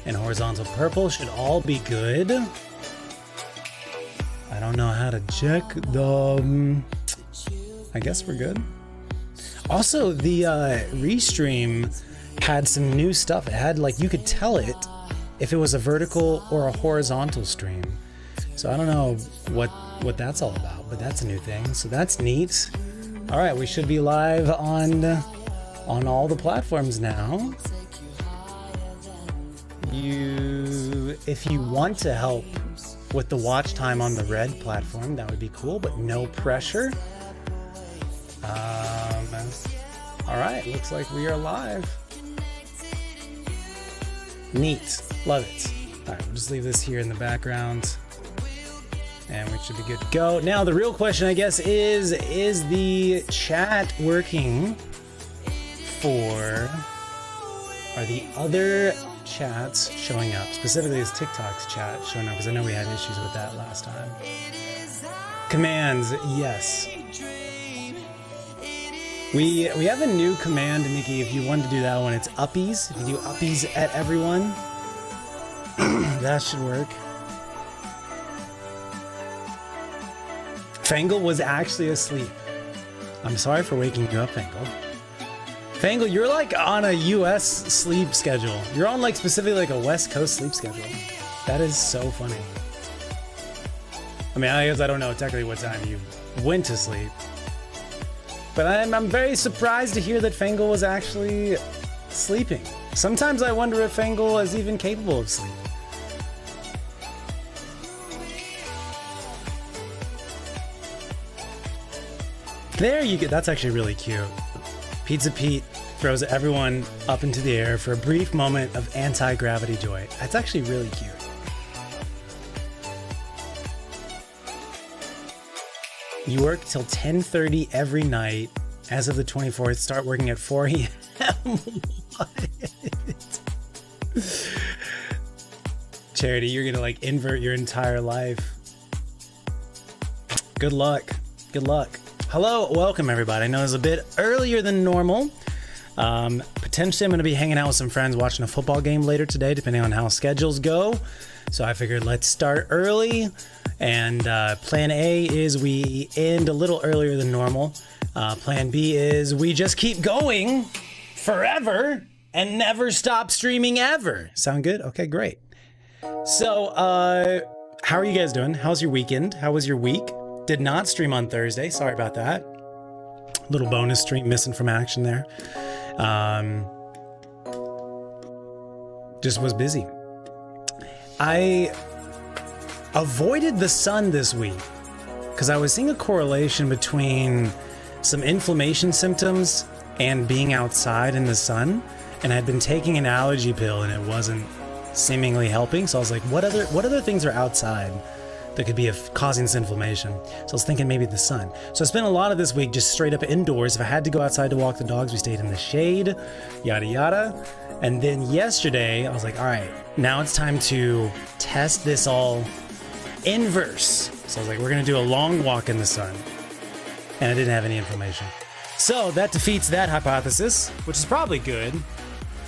and horizontal purple should all be good. I don't know how to check the... I guess we're good. Also, the Restream had some new stuff. It had, like, you could tell it if it was a vertical or a horizontal stream. So I don't know what that's all about, but that's a new thing. So that's neat. All right, we should be live on all the platforms now. If you want to help with the watch time on the red platform, that would be cool, but no pressure. All right, looks like we are live. Neat, love it. All right, we'll just leave this here in the background and we should be good to go. Now, the real question, I guess, is the chat working are the other chats showing up? Specifically, is TikTok's chat showing up? Because I know we had issues with that last time. Commands, yes. We have a new command, Nikki, if you want to do that one. It's uppies. If you do uppies at everyone, that should work. Fangle was actually asleep. I'm sorry for waking you up, Fangle. Fangle, you're like on a US sleep schedule. You're on like specifically like a West Coast sleep schedule. That is so funny. I mean, I guess I don't know technically what time you went to sleep. But I'm very surprised to hear that Fangle was actually sleeping. Sometimes I wonder if Fangle is even capable of sleep. There you go. That's actually really cute. Pizza Pete throws everyone up into the air for a brief moment of anti-gravity joy. That's actually really cute. You work till 10:30 every night. As of the 24th, start working at 4 a.m. What? Charity, you're gonna like invert your entire life. Good luck. Good luck. Hello, welcome everybody. I know it's a bit earlier than normal. Potentially I'm gonna be hanging out with some friends watching a football game later today, depending on how schedules go. So I figured let's start early. And plan A is we end a little earlier than normal. Plan B is we just keep going forever and never stop streaming ever. Sound good? Okay, great. So, how are you guys doing? How's your weekend? How was your week? Did not stream on Thursday. Sorry about that. Little bonus stream missing from action there. Just was busy. I avoided the sun this week because I was seeing a correlation between some inflammation symptoms and being outside in the sun, and I'd been taking an allergy pill and it wasn't seemingly helping. So I was like, what other things are outside that could be causing this inflammation? So I was thinking maybe the sun. So I spent a lot of this week just straight up indoors. If I had to go outside to walk the dogs, we stayed in the shade, yada yada. And then yesterday I was like, all right, now it's time to test this all inverse. So I was like, we're gonna do a long walk in the sun, and I didn't have any inflammation. So that defeats that hypothesis, which is probably good.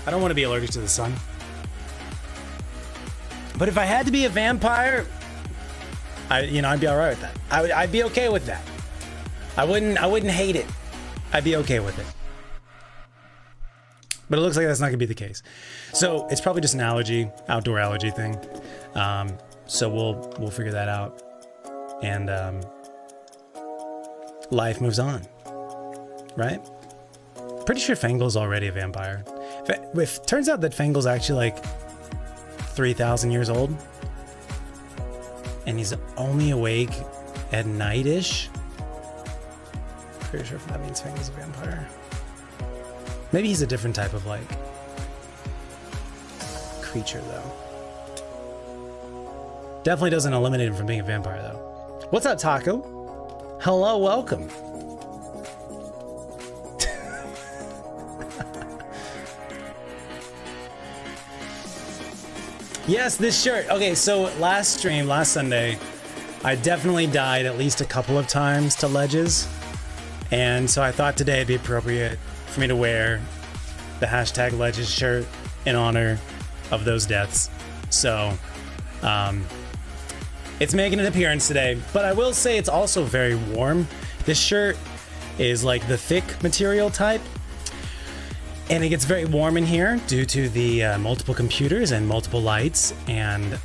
I don't want to be allergic to the sun. But if I had to be a vampire, I'd be all right with that. I'd be okay with that. I wouldn't hate it. I'd be okay with it. But it looks like that's not gonna be the case. So it's probably just an outdoor allergy thing. So we'll figure that out, and life moves on, right? Pretty sure Fangle's already a vampire. If it turns out that Fangle's actually like 3,000 years old, and he's only awake at night-ish, pretty sure that means Fangle's a vampire. Maybe he's a different type of like creature though. Definitely doesn't eliminate him from being a vampire, though. What's up, Taco? Hello, welcome. Yes, this shirt. Okay, so last Sunday, I definitely died at least a couple of times to ledges. And so I thought today it'd be appropriate for me to wear the hashtag Ledges shirt in honor of those deaths. So it's making an appearance today, but I will say it's also very warm. This shirt is like the thick material type, and it gets very warm in here due to the multiple computers and multiple lights and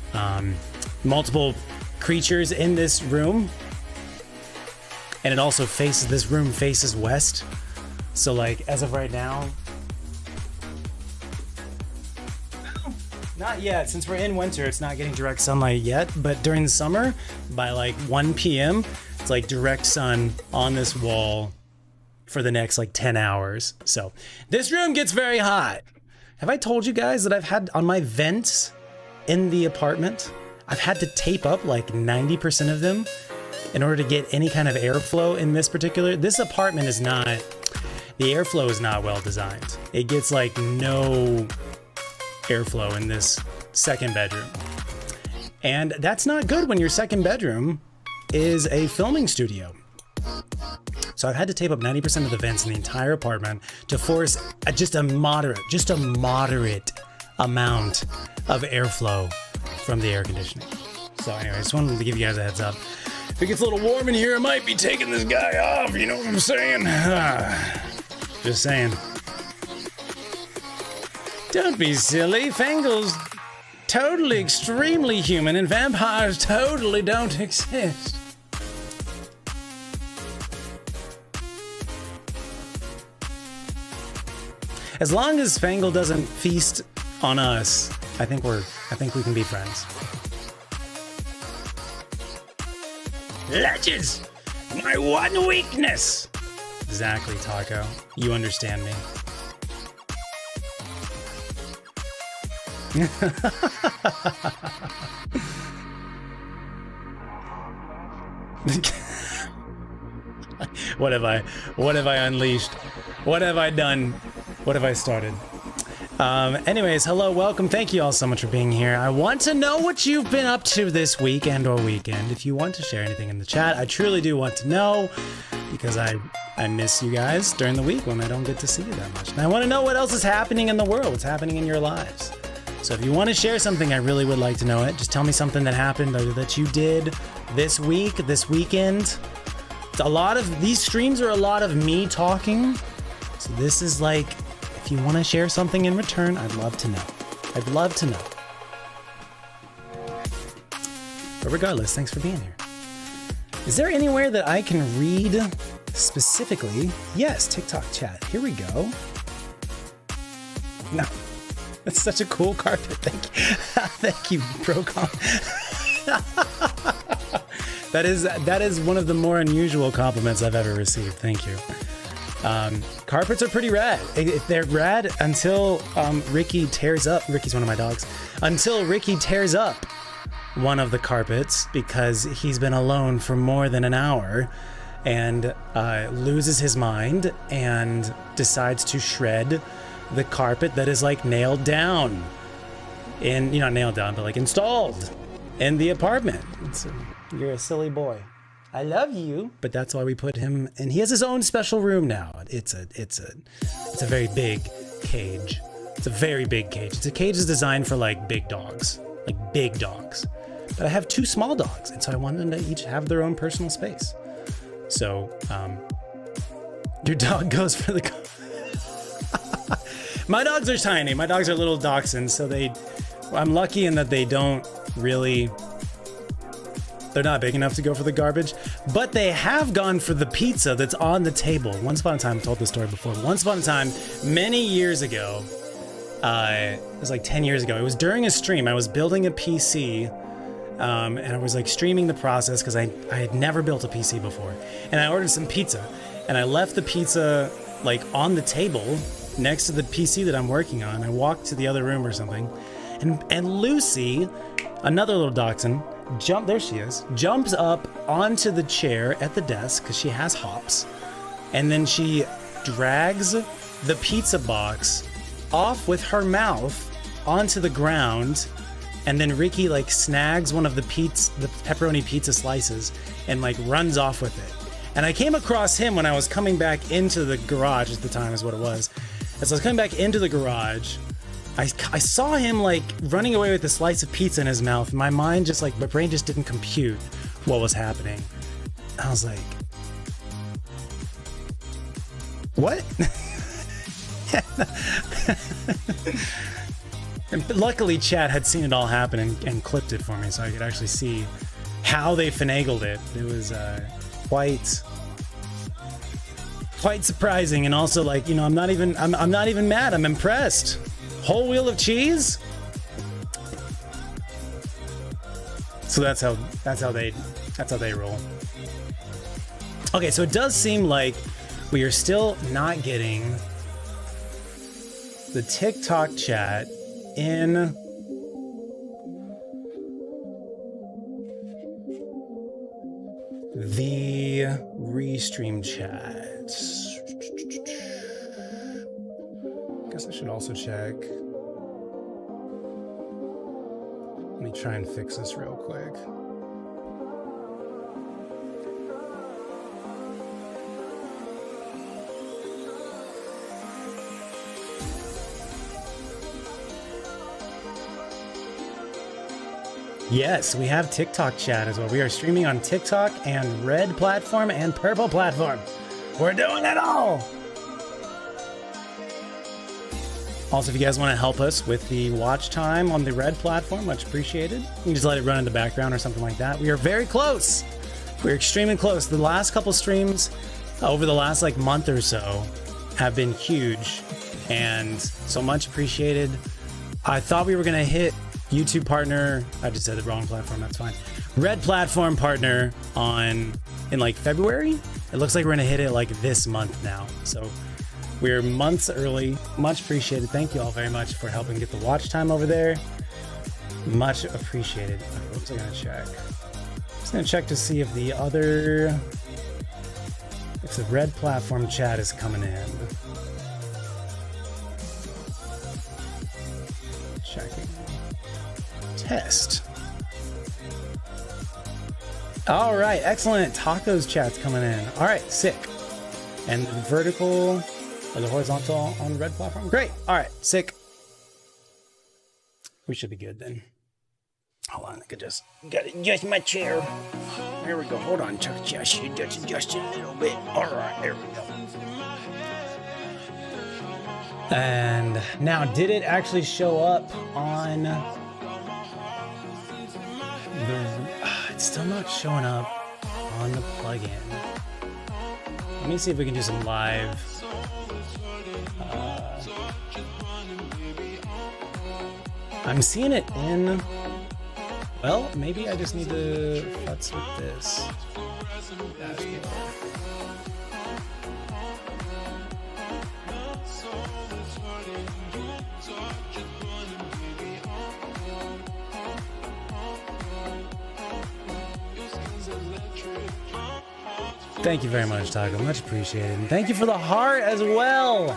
multiple creatures in this room. And it also faces, this room faces west. So like as of right now, not yet, since we're in winter, it's not getting direct sunlight yet, but during the summer, by like 1 p.m., it's like direct sun on this wall for the next like 10 hours. So this room gets very hot. Have I told you guys that I've had on my vents in the apartment, I've had to tape up like 90% of them in order to get any kind of airflow in this apartment is not, the airflow is not well designed. It gets like no airflow in this second bedroom. And that's not good when your second bedroom is a filming studio. So I've had to tape up 90% of the vents in the entire apartment to force just a moderate amount of airflow from the air conditioning. So anyway, I just wanted to give you guys a heads up. If it gets a little warm in here, I might be taking this guy off, you know what I'm saying? Just saying. Don't be silly. Fangle's totally extremely human and vampires totally don't exist. As long as Fangle doesn't feast on us, I think we can be friends. Legends! My one weakness! Exactly, Taco. You understand me. What have I unleashed? What have I done? What have I started? Anyways, hello, welcome. Thank you all so much for being here. I want to know what you've been up to this week and or weekend. If you want to share anything in the chat, I truly do want to know, because I miss you guys during the week when I don't get to see you that much. And I want to know what else is happening in the world, what's happening in your lives. So if you want to share something, I really would like to know it. Just tell me something that happened or that you did this week, this weekend. It's a lot of, these streams are a lot of me talking. So this is like, if you want to share something in return, I'd love to know. I'd love to know. But regardless, thanks for being here. Is there anywhere that I can read specifically? Yes, TikTok chat. Here we go. No. That's such a cool carpet. Thank you. Thank you, Procom. That is one of the more unusual compliments I've ever received. Thank you. Carpets are pretty rad. They're rad until Ricky tears up. Ricky's one of my dogs. Until Ricky tears up one of the carpets because he's been alone for more than an hour and loses his mind and decides to shred the carpet that is like nailed down in, not nailed down, but like installed in the apartment. You're a silly boy. I love you, but that's why we put him, and he has his own special room now. It's a very big cage. It's a very big cage. It's a cage that's designed for like big dogs. But I have two small dogs, and so I wanted them to each have their own personal space. So, your dog goes for the. My dogs are tiny. My dogs are little dachshunds, so I'm lucky in that they don't really. They're not big enough to go for the garbage, but they have gone for the pizza that's on the table. Once upon a time, I told this story before. Once upon a time, many years ago, it was like 10 years ago. It was during a stream. I was building a PC, and I was like streaming the process because I had never built a PC before. And I ordered some pizza, and I left the pizza like on the table next to the PC that I'm working on. I walked to the other room or something, and Lucy, another little dachshund, jumps up onto the chair at the desk because she has hops, and then she drags the pizza box off with her mouth onto the ground, and then Ricky like snags one of the pepperoni pizza slices and like runs off with it. And I came across him when I was coming back into the garage at the time is what it was. As I was coming back into the garage, I saw him like running away with a slice of pizza in his mouth. My mind just like, my brain just didn't compute what was happening. I was like, what? And luckily Chad had seen it all happen and clipped it for me so I could actually see how they finagled it. It was quite surprising, and also like, you know, I'm not even mad. I'm impressed. Whole wheel of cheese. So that's how they roll. Okay, so it does seem like we are still not getting the TikTok chat in the restream chat. Guess I should also check. Let me try and fix this real quick. Yes, we have TikTok chat as well. We are streaming on TikTok and Red platform and Purple platform. We're doing it all. Also, if you guys want to help us with the watch time on the Red platform, much appreciated. You can just let it run in the background or something like that. We are very close. We're extremely close. The last couple streams over the last like month or so have been huge, and so much appreciated. I thought we were going to hit YouTube partner. I just said the wrong platform. That's fine. Red platform partner in like February. It looks like we're going to hit it like this month now. So we're months early. Much appreciated. Thank you all very much for helping get the watch time over there. Much appreciated. What was I going to check? Just going to check to see if the Red platform chat is coming in. Checking. Test. All right, excellent. Tacos chat's coming in. All right, sick. And the vertical or the horizontal on the Red platform. Great. All right, sick. We should be good then. Hold on, I could just adjust my chair. There we go. Hold on, Chuck. Just adjust it a little bit. All right, there we go. And now, did it actually show up on the... It's still not showing up on the plugin. Let me see if we can do some live. I'm seeing it in... Well, maybe I just need to futz with this dashboard. Thank you very much, Taco. Much appreciated. And thank you for the heart as well.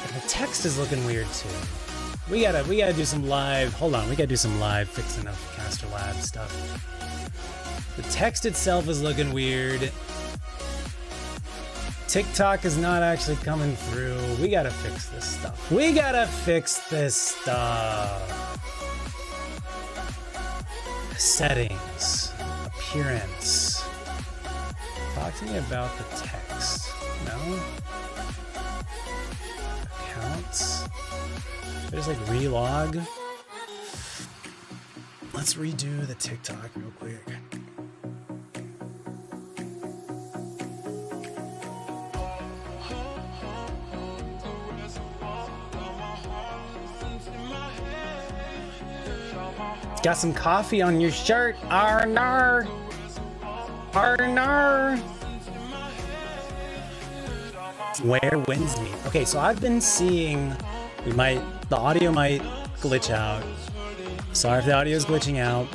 And the text is looking weird too. We gotta do some live. Hold on, we gotta do some live fixing of Caster Lab stuff. The text itself is looking weird. TikTok is not actually coming through. We gotta fix this stuff. We gotta fix this stuff. Settings, appearance. Talk to me about the text. No? Accounts. Should I just like relog? Let's redo the TikTok real quick. Got some coffee on your shirt. Arnar. Arnar. Where wins me? Okay, so I've been seeing the audio might glitch out. Sorry if the audio is glitching out.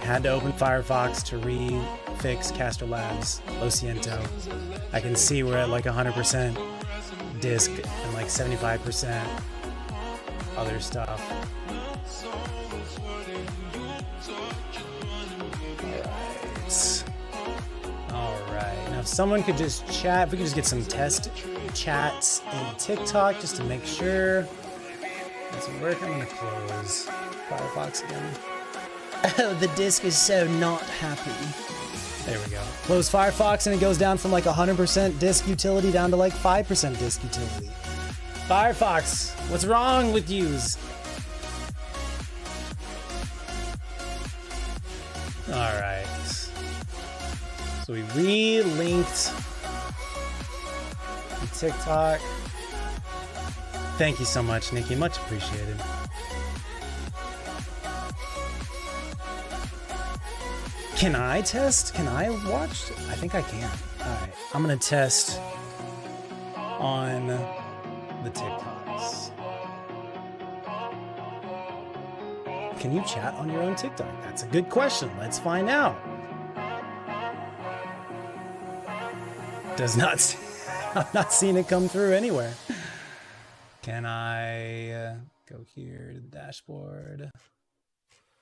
Had to open Firefox to refix Caster Labs Lo Siento. I can see we're at like 100% disk and like 75% other stuff. All right. If someone could just chat, if we could just get some test chats in TikTok just to make sure. Doesn't work. I'm gonna close Firefox again. Oh, the disk is so not happy. There we go. Close Firefox and it goes down from like 100% disk utility down to like 5% disk utility. Firefox, what's wrong with yous? All right. So we re-linked TikTok. Thank you so much, Nikki. Much appreciated. Can I test? Can I watch? I think I can. All right. I'm going to test on the TikToks. Can you chat on your own TikTok? That's a good question. Let's find out. Does not. I'm not seeing it come through anywhere. Can I go here to the dashboard?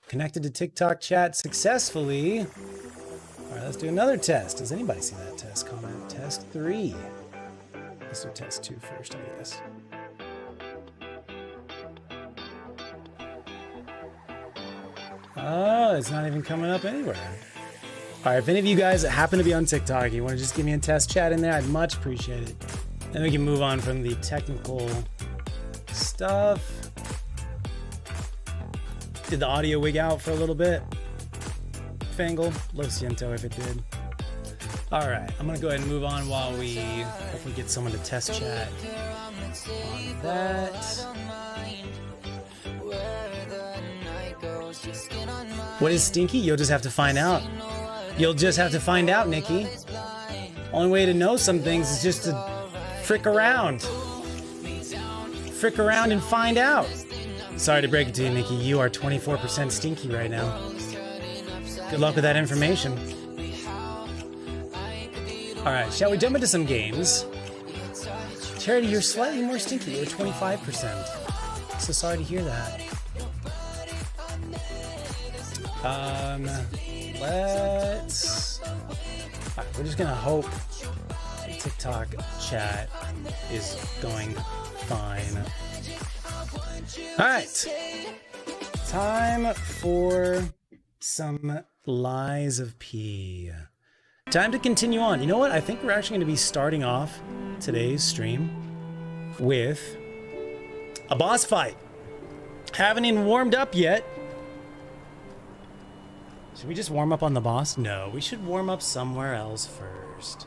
Connected to TikTok chat successfully. All right, let's do another test. Does anybody see that test? Comment test 3. Let's do test 2 first, I guess. Oh, it's not even coming up anywhere. All right, if any of you guys happen to be on TikTok, you want to just give me a test chat in there, I'd much appreciate it. Then we can move on from the technical stuff. Did the audio wig out for a little bit? Fangle? Lo siento if it did. All right, I'm gonna go ahead and move on while we hopefully get someone to test chat on that. What is stinky? You'll just have to find out. You'll just have to find out, Nikki. Only way to know some things is just to frick around. Frick around and find out. Sorry to break it to you, Nikki. You are 24% stinky right now. Good luck with that information. All right, shall we jump into some games? Charity, you're slightly more stinky. You're 25%. So sorry to hear that. Let's... All right, we're just gonna hope the TikTok chat is going fine. All right, time for some lies of P. Time to continue on. You know what? I think we're actually going to be starting off today's stream with a boss fight. Haven't even warmed up yet. Should we just warm up on the boss? No, we should warm up somewhere else first.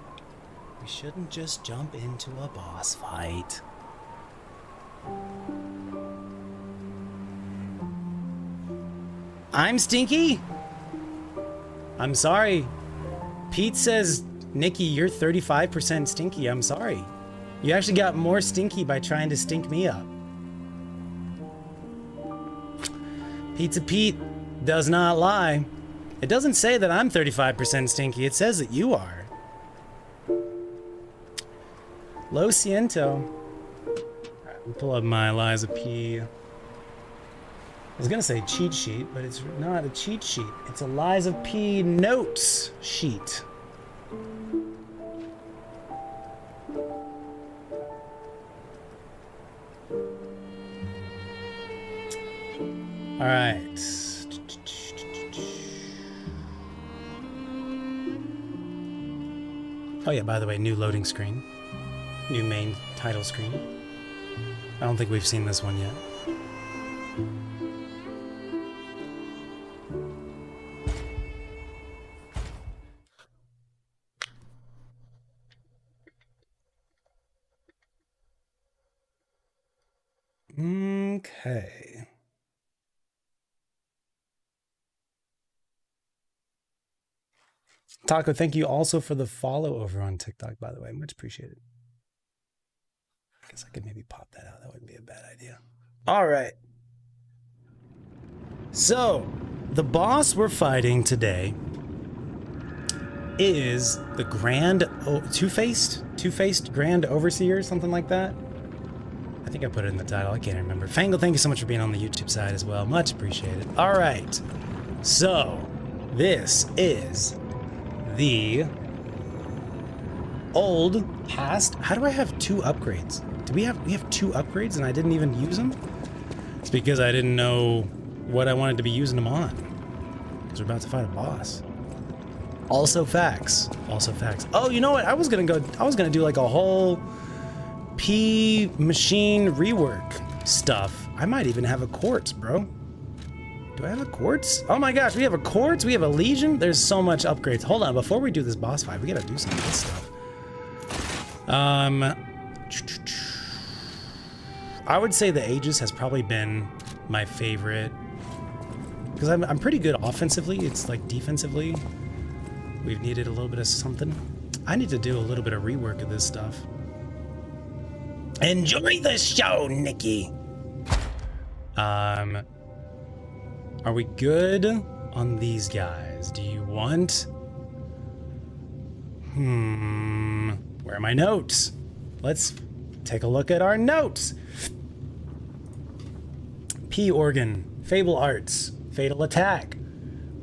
We shouldn't just jump into a boss fight. I'm stinky? I'm sorry. Pete says, Nikki, you're 35% stinky. I'm sorry. You actually got more stinky by trying to stink me up. Pizza Pete does not lie. It doesn't say that I'm 35% stinky. It says that you are. Lo siento. All right, we'll pull up my Liza P. I was gonna say cheat sheet, but it's not a cheat sheet. It's a Liza P notes sheet. All right. Oh yeah, by the way, new loading screen. New main title screen. I don't think we've seen this one yet. Okay. Taco, thank you also for the follow over on TikTok, by the way. Much appreciated. I guess I could maybe pop that out. That wouldn't be a bad idea. All right. So, the boss we're fighting today is the Grand Two-Faced Grand Overseer, something like that. I think I put it in the title. I can't remember. Fangle, thank you so much for being on the YouTube side as well. Much appreciated. All right. So, this is the old, past. How do I have 2 upgrades? We have 2 upgrades and I didn't even use them? It's because I didn't know what I wanted to be using them on. Because we're about to fight a boss. Also facts. Also facts. Oh, you know what? I was gonna do like a whole P machine rework stuff. I might even have a quartz, bro. Do I have a quartz? Oh my gosh, we have a quartz, we have a legion. There's so much upgrades. Hold on, before we do this boss fight, we gotta do some of this stuff. I would say the Aegis has probably been my favorite because I'm pretty good offensively. It's like defensively, we've needed a little bit of something. I need to do a little bit of rework of this stuff. Enjoy the show, Nikki. Are we good on these guys? Do you want? Where are my notes? Let's take a look at our notes. P organ, Fable Arts, Fatal Attack,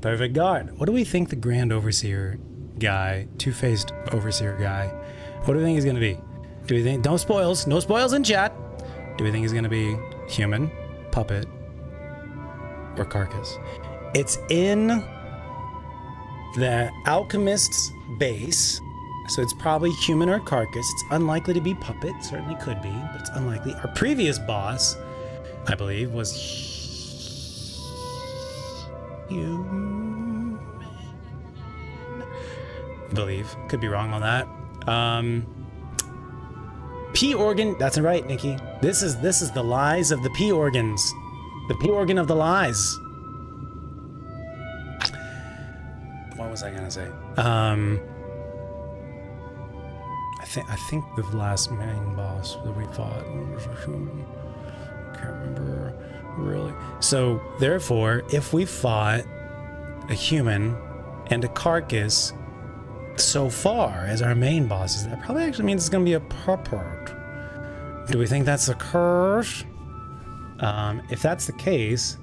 Perfect Guard. What do we think the Grand Overseer guy, Two-Faced Overseer guy, what do we think he's gonna be? Do we think, don't spoils, no spoils in chat. Do we think he's gonna be human, puppet, or carcass? It's in the Alchemist's base, so it's probably human or carcass. It's unlikely to be puppet, certainly could be, but it's unlikely. Our previous boss, I believe, was human. I believe. Could be wrong on that. P organ, that's right, Nikki. This is the lies of the P organs. The P organ of the lies. What was I gonna say? I think the last main boss that we fought was a human. Can't remember really. So therefore, if we fought a human and a carcass so far as our main bosses, that probably actually means it's gonna be a puppet. Do we think that's a curse? If that's the case,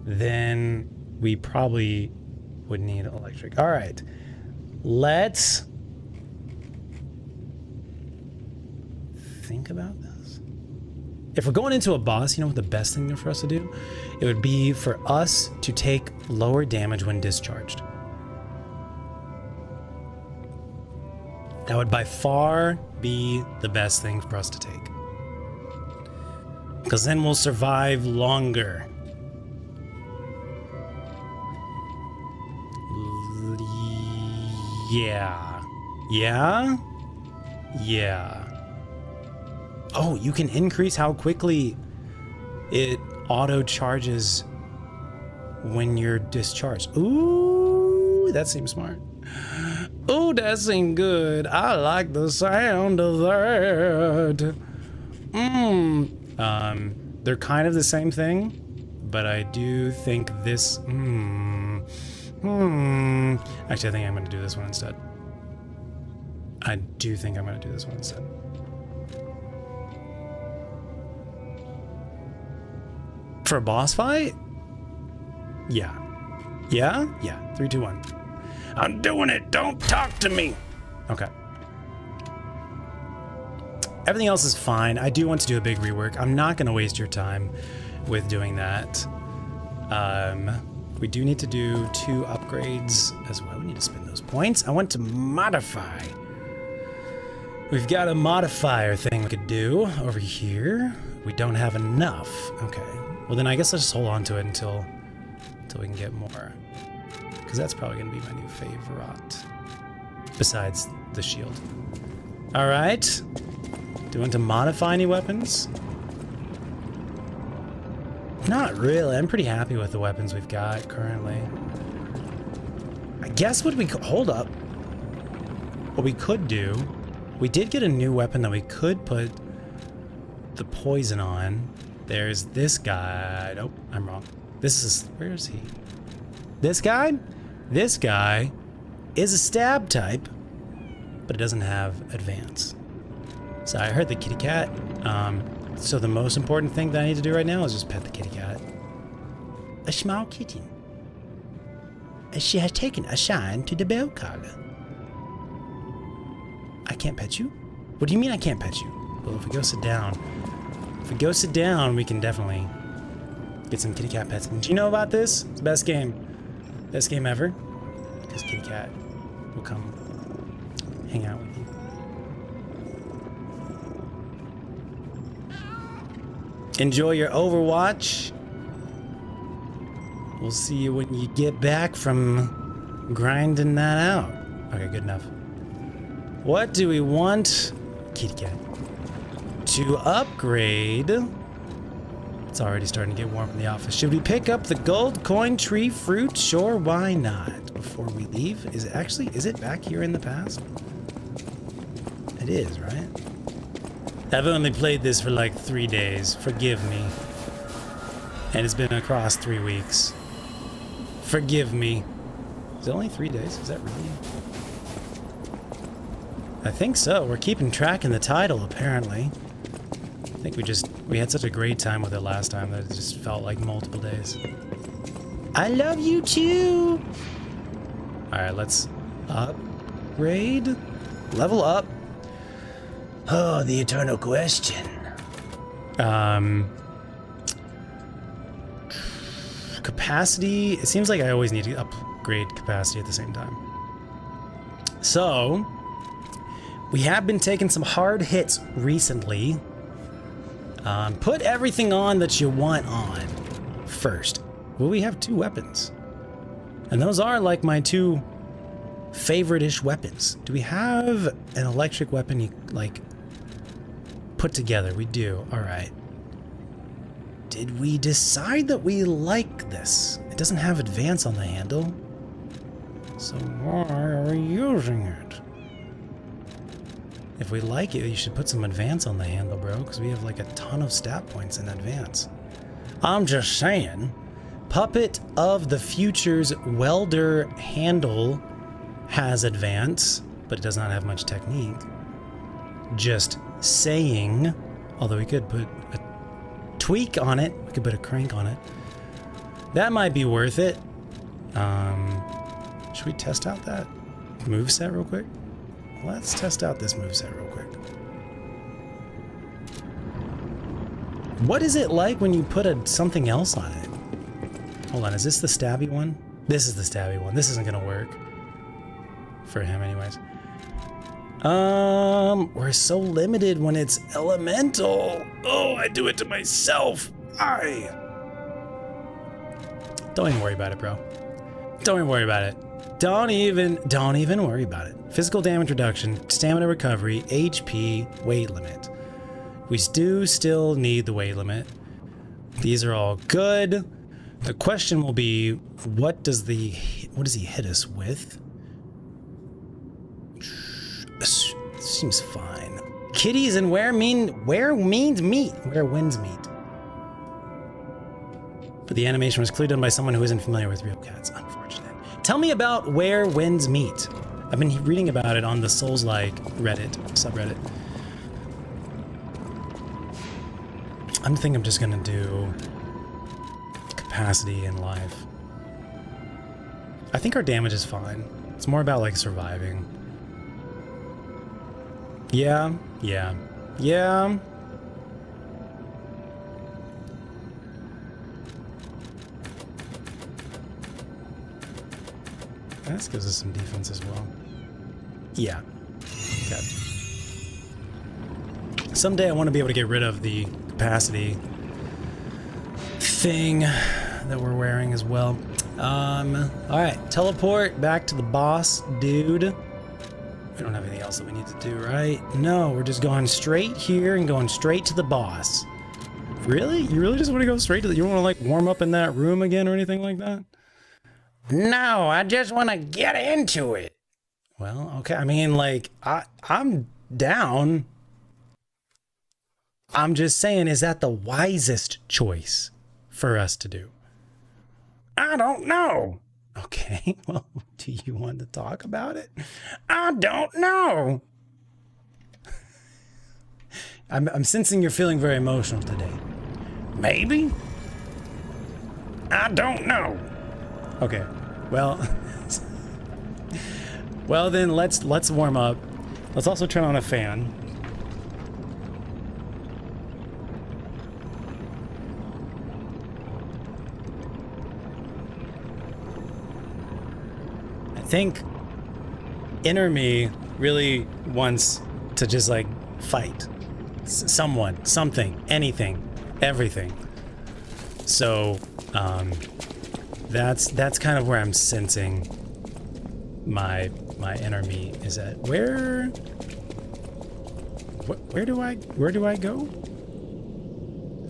then we probably would need electric. All right, let's think about this. If we're going into a boss, you know what the best thing for us to do? It would be for us to take lower damage when discharged. That would by far be the best thing for us to take. Because then we'll survive longer. Yeah. Yeah? Yeah. Oh, you can increase how quickly it auto charges when you're discharged. Ooh, that seems smart. Ooh, that seemed good. I like the sound of that. They're kind of the same thing, but I do think this. Actually, I think I'm going to do this one instead. I do think I'm going to do this one instead. For a boss fight? Yeah. Yeah? Yeah. 3, 2, 1. I'm doing it. Don't talk to me. Okay. Everything else is fine. I do want to do a big rework. I'm not going to waste your time with doing that. We do need to do 2 upgrades as well. We need to spend those points. I want to modify. We've got a modifier thing we could do over here. We don't have enough. Okay. Well, then I guess let's just hold on to it until we can get more. Because that's probably going to be my new favorite. Besides the shield. All right. Do you want to modify any weapons? Not really. I'm pretty happy with the weapons we've got currently. I guess what we could... Hold up. What we could do... We did get a new weapon that we could put the poison on. There's this guy. Nope, I'm wrong. This is... Where is he? This guy? This guy is a stab type, but it doesn't have advance. So I heard the kitty cat. So the most important thing that I need to do right now is just pet the kitty cat. A small kitten. She has taken a shine to the bell collar. I can't pet you? What do you mean I can't pet you? Well, if we go sit down, we can definitely get some kitty cat pets. Do you know about this? It's the best game ever. Because kitty cat will come hang out with you. Enjoy your Overwatch. We'll see you when you get back from grinding that out. Okay, good enough. What do we want? Kitty cat. To upgrade. It's already starting to get warm in the office. Should we pick up the gold coin tree fruit? Sure, why not? Before we leave? Is it back here in the past? It is, right? I've only played this for like 3 days. Forgive me. And it's been across 3 weeks. Forgive me. Is it only 3 days? Is that really? I think so. We're keeping track in the title, apparently. I think we had such a great time with it last time that it just felt like multiple days. I love you too! Alright, let's upgrade. Level up. Oh, the eternal question. Capacity. It seems like I always need to upgrade capacity at the same time. So, we have been taking some hard hits recently. Put everything on that you want on first. Well, we have 2 weapons. And those are like my 2 favorite-ish weapons. Do we have an electric weapon you, like, put together? We do. Alright. Did we decide that we like this? It doesn't have advance on the handle. So why are we using it? If we like it, you should put some advance on the handle, bro, because we have like a ton of stat points in advance. I'm just saying. Puppet of the Future's welder handle has advance, but it does not have much technique. Just saying. Although we could put a tweak on it. We could put a crank on it. That might be worth it. Should we test out that moveset real quick? Let's test out this moveset real quick. What is it like when you put something else on it? Hold on, is this the stabby one? This is the stabby one. This isn't gonna work. For him anyways. We're so limited when it's elemental. Oh, I do it to myself. Don't even worry about it, bro. Don't even worry about it. Don't even worry about it. Physical damage reduction, stamina recovery, HP, weight limit. We do still need the weight limit. These are all good. The question will be, what does he hit us with? Seems fine. Kitties and where means meat. Where winds meet. But the animation was clearly done by someone who isn't familiar with real cats. Unfortunate. Tell me about where winds meet. I've been reading about it on the Souls-like Reddit subreddit. I'm thinking I'm just gonna do capacity in life. I think our damage is fine. It's more about like surviving. Yeah. This gives us some defense as well. Yeah. Okay. Someday I want to be able to get rid of the capacity thing that we're wearing as well. Alright, teleport back to the boss, dude. We don't have anything else that we need to do, right? No, we're just going straight here and going straight to the boss. Really? You really just want to go straight to the... You don't want to, like, warm up in that room again or anything like that? No, I just want to get into it. Well, okay. I mean, like, I'm down. I'm just saying, is that the wisest choice for us to do? I don't know. Okay, well, do you want to talk about it? I don't know. I'm sensing you're feeling very emotional today. Maybe? I don't know. Okay, well, well then let's warm up. Let's also turn on a fan. I think inner me really wants to just like fight someone, something, anything, everything. So that's kind of where I'm sensing my inner me is at. Where do I go?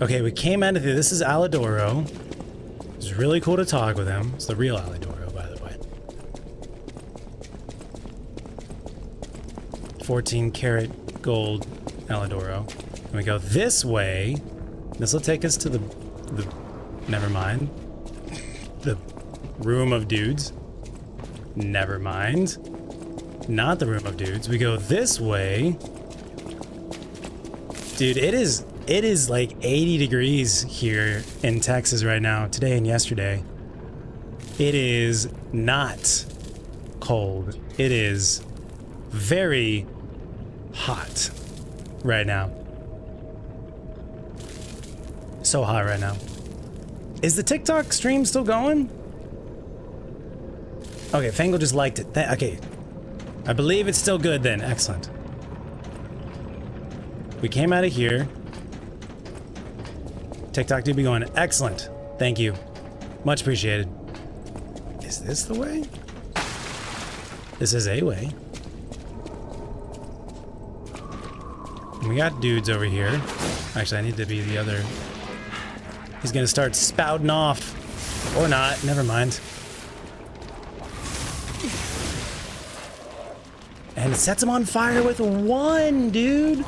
Okay, we came out of here. This is Alidoro. It's really cool to talk with him. It's the real Alidoro, by the way. 14 karat gold Alidoro. And we go this way. This will take us to the never mind. The room of dudes. Never mind. Not the room of dudes. We go this way. Dude, it is like 80 degrees here in Texas right now, today and yesterday. It is not cold. It is very hot right now. So hot right now. Is the TikTok stream still going? Okay, Fangle just liked it. Okay. I believe it's still good then. Excellent. We came out of here. TikTok do be going. Excellent. Thank you. Much appreciated. Is this the way? This is a way. We got dudes over here. Actually, I need to be the other. He's gonna start spouting off. Or not. Never mind. And it sets him on fire with one, dude.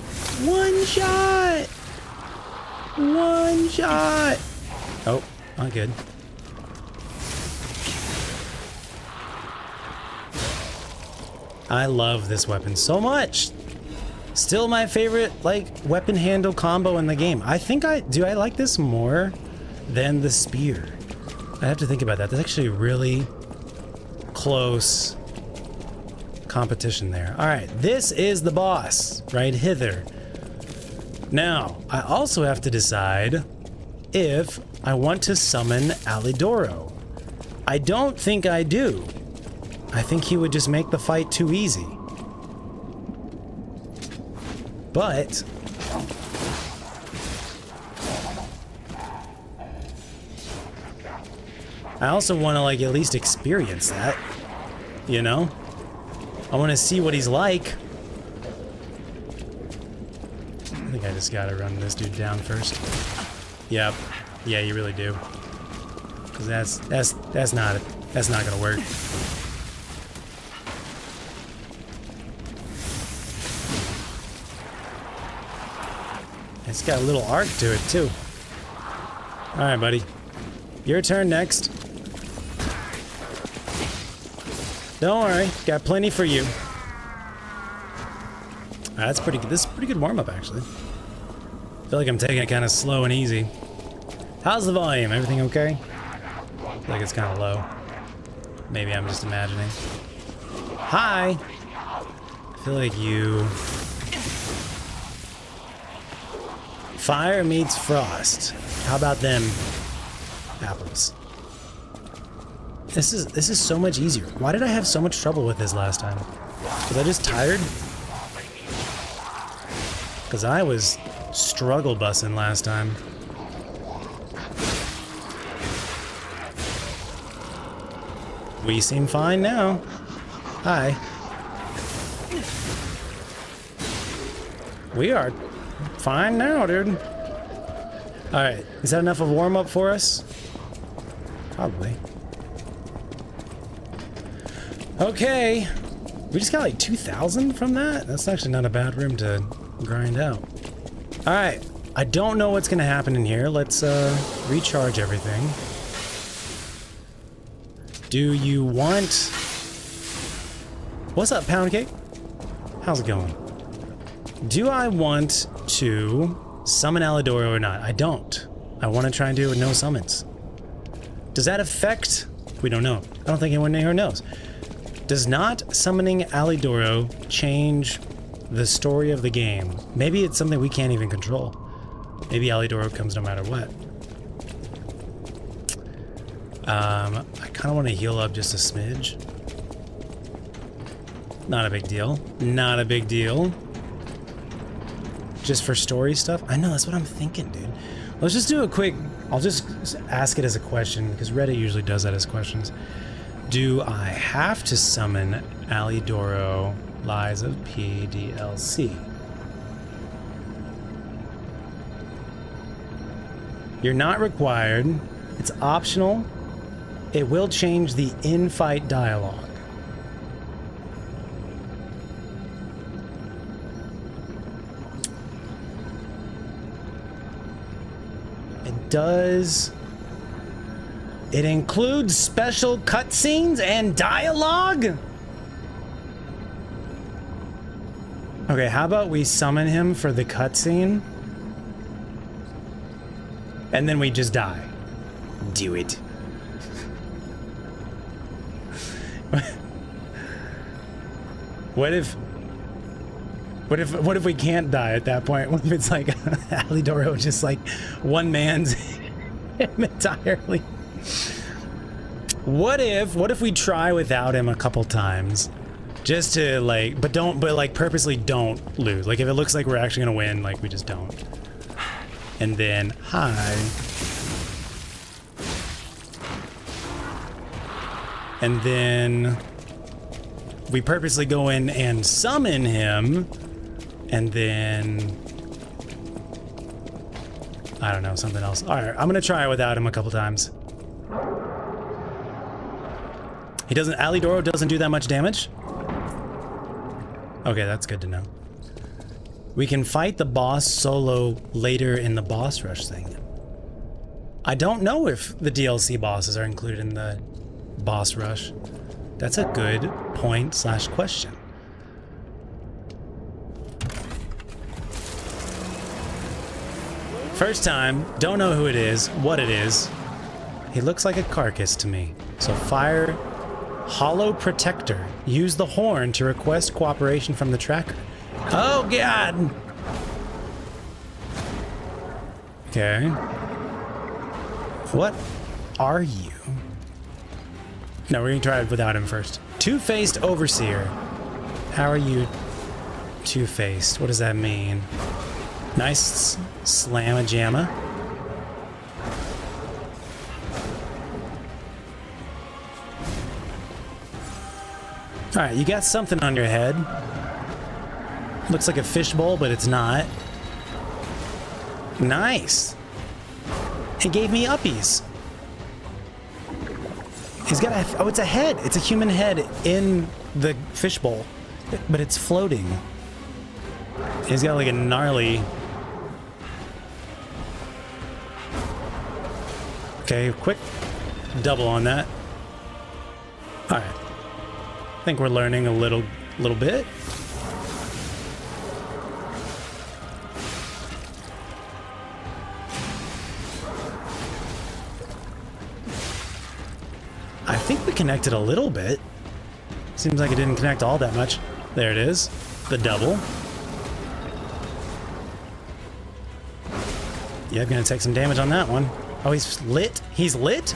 One shot. One shot. Oh, not good. I love this weapon so much. Still my favorite, like, weapon handle combo in the game. I think I like this more than the spear. I have to think about that. That's actually really close competition there. All right, this is the boss right hither. Now, I also have to decide if I want to summon Alidoro. I don't think I do. I think he would just make the fight too easy. But I also want to, like, at least experience that, you know? I want to see what he's like. I think I just gotta run this dude down first. Yep. Yeah, you really do. Cause that's not gonna work. It's got a little arc to it too. All right, buddy. Your turn next. Don't worry, got plenty for you. That's pretty good. This is a pretty good warm-up, actually. I feel like I'm taking it kind of slow and easy. How's the volume? Everything okay? I feel like it's kind of low. Maybe I'm just imagining. Hi! I feel like you... Fire meets frost. How about them apples? This is so much easier. Why did I have so much trouble with this last time? Was I just tired? Because I was struggle bussing last time. We seem fine now. Hi. We are fine now, dude. Alright, is that enough of a warm-up for us? Probably. Okay. We just got like 2,000 from that? That's actually not a bad room to grind out. Alright, I don't know what's gonna happen in here. Let's recharge everything. Do you want... What's up, Pound Cake? How's it going? Do I want to summon Alidoro or not? I don't. I want to try and do it with no summons. Does that affect... We don't know. I don't think anyone here knows. Does not summoning Alidoro change the story of the game. Maybe it's something we can't even control. Maybe Alidoro comes no matter what. I kind of want to heal up just a smidge. Not a big deal. Not a big deal. Just for story stuff? I know, that's what I'm thinking, dude. Let's just do a quick... I'll just ask it as a question, because Reddit usually does that as questions. Do I have to summon Alidoro Lies of PDLC? You're not required. It's optional. It will change the in-fight dialogue. Does it include special cutscenes and dialogue? Okay, how about we summon him for the cutscene and then we just die? Do it. What if we can't die at that point? What if it's like Alidoro just like one man's him entirely? What if we try without him a couple times? Just to like, but like purposely don't lose. Like if it looks like we're actually gonna win, like we just don't. And then, hi. And then we purposely go in and summon him. And then, I don't know, something else. All right, I'm gonna try it without him a couple times. Alidoro doesn't do that much damage? Okay, that's good to know. We can fight the boss solo later in the boss rush thing. I don't know if the DLC bosses are included in the boss rush. That's a good point/question. First time, don't know who it is, what it is. He looks like a carcass to me. So fire Hollow Protector. Use the horn to request cooperation from the tracker. Oh god! Okay. What are you? No, we're gonna try it without him first. Two-Faced Overseer. How are you two-faced? What does that mean? Nice slamma-jamma. Alright, you got something on your head. Looks like a fishbowl, but it's not. Nice. It gave me uppies. He's got a... Oh, it's a head. It's a human head in the fishbowl. But it's floating. He's got like a gnarly... Okay, quick double on that. All right. I think we're learning a little bit. I think we connected a little bit. Seems like it didn't connect all that much. There it is. The double. Yeah, I'm gonna take some damage on that one. Oh, he's lit? He's lit?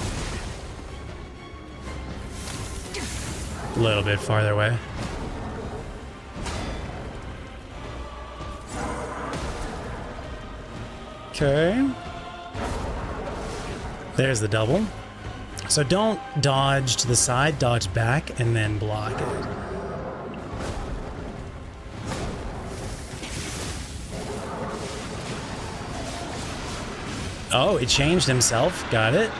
A little bit farther away. Okay. There's the double. So don't dodge to the side, dodge back, and then block it. Oh, it changed himself. Got it.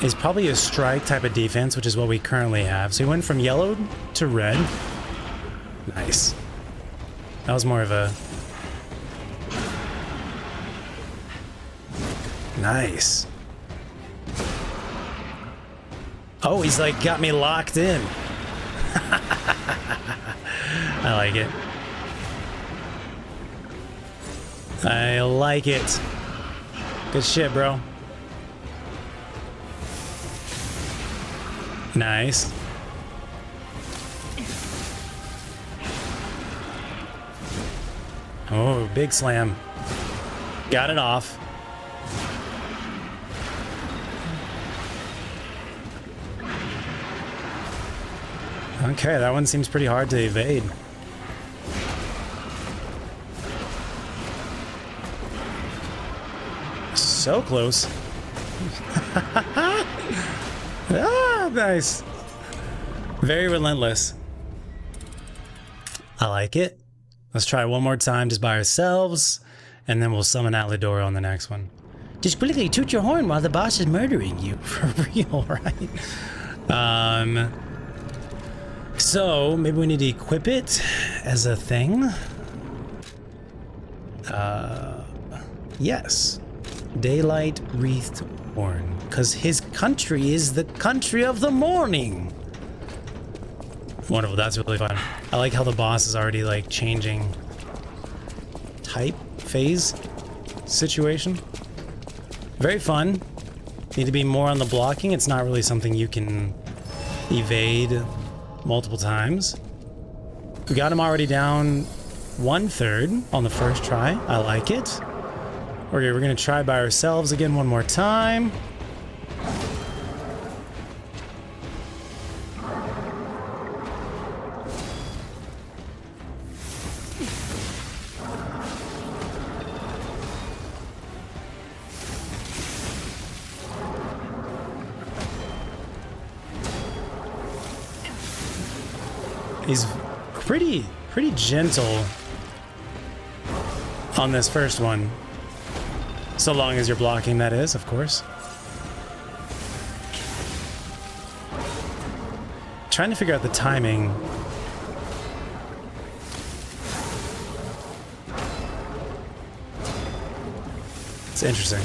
It's probably a strike type of defense, which is what we currently have. So he went from yellow to red. Nice. That was more of a... Nice. Oh, he's like got me locked in. I like it. I like it. Good shit, bro. Oh, big slam. Got it off. Okay, that one seems pretty hard to evade. So close. Ah, nice. Very relentless. I like it. Let's try one more time just by ourselves, and then we'll summon Atladora on the next one. Just quickly toot your horn while the boss is murdering you. For real, right? So maybe we need to equip it as a thing. Yes. Daylight Wreathed Horn. Because his country is the country of the morning. Wonderful, that's really fun. I like how the boss is already like changing type, phase, situation. Very fun. Need to be more on the blocking. It's not really something you can evade multiple times. We got him already down 1/3 on the first try. I like it. Okay, we're gonna try by ourselves again one more time. He's pretty gentle on this first one. So long as you're blocking, that is, of course. Trying to figure out the timing. It's interesting.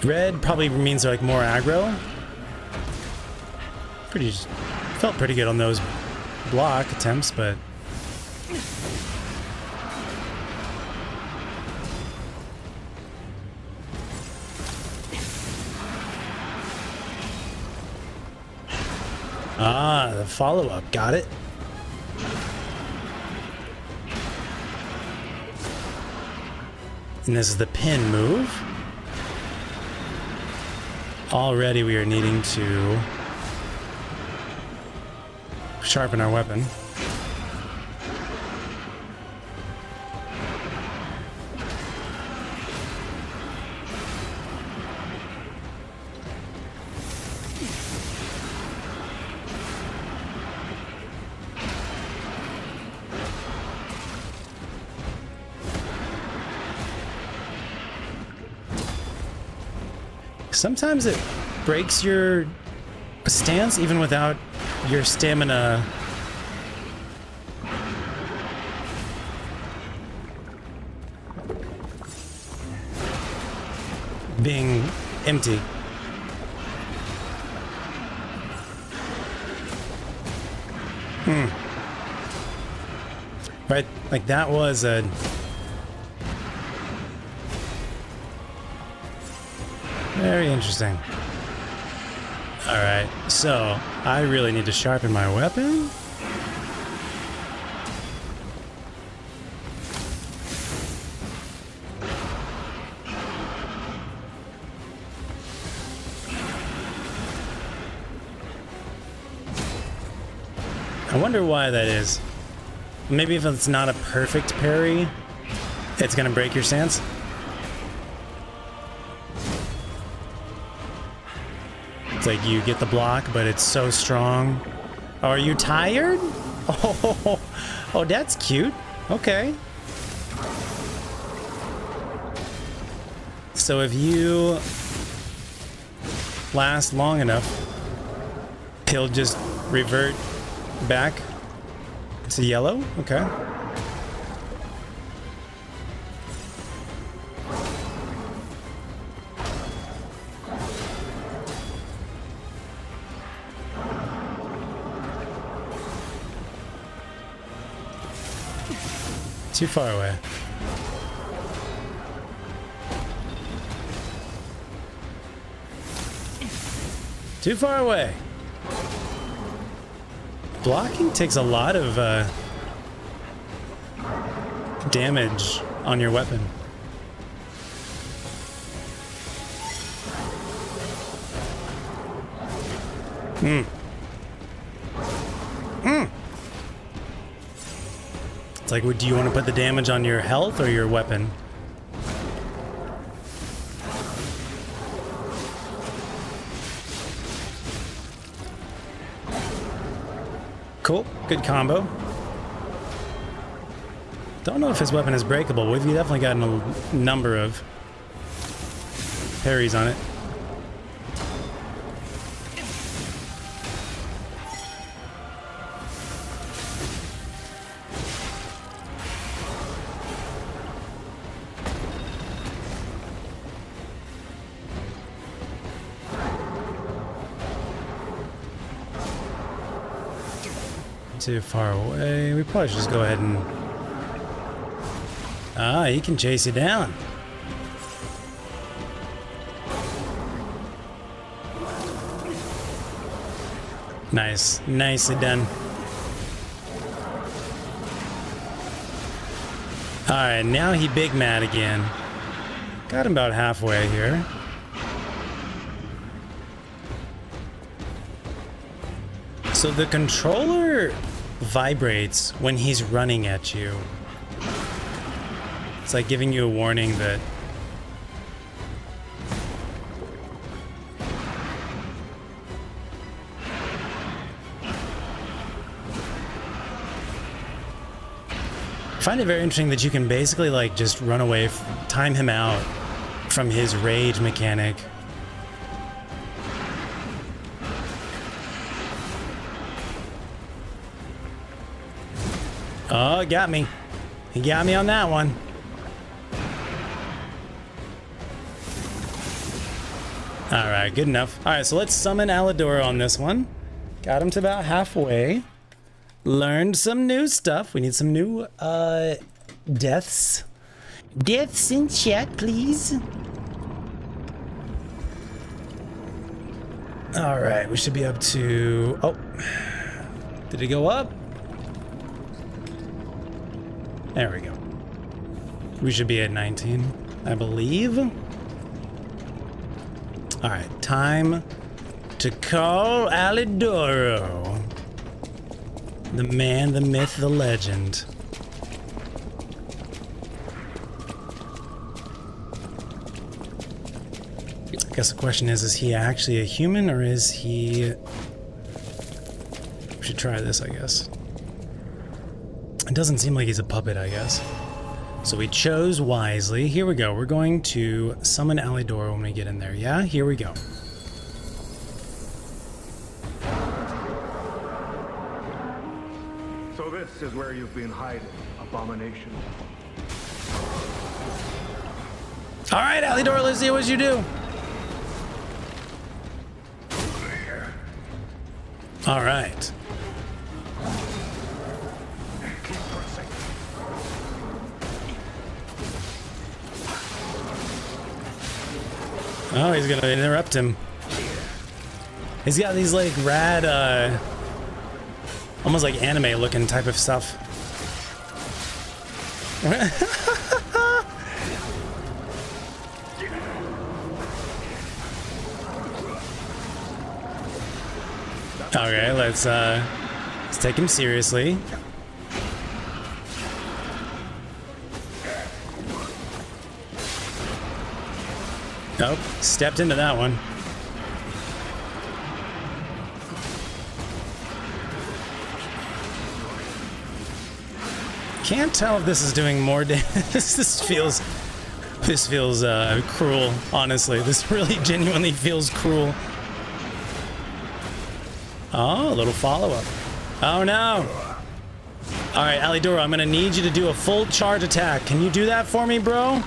Red probably means like more aggro. Felt pretty good on those block attempts, but the follow-up, got it. And this is the pin move. Already we are needing to sharpen our weapon. Sometimes it breaks your stance even without your stamina being empty. Right, like that was a very interesting. Alright, so I really need to sharpen my weapon. I wonder why that is. Maybe if it's not a perfect parry, it's gonna break your stance. It's like you get the block, but it's so strong. Oh, are you tired? Oh, that's cute. Okay. So if you last long enough, he'll just revert back to yellow. Okay. Too far away. Too far away. Blocking takes a lot of damage on your weapon. It's like, do you want to put the damage on your health or your weapon? Cool, good combo. Don't know if his weapon is breakable. We've definitely gotten a number of parries on it. Too far away. We probably should just go ahead and... Ah, he can chase you down. Nice. Nicely done. Alright, now he big mad again. Got him about halfway here. So the controller vibrates when he's running at you. It's like giving you a warning that I find it very interesting that you can basically like just run away, time him out from his rage mechanic. Oh, got me. He got me on that one. Alright, good enough. Alright, so let's summon Alidoro on this one. Got him to about halfway. Learned some new stuff. We need some new, deaths. Deaths in chat, please. Alright, we should be up to... Oh. Did it go up? There we go. We should be at 19, I believe. Alright, time to call Alidoro. The man, the myth, the legend. I guess the question is he actually a human or is he... We should try this, I guess. It doesn't seem like he's a puppet, I guess. So we chose wisely. Here we go. We're going to summon Alidoro when we get in there. Yeah, here we go. So this is where you've been hiding, abomination. All right, Alidoro, let's see what you do. All right. Oh, he's gonna interrupt him. He's got these like rad, almost like anime looking type of stuff. Okay, let's take him seriously. Nope, stepped into that one. Can't tell if this is doing more damage. This feels cruel, honestly. This really genuinely feels cruel. Oh, a little follow-up. Oh no! Alright, Alidoro, I'm gonna need you to do a full charge attack. Can you do that for me, bro?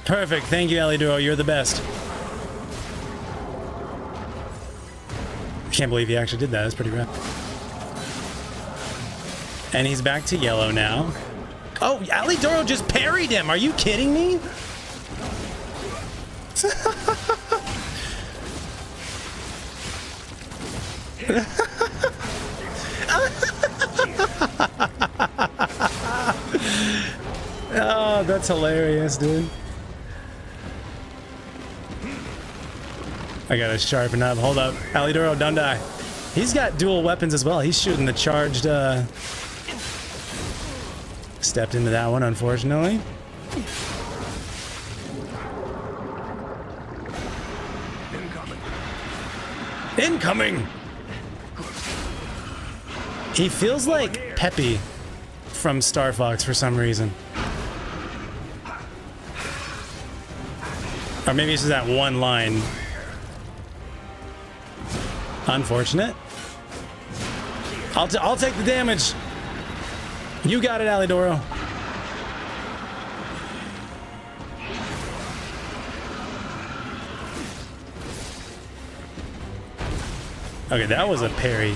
Perfect. Thank you, Alidoro. You're the best. I can't believe he actually did that. That's pretty rad. And he's back to yellow now. Oh, Alidoro just parried him. Are you kidding me? Oh, that's hilarious, dude. I gotta sharpen up. Hold up. Alidoro, don't die. He's got dual weapons as well. He's shooting the charged, Stepped into that one, unfortunately. Incoming! He feels like Peppy from Star Fox for some reason. Or maybe it's just that one line. Unfortunate. I'll take the damage. You got it, Alidoro. Okay, that was a parry.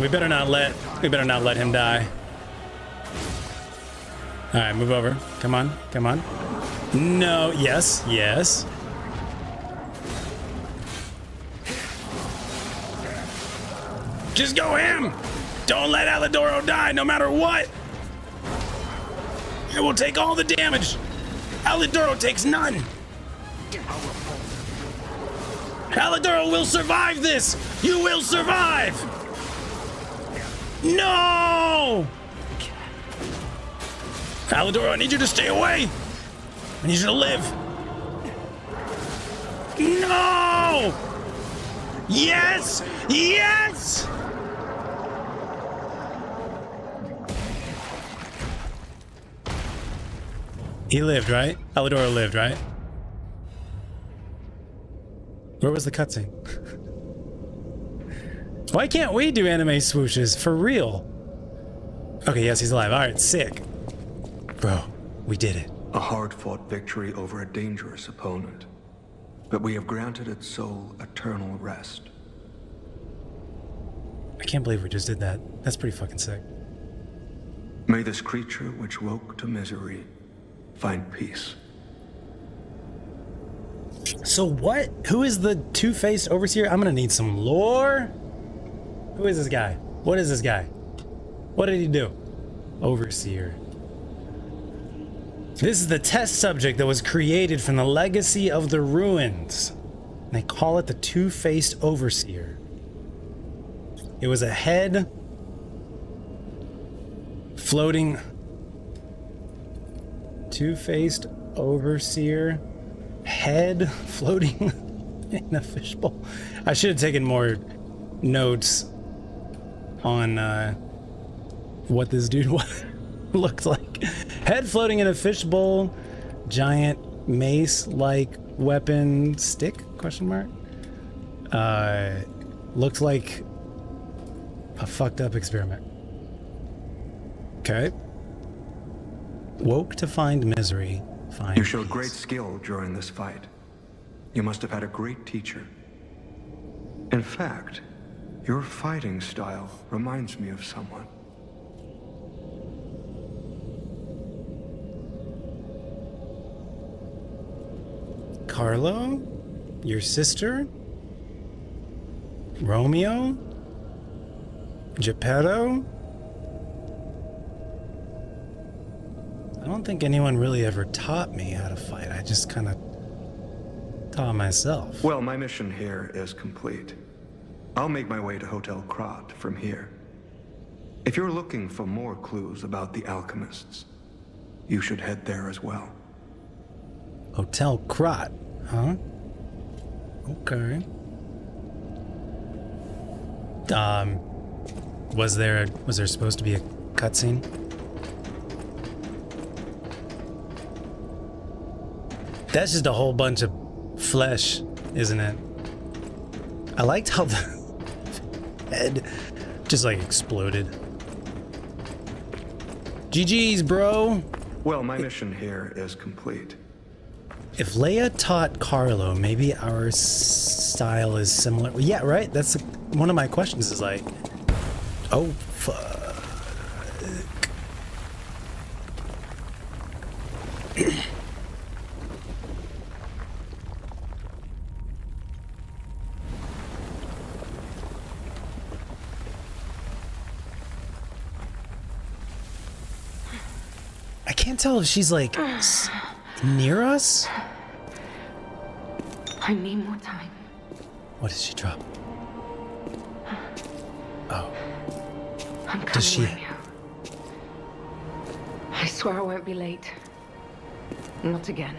We better not let him die. All right, move over. Come on, come on. No, yes, yes. Just go him! Don't let Alidoro die, no matter what! It will take all the damage! Alidoro takes none! Alidoro will survive this! You will survive! No! Alidoro, I need you to stay away! I need you to live! No! Yes! Yes! He lived, right? Alidoro lived, right? Where was the cutscene? Why can't we do anime swooshes? For real? Okay, yes, he's alive. Alright, sick. Bro, we did it. A hard-fought victory over a dangerous opponent. But we have granted its soul eternal rest. I can't believe we just did that. That's pretty fucking sick. May this creature which woke to misery find peace. So what? Who is the two-faced overseer? I'm gonna need some lore. Who is this guy? What is this guy? What did he do? Overseer. This is the test subject that was created from the legacy of the ruins. They call it the two-faced overseer. It was a head floating. Two-faced overseer. Head floating in a fishbowl. I should have taken more notes on what this dude looked like. Head floating in a fishbowl, giant mace-like weapon stick? Question mark. Looks like a fucked up experiment. Okay. Woke to find misery. Find You showed peace. great skill during this fight. You must have had a great teacher. In fact, your fighting style reminds me of someone. Carlo? Your sister? Romeo? Geppetto? I don't think anyone really ever taught me how to fight. I just kind of taught myself. Well, my mission here is complete. I'll make my way to Hotel Krat from here. If you're looking for more clues about the alchemists, you should head there as well. Hotel Krat, huh? Okay. Was there supposed to be a cutscene? That's just a whole bunch of flesh, isn't it? I liked how the head just like exploded. GG's, bro. Well, my mission here is complete. If Leia taught Carlo, maybe our style is similar. Yeah, right? That's one of my questions is like, oh, fuck. I can't tell if she's like near us. I need more time. What did she drop? Oh. I'm Does coming she- right now. I swear I won't be late. Not again.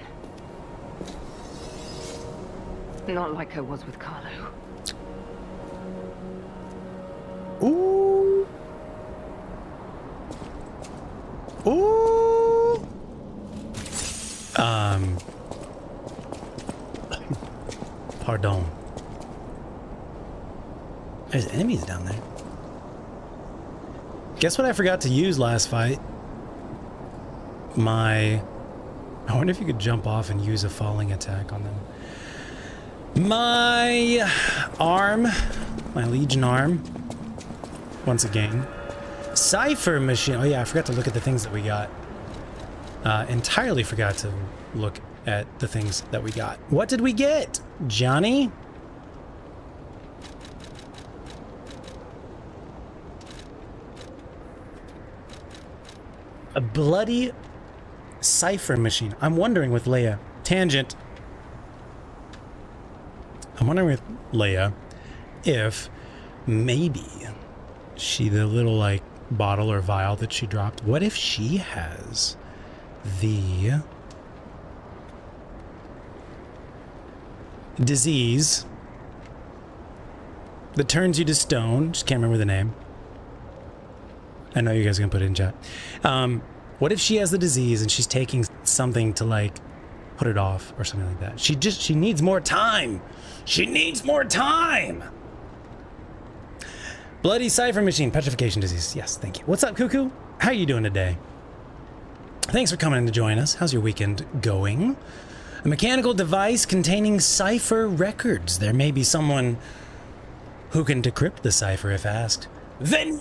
Not like I was with Carlo. Ooh. Ooh. Pardon. There's enemies down there. Guess what I forgot to use last fight? I wonder if you could jump off and use a falling attack on them. My arm, my Legion arm, once again. Cipher machine. Oh yeah, I forgot to look at the things that we got. Entirely forgot to look at the things that we got. What did we get, Johnny? A bloody cipher machine. I'm wondering with Leia. Tangent. I'm wondering with Leia if maybe the little like bottle or vial that she dropped, what if she has the disease that turns you to stone? Just can't remember the name. I know you guys are gonna put it in chat. What if she has the disease and she's taking something to like put it off or something like that? She needs more time. She needs more time. Bloody cipher machine, petrification disease. Yes, thank you. What's up, Cuckoo? How are you doing today? Thanks for coming in to join us. How's your weekend going? A mechanical device containing cipher records. There may be someone who can decrypt the cipher if asked. Then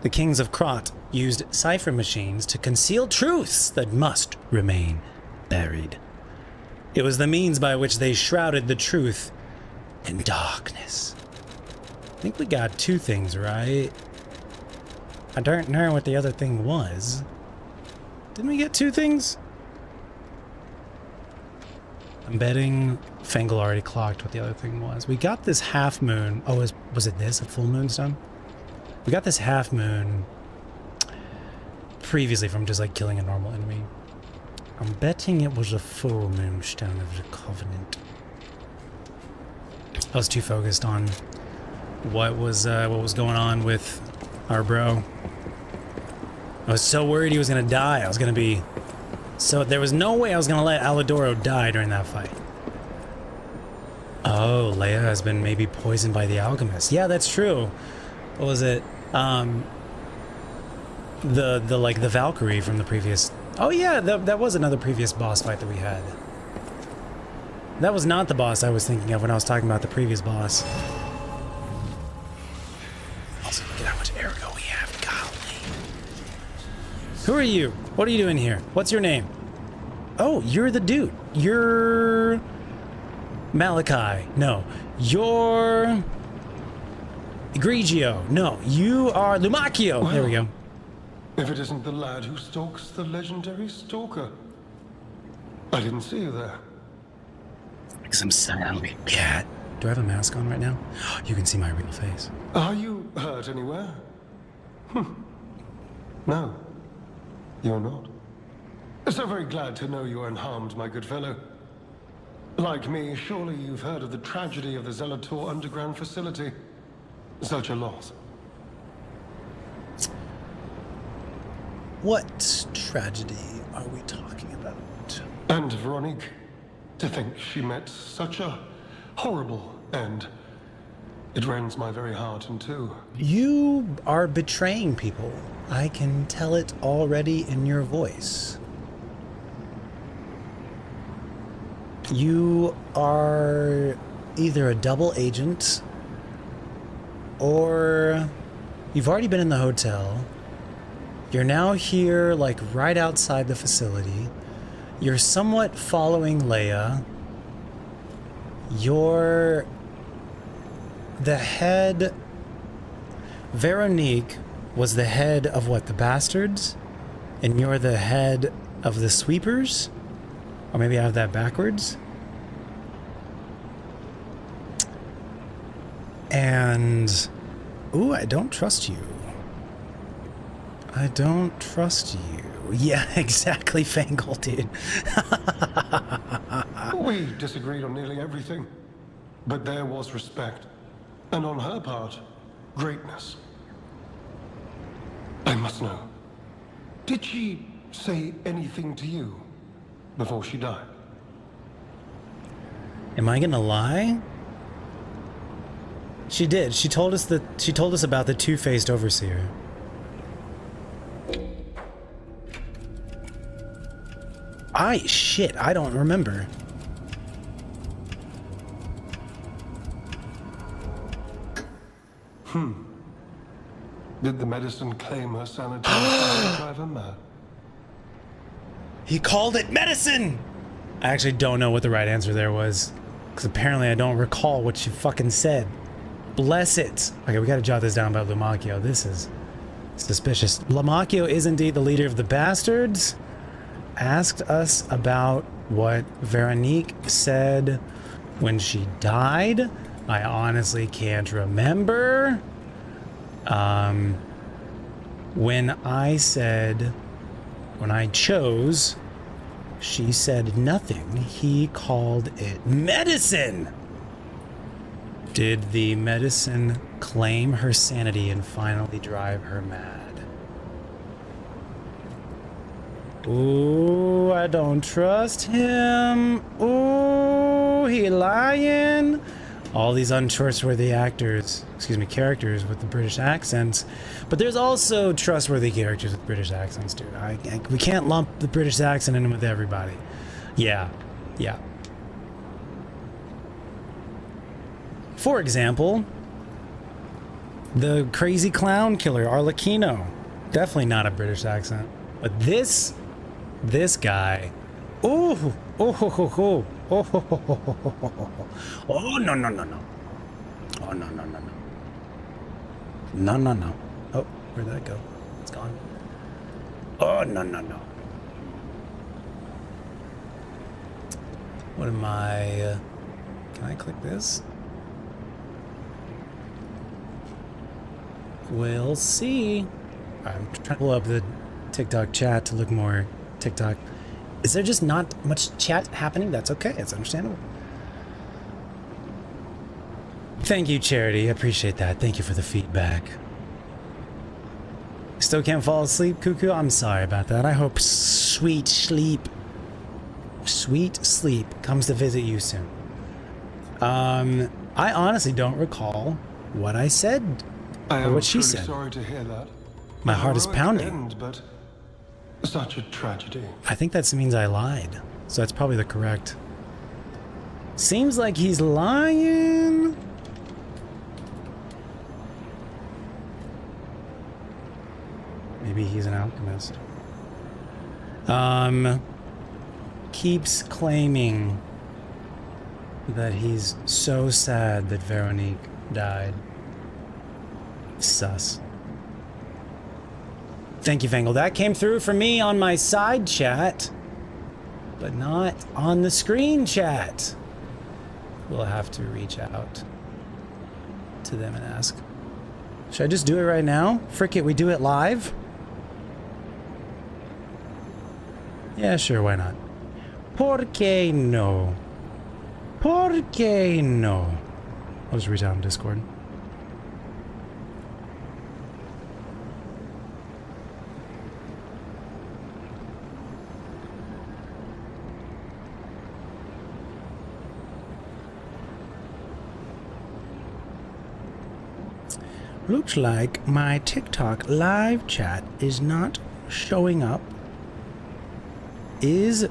the kings of Krot used cipher machines to conceal truths that must remain buried. It was the means by which they shrouded the truth in darkness. I think we got two things, right? I don't know what the other thing was. Didn't we get two things? I'm betting Fengel already clocked what the other thing was. We got this half moon. Oh, was it this? A full moonstone? We got this half moon previously from just like killing a normal enemy. I'm betting it was a full moonstone of the Covenant. I was too focused on what was going on with our bro. I was so worried he was gonna die. I was gonna be so there was no way I was gonna let Alidoro die during that fight. Oh, Leia has been maybe poisoned by the alchemist. Yeah, that's true. What was it? The Valkyrie from the previous. Oh yeah, that was another previous boss fight that we had. That was not the boss I was thinking of when I was talking about the previous boss. Also, look at how much ergo we have. Golly. Who are you? What are you doing here? What's your name? Oh, you're the dude. You're Malachi. No. You're Grigio. No. You are Lumacchio. Well, there we go. If it isn't the lad who stalks the legendary stalker. I didn't see you there. Some silent cat. Do I have a mask on right now? You can see my real face. Are you hurt anywhere? No, you're not. So very glad to know you're unharmed, my good fellow. Like me, surely you've heard of the tragedy of the Zelator underground facility. Such a loss. What tragedy are we talking about? And Veronique, to think she met such a horrible end. It rends my very heart in two. You are betraying people. I can tell it already in your voice. You are either a double agent or you've already been in the hotel. You're now here, like right outside the facility. You're somewhat following Leia. You're the head. Veronique was the head of what, the Bastards? And you're the head of the Sweepers? Or maybe I have that backwards? And... ooh, I don't trust you. I don't trust you. Yeah, exactly, Fangle, dude. We disagreed on nearly everything, but there was respect. And on her part, greatness. I must know. Did she say anything to you before she died? Am I gonna lie? She did. She told us about the two-faced overseer. Shit, I don't remember. Did the medicine claim her sanity and drive her mad? He called it medicine! I actually don't know what the right answer there was. Because apparently I don't recall what she fucking said. Bless it. Okay, we gotta jot this down about Lumacchio. This is suspicious. Lumacchio is indeed the leader of the Bastards. Asked us about what Veronique said when she died. I honestly can't remember. When I chose, she said nothing. He called it medicine. Did the medicine claim her sanity and finally drive her mad? Ooh, I don't trust him. Ooh, he lying. All these untrustworthy characters with the British accents. But there's also trustworthy characters with British accents, dude. We can't lump the British accent in with everybody. Yeah. For example, the crazy clown killer, Arlecchino. Definitely not a British accent. But this guy, oh, no. Oh, no. Oh, where'd that go? It's gone. Oh, no. What am I, can I click this? We'll see. I'm trying to pull up the TikTok chat to look more TikTok. Is there just not much chat happening? That's okay. It's understandable. Thank you, Charity. I appreciate that. Thank you for the feedback. Still can't fall asleep, Cuckoo? I'm sorry about that. I hope sweet sleep comes to visit you soon. I honestly don't recall what I said or what she said. Sorry to hear that. My heart is pounding. End, but such a tragedy. I think that means I lied. So that's probably the correct. Seems like he's lying. Maybe he's an alchemist. Keeps claiming that he's so sad that Veronique died. Sus. Thank you, Fangle. That came through for me on my side chat, but not on the screen chat. We'll have to reach out to them and ask. Should I just do it right now? Frick it, we do it live? Yeah, sure, why not? ¿Por qué no? ¿Por qué no? I'll just reach out on Discord. Looks like my TikTok live chat is not showing up. Is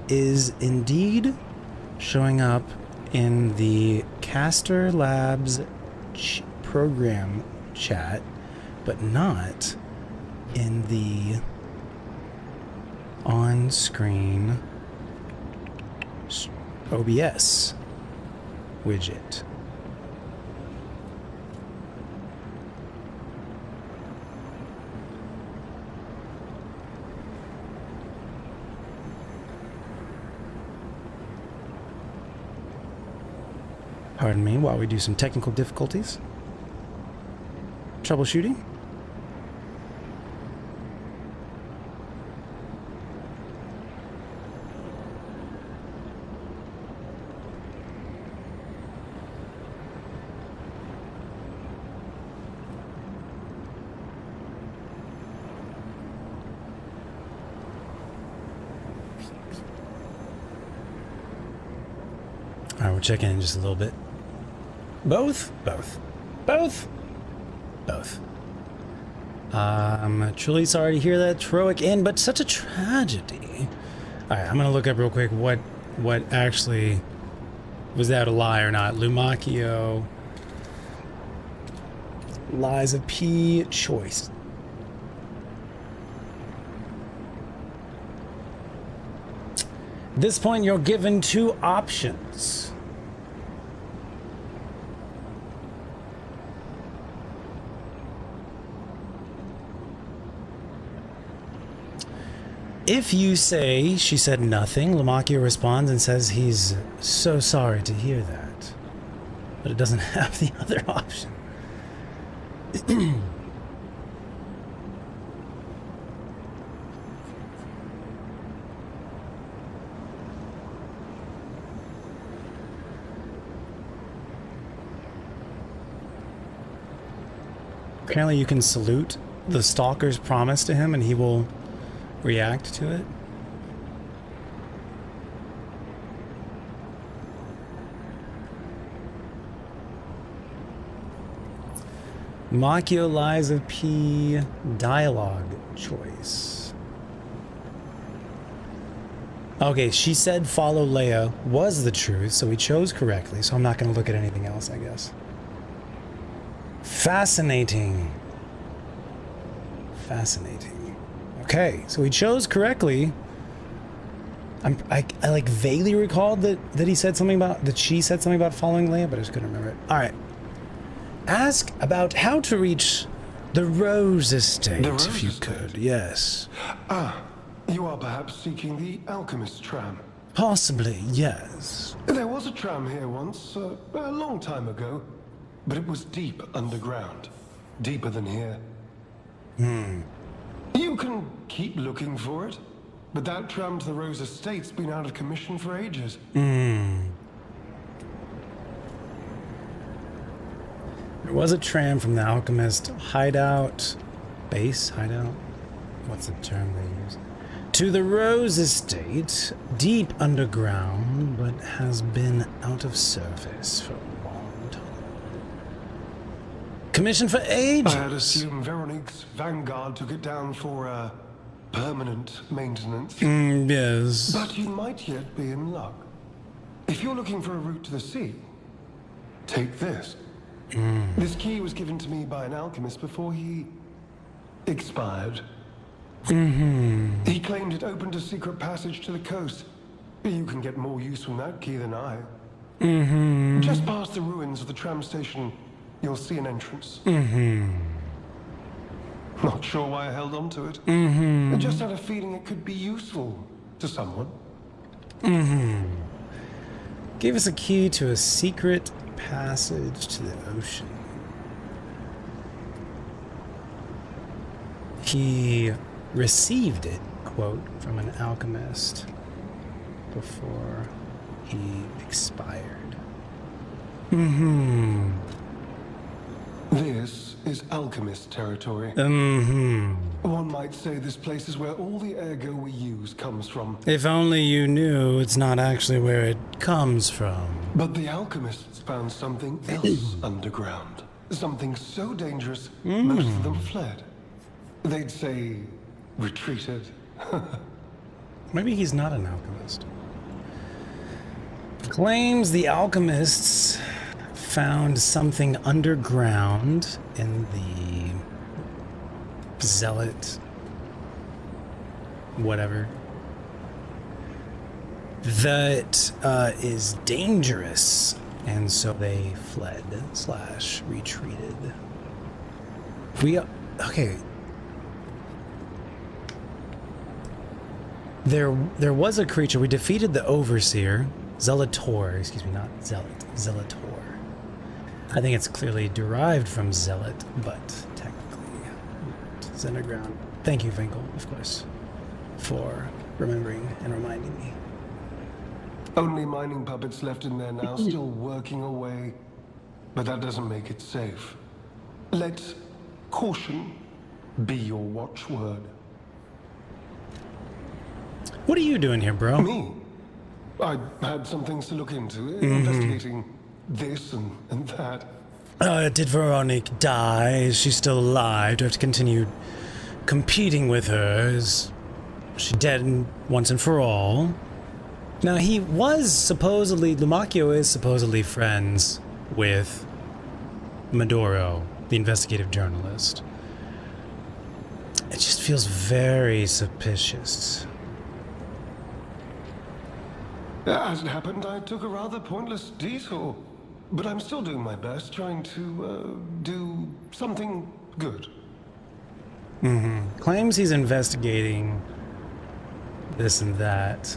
indeed showing up in the Caster Labs program chat, but not in the on-screen OBS widget. Pardon me while we do some technical difficulties. Troubleshooting. All right, we'll check in just a little bit. Both. I'm truly sorry to hear that heroic end, but such a tragedy. All right, I'm gonna look up real quick what actually was that, a lie or not. Lumakio, Liza P. choice. At this point, you're given two options. If you say she said nothing, Lumakio responds and says he's so sorry to hear that. But it doesn't have the other option. Apparently you can salute the stalker's promise to him and he will react to it. Makio Liza P. dialogue choice. Okay, she said follow Leia was the truth, so we chose correctly, so I'm not going to look at anything else, I guess. Fascinating. Okay, so he chose correctly. I like vaguely recalled that he said something about, that she said something about following Leia, but I just couldn't remember it. All right. Ask about how to reach the Rose Estate, if you could. Yes. Ah, you are perhaps seeking the Alchemist tram. Possibly, yes. There was a tram here once, a long time ago, but it was deep underground. Deeper than here. You can keep looking for it, but that tram to the Rose Estate's been out of commission for ages. There was a tram from the Alchemist hideout, hideout? What's the term they use? To the Rose Estate, deep underground, but has been out of service for a long time. Commissioned for ages. I had assumed Veronique's Vanguard took it down for, permanent maintenance. Yes. But you might yet be in luck. If you're looking for a route to the sea, take this. This key was given to me by an alchemist before he expired. He claimed it opened a secret passage to the coast. You can get more use from that key than I. Just past the ruins of the tram station, you'll see an entrance. Not sure why I held on to it. I just had a feeling it could be useful to someone. Gave us a key to a secret passage to the ocean. He received it, quote, from an alchemist before he expired. This is alchemist territory. One might say this place is where all the ergo we use comes from. If only you knew it's not actually where it comes from. But the alchemists found something else underground. Something so dangerous, most of them fled. They'd say, retreated. Maybe he's not an alchemist. Claims the alchemists found something underground in the zealot whatever that is dangerous, and so they fled / retreated. Okay. There was a creature. We defeated the Overseer, Zelator, excuse me, not Zealot, Zelator. I think it's clearly derived from Zealot, but technically it's underground. Thank you, Finkel, of course, for remembering and reminding me. Only mining puppets left in there now, still working away. But that doesn't make it safe. Let caution be your watchword. What are you doing here, bro? Me? I had some things to look into, investigating this and that. Did Veronique die? Is she still alive? Do I have to continue competing with her? Is she dead once and for all? Now, he was supposedly, Lumacchio is supposedly friends with Maduro, the investigative journalist. It just feels very suspicious. As it happened, I took a rather pointless detour. But I'm still doing my best, trying to, do something good. Claims he's investigating this and that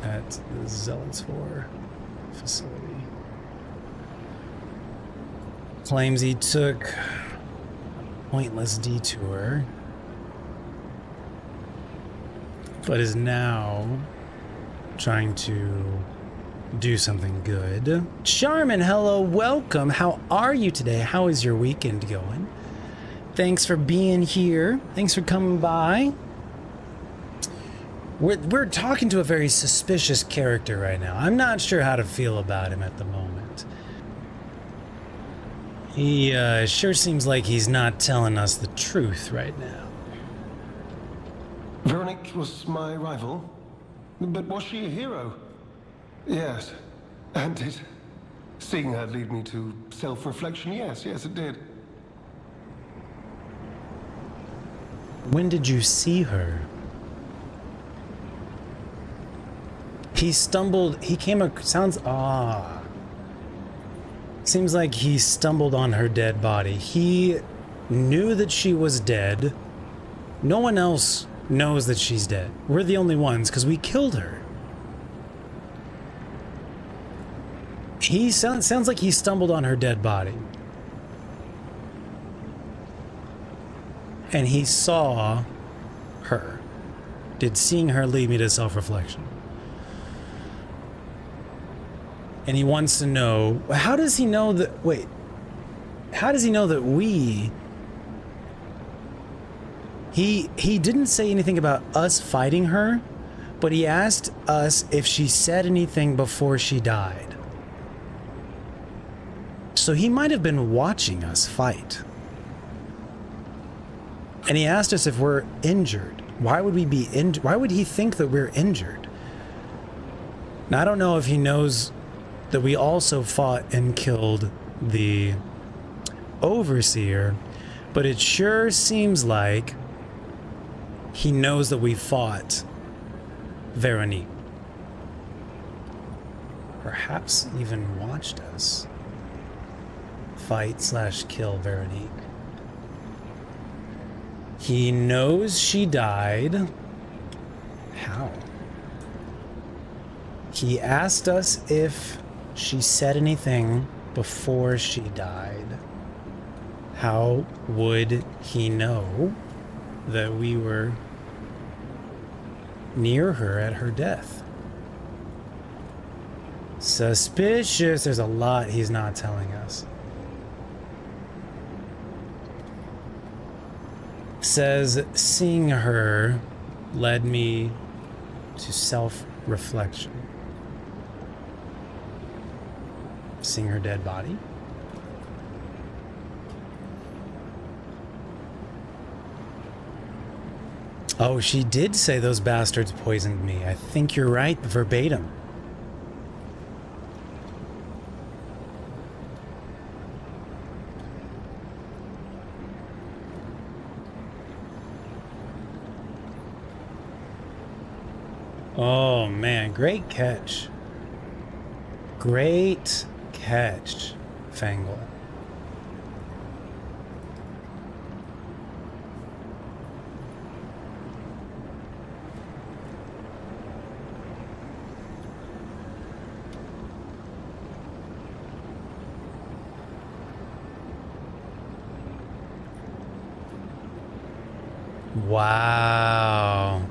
at the Zealots 4 facility. Claims he took a pointless detour, but is now trying to do something good. Charmin, hello, welcome. How are you today? How is your weekend going? Thanks for being here. Thanks for coming by. We're talking to a very suspicious character right now. I'm not sure how to feel about him at the moment. He sure seems like he's not telling us the truth right now. Veronique was my rival, but was she a hero? Yes, and did seeing her lead me to self-reflection? Yes, it did. When did you see her? He stumbled, he came, sounds, seems like he stumbled on her dead body. He knew that she was dead. No one else knows that she's dead. We're the only ones, because we killed her. He sounds like he stumbled on her dead body. And he saw her. Did seeing her lead me to self-reflection? And he wants to know, how does he know that, wait, how does he know that we, he didn't say anything about us fighting her, but he asked us if she said anything before she died. So he might have been watching us fight. And he asked us if we're injured. Why would we be injured? Why would he think that we're injured? Now, I don't know if he knows that we also fought and killed the Overseer, but it sure seems like he knows that we fought Veronique. Perhaps even watched us fight / kill Veronique. He knows she died. How? He asked us if she said anything before she died. How would he know that we were near her at her death? Suspicious. There's a lot he's not telling us. Says, seeing her led me to self-reflection. Seeing her dead body? Oh, she did say those bastards poisoned me. I think you're right, verbatim. Oh man, great catch. Great catch, Fangle. Wow.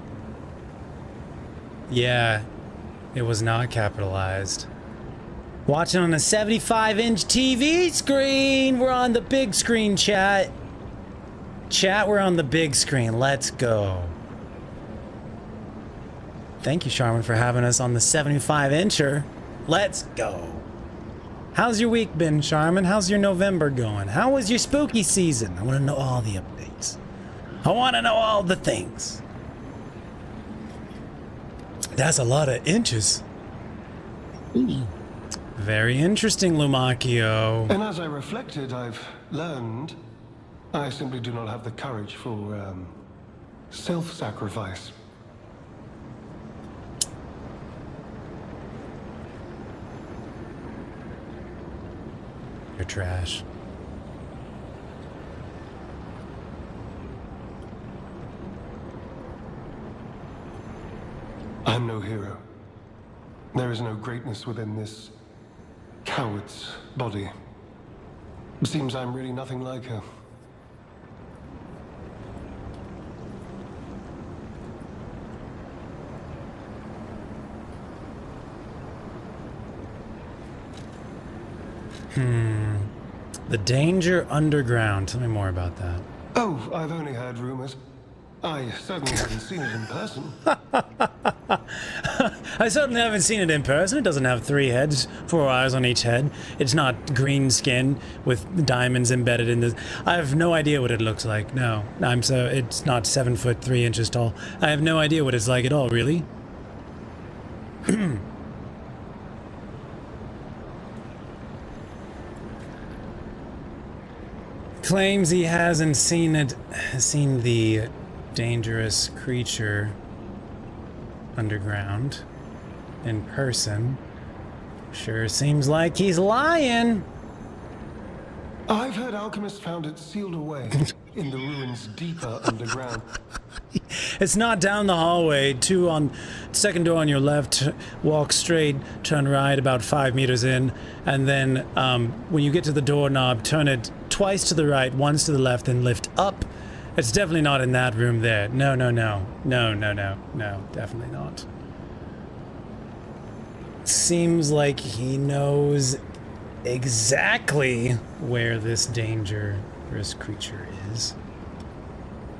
Yeah, it was not capitalized. Watching on a 75-inch TV screen. We're on the big screen, chat. Chat, we're on the big screen. Let's go. Thank you, Charmin, for having us on the 75-incher. Let's go. How's your week been, Charmin? How's your November going? How was your spooky season? I want to know all the updates. I want to know all the things. That's a lot of inches. Very interesting, Lumakio. And as I reflected, I've learned I simply do not have the courage for self-sacrifice. You're trash. I'm no hero. There is no greatness within this coward's body. It seems I'm really nothing like her. The Danger Underground. Tell me more about that. Oh, I've only heard rumors. I certainly haven't seen it in person. I certainly haven't seen it in person. It doesn't have 3 heads, 4 eyes on each head. It's not green skin with diamonds embedded in this. I have no idea what it looks like. No, it's not 7 foot 3 inches tall. I have no idea what it's like at all, really. Claims he hasn't seen the dangerous creature underground in person. Sure seems like he's lying. I've heard alchemists found it sealed away in the ruins deeper underground. It's not down the hallway. 2 on second door on your left. Walk straight, turn right about 5 meters in, and then when you get to the doorknob, turn it twice to the right, once to the left, and lift up. It's definitely not in that room there. No, definitely not. Seems like he knows exactly where this dangerous creature is.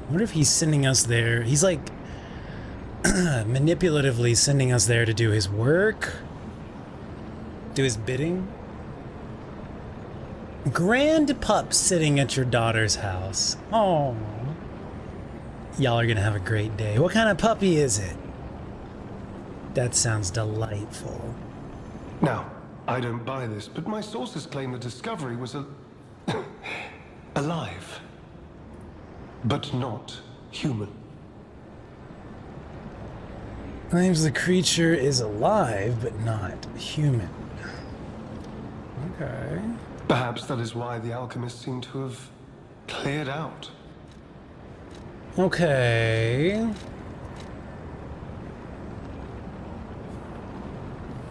I wonder if he's sending us there. He's like manipulatively sending us there to do his work, do his bidding. Grand pup sitting at your daughter's house. Oh, y'all are gonna have a great day. What kind of puppy is it? That sounds delightful. Now, I don't buy this, but my sources claim the discovery was alive, but not human. Claims the creature is alive, but not human. Okay. Perhaps that is why the alchemists seem to have cleared out. Okay.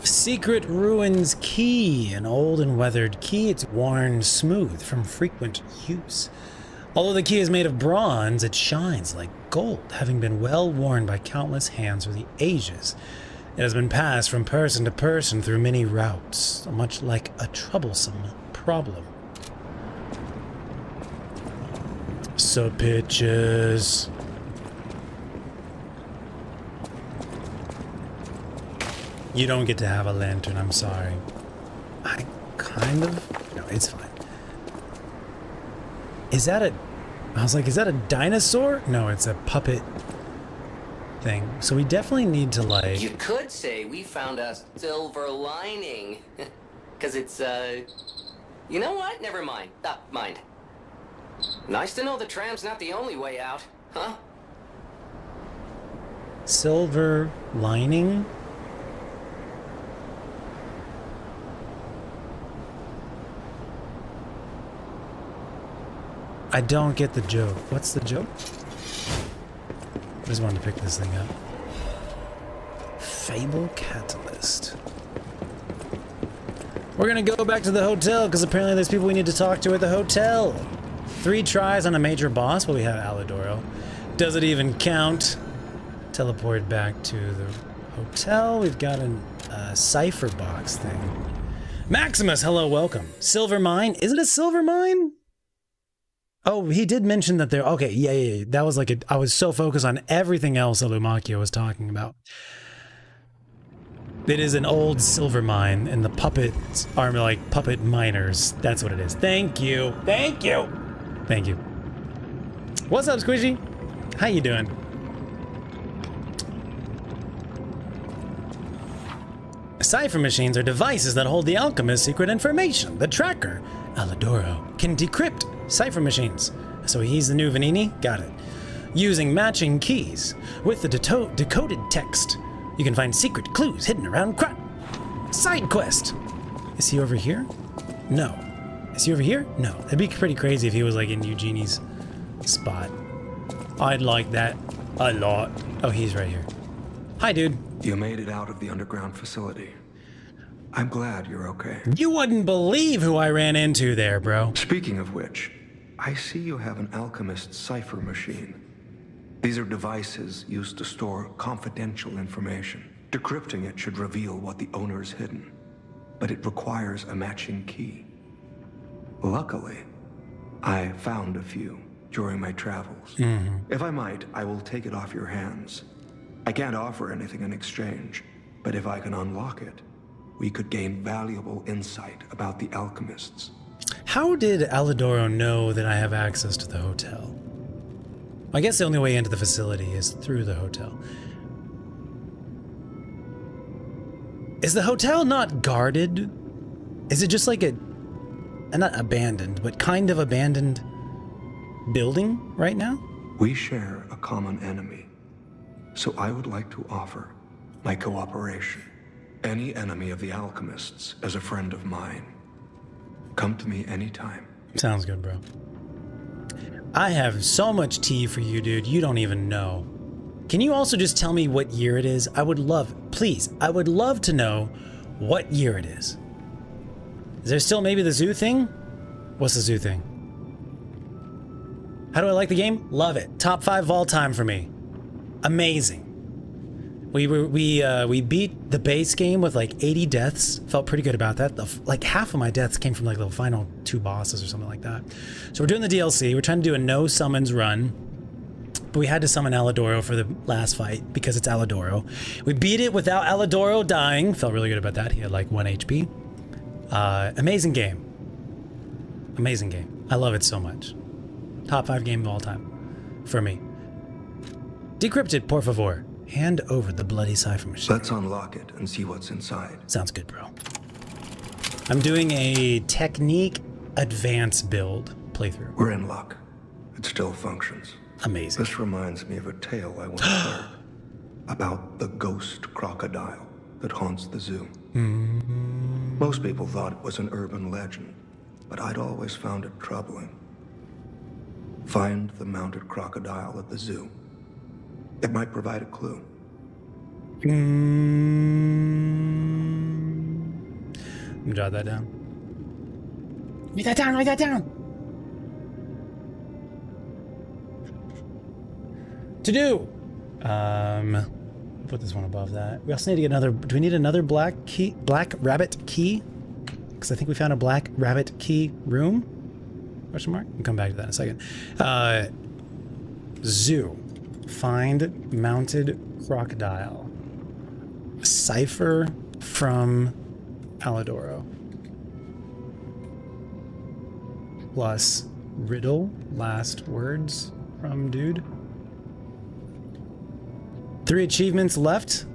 Secret Ruins Key, an old and weathered key. It's worn smooth from frequent use. Although the key is made of bronze, it shines like gold, having been well worn by countless hands through the ages. It has been passed from person to person through many routes, much like a troublesome problem. So pitches. You don't get to have a lantern, I'm sorry. I kind of... No, it's fine. Is that a... I was like, is that a dinosaur? No, it's a puppet thing. So we definitely need to like... You could say we found a silver lining. Because it's, You know what? Never mind. Mind. Nice to know the tram's not the only way out, huh? Silver lining? I don't get the joke. What's the joke? I just wanted to pick this thing up. Fable Catalyst. We're gonna go back to the hotel because apparently there's people we need to talk to at the hotel. 3 tries on a major boss. Well, we have Alidoro. Does it even count? Teleport back to the hotel. We've got a cipher box thing. Maximus, hello, welcome. Silver mine. Is it a silver mine? Oh, he did mention that there... Okay, yeah. That was like I was so focused on everything else that Lumakio was talking about. It is an old silver mine, and the puppets are like puppet miners. That's what it is. Thank you. Thank you. Thank you. What's up, Squishy? How you doing? Cipher machines are devices that hold the alchemist's secret information. The tracker, Alidoro, can decrypt cipher machines. So he's the new Vanini? Got it. Using matching keys. With the decoded text, you can find secret clues hidden around Krat. Side quest. Is he over here? No. Is he over here? No. That'd be pretty crazy if he was like in Eugenie's spot. I'd like that a lot. Oh, he's right here. Hi, dude. You made it out of the underground facility. I'm glad you're okay. You wouldn't believe who I ran into there, bro. Speaking of which, I see you have an alchemist cipher machine. These are devices used to store confidential information. Decrypting it should reveal what the owner's hidden, but it requires a matching key. Luckily, I found a few during my travels. If I might, I will take it off your hands. I can't offer anything in exchange, but if I can unlock it, we could gain valuable insight about the alchemists. How did Alidoro know that I have access to the hotel? I guess the only way into the facility is through the hotel. Is the hotel not guarded? Is it just like a not abandoned, but kind of abandoned building right now? We share a common enemy, so I would like to offer my cooperation. Any enemy of the alchemists is a friend of mine. Come to me anytime. Sounds good, bro. I have so much tea for you, dude. You don't even know. Can you also just tell me what year it is? I would love, please, I would love to know what year it is. Is there still maybe the zoo thing? What's the zoo thing? How do I like the game? Love it. Top 5 of all time for me. Amazing. We beat the base game with like 80 deaths. Felt pretty good about that. Like half of my deaths came from like the final 2 bosses or something like that. So we're doing the DLC. We're trying to do a no summons run. But we had to summon Alidoro for the last fight because it's Alidoro. We beat it without Alidoro dying. Felt really good about that. He had like 1 HP. Amazing game. Amazing game. I love it so much. Top 5 game of all time. For me. Decrypt it, por favor. Hand over the bloody cipher machine. Let's unlock it and see what's inside. Sounds good, bro. I'm doing a technique advance build playthrough. We're in luck. It still functions. Amazing. This reminds me of a tale I once heard about the ghost crocodile that haunts the zoo. Most people thought it was an urban legend, but I'd always found it troubling. Find the mounted crocodile at the zoo. It might provide a clue. Let me jot that down. Write that down, write that down! To do! Put this one above that. We also need to get another, do we need another black rabbit key? Because I think we found a black rabbit key room? Question mark? We'll come back to that in a second. Zoo. Find mounted crocodile. Cipher from Alidoro. Plus riddle, last words from dude. 3 achievements left.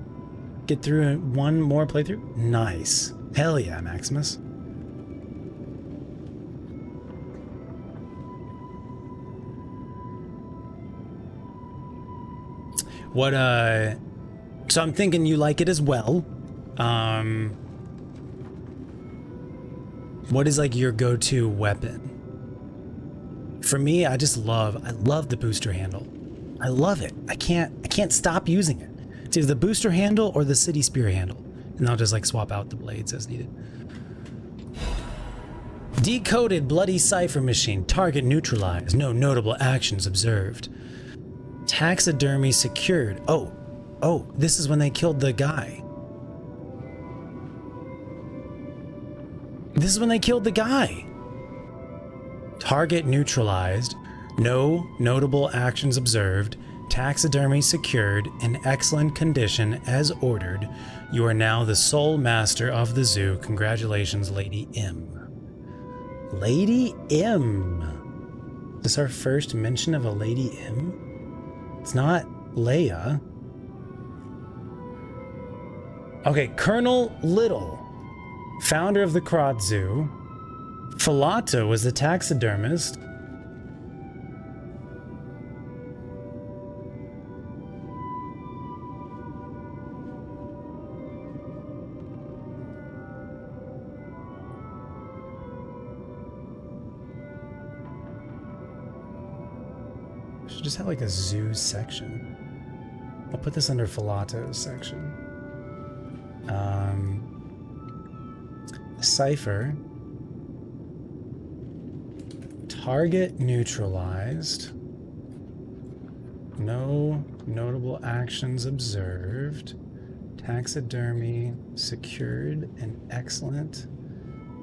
Get through 1 more playthrough. Nice. Hell yeah, Maximus. What, so I'm thinking you like it as well. What is like your go-to weapon? For me, I love the booster handle. I love it. I can't stop using it. It's either the booster handle or the city spear handle. And I'll just like swap out the blades as needed. Decoded bloody cipher machine. Target neutralized. No notable actions observed. Taxidermy secured. Oh, this is when they killed the guy. This is when they killed the guy. Target neutralized. No notable actions observed. Taxidermy secured in excellent condition as ordered. You are now the sole master of the zoo. Congratulations, Lady M. Lady M. Is this our first mention of a Lady M? It's not Leia. Okay, Colonel Little, founder of the Krat Zoo. Falata was the taxidermist. Should just have like a zoo section. I'll put this under Falato's section. Cipher. Target neutralized. No notable actions observed. Taxidermy secured in excellent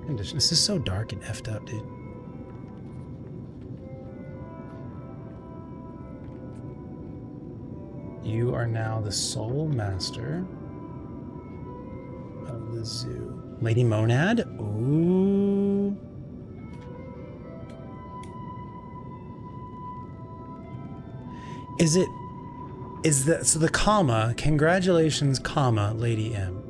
condition. This is so dark and effed up, dude. You are now the sole master of the zoo. Lady Monad? Ooh. So the comma, congratulations, comma, Lady M.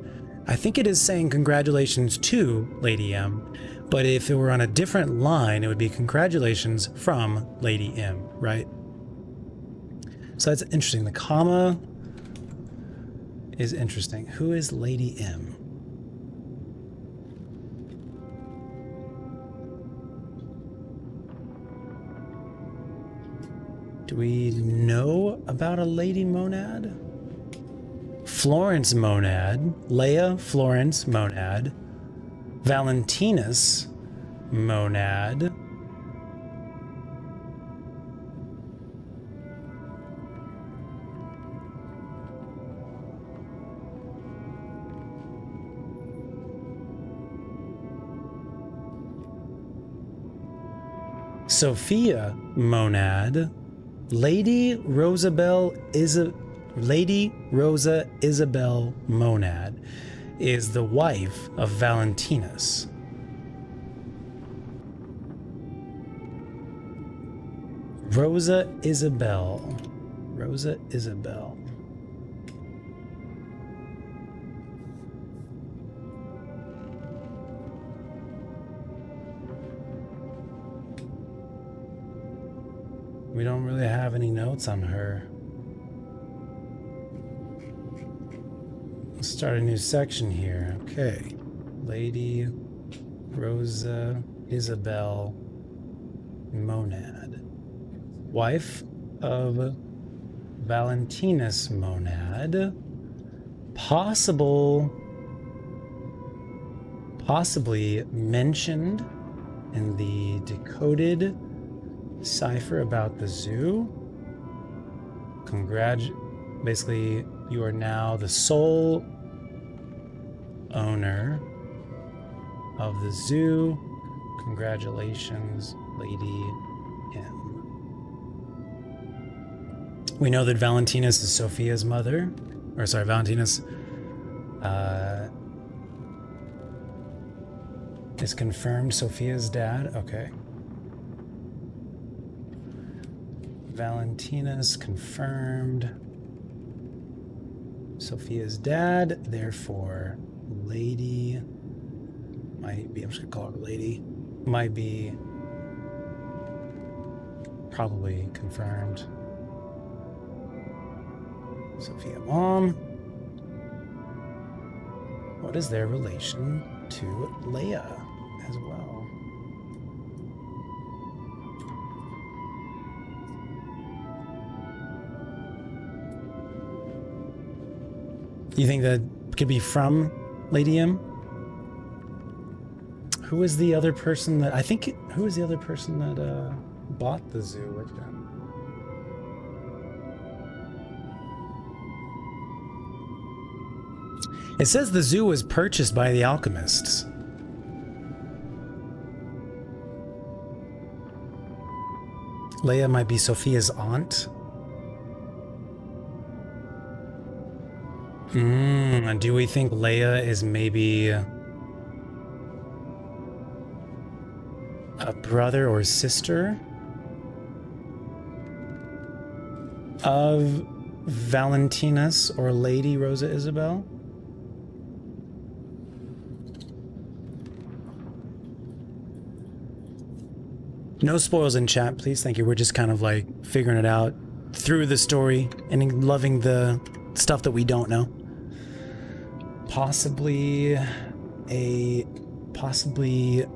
I think it is saying congratulations to Lady M, but if it were on a different line, it would be congratulations from Lady M, right? So that's interesting. The comma is interesting. Who is Lady M? Do we know about a Lady Monad? Florence Monad, Leia Florence Monad, Valentinus Monad, Sophia Monad, Lady Rosa Isabel Monad is the wife of Valentinus. Rosa Isabel. We don't really have any notes on her. Let's start a new section here. Okay. Lady Rosa Isabel Monad. Wife of Valentinus Monad. Possibly mentioned in the decoded cipher about the zoo. Basically, you are now the sole owner of the zoo. Congratulations, Lady M. We know that Valentinus is Sophia's mother. Or sorry, Valentinus is confirmed Sophia's dad. Okay. Valentinus confirmed. Sophia's dad, therefore Lady might be, I'm just gonna call her Lady, might be probably confirmed. Sophia mom. What is their relation to Leia as well? You think that could be from Lady M? Who is the other person that, I think, who is the other person that bought the zoo with them? It says the zoo was purchased by the alchemists. Leia might be Sophia's aunt. Do we think Leia is maybe a brother or sister of Valentinus or Lady Rosa Isabel? No spoils in chat, please. Thank you. We're just kind of like figuring it out through the story and loving the stuff that we don't know. Possibly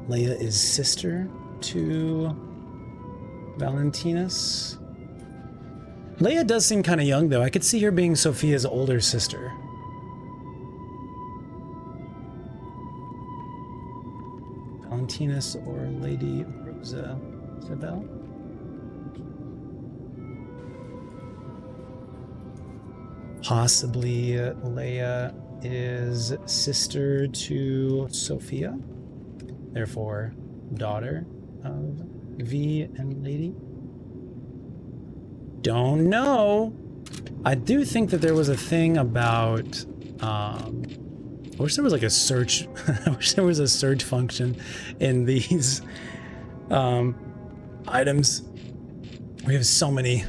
Leia is sister to Valentinus. Leia does seem kind of young though. I could see her being Sophia's older sister. Valentinus or Lady Rosa Isabel? Possibly Leia is sister to Sophia, therefore daughter of V and Lady. Don't know. I do think that there was a thing about I wish there was like a search I wish there was a search function in these items. We have so many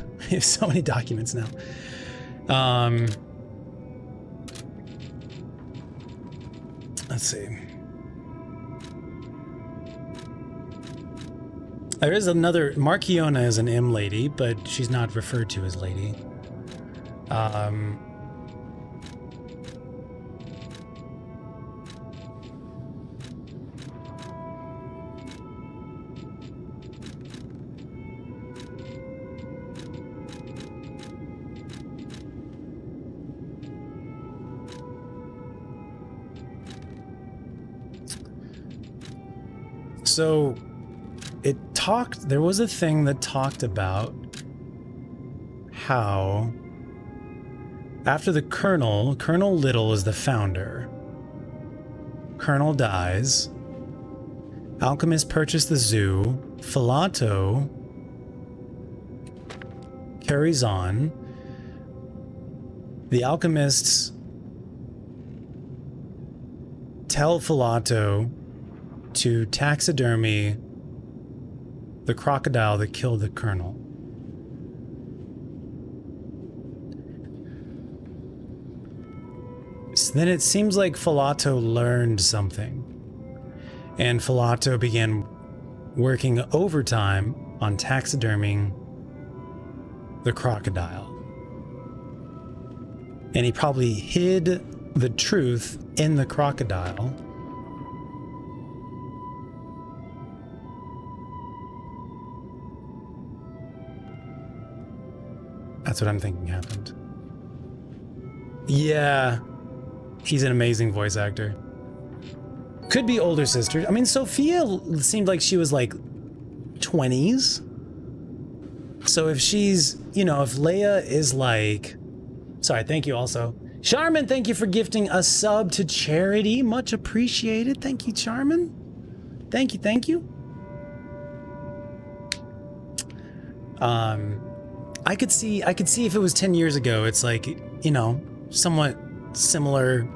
documents now. Let's see. There is another, Marchiona is an M lady, but she's not referred to as lady. So there was a thing that talked about how after the Colonel Little is the founder. Colonel dies. Alchemists purchase the zoo. Filato carries on. The alchemists tell Filato to taxidermy the crocodile that killed the Colonel. So then it seems like Filato learned something, and Filato began working overtime on taxiderming the crocodile. And he probably hid the truth in the crocodile. That's what I'm thinking happened. Yeah, he's an amazing voice actor. Could be older sister. I mean, Sophia seemed like she was like 20s. So if she's, you know, if Leia is like... Sorry, thank you also. Charmin, thank you for gifting a sub to charity. Much appreciated. Thank you, Charmin. Thank you, thank you. I could see if it was 10 years ago, it's like, you know, somewhat similar.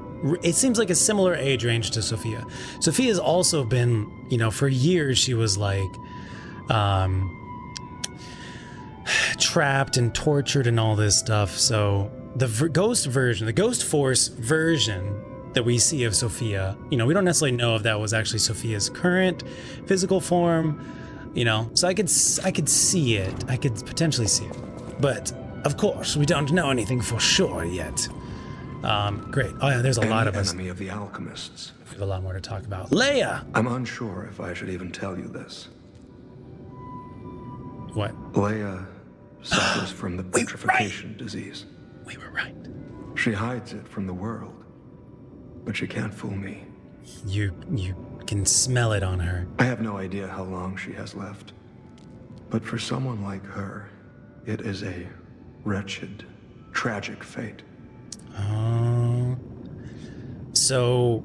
It seems like a similar age range to Sophia. Sophia's also been, you know, for years she was like trapped and tortured and all this stuff. So the ghost version, the Ghost Force version that we see of Sophia, you know, we don't necessarily know if that was actually Sophia's current physical form, you know, so I could see it. I could potentially see it. But, of course, we don't know anything for sure yet. Great. Oh, yeah, there's a lot of us. Enemy of the alchemists. We have a lot more to talk about. Leia! I'm unsure if I should even tell you this. What? Leia suffers from the petrification disease. We were right. She hides it from the world, but she can't fool me. You can smell it on her. I have no idea how long she has left, but for someone like her, it is a wretched, tragic fate. So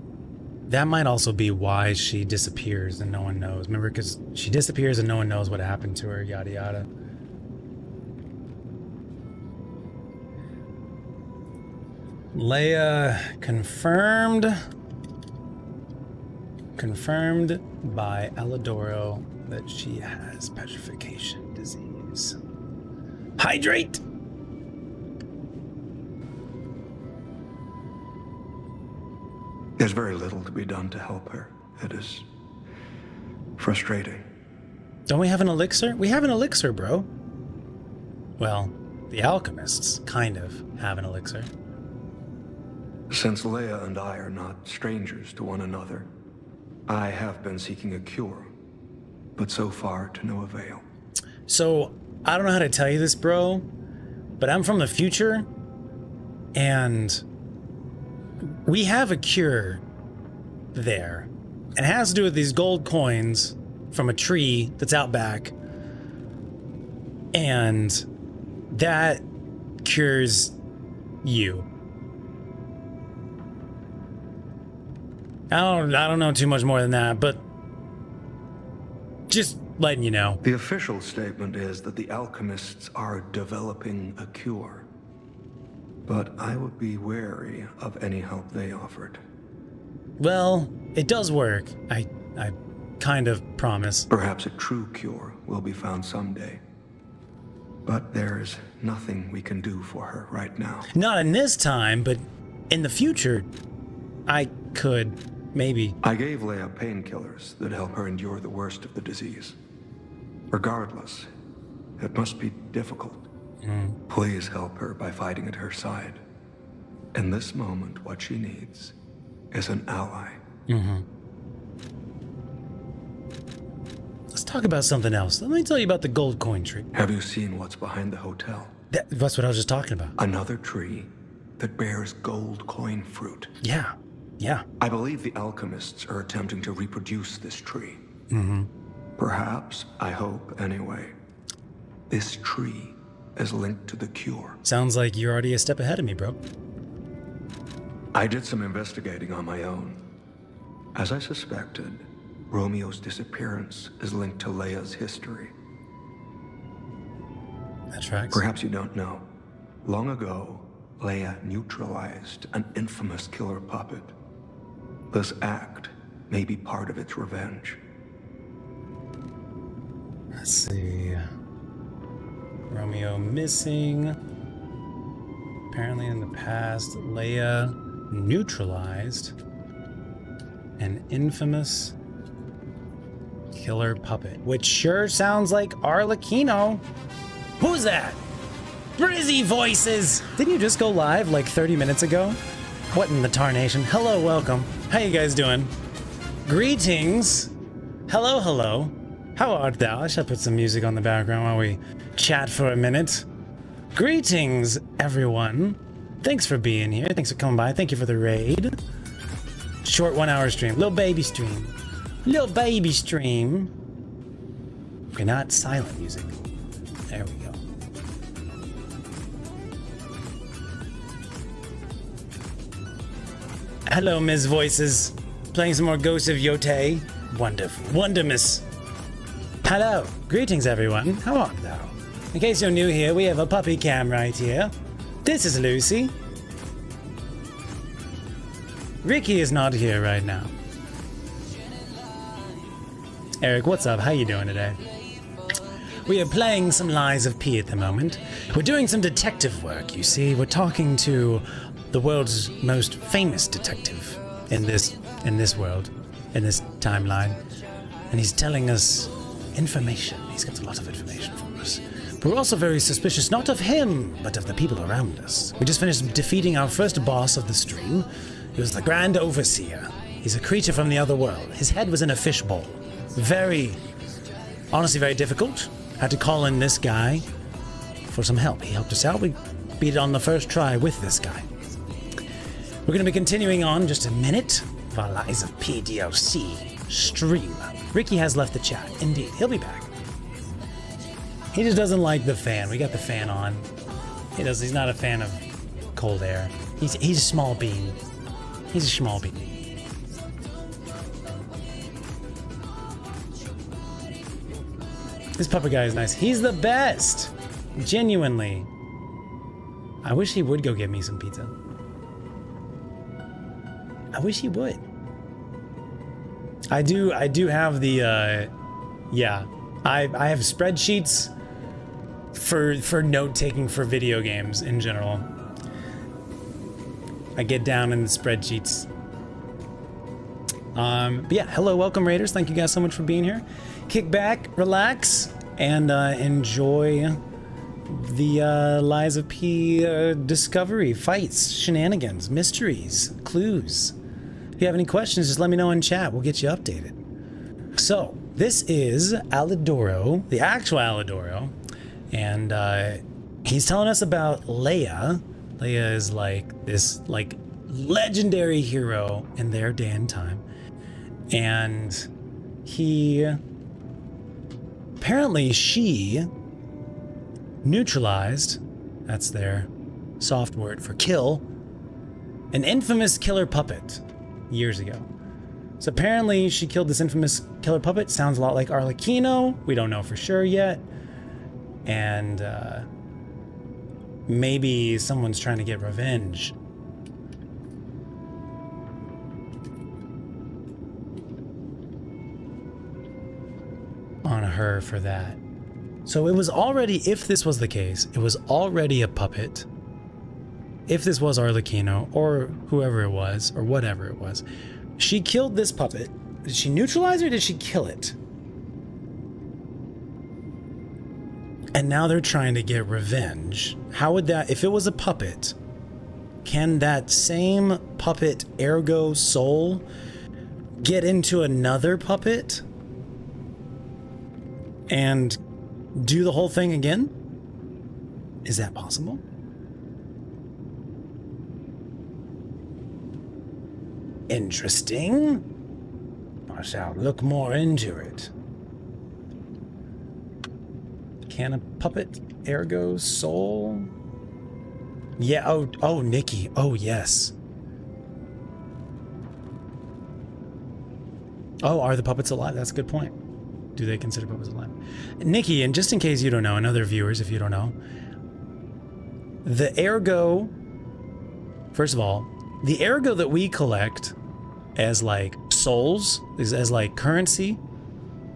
that might also be why she disappears and no one knows. Remember, because she disappears and no one knows what happened to her, yada yada. Leia confirmed by Alidoro that she has petrification disease. Hydrate! There's very little to be done to help her. It is frustrating. Don't we have an elixir? We have an elixir, bro. Well, the alchemists kind of have an elixir. Since Leia and I are not strangers to one another, I have been seeking a cure, but so far to no avail. So, I don't know how to tell you this, bro, but I'm from the future, and we have a cure there. It has to do with these gold coins from a tree that's out back, and that cures you. I don't know too much more than that, but just letting you know. The official statement is that the alchemists are developing a cure, but I would be wary of any help they offered. Well, it does work. I kind of promise. Perhaps a true cure will be found someday, but there's nothing we can do for her right now. Not in this time, but in the future, I could. Maybe. I gave Leia painkillers that help her endure the worst of the disease. Regardless, it must be difficult. Please help her by fighting at her side. In this moment, what she needs is an ally. Let's talk about something else. Let me tell you about the gold coin tree. Have you seen what's behind the hotel? That's what I was just talking about. Another tree that bears gold coin fruit. Yeah. I believe the alchemists are attempting to reproduce this tree. Perhaps, I hope anyway, this tree is linked to the cure. Sounds like you're already a step ahead of me, bro. I did some investigating on my own. As I suspected, Romeo's disappearance is linked to Leia's history. That tracks. Perhaps you don't know. Long ago, Leia neutralized an infamous killer puppet. This act may be part of its revenge. Let's see. Romeo missing. Apparently in the past, Leia neutralized an infamous killer puppet, which sure sounds like Arlecchino. Who's that? Brizzy Voices! Didn't you just go live like 30 minutes ago? What in the tarnation? Hello, welcome. How you guys doing? Greetings. Hello, hello. How art thou? I shall put some music on the background while we chat for a minute. Greetings, everyone. Thanks for being here. Thanks for coming by. Thank you for the raid. Short 1 hour stream. Little baby stream. Little baby stream. Okay, not silent music. There we go. Hello, Ms. Voices. Playing some more Ghosts of Yotei. Wonderful. Wondermiss. Hello. Greetings, everyone. How art thou? In case you're new here, we have a puppy cam right here. This is Lucy. Ricky is not here right now. Eric, what's up? How you doing today? We are playing some Lies of P at the moment. We're doing some detective work, you see. We're talking to the world's most famous detective in this world, in this timeline. And he's telling us information. He's got a lot of information for us. But we're also very suspicious, not of him, but of the people around us. We just finished defeating our first boss of the stream. He was the Grand Overseer. He's a creature from the other world. His head was in a fishbowl. Honestly, very difficult. Had to call in this guy for some help. He helped us out. We beat it on the first try with this guy. We're going to be continuing on in just a minute of our Lies of P DLC stream. Ricky has left the chat. Indeed, he'll be back. He just doesn't like the fan. We got the fan on. He's not a fan of cold air. He's a small bean. He's a small bean. This puppet guy is nice. He's the best. Genuinely. I wish he would go get me some pizza. I wish he would. I do have the yeah. I have spreadsheets for note taking for video games in general. I get down in the spreadsheets. But yeah, hello, welcome Raiders. Thank you guys so much for being here. Kick back, relax, and enjoy the Lies of P discovery, fights, shenanigans, mysteries, clues. If you have any questions, just let me know in chat. We'll get you updated. So, this is Alidoro, the actual Alidoro, and he's telling us about Leia. Leia is like this legendary hero in their day and time. And apparently she neutralized, that's their soft word for kill, an infamous killer puppet years ago. So apparently she killed this infamous killer puppet. Sounds a lot like Arlecchino. We don't know for sure yet. And maybe someone's trying to get revenge. On her for that. So it was already, if this was the case, it was already a puppet. If this was Arlecchino or whoever it was or whatever it was, she killed this puppet. Did she neutralize it or did she kill it? And now they're trying to get revenge. How would that, if it was a puppet, can that same puppet ergo soul get into another puppet and do the whole thing again? Is that possible? Interesting. I shall look more into it. Can a puppet ergo soul? Yeah, oh, Nikki. Oh, yes. Oh, are the puppets alive? That's a good point. Do they consider puppets alive? Nikki, and just in case you don't know, and other viewers, if you don't know, the ergo, first of all, the ergo that we collect as like souls, as like currency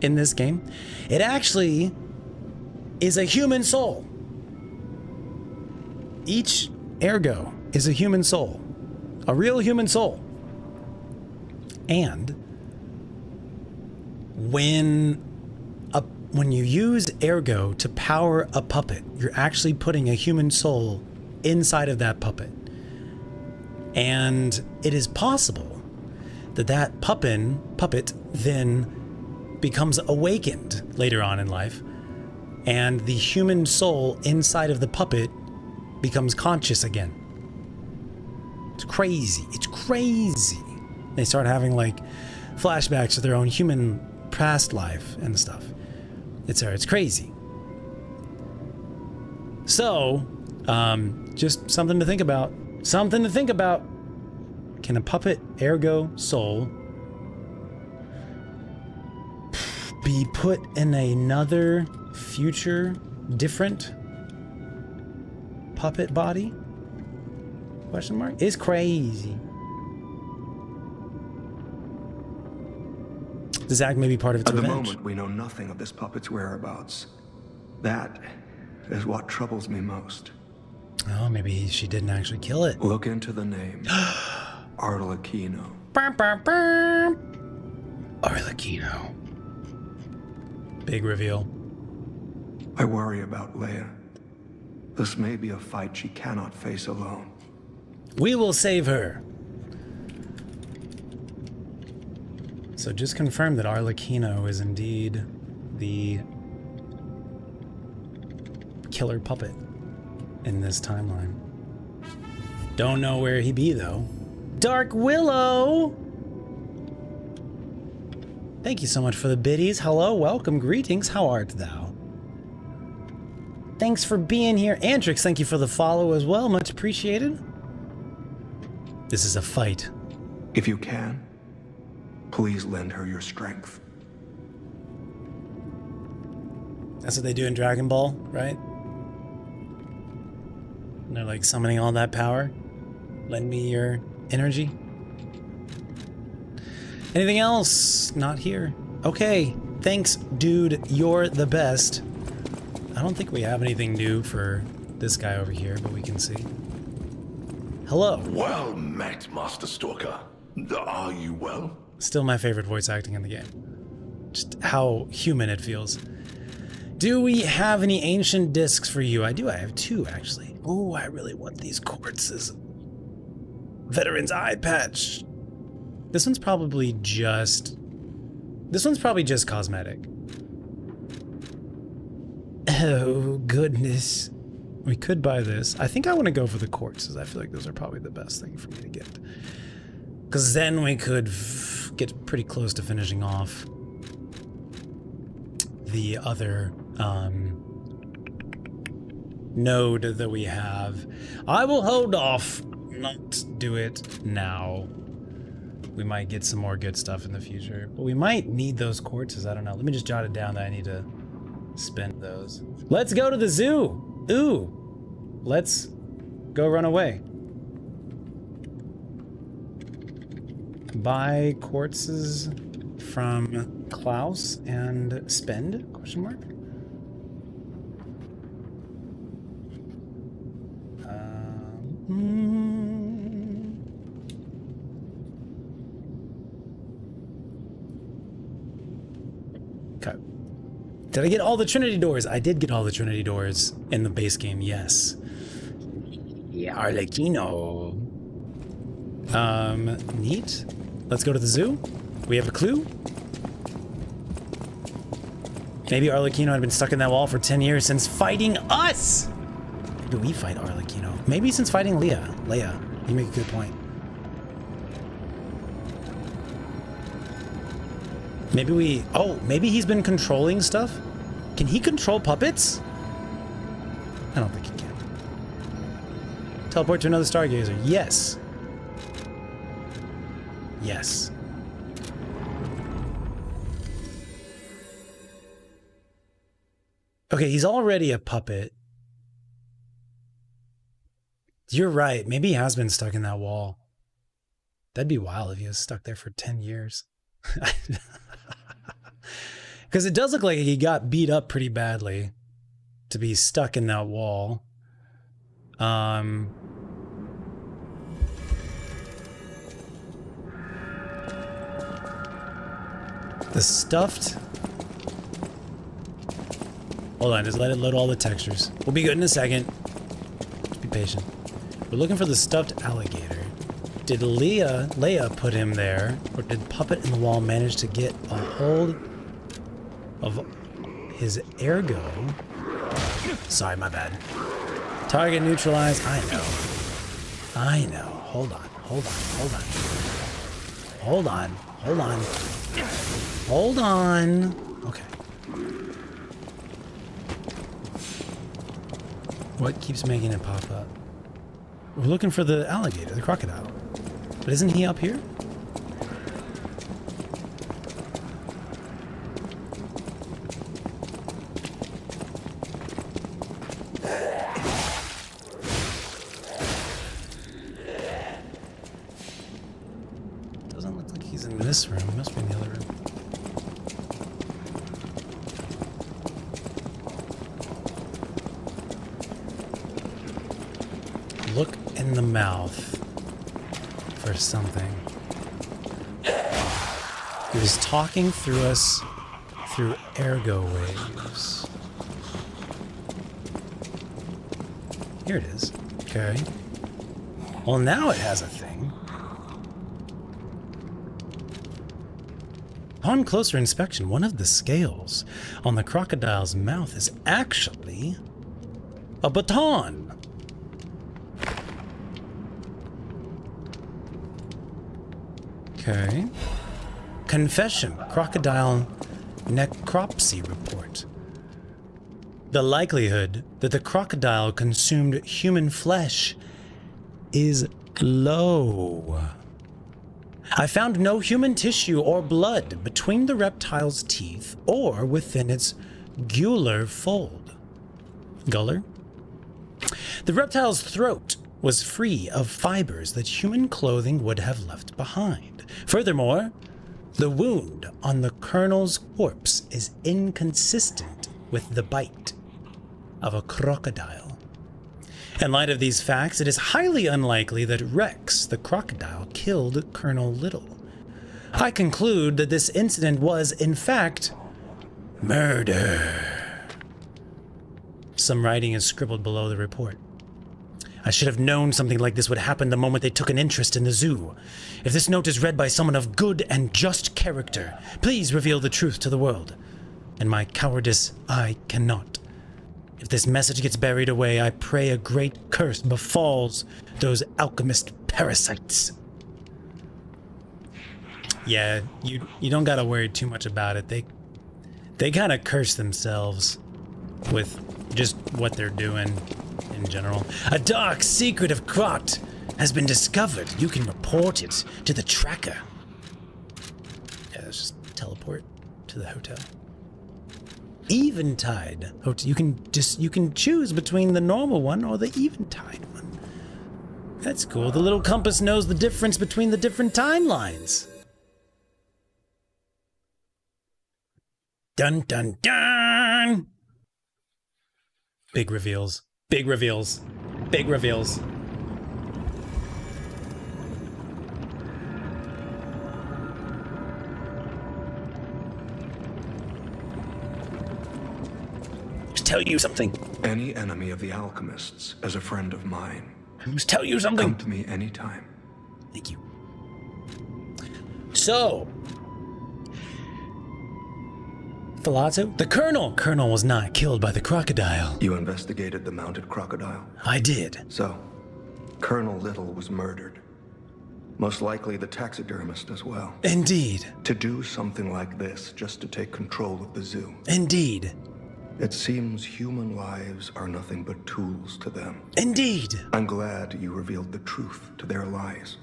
in this game, it actually is a human soul. Each ergo is a human soul, a real human soul. And when you use ergo to power a puppet, you're actually putting a human soul inside of that puppet. And it is possible that that puppet then becomes awakened later on in life, and the human soul inside of the puppet becomes conscious again. It's crazy. It's crazy. They start having like flashbacks to their own human past life and stuff. It's crazy. So, just something to think about. Something to think about. Can a puppet ergo soul be put in another future different puppet body? Question mark? It's crazy. This act may be part of its At the revenge. moment, we know nothing of this puppet's whereabouts. That is what troubles me most. Oh, maybe she didn't actually kill it. Look into the name. Arlecchino. Arlecchino. Big reveal. I worry about Leia. This may be a fight she cannot face alone. We will save her. So just confirm that Arlecchino is indeed the killer puppet in this timeline. Don't know where he be though. Dark Willow! Thank you so much for the biddies. Hello, welcome, greetings. How art thou? Thanks for being here. Andrix, thank you for the follow as well. Much appreciated. This is a fight. If you can, please lend her your strength. That's what they do in Dragon Ball, right? And they're like summoning all that power. Lend me your energy. Anything else? Not here. Okay. Thanks, dude. You're the best. I don't think we have anything new for this guy over here, but we can see. Hello. Well met, Master Stalker. Are you well? Still my favorite voice acting in the game. Just how human it feels. Do we have any ancient discs for you? I do. I have 2, actually. Oh, I really want these quartzes. Veteran's eye patch. This one's probably just cosmetic. Oh, goodness. We could buy this. I think I want to go for the quartzes. I feel like those are probably the best thing for me to get. Because then we could get pretty close to finishing off the other node that we have. I will hold off, not do it now. We might get some more good stuff in the future, but we might need those quartzes. I don't know. Let me just jot it down that I need to spend those. Let's go to the zoo. Ooh, let's go run away. Buy quartzes from Klaus and spend? Question mark. Okay. Did I get all the Trinity doors? I did get all the Trinity doors in the base game, yes. Yeah, Arlecchino. Neat. Let's go to the zoo. We have a clue. Maybe Arlecchino had been stuck in that wall for 10 years since fighting us! Do we fight Arlecchino? Maybe since fighting Leia. You make a good point. Maybe we... Oh, maybe he's been controlling stuff? Can he control puppets? I don't think he can. Teleport to another Stargazer. Yes. Yes. Okay, he's already a puppet. You're right. Maybe he has been stuck in that wall. That'd be wild if he was stuck there for 10 years. Because it does look like he got beat up pretty badly to be stuck in that wall. The stuffed... Hold on, just let it load all the textures. We'll be good in a second. Just be patient. We're looking for the stuffed alligator. Did Leia put him there, or did Puppet in the Wall manage to get a hold of his ergo? Sorry, my bad. Target neutralized. I know. Hold on. Okay. What keeps making it pop up? We're looking for the alligator, the crocodile. But isn't he up here? Doesn't look like he's in this room. He must be in the other room. look in the mouth for something. He was talking through us through ergo waves. Here it is. Okay. Well, now it has a thing. Upon closer inspection, one of the scales on the crocodile's mouth is actually a baton. Okay. Confession, crocodile necropsy report. The likelihood that the crocodile consumed human flesh is low. I found no human tissue or blood between the reptile's teeth or within its gular fold. Gular? The reptile's throat was free of fibers that human clothing would have left behind. Furthermore, the wound on the colonel's corpse is inconsistent with the bite of a crocodile. In light of these facts, it is highly unlikely that Rex, the crocodile, killed Colonel Little. I conclude that this incident was, in fact, murder. Some writing is scribbled below the report. I should have known something like this would happen the moment they took an interest in the zoo. If this note is read by someone of good and just character, please reveal the truth to the world. In my cowardice, I cannot. If this message gets buried away, I pray a great curse befalls those alchemist parasites. Yeah, you don't gotta worry too much about it. They kind of curse themselves with just what they're doing in general. A dark secret of Krot has been discovered. You can report it to the tracker. Yeah, let's just teleport to the hotel. Eventide hotel. You can choose between the normal one or the Eventide one. That's cool. The little compass knows the difference between the different timelines. Dun dun dun! Big reveals. Big reveals. Big reveals. Just tell you something. Any enemy of the alchemists is a friend of mine. Just tell you something. Come to me anytime. Thank you. So, Filato? The Colonel was not killed by the crocodile. You investigated the mounted crocodile? I did. So, Colonel Little was murdered. Most likely the taxidermist as well. Indeed. To do something like this just to take control of the zoo. Indeed. It seems human lives are nothing but tools to them. Indeed. I'm glad you revealed the truth to their lies.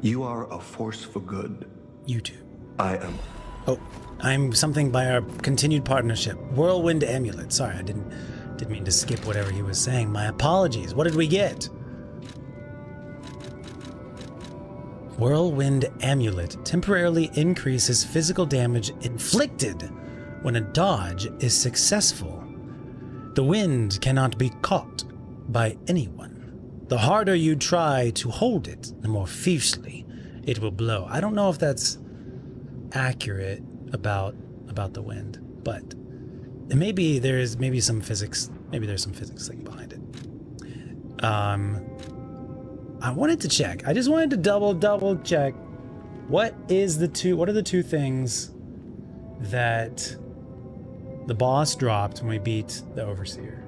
You are a force for good. You too. I am. Oh, I'm something by our continued partnership. Whirlwind Amulet. Sorry, I didn't mean to skip whatever he was saying. My apologies. What did we get? Whirlwind Amulet temporarily increases physical damage inflicted when a dodge is successful. The wind cannot be caught by anyone. The harder you try to hold it, the more fiercely it will blow. I don't know if that's accurate about the wind, but maybe there's some physics thing behind it. I wanted to check. I just wanted to double check. What are the two things that the boss dropped when we beat the Overseer?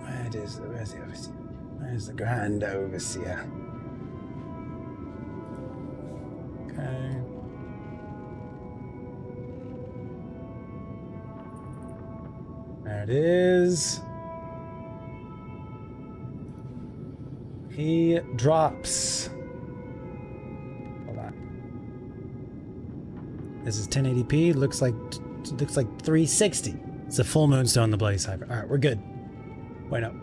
Where's the Overseer? Where's the Grand Overseer? Okay. There it is. He drops. Hold on. This is 1080p. Looks like 360. It's a full moonstone, the Bloody Cipher. All right, we're good. Wait, no.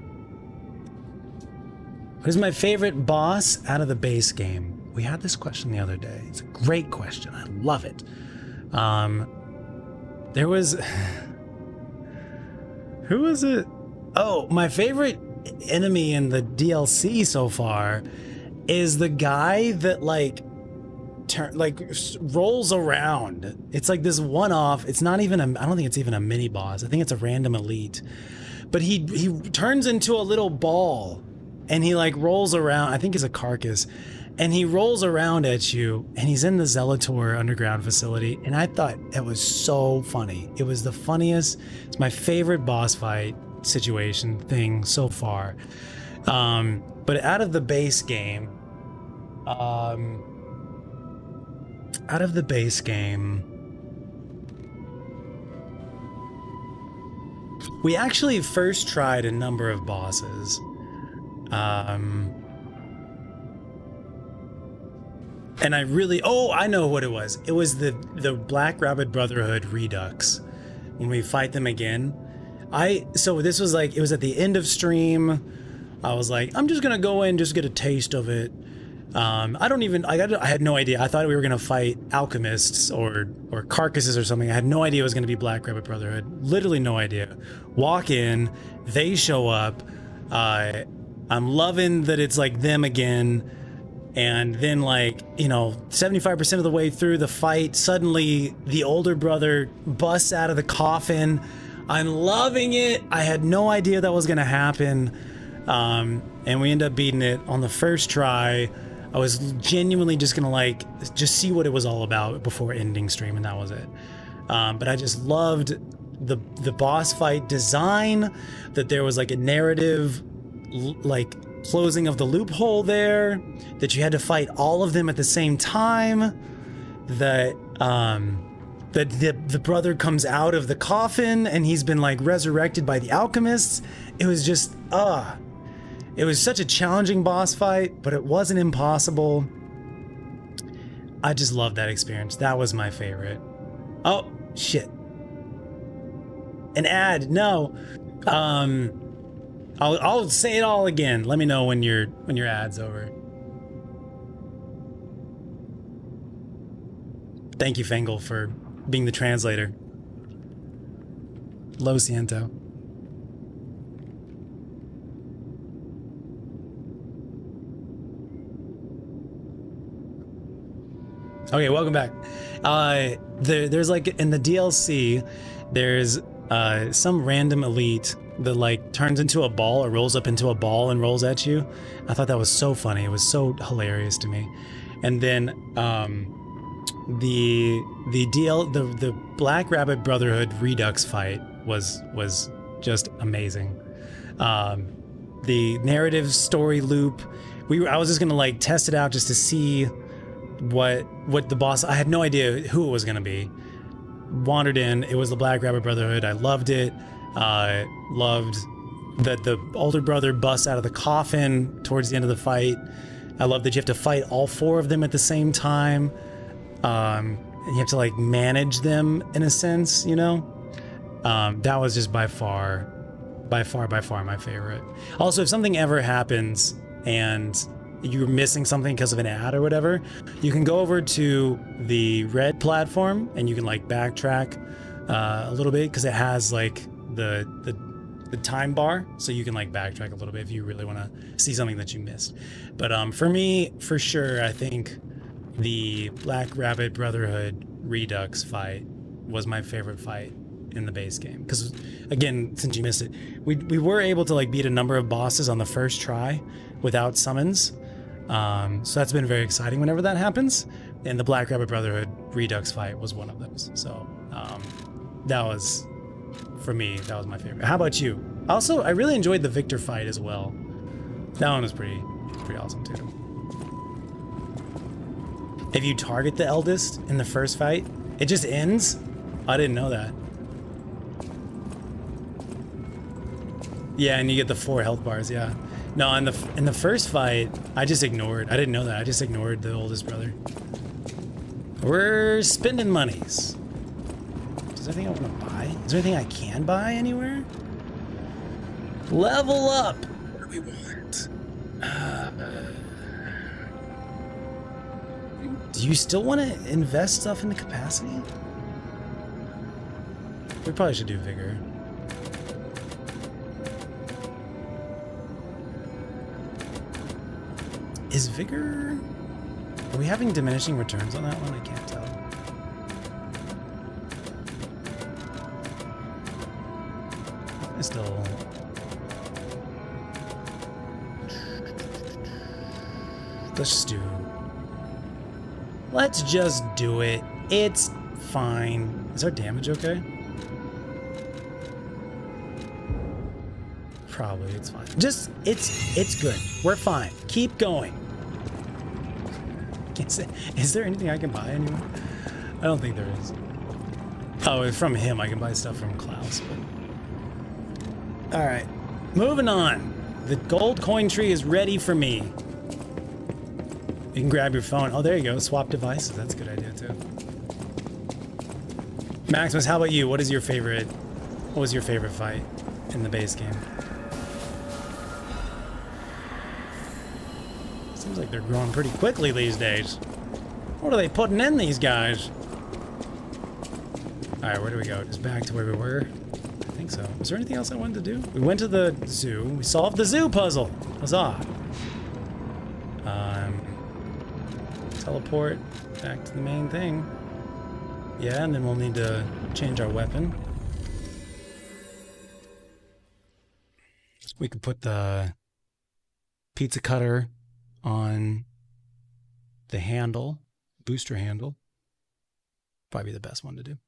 Who's my favorite boss out of the base game? We had this question the other day. It's a great question. I love it. There was Who is it? Oh, my favorite enemy in the DLC so far is the guy that like rolls around. It's like this one-off. It's not even I don't think it's even a mini boss. I think it's a random elite. But he turns into a little ball and he like rolls around. I think it's a carcass. And he rolls around at you, and he's in the Zelator underground facility, and I thought it was so funny. It was the funniest. It's my favorite boss fight situation thing so far. But out of the base game, we actually first tried a number of bosses. And I know what it was. It was the Black Rabbit Brotherhood Redux. When we fight them again. So this was like, it was at the end of stream. I was like, I'm just gonna go in, just get a taste of it. I had no idea. I thought we were gonna fight alchemists or carcasses or something. I had no idea it was gonna be Black Rabbit Brotherhood. Literally no idea. Walk in, they show up. I'm loving that it's like them again. And then, like, 75% of the way through the fight, suddenly the older brother busts out of the coffin. I'm loving it. I had no idea that was going to happen. And we end up beating it on the first try. I was genuinely just going to, just see what it was all about before ending stream, and that was it. But I just loved the boss fight design, that there was, like, a narrative, closing of the loophole there, that you had to fight all of them at the same time, that the brother comes out of the coffin and he's been like resurrected by the alchemists. It was just it was such a challenging boss fight, but it wasn't impossible. I just loved that experience. That was my favorite. Oh shit, an ad. No. I'll say it all again. Let me know when your ad's over. Thank you, Fangle, for being the translator. Lo siento. Okay, welcome back. There's like in the DLC, there's some random elite that like turns into a ball or rolls up into a ball and rolls at you. I thought that was so funny. It was so hilarious to me. And then the Black Rabbit Brotherhood Redux fight was just amazing. The narrative story loop, I was just gonna like test it out just to see what the boss. I had no idea who it was gonna be. Wandered in, it was the Black Rabbit Brotherhood. I loved it. Loved that the older brother busts out of the coffin towards the end of the fight. I love that you have to fight all four of them at the same time. And you have to like manage them in a sense, that was just by far my favorite. Also, if something ever happens and you're missing something because of an ad or whatever, you can go over to the red platform and you can like backtrack a little bit, because it has like the time bar, so you can like backtrack a little bit if you really want to see something that you missed. But for me, for sure, I think the Black Rabbit Brotherhood Redux fight was my favorite fight in the base game, because again, since you missed it, we were able to like beat a number of bosses on the first try without summons, so that's been very exciting whenever that happens, and the Black Rabbit Brotherhood Redux fight was one of those. So that was, for me, that was my favorite. How about you? Also, I really enjoyed the Victor fight as well. That one was pretty awesome too. If you target the eldest in the first fight, it just ends? I didn't know that. Yeah, and you get the 4 health bars, yeah. No, in the first fight, I just ignored. I didn't know that. I just ignored the oldest brother. We're spending monies. Is there anything I want to buy? Is there anything I can buy anywhere? Level up! What do we want? Do you still want to invest stuff into capacity? We probably should do vigor. Is Vigor... Are we having diminishing returns on that one? I can't tell. I still... Let's just do it. It's fine. Is our damage okay? Probably, it's fine. Just, it's good. We're fine. Keep going. Is there anything I can buy anymore? I don't think there is. Oh, from him, I can buy stuff from Klaus. But... Alright, moving on. The gold coin tree is ready for me. You can grab your phone. Oh, there you go. Swap devices. That's a good idea, too. Maximus, how about you? What was your favorite fight in the base game? Seems like they're growing pretty quickly these days. What are they putting in these guys? Alright, where do we go? Just back to where we were? I think so. Was there anything else I wanted to do? We went to the zoo. We solved the zoo puzzle. Huzzah. Teleport back to the main thing. Yeah, and then we'll need to change our weapon. We could put the pizza cutter on the handle, booster handle. Probably the best one to do.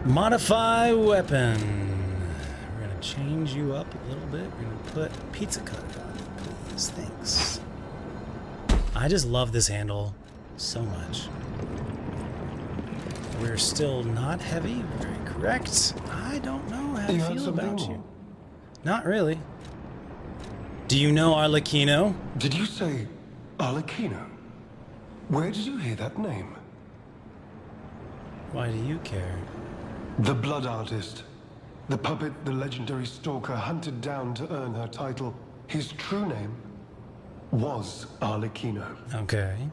Modify weapon. We're gonna change you up a little bit. We're gonna put pizza cutter on it, please. Thanks. I just love this handle so much. We're still not heavy. Very correct. I don't know how to feel about you. Not really. Do you know Arlecchino? Did you say Arlecchino? Where did you hear that name? Why do you care? The Blood Artist. The puppet the legendary stalker hunted down to earn her title. His true name was Arlecchino. Okay.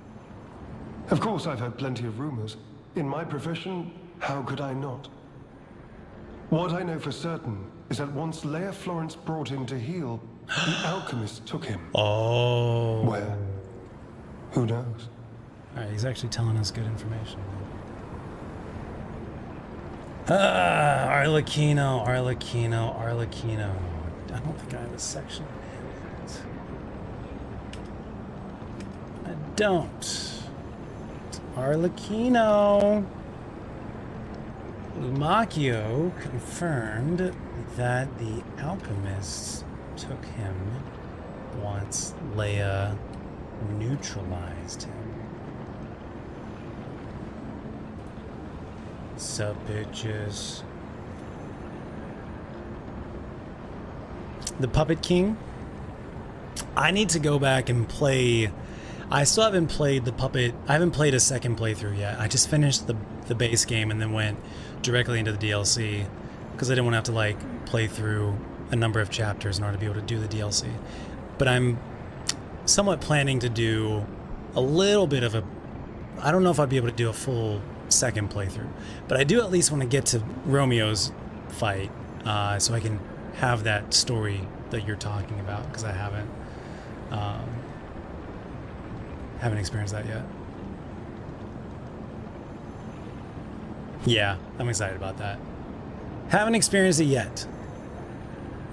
Of course, I've heard plenty of rumors. In my profession, how could I not? What I know for certain is that once Leia Florence brought him to heal, the alchemist took him. Oh. Where? Who knows? Alright, he's actually telling us good information. Arlecchino. I don't think I have a section. I don't. Arlecchino. Lumacchio confirmed that the alchemists took him once Leia neutralized him. Sup, bitches? The Puppet King? I need to go back and play. I still haven't played the Puppet. I haven't played a second playthrough yet. I just finished the base game and then went directly into the DLC because I didn't want to have to like play through a number of chapters in order to be able to do the DLC. But I'm somewhat planning to do a little bit of a. I don't know if I'd be able to do a full second playthrough, but I do at least want to get to Romeo's fight so I can have that story that you're talking about because I haven't experienced that yet. Yeah, I'm excited about that. Haven't experienced it yet.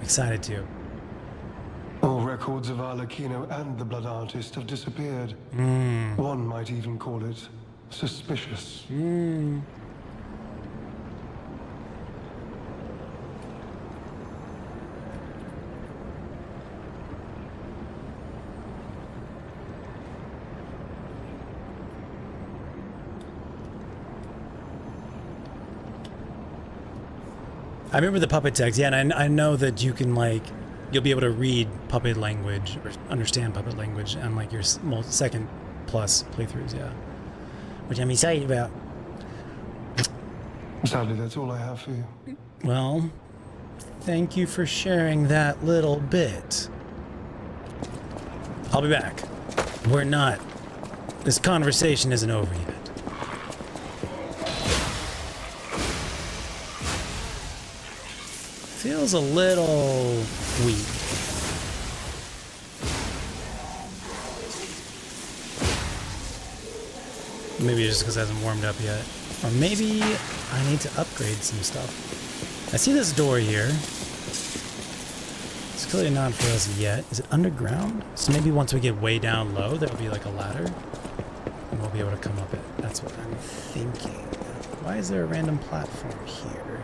Excited to. All records of Arlecchino and the Blood Artist have disappeared. One might even call it suspicious. I remember the puppet text, yeah, and I know that you can, like, you'll be able to read puppet language, or understand puppet language on, like, your second plus playthroughs, yeah. Which I'm excited about. Sadly, that's all I have for you. Well, thank you for sharing that little bit. I'll be back. We're not. This conversation isn't over yet. feels a little weak. Maybe just because it hasn't warmed up yet. Or maybe I need to upgrade some stuff. I see this door here. It's clearly not for us yet. Is it underground? So maybe once we get way down low, there'll be like a ladder. And we'll be able to come up it. That's what I'm thinking. Why is there a random platform here?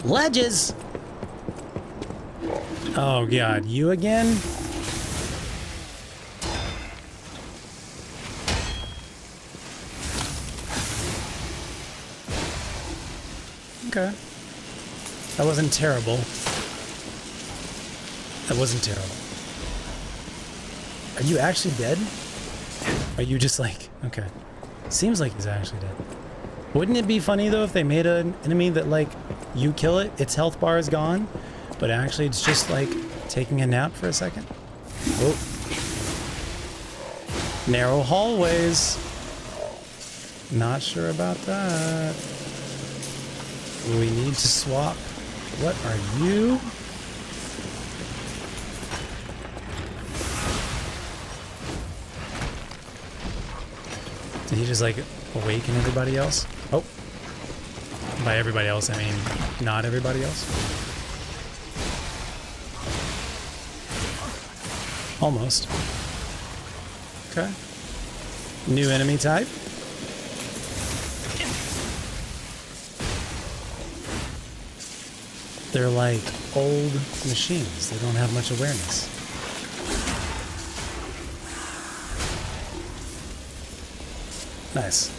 Ledges! Oh god, you again? Okay. That wasn't terrible. That wasn't terrible. Are you actually dead? Are you just like... Okay. Seems like he's actually dead. Wouldn't it be funny though if they made an enemy that like, you kill it, its health bar is gone, but actually it's just like taking a nap for a second? Oh. Narrow hallways. Not sure about that. We need to swap. What are you? Did he just like awaken everybody else? Oh. By everybody else, I mean not everybody else. Almost. Okay. New enemy type. They're like old machines. They don't have much awareness. Nice.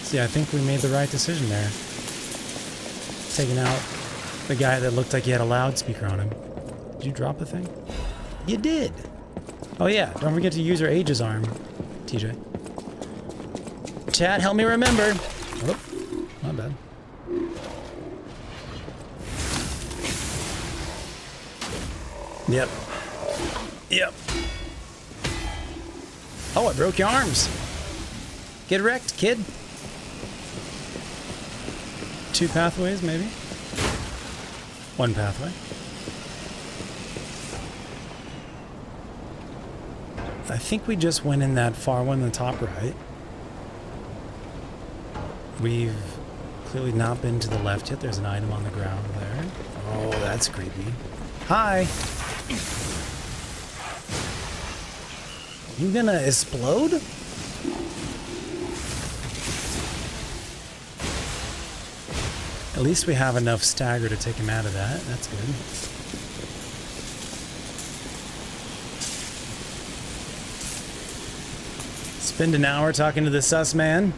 See, I think we made the right decision there. Taking out the guy that looked like he had a loudspeaker on him. Did you drop a thing? You did! Oh yeah, don't forget to use your Aegis arm, TJ. Chat, help me remember! Oh, not bad. Yep. Yep. Oh, I broke your arms. Get wrecked, kid. 2 pathways, maybe? 1 pathway. I think we just went in that far one in the top right. We've clearly not been to the left yet. There's an item on the ground there. Oh, that's creepy. Hi! You gonna explode? At least we have enough stagger to take him out of that. That's good. Spend an hour talking to the sus man.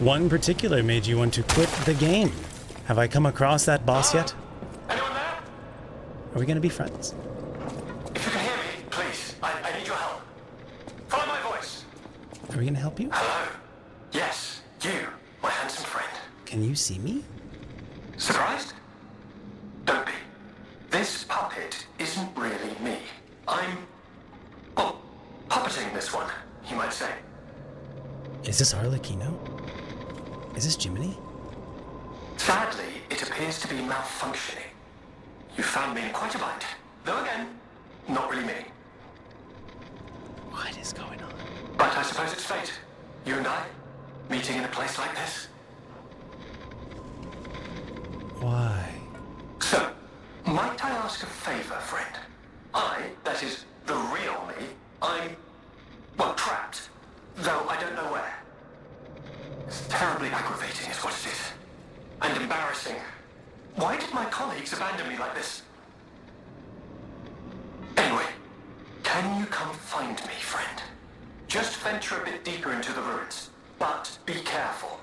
One particular made you want to quit the game. Have I come across that boss yet? Anyone there? Are we gonna be friends? If you can hear me, please, I need your help. Follow my voice. Are we gonna help you? Hello. Yes, you, my handsome friend. Can you see me? Surprised? Don't be. This puppet isn't really me. I'm, well, puppeting this one, you might say. Is this Arlecchino? Is this Jiminy? Sadly, it appears to be malfunctioning. You found me in quite a bind. Though again, not really me. What is going on? But I suppose it's fate. You and I, meeting in a place like this. Why? So, might I ask a favor, friend? That is, the real me, I'm, well, trapped. Though I don't know where. It's terribly aggravating is what it is. And embarrassing. Why did my colleagues abandon me like this? Anyway, can you come find me, friend? Just venture a bit deeper into the ruins. But be careful.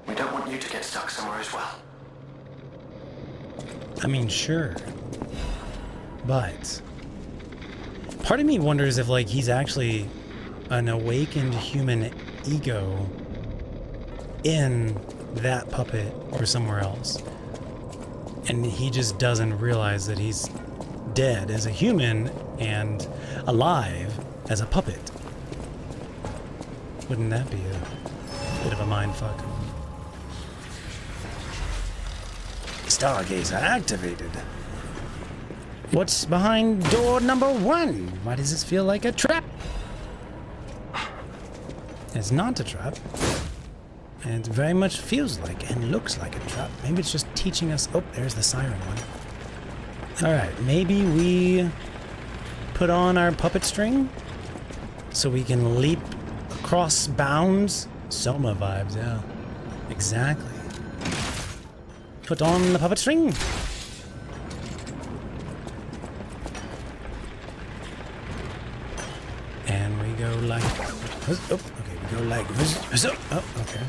We don't want you to get stuck somewhere as well. I mean, sure. But part of me wonders if, like, he's actually an awakened human ego in that puppet or somewhere else. And he just doesn't realize that he's dead as a human and alive as a puppet. Wouldn't that be a bit of a mindfuck? Stargazer activated. What's behind door number 1? Why does this feel like a trap? It's not a trap. And it very much feels like and looks like a trap. Maybe it's just teaching us... Oh, there's the siren one. Alright, maybe we put on our puppet string so we can leap across bounds. Soma vibes, yeah. Exactly. Put on the puppet string. And we go like... Oh, okay, we go like... Oh, okay.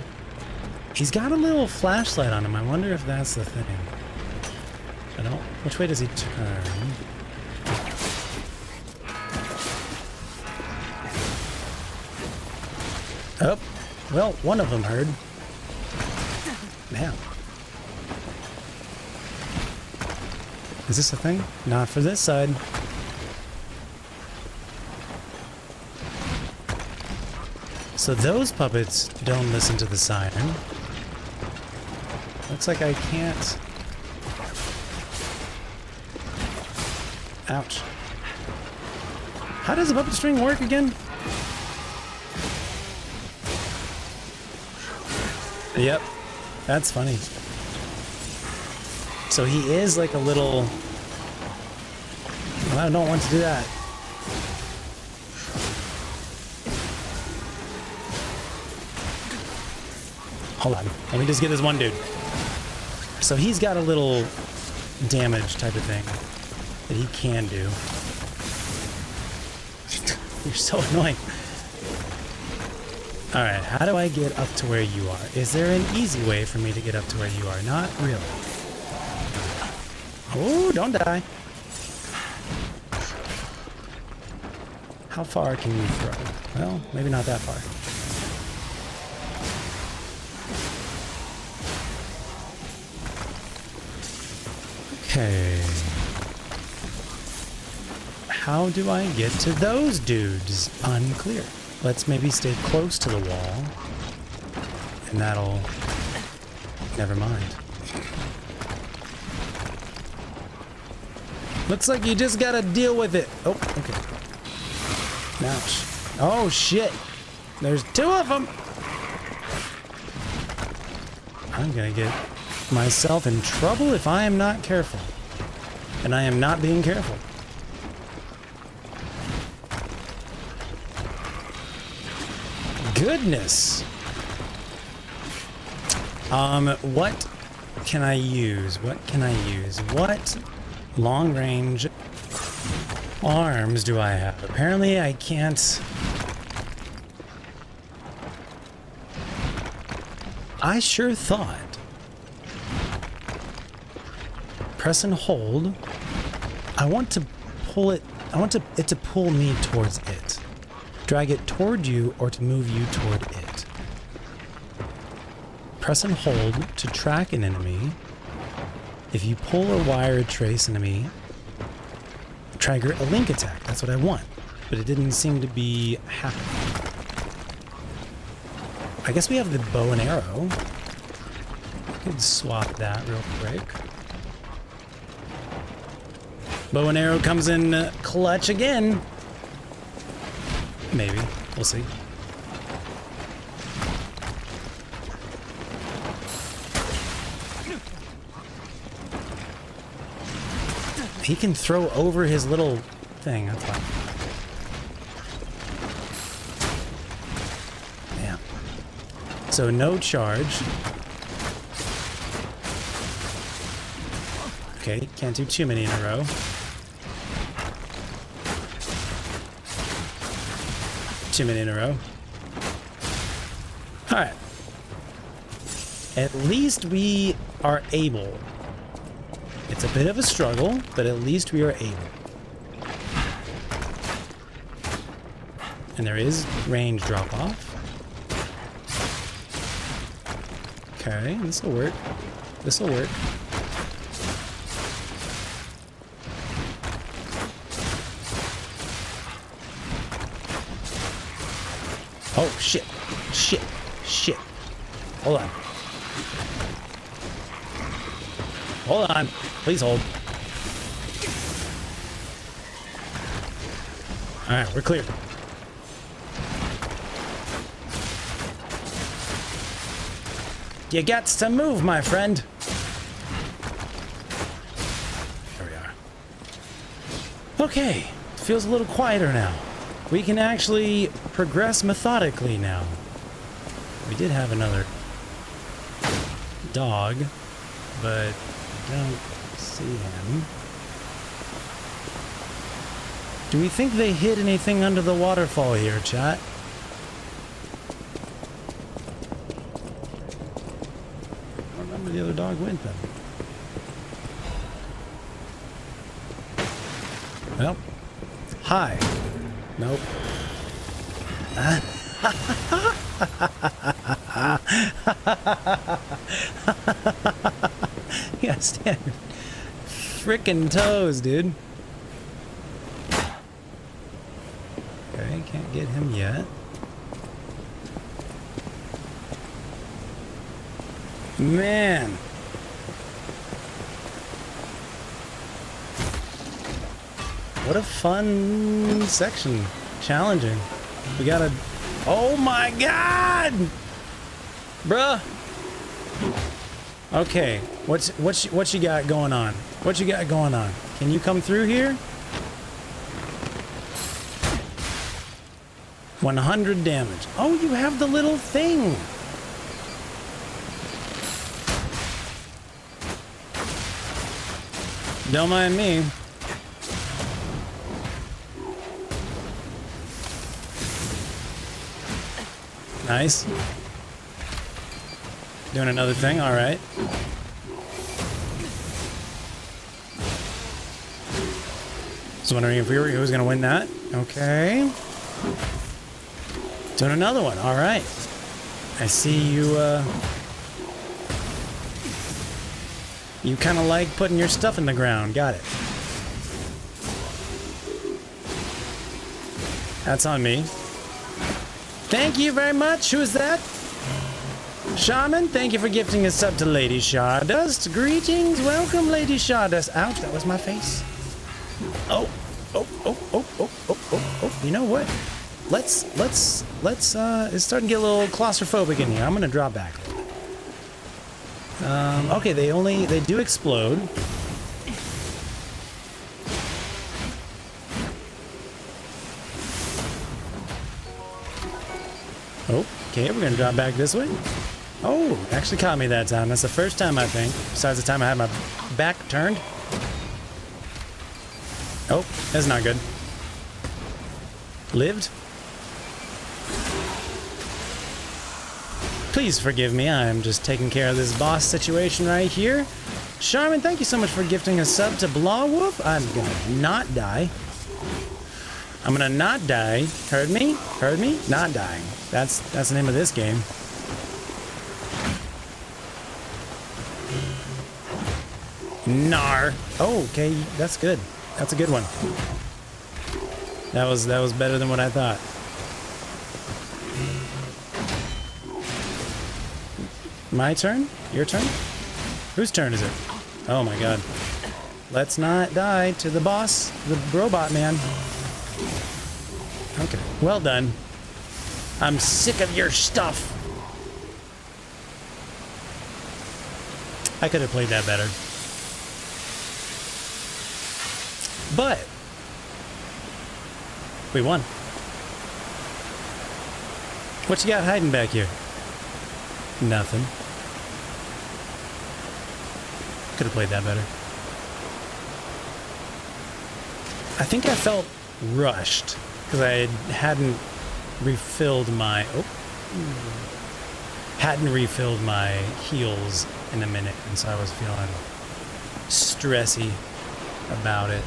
He's got a little flashlight on him. I wonder if that's the thing. I don't... Which way does he turn? Oh, well, one of them heard. Man. Is this a thing? Not for this side. So those puppets don't listen to the siren. Looks like I can't... Ouch. How does the puppet string work again? Yep. That's funny. So he is like a little... Well, I don't want to do that. Hold on. Let me just get this one dude. So he's got a little damage type of thing that he can do. You're so annoying. Alright, how do I get up to where you are? Is there an easy way for me to get up to where you are? Not really. Oh, don't die. How far can you throw? Well, maybe not that far. Okay. How do I get to those dudes? Unclear. Let's maybe stay close to the wall. And that'll... Never mind. Looks like you just gotta deal with it. Oh, okay. Ouch. Oh, shit. There's two of them. I'm gonna get myself in trouble if I am not careful. And I am not being careful. Goodness. What can I use? What can I use? What long range arms do I have? Apparently I can't. I sure thought press and hold. I want to pull it. I want it to pull me towards it. Drag it toward you or to move you toward it. Press and hold to track an enemy. If you pull or wire a trace enemy, trigger a link attack. That's what I want. But it didn't seem to be happening. I guess we have the bow and arrow. I could swap that real quick. Bow and arrow comes in clutch again. Maybe. We'll see. He can throw over his little thing. That's fine. Yeah. So no charge. Okay, can't do too many in a row. Too many in a row. Alright. At least we are able. It's a bit of a struggle, but at least we are able. And there is range drop off. Okay, this will work. This will work. Oh, shit. Shit. Shit. Hold on. Hold on. Please hold. Alright, we're clear. You got to move, my friend. There we are. Okay. Feels a little quieter now. We can actually progress methodically now. We did have another dog, but I don't see him. Do we think they hid anything under the waterfall here, chat? I don't remember the other dog went then. Well, hi. Nope. Yeah, stand frickin' toes, dude. Okay, can't get him yet. Man. What a fun section. Challenging. We gotta... Oh my god! Bruh. Okay. What you got going on? What you got going on? Can you come through here? 100 damage. Oh, you have the little thing. Don't mind me. Nice. Doing another thing, all right. Just wondering if we were who's gonna win that. Okay. Doing another one, all right. I see you. You kind of like putting your stuff in the ground. Got it. That's on me. Thank you very much. Who is that? Shaman, thank you for gifting a sub to Lady Stardust. Greetings, welcome, Lady Stardust. Ouch, that was my face. Oh. You know what? Let's it's starting to get a little claustrophobic in here. I'm gonna drop back. Okay, they do explode. Okay, we're gonna drop back this way. Oh, actually caught me that time. That's the first time, I think, besides the time I had my back turned. Oh, that's not good. Lived? Please forgive me, I'm just taking care of this boss situation right here. Charmin, thank you so much for gifting a sub to Blawwolf. I'm gonna not die. I'm gonna not die. Heard me? Heard me? Not dying. That's the name of this game. Nar. Oh, okay, that's good. That's a good one. That was better than what I thought. My turn? Your turn? Whose turn is it? Oh my god. Let's not die to the boss, the robot man. Okay, well done. I'm sick of your stuff. I could have played that better. But we won. What you got hiding back here? Nothing. Could have played that better. I think I felt rushed because I hadn't refilled my heals in a minute, and so I was feeling stressy about it.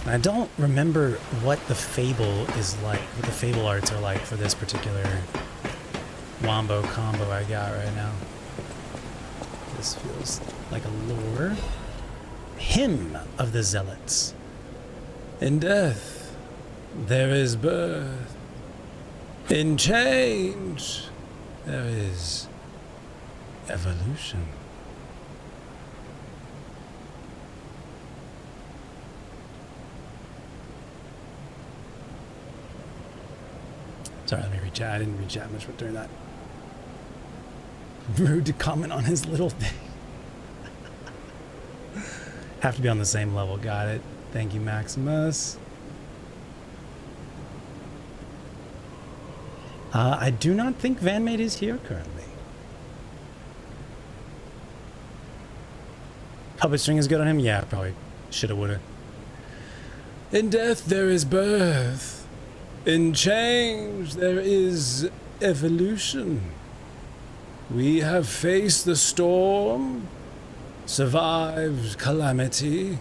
I don't remember what the Fable is like, what the Fable arts are like for this particular wombo combo I got right now. This feels like a lore. Hymn of the Zealots. In death, there is birth. In change, there is evolution. Sorry, let me reach out. I didn't reach out much during that. Rude to comment on his little thing. Have to be on the same level. Got it. Thank you, Maximus. I do not think Vanmade is here currently. Puppet string is good on him? Yeah, probably shoulda, woulda. In death there is birth. In change there is evolution. We have faced the storm, survived calamity,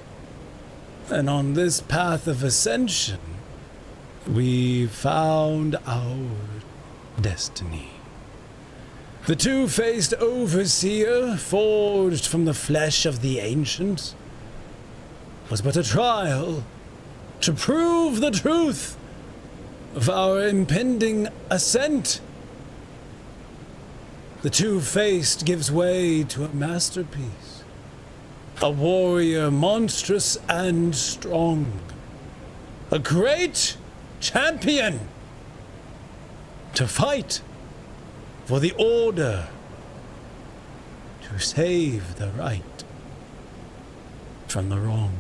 and on this path of ascension, we found our destiny. The two-faced overseer, forged from the flesh of the ancients, was but a trial to prove the truth of our impending ascent. The two-faced gives way to a masterpiece, a warrior monstrous and strong, a great champion to fight for the order, to save the right from the wrong.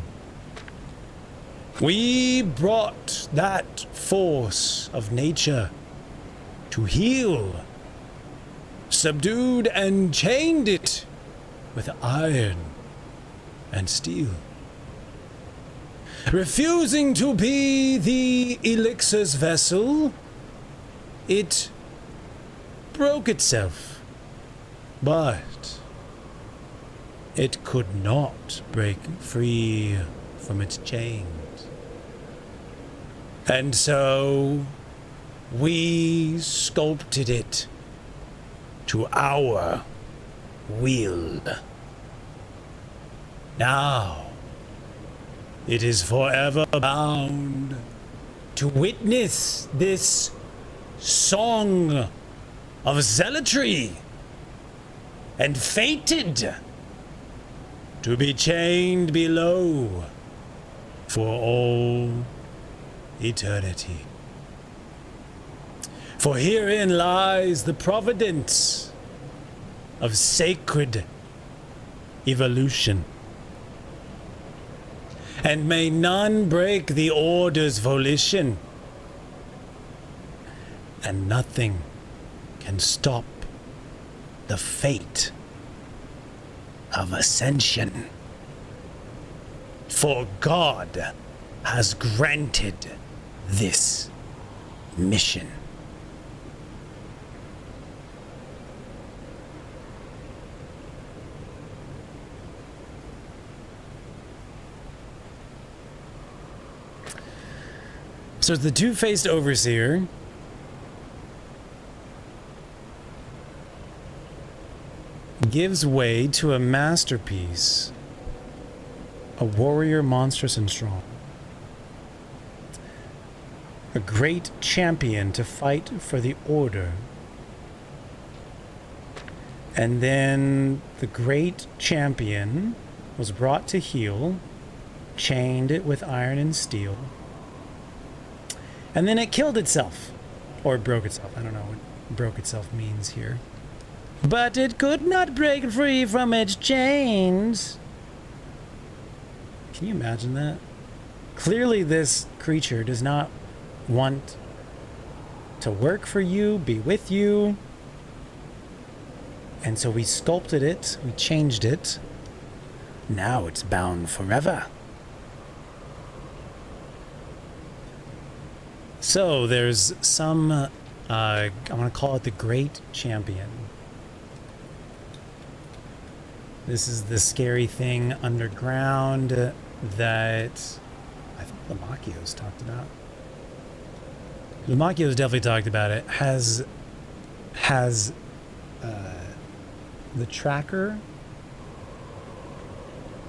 We brought that force of nature to heal, subdued and chained it with iron and steel. Refusing to be the elixir's vessel, it broke itself, but it could not break free from its chains. And so we sculpted it to our will. Now it is forever bound to witness this song of zealotry, and fated to be chained below for all eternity. For herein lies the providence of sacred evolution. And may none break the order's volition, and nothing can stop the fate of ascension. For God has granted this mission. So the two-faced overseer gives way to a masterpiece, a warrior monstrous and strong, a great champion to fight for the order. And then the great champion was brought to heel, chained it with iron and steel, and then it killed itself, or broke itself. I don't know what broke itself means here. But it could not break free from its chains. Can you imagine that? Clearly this creature does not want to work for you, be with you. And so we sculpted it, we changed it. Now it's bound forever. So there's some, I want to call it the Great Champion. This is the scary thing underground that I think Lamakios talked about. Lamakios definitely talked about it. Has the tracker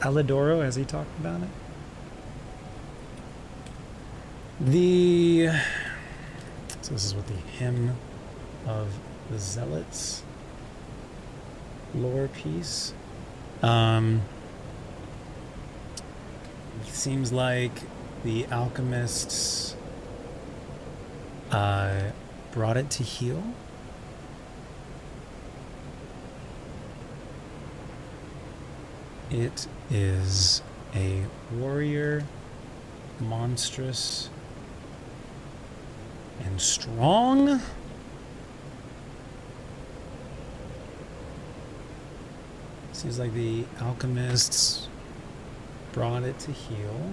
Alidoro, has he talked about it? So this is what the Hymn of the Zealots lore piece. It seems like the alchemists brought it to heal. It is a warrior, monstrous, and strong. Seems like the alchemists brought it to heal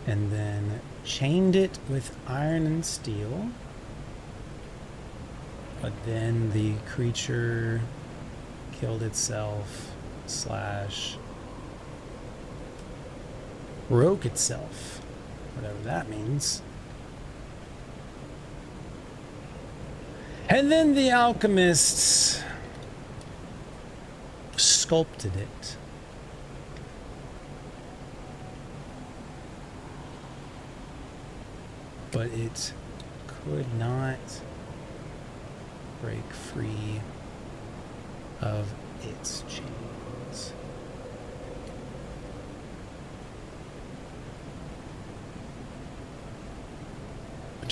and then chained it with iron and steel, but then the creature killed itself / broke itself, whatever that means. And then the alchemists sculpted it. But it could not break free of its chains.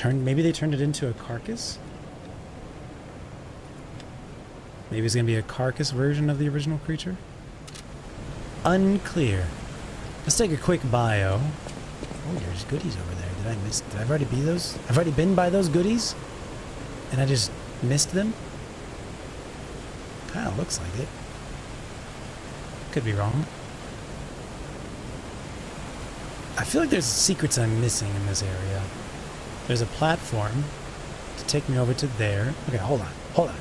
Maybe they turned it into a carcass? Maybe it's going to be a carcass version of the original creature? Unclear. Let's take a quick bio. Oh, there's goodies over there. Did I already be those? I've already been by those goodies? And I just missed them? Kinda looks like it. Could be wrong. I feel like there's secrets I'm missing in this area. There's a platform to take me over to there. Okay, hold on.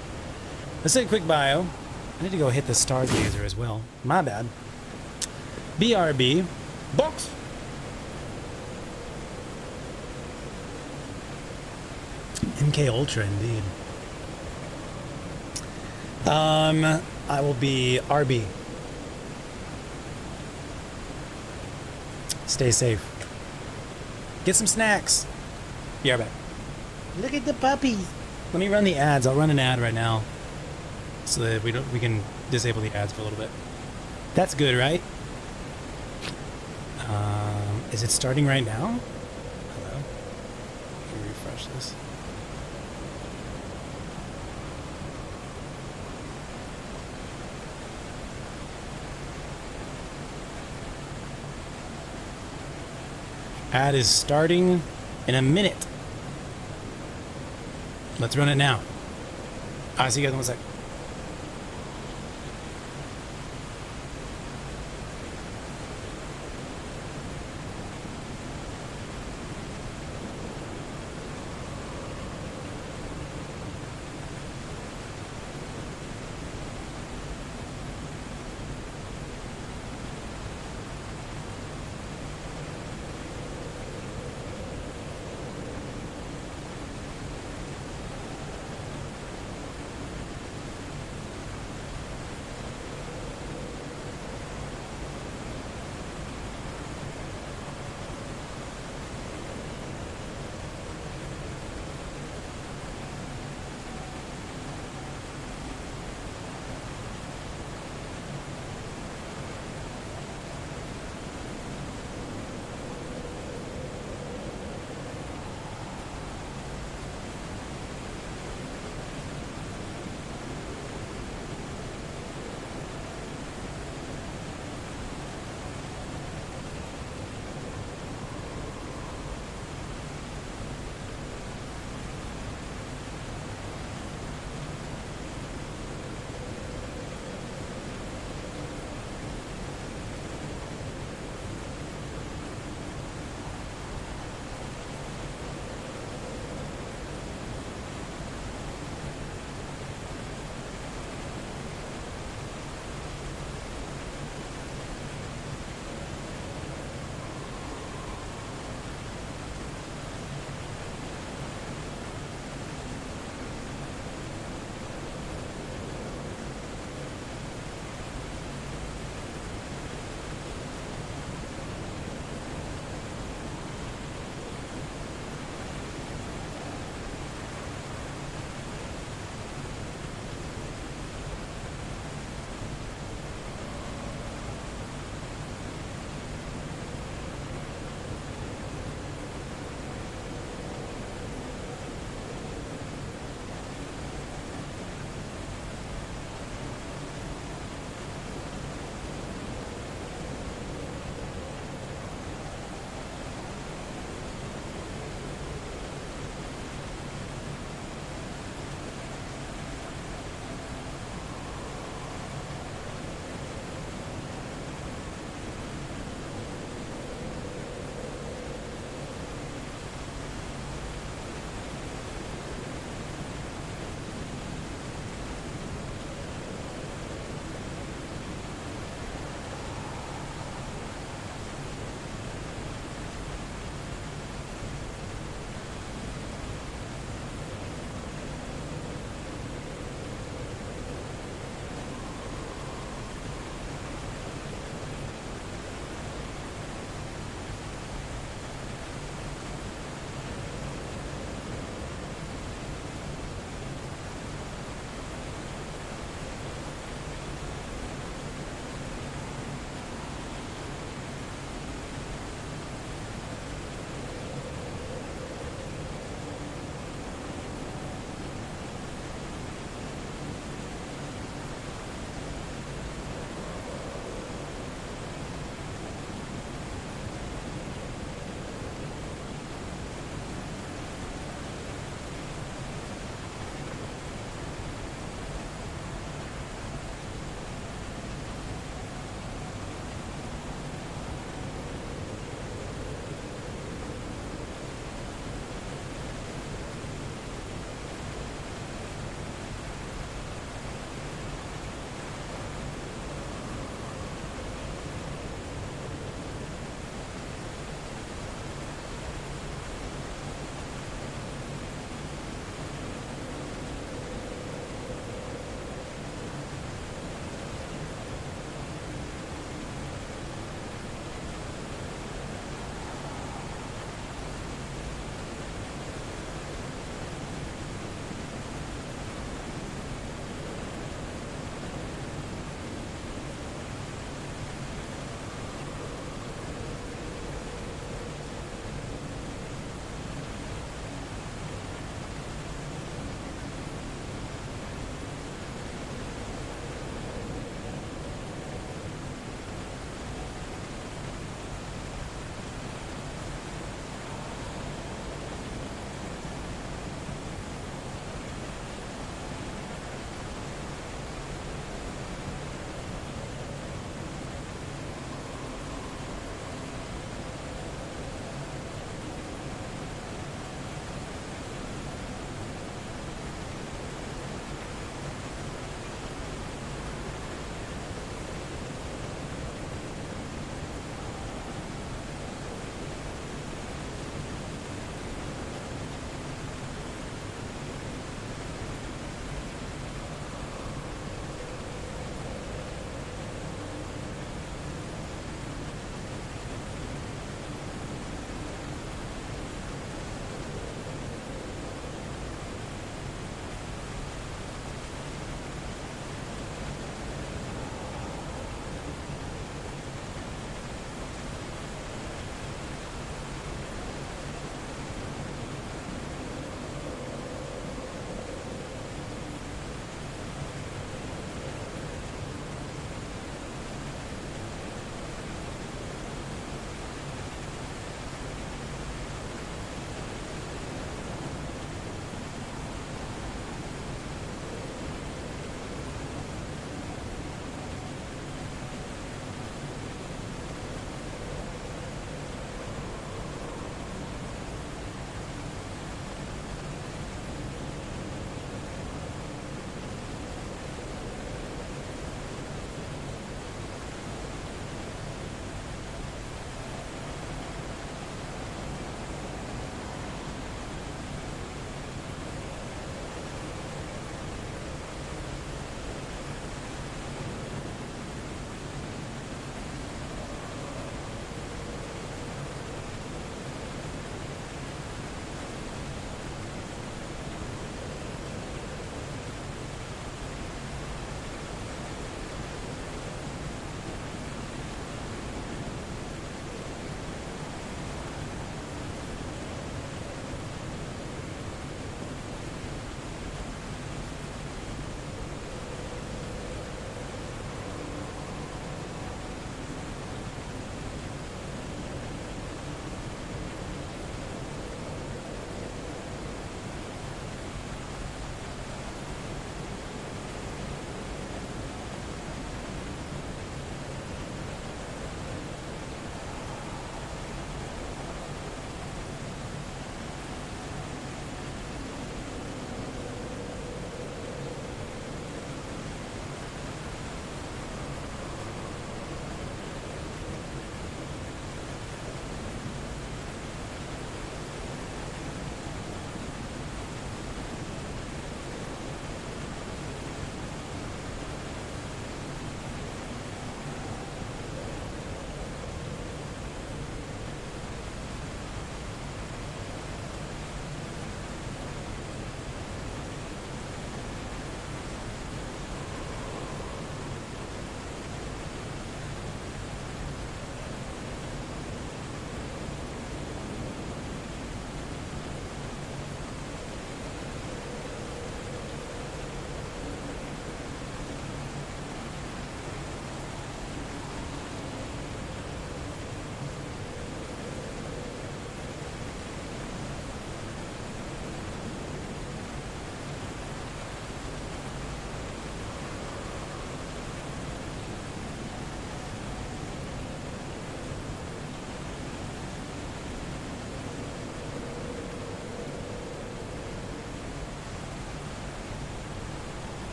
Let's take a quick bio. I need to go hit the stargazer as well. My bad. BRB. Box! MK Ultra, indeed. I will be RB. Stay safe. Get some snacks. Be right back. Look at the puppies. Let me run the ads. I'll run an ad right now, so that we can disable the ads for a little bit. That's good, right? Is it starting right now? Hello. Let me refresh this. Ad is starting in a minute. Let's run it now. I'll see you guys in 1 sec.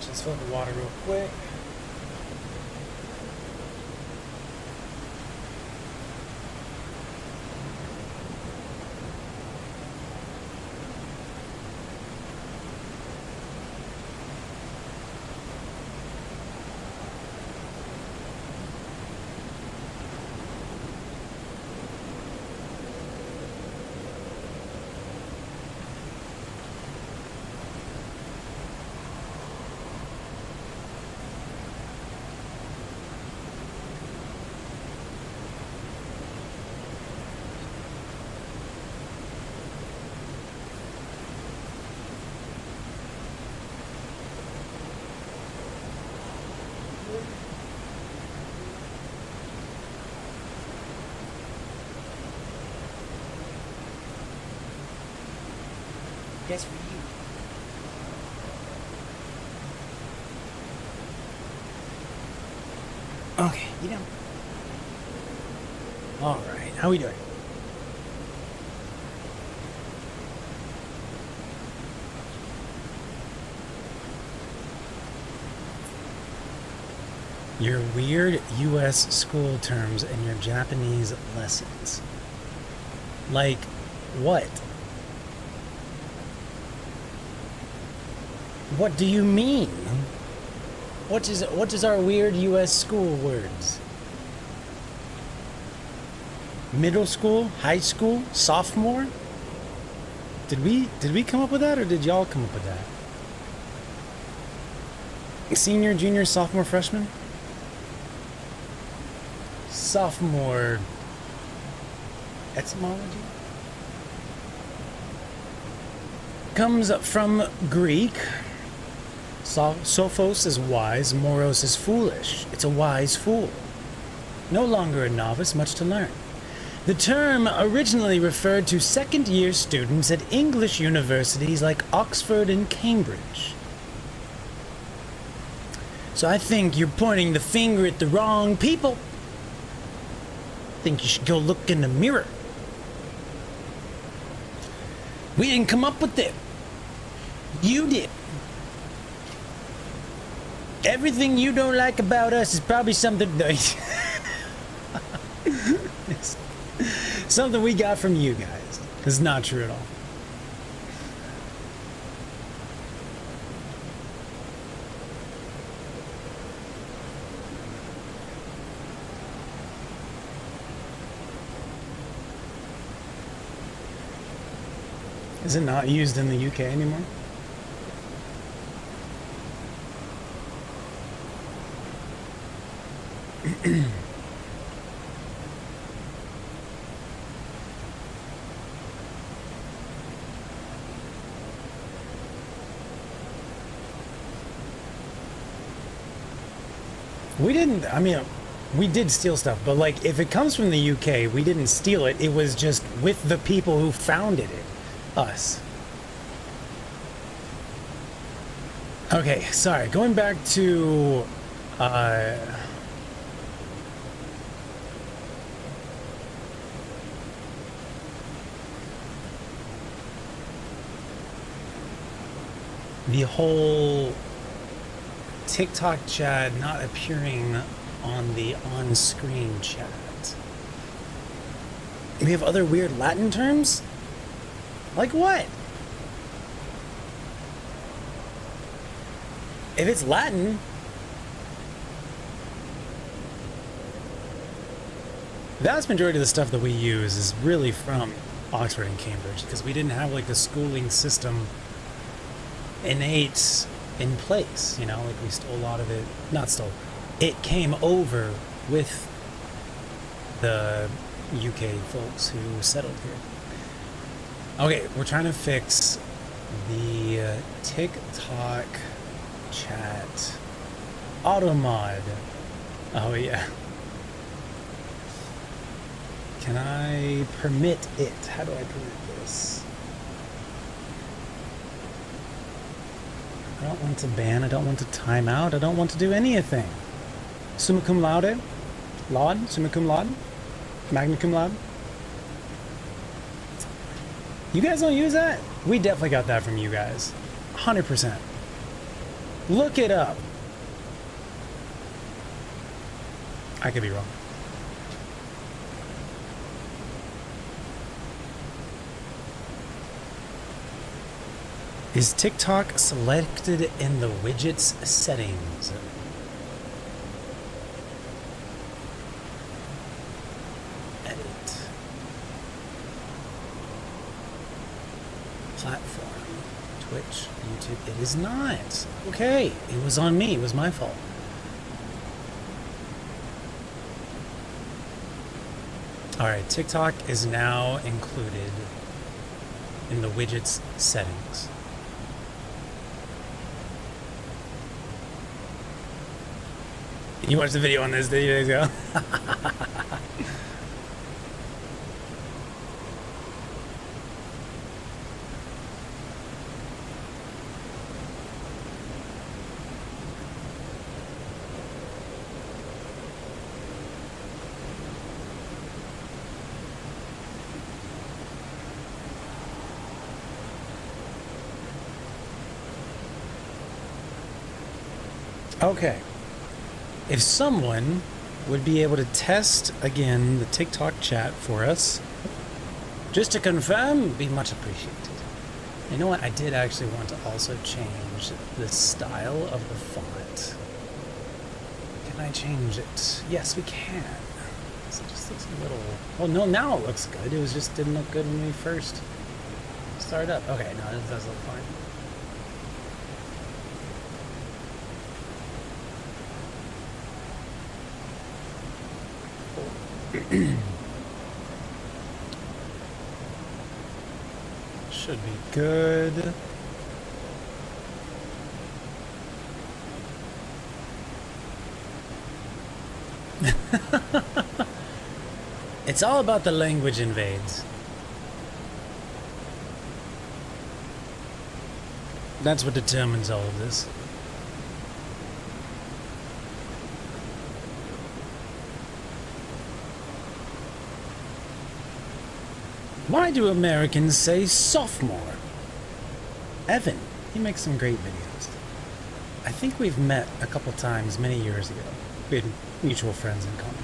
Let's fill up the water real quick. Guess for you. Okay, you know. All right, how we doing? Your weird U.S. school terms and your Japanese lessons. Like, what? What do you mean? What is our weird U.S. school words? Middle school, high school, sophomore? Did we come up with that, or did y'all come up with that? Senior, junior, sophomore, freshman? Sophomore etymology? Comes from Greek. Sophos is wise, moros is foolish. It's a wise fool. No longer a novice, much to learn. The term originally referred to second-year students at English universities like Oxford and Cambridge. So I think you're pointing the finger at the wrong people. I think you should go look in the mirror. We didn't come up with it. You did. Everything you don't like about us is probably something something we got from you guys. It's not true at all. Is it not used in the UK anymore? We didn't, I mean, we did steal stuff, but like, if it comes from the UK, we didn't steal it. It was just with the people who founded it. Us. Okay, sorry. Going back to, the whole TikTok chat not appearing on the on-screen chat. We have other weird Latin terms? Like what? If it's Latin, the vast majority of the stuff that we use is really from Oxford and Cambridge, because we didn't have like the schooling system innate in place, you know, like we stole a lot of it, not stole, it came over with the UK folks who settled here. Okay, we're trying to fix the TikTok chat auto mod. Oh yeah. Can I permit it? How do I permit this? I don't want to ban, I don't want to time out, I don't want to do anything. Summa cum laude? Laude? Summa cum laude? Magna cum laude? You guys don't use that? We definitely got that from you guys. 100%. Look it up. I could be wrong. Is TikTok selected in the widget's settings? Edit. Platform. Twitch, YouTube. It is not. Okay. It was on me. It was my fault. Alright, TikTok is now included in the widget's settings. You watched the video on this 2 days ago? Okay. If someone would be able to test again the TikTok chat for us, just to confirm, would be much appreciated. You know what? I did actually want to also change the style of the font. Can I change it? Yes, we can. So it just looks a little... Well, no, now it looks good. It was just didn't look good when we first started up. Okay, no, it does look fine. Should be good. It's all about the language invades. That's what determines all of this. Why do Americans say sophomore? Evan, he makes some great videos. I think we've met a couple times many years ago. We had mutual friends in common.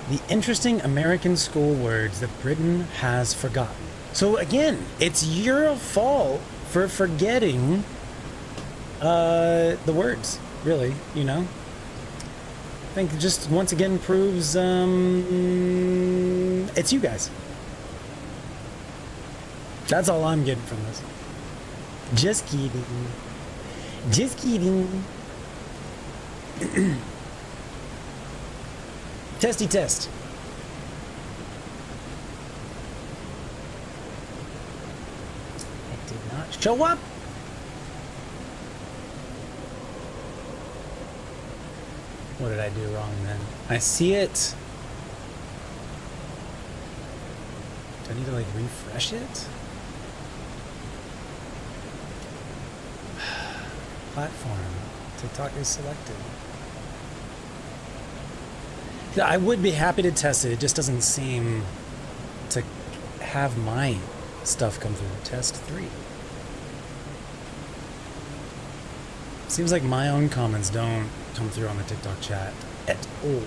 The interesting American school words that Britain has forgotten. So again, it's your fault for forgetting the words, really, you know? I think it just once again proves it's you guys. That's all I'm getting from this. Just kidding. Just kidding. Testy test. It did not show up. What did I do wrong then? I see it. Do I need to like refresh it? Platform. TikTok is selected. I would be happy to test it. It just doesn't seem to have my stuff come through. Test 3. Seems like my own comments don't come through on the TikTok chat at all,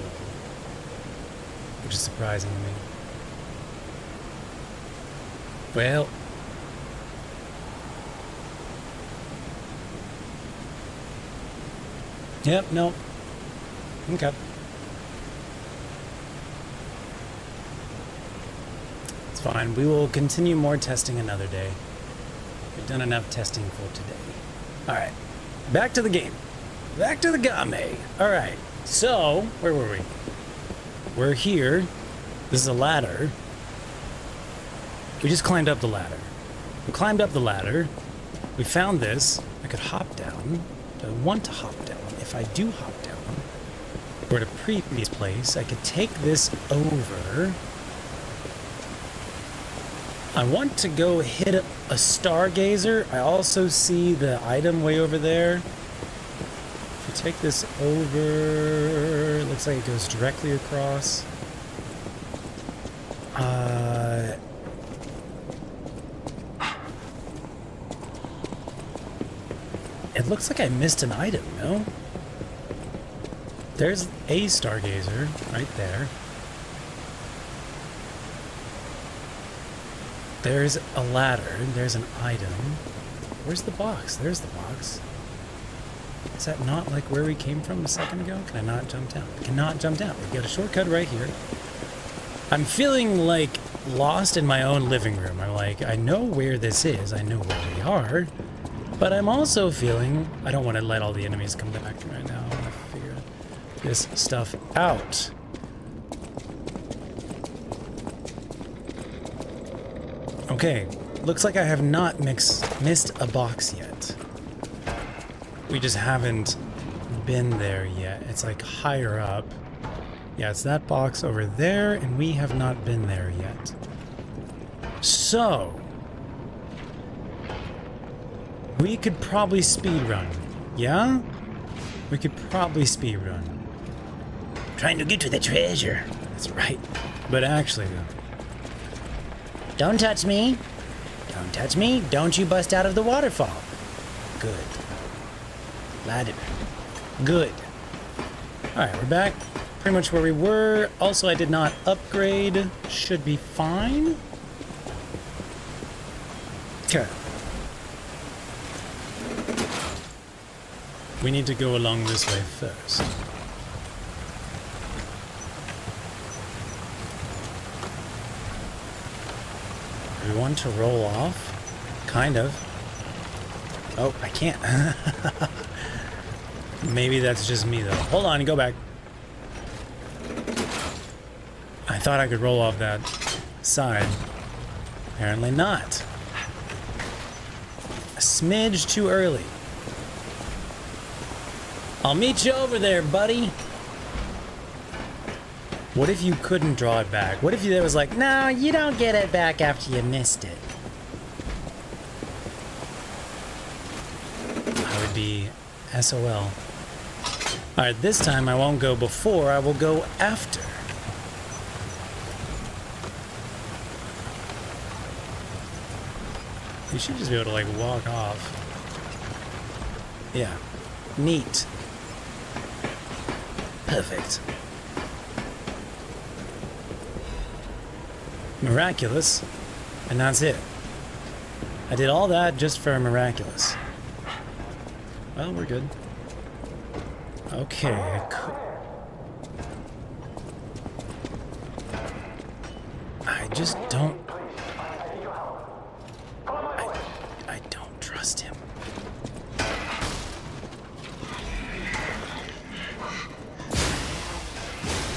which is surprising to me. Well, yep, no. Okay. It's fine. We will continue more testing another day. We've done enough testing for today. Alright. Back to the game. Back to the game. Alright. So, where were we? We're here. This is a ladder. We just climbed up the ladder. We climbed up the ladder. We found this. I could hop down. I want to hop down. If I do hop down, or at a previous place, I could take this over. I want to go hit a stargazer. I also see the item way over there. If we take this over, it looks like it goes directly across. It looks like I missed an item, no? There's a Stargazer right there. There's a ladder. There's an item. Where's the box? There's the box. Is that not like where we came from a second ago? Can I not jump down? I cannot jump down. We've got a shortcut right here. I'm feeling like lost in my own living room. I'm like, I know where this is. I know where we are. But I'm also feeling... I don't want to let all the enemies come back to me right now. I want to figure this stuff out. Okay. Looks like I have not missed a box yet. We just haven't been there yet. It's like higher up. Yeah, it's that box over there, and we have not been there yet. So... we could probably speedrun. Yeah? We could probably speedrun. Trying to get to the treasure. That's right. But actually, though... don't touch me. Don't touch me. Don't you bust out of the waterfall. Good. Ladder. Good. Alright, we're back. Pretty much where we were. Also, I did not upgrade. Should be fine. Okay. We need to go along this way first. Do we want to roll off? Kind of. Oh, I can't. Maybe that's just me, though. Hold on, go back. I thought I could roll off that side. Apparently not. A smidge too early. I'll meet you over there, buddy. What if you couldn't draw it back? What if there was like, no, you don't get it back after you missed it? I would be SOL. Alright, this time I won't go before, I will go after. You should just be able to like walk off. Yeah. Neat. Perfect. Miraculous. And that's it. I did all that just for miraculous. Well, we're good. Okay. I just don't... I don't trust him.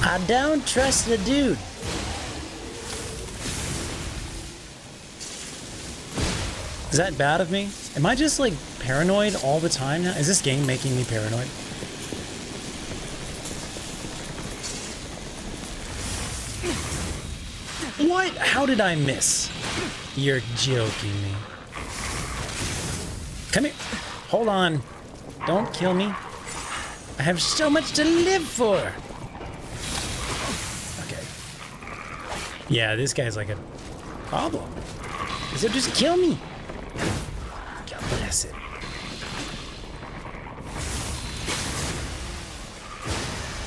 I don't trust the dude. Is that bad of me? Am I just like paranoid all the time now? Is this game making me paranoid? What? How did I miss? You're joking me. Come here. Hold on. Don't kill me. I have so much to live for. Okay. Yeah, this guy's like a problem. So just kill me. God bless it.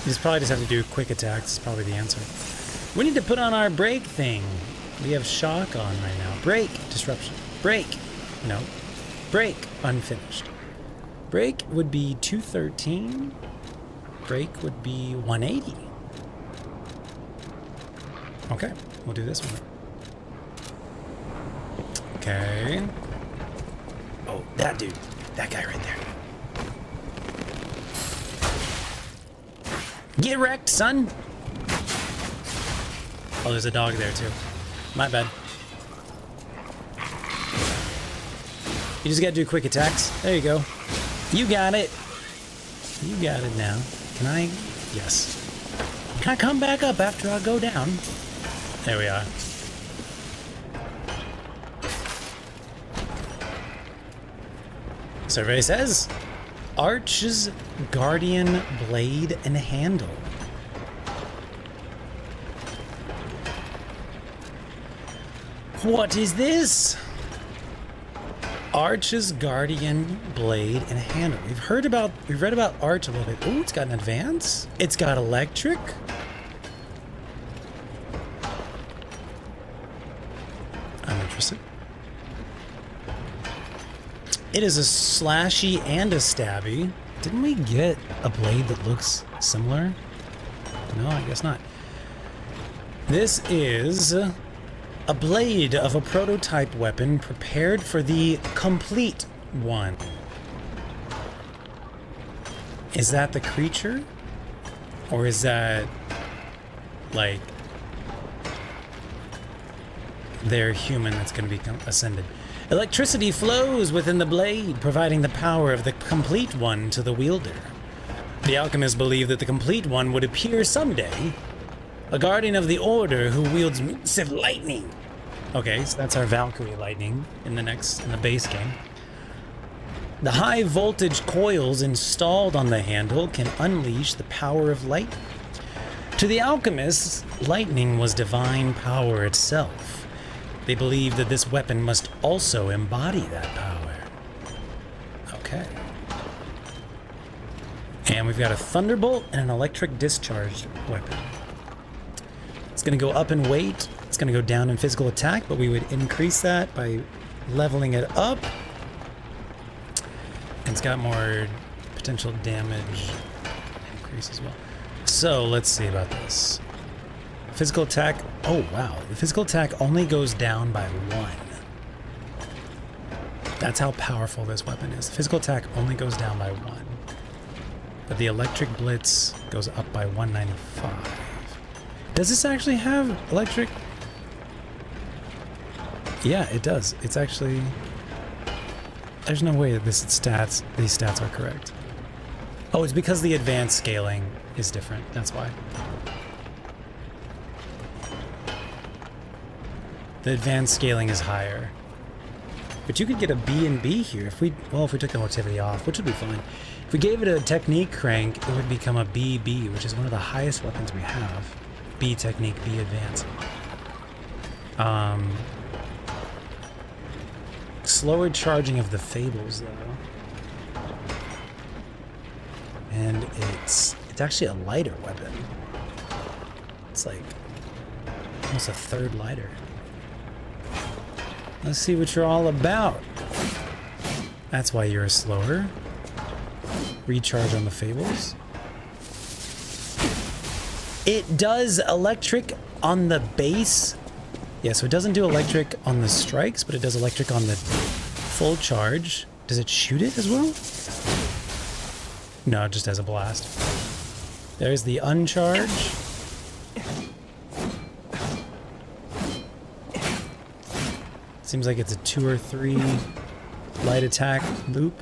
You just probably just have to do quick attacks. Is probably the answer. We need to put on our brake thing. We have shock on right now. Brake. Disruption. Brake. No. Brake. Unfinished. Brake would be 213. Brake would be 180. Okay. We'll do this one. Okay. Oh, that dude. That guy right there. Get wrecked, son. Oh, there's a dog there, too. My bad. You just gotta do quick attacks. There you go. You got it. You got it now. Can I? Yes. Can I come back up after I go down? There we are. Survey says, Arch's Guardian Blade and Handle. What is this? Arch's Guardian Blade and Handle. We've read about Arch a little bit. Ooh, it's got an advance. It's got electric. I'm interested. It is a slashy and a stabby. Didn't we get a blade that looks similar? No, I guess not. This is a blade of a prototype weapon prepared for the complete one. Is that the creature? Or is that, like, their human that's going to become ascended? Electricity flows within the blade, providing the power of the complete one to the wielder. The alchemists believe that the complete one would appear someday, a guardian of the order who wields massive lightning. Okay, so that's our Valkyrie lightning in the base game. The high voltage coils installed on the handle can unleash the power of light. To the alchemists, lightning was divine power itself. They believe that this weapon must also embody that power. Okay. And we've got a thunderbolt and an electric discharge weapon. It's going to go up in weight. It's going to go down in physical attack, but we would increase that by leveling it up. And it's got more potential damage increase as well. So let's see about this. Physical attack. Oh, wow. The physical attack only goes down by 1. That's how powerful this weapon is. The physical attack only goes down by 1. But the electric blitz goes up by 195. Does this actually have electric? Yeah, it does. It's actually... There's no way that these stats are correct. Oh, it's because the advanced scaling is different. That's why. The advanced scaling is higher. But you could get a B and B here if we took the motivity off, which would be fine. If we gave it a technique crank, it would become a BB, which is one of the highest weapons we have. B technique, B advanced. Slower charging of the Fables, though. And it's actually a lighter weapon. It's like almost a third lighter. Let's see what you're all about. That's why you're slower. Recharge on the Fables. It does electric on the base. Yeah, so it doesn't do electric on the strikes, but it does electric on the full charge. Does it shoot it as well? No, it just has a blast. There's the uncharge. Seems like it's a 2 or 3 light attack loop.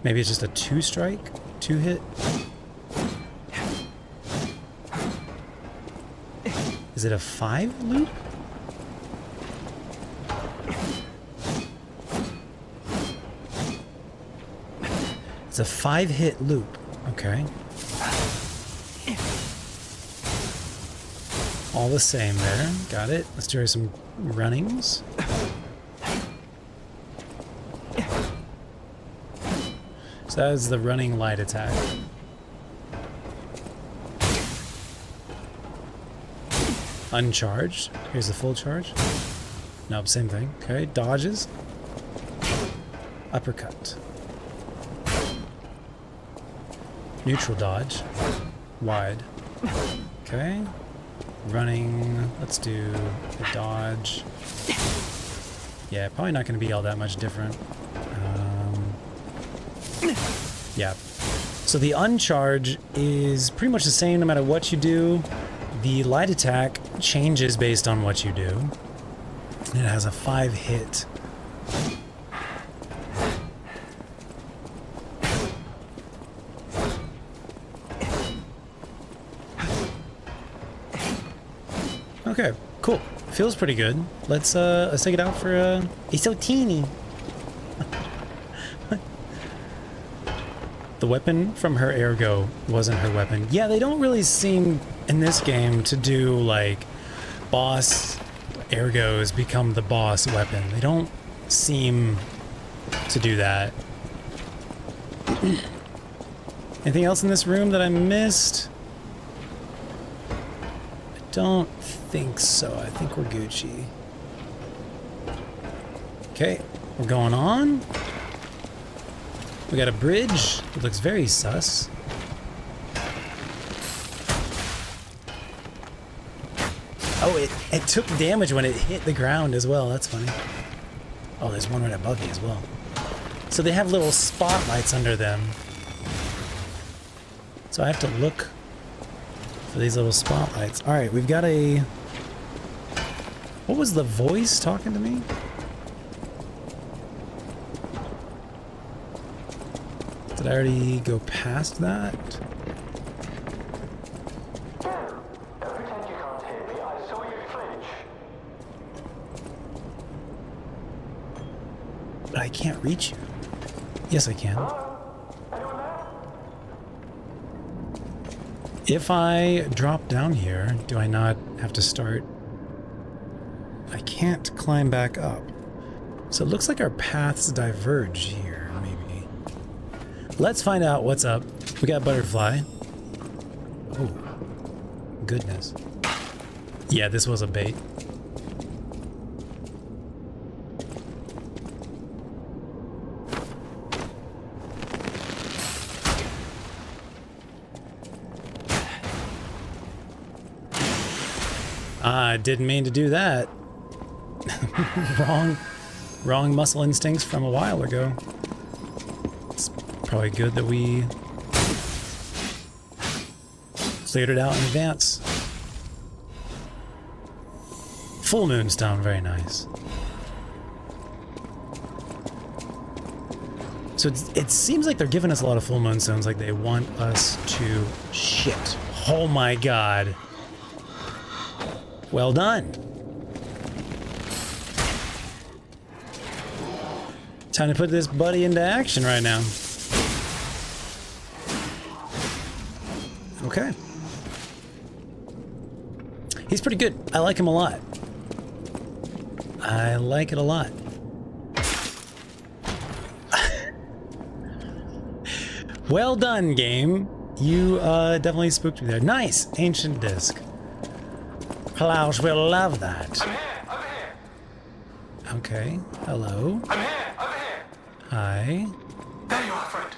Maybe it's just a 2 strike, 2 hit. Is it a 5 loop? It's a 5 hit loop. Okay. All the same there. Got it. Let's do some runnings. So that is the running light attack. Uncharged. Here's the full charge. Nope, same thing. Okay, dodges. Uppercut. Neutral dodge. Wide. Okay. Running. Let's do the dodge. Yeah, probably not going to be all that much different. Yeah. So the uncharge is pretty much the same no matter what you do. The light attack changes based on what you do. It has a 5 hit. Okay, cool. Feels pretty good. Let's take it out for He's so teeny. The weapon from her ergo wasn't her weapon. Yeah, they don't really seem in this game to do like boss ergos become the boss weapon. They don't seem to do that. Anything else in this room that I missed? I don't think so. I think we're Gucci. Okay, we're going on. We got a bridge. It looks very sus. Oh, it took damage when it hit the ground as well. That's funny. Oh, there's one right above me as well. So they have little spotlights under them. So I have to look for these little spotlights. All right, we've got a... What was the voice talking to me? Did I already go past that? But I can't reach you. Yes, I can. If I drop down here, do I not have to start? I can't climb back up. So it looks like our paths diverge here, maybe. Let's find out what's up. We got butterfly. Oh, goodness. Yeah, this was a bait. I didn't mean to do that. Wrong muscle instincts from a while ago. It's probably good that we cleared it out in advance. Full moonstone, very nice. So it seems like they're giving us a lot of full moonstones, like they want us to... Shit. Oh my god. Well done. Time to put this buddy into action right now. Okay. He's pretty good. I like him a lot. I like it a lot. Well done, game. You definitely spooked me there. Nice. Ancient disc. Klaus will love that. I'm here, over here. Okay. Hello. I'm here, over here. Hi. There you are, friend.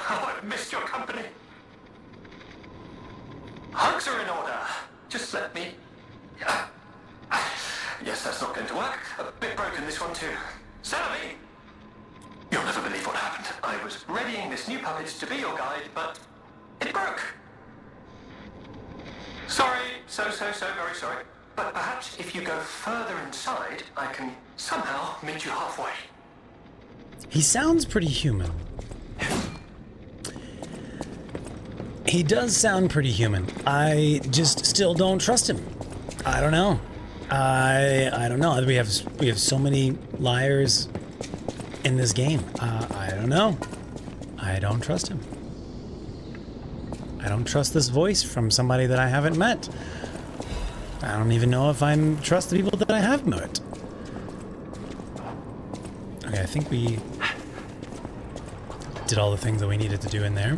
Oh, I've missed your company. Hugs are in order. Just let me... Yes, that's not going to work. A bit broken, this one too. Sammy! You'll never believe what happened. I was readying this new puppet to be your guide, but it broke. Sorry, so very sorry. But perhaps if you go further inside, I can somehow meet you halfway. He sounds pretty human. He does sound pretty human. I just still don't trust him. I don't know. I don't know. We have so many liars in this game. I don't know. I don't trust him. I don't trust this voice from somebody that I haven't met. I don't even know if I trust the people that I have met. Okay, I think we did all the things that we needed to do in there.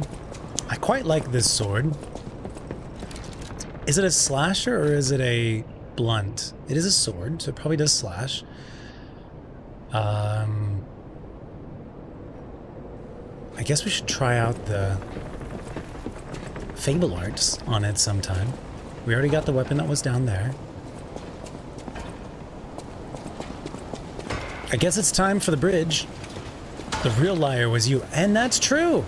I quite like this sword. Is it a slasher or is it a blunt? It is a sword, so it probably does slash. I guess we should try out the Fable Arts on it sometime. We already got the weapon that was down there. I guess it's time for the bridge. The real liar was you. And that's true.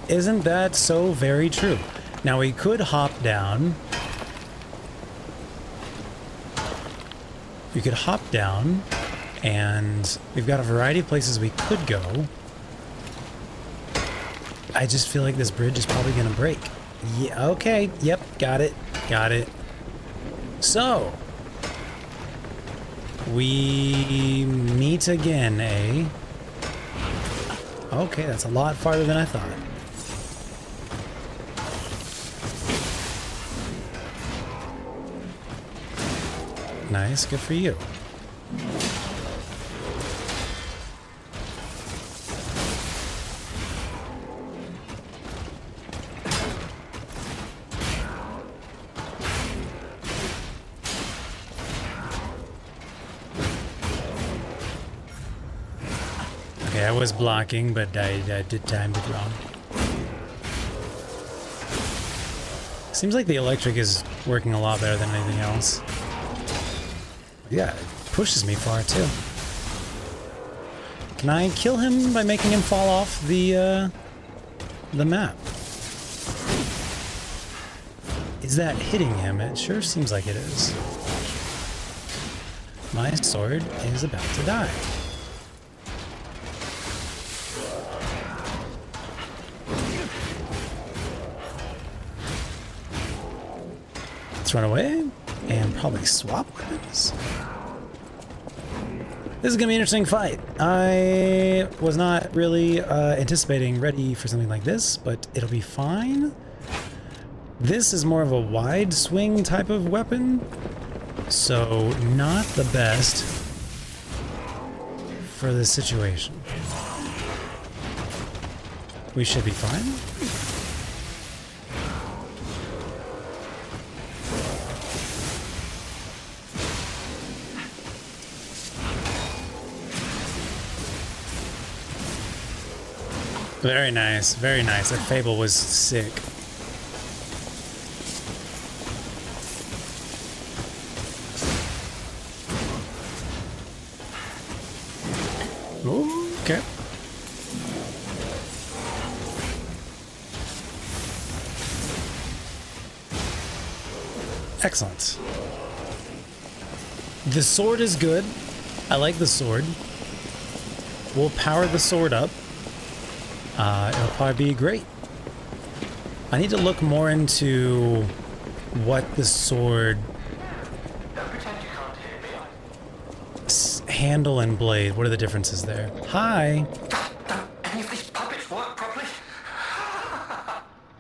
Isn't that so very true? Now we could hop down. We could hop down, and we've got a variety of places we could go. I just feel like this bridge is probably gonna break. Yeah, okay, yep, got it. So, we meet again, eh? Okay, that's a lot farther than I thought. nice. Good for you. Okay, I was blocking, but I did time it wrong. Seems like the electric is working a lot better than anything else. Yeah, it pushes me far too. Can I kill him by making him fall off the map? Is that hitting him? It sure seems like it is. My sword is about to die. Let's run away and probably swap weapons. This is gonna be an interesting fight. I was not really ready for something like this, but it'll be fine. This is more of a wide swing type of weapon, so not the best for this situation. We should be fine. Very nice, very nice. That Fable was sick. Ooh, okay. Excellent. The sword is good. I like the sword. We'll power the sword up. It'll probably be great. I need to look more into what the sword handle and blade. What are the differences there? Hi. Don't any of these puppets work properly?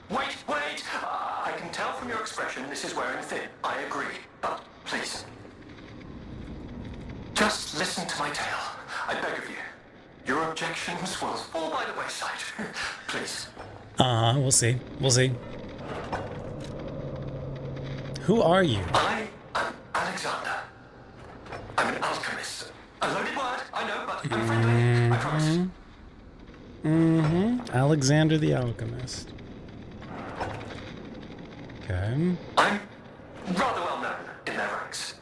Wait! I can tell from your expression this is wearing thin. I agree. But please, just listen to my tale. I beg of you. Your objections will fall by the wayside. Please. We'll see. We'll see. Who are you? I am Alexander. I'm an alchemist. A loaded word, I know, but I'm friendly. I promise. Alexander the Alchemist. Okay. I'm rather well known in their ranks.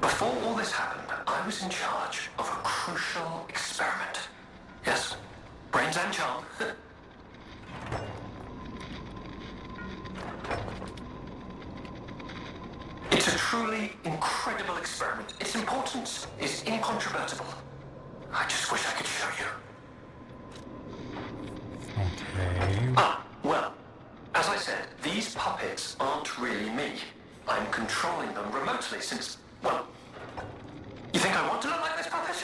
Before all this happened, I was in charge of a crucial experiment. Yes, brains and charm. It's a truly incredible experiment. Its importance is incontrovertible. I just wish I could show you. Okay. Well, as I said, these puppets aren't really me. I'm controlling them remotely since, well, you think I want to look like this puppet?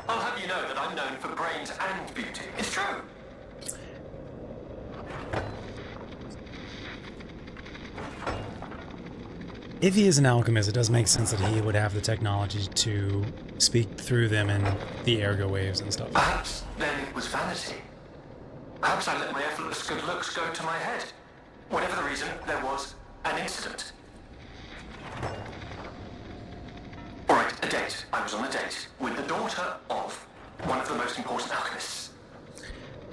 I'll have you know that I'm known for brains and beauty. It's true. If he is an alchemist, it does make sense that he would have the technology to speak through them in the ergo waves and stuff. Perhaps then it was vanity. Perhaps I let my effortless good looks go to my head. Whatever the reason, there was an incident. Alright, a date. I was on a date with the daughter of one of the most important alchemists.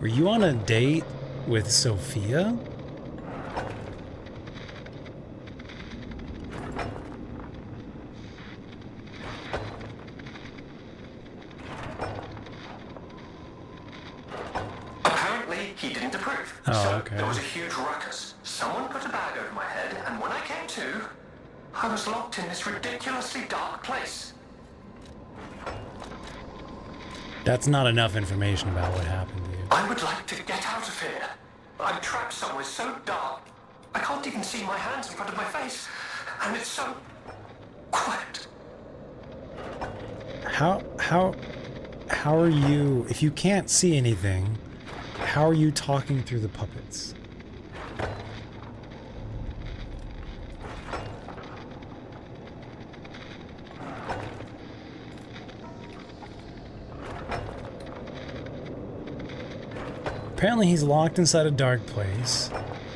Were you on a date with Sophia? Apparently, he didn't approve. Oh, so okay. there was a huge ruckus. Someone put a bag over my head, and when I came to, I was locked in this ridiculously dark place. That's not enough information about what happened to you. I would like to get out of here. I'm trapped somewhere so dark, I can't even see my hands in front of my face. And it's so quiet. How are you, if you can't see anything, how are you talking through the puppets? Apparently he's locked inside a dark place,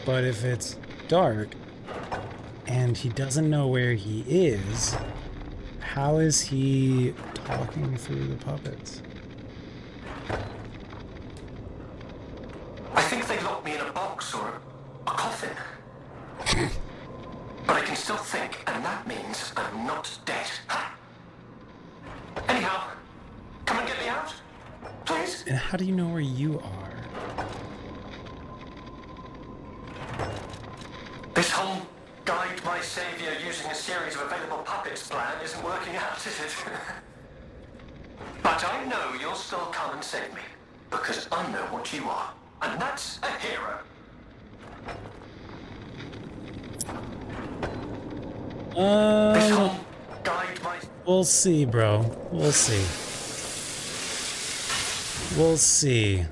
but if it's dark and he doesn't know where he is, how is he talking through the puppets? I think they locked me in a box or a coffin. But I can still think, and that means I'm not dead. Anyhow, come and get me out, please. And how do you know where you are? This whole guide my savior using a series of available puppets plan isn't working out, is it? But I know you'll still come and save me, because I know what you are, and that's a hero. This whole guide my... We'll see, bro. We'll see. We'll see.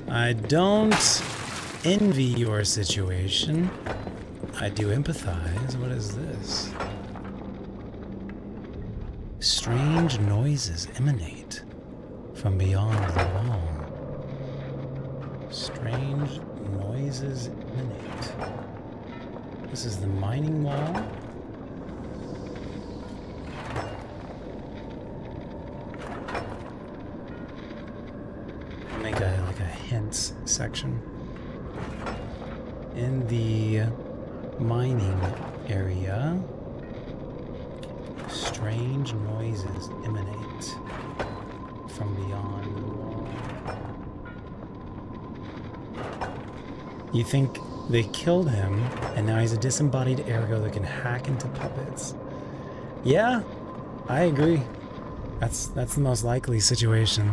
I don't envy your situation. I do empathize. What is this? Strange noises emanate from beyond the wall. Strange noises emanate. This is the mining wall. Make a hints section. In the mining area, strange noises emanate from beyond the wall. You think they killed him, and now he's a disembodied ergo that can hack into puppets? Yeah, I agree. That's the most likely situation.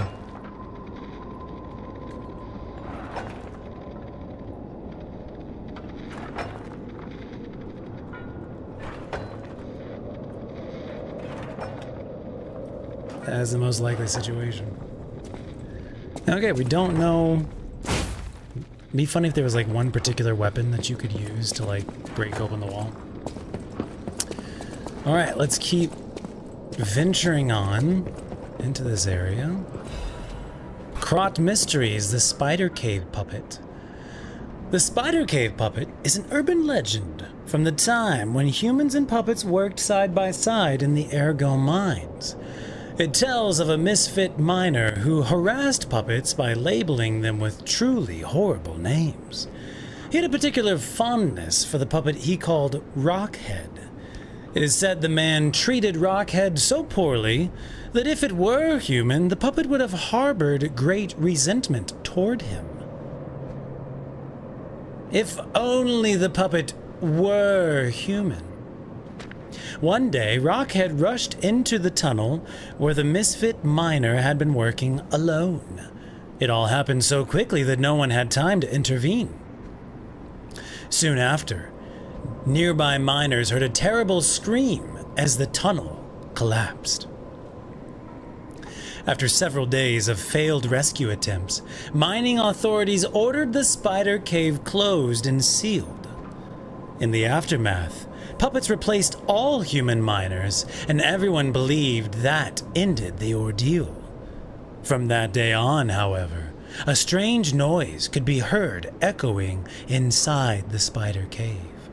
As the most likely situation. Okay, we don't know. It'd be funny if there was like one particular weapon that you could use to like break open the wall. Alright, let's keep venturing on into this area. Krot Mysteries, the Spider Cave Puppet. The Spider Cave Puppet is an urban legend from the time when humans and puppets worked side by side in the Ergo mines. It tells of a misfit miner who harassed puppets by labeling them with truly horrible names. He had a particular fondness for the puppet he called Rockhead. It is said the man treated Rockhead so poorly that if it were human, the puppet would have harbored great resentment toward him. If only the puppet were human. One day, Rockhead rushed into the tunnel where the misfit miner had been working alone. It all happened so quickly that no one had time to intervene. Soon after, nearby miners heard a terrible scream as the tunnel collapsed. After several days of failed rescue attempts, mining authorities ordered the spider cave closed and sealed. In the aftermath, puppets replaced all human miners, and everyone believed that ended the ordeal. From that day on, however, a strange noise could be heard echoing inside the spider cave.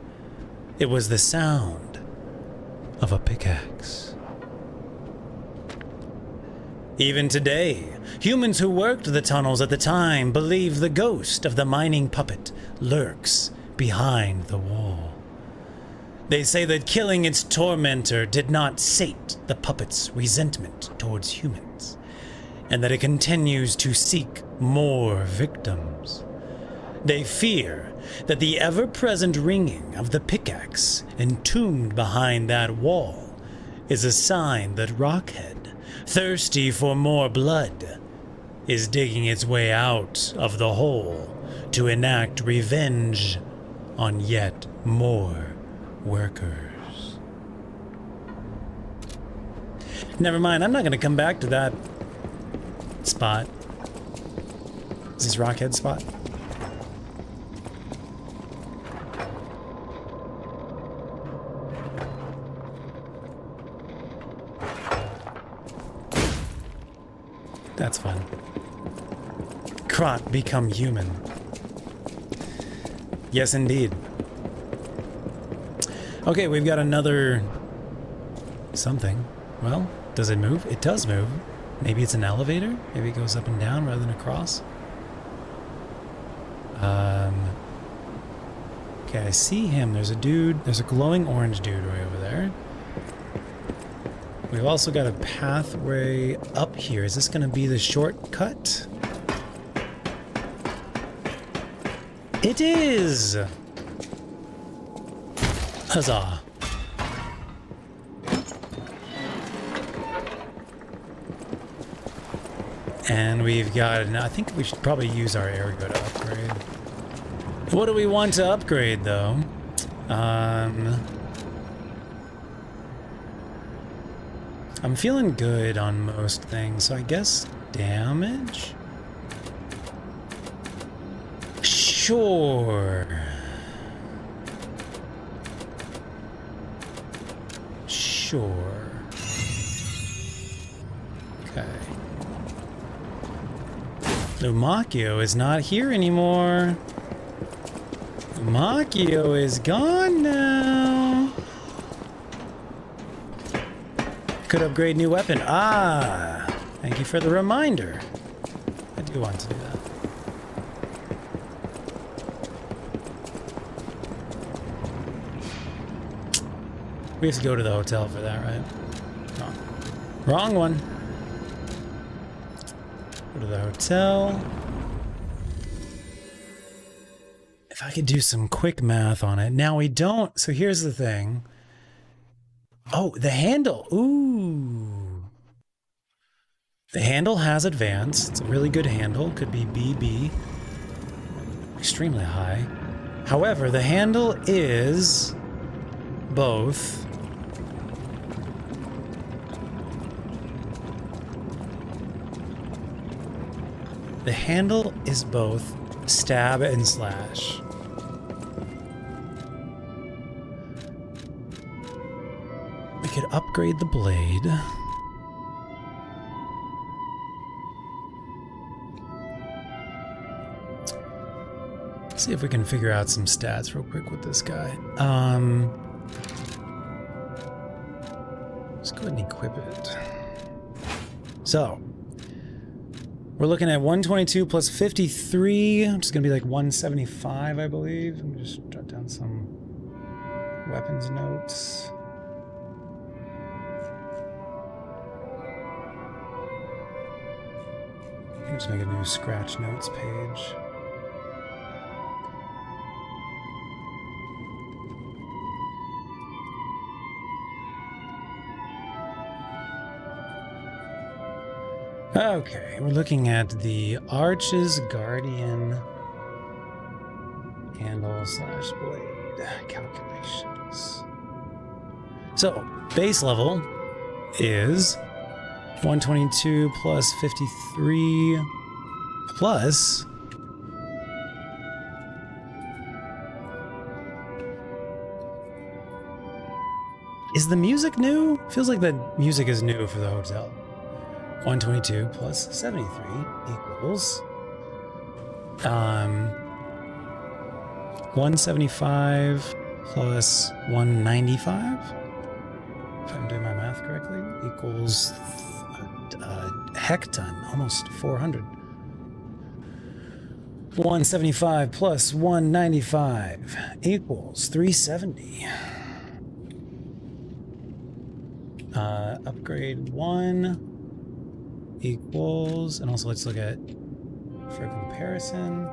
It was the sound of a pickaxe. Even today, humans who worked the tunnels at the time believe the ghost of the mining puppet lurks behind the wall. They say that killing its tormentor did not sate the puppet's resentment towards humans, and that it continues to seek more victims. They fear that the ever-present ringing of the pickaxe entombed behind that wall is a sign that Rockhead, thirsty for more blood, is digging its way out of the hole to enact revenge on yet more workers. Never mind, I'm not going to come back to that spot. Is this Rockhead spot? That's fun. Krat become human. Yes, indeed. Okay, we've got another something. Well, does it move? It does move. Maybe it's an elevator? Maybe it goes up and down rather than across? Okay, I see him. There's a dude. There's a glowing orange dude right over there. We've also got a pathway up here. Is this going to be the shortcut? It is! Huzzah. And we've got, I think we should probably use our ergo to upgrade. What do we want to upgrade, though? I'm feeling good on most things, so I guess damage? Sure. Sure. Okay. Lumakio is not here anymore. Lumakio is gone now. Could upgrade new weapon. Ah, thank you for the reminder. I do want to do that. We have to go to the hotel for that, right? No. Wrong one. Go to the hotel. If I could do some quick math on it. Now we don't. So here's the thing. Oh, the handle. Ooh. The handle has advance. It's a really good handle. Could be BB. Extremely high. However, the handle is both stab and slash. We could upgrade the blade. See if we can figure out some stats real quick with this guy. Let's go ahead and equip it. So, we're looking at 122 plus 53, which is going to be like 175, I believe. Let me just jot down some weapons notes. I'll just make a new scratch notes page. Okay, we're looking at the Arch's Guardian handle slash blade calculations. So, base level is 122 plus 53 plus is the music new? Feels like the music is new for the hotel. 122 plus 73 equals 175 plus 195, if I'm doing my math correctly, equals a hecton, almost 400. 175 plus 195 equals 370. Upgrade 1 equals, and also let's look at, for comparison,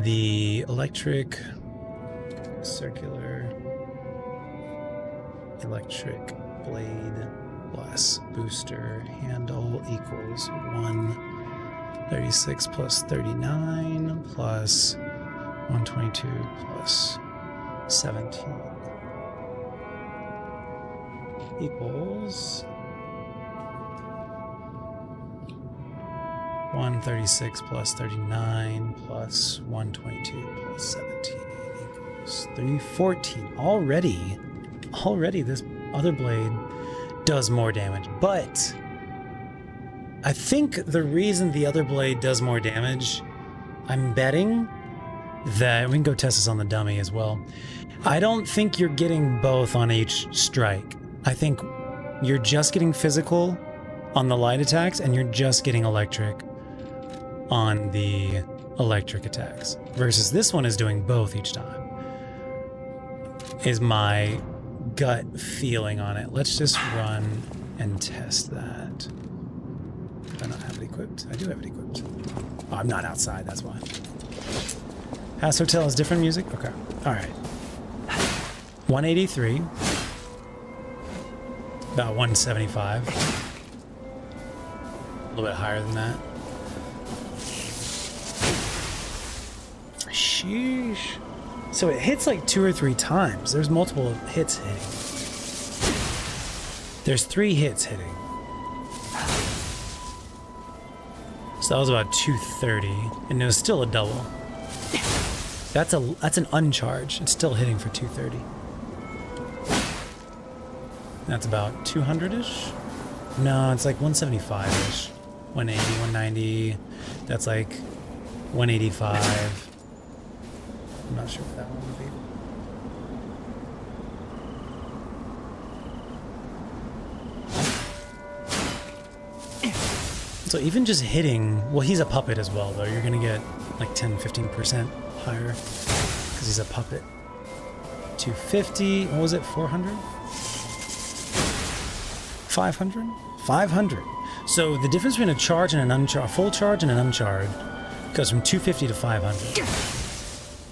the electric, circular, electric blade plus booster handle equals 136 plus 39 plus 122 plus 17 equals 136 plus 39 plus 122 plus 17 equals 314. Already this other blade does more damage, but I think the reason the other blade does more damage, I'm betting that we can go test this on the dummy as well. I don't think you're getting both on each strike. I think you're just getting physical on the light attacks and you're just getting electric on the electric attacks. Versus this one is doing both each time. Is my gut feeling on it. Let's just run and test that. Do I not have it equipped? I do have it equipped. Oh, I'm not outside, that's why. House Hotel is different music? Okay. Alright. 183. About 175. A little bit higher than that. Sheesh. So it hits like 2 or 3 times. There's multiple hits hitting. There's 3 hits hitting. So that was about 230, and it was still a double. That's an uncharge. It's still hitting for 230. That's about 200-ish? No, it's like 175-ish. 180, 190. That's like 185. I'm not sure what that one would be. So even just hitting, well, he's a puppet as well, though. You're going to get like 10-15% higher because he's a puppet. 250, what was it, 400? 500? 500. So the difference between a charge and an uncharge, a full charge and an uncharge, goes from 250 to 500.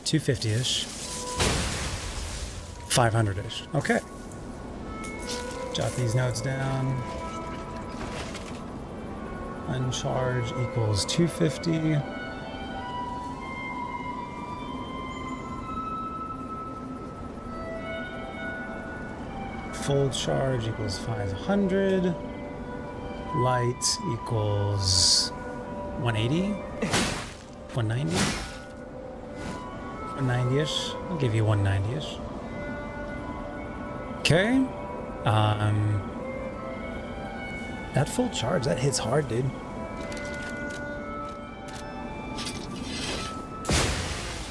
250-ish. 500-ish. Okay. Jot these notes down. Uncharge equals 250. Full charge equals 500. Light equals 180. 190. 190-ish. I'll give you 190-ish. Okay. That full charge, that hits hard, dude.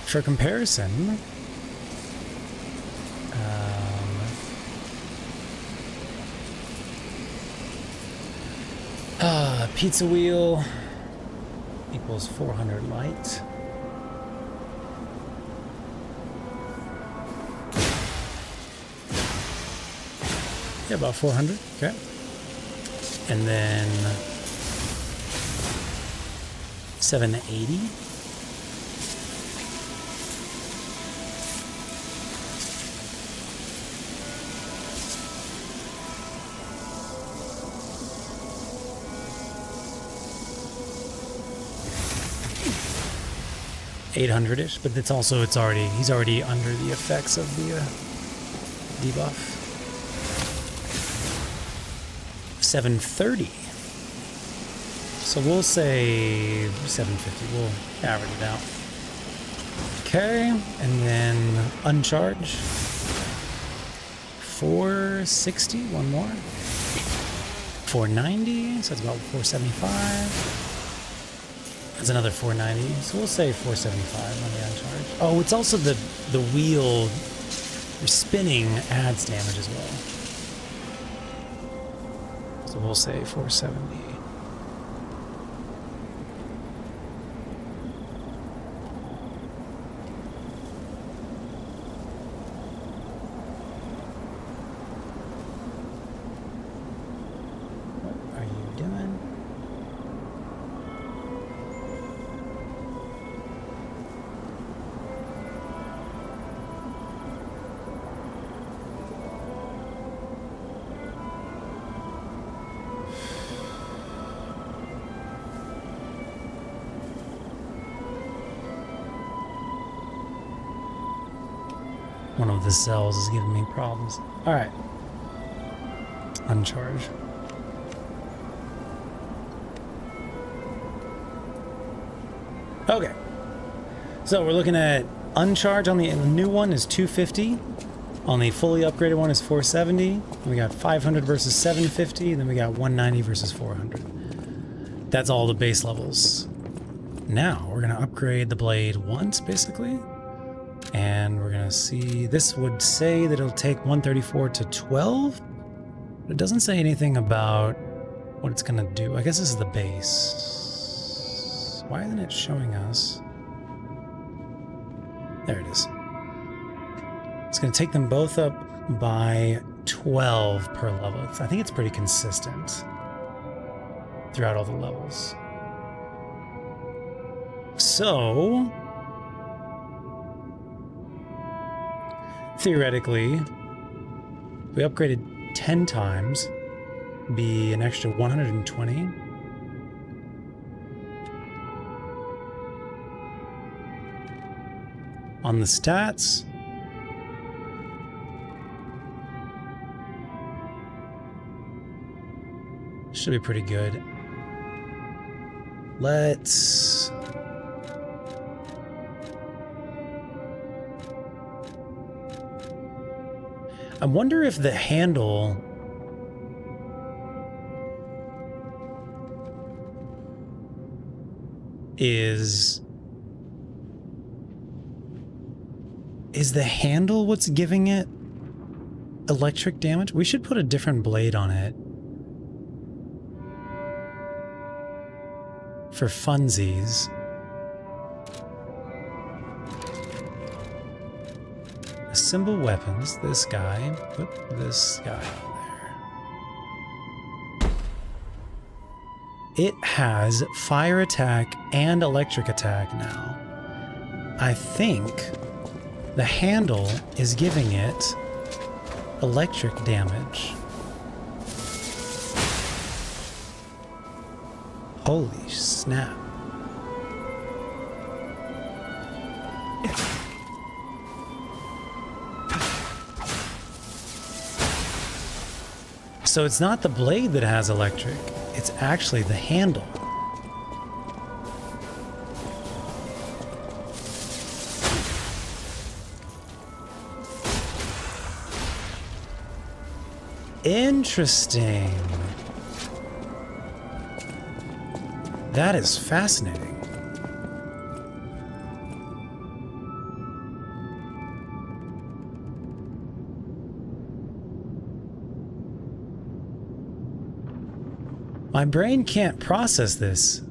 For comparison, pizza wheel equals 400 light. Yeah, about 400. Okay. And then 780. $800-ish, but he's already under the effects of the debuff. 730. So we'll say 750. We'll average it out. Okay, and then uncharge. 460, one more. 490, so that's about 475. That's another 490, so we'll say 475 on the uncharge. Oh, it's also the wheel spinning adds damage as well. So we'll say 470. What are you doing? One of the cells is giving me problems. All right. Uncharge. Okay. So we're looking at uncharge on the new one is 250. On the fully upgraded one is 470. We got 500 versus 750. Then we got 190 versus 400. That's all the base levels. Now we're gonna upgrade the blade once, basically. And we're gonna see, this would say that it'll take 134 to 12. But it doesn't say anything about what it's gonna do. I guess this is the base. Why isn't it showing us? There it is. It's gonna take them both up by 12 per level. I think it's pretty consistent throughout all the levels. So, theoretically, if we upgraded 10 times, be an extra 120. On the stats, should be pretty good. Let's... I wonder if the handle is the handle what's giving it electric damage? We should put a different blade on it for funsies. Assemble weapons. This guy. Put this guy on there. It has fire attack and electric attack now. I think the handle is giving it electric damage. Holy snap. So it's not the blade that has electric, it's actually the handle. Interesting. That is fascinating. My brain can't process this.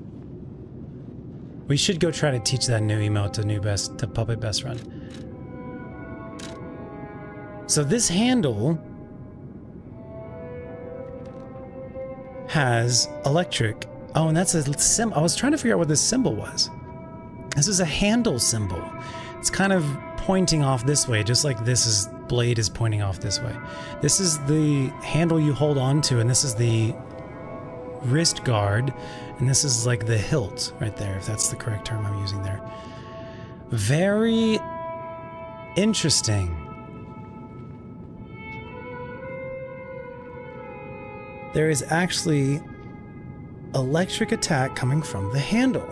We should go try to teach that new emote to Puppet Best Friend. So this handle has electric. Oh, and that's a symbol. I was trying to figure out what this symbol was. This is a handle symbol. It's kind of pointing off this way, just like this blade is pointing off this way. This is the handle you hold on to, and this is the wrist guard, and this is like the hilt right there, if that's the correct term I'm using there. Very interesting. There is actually electric attack coming from the handle.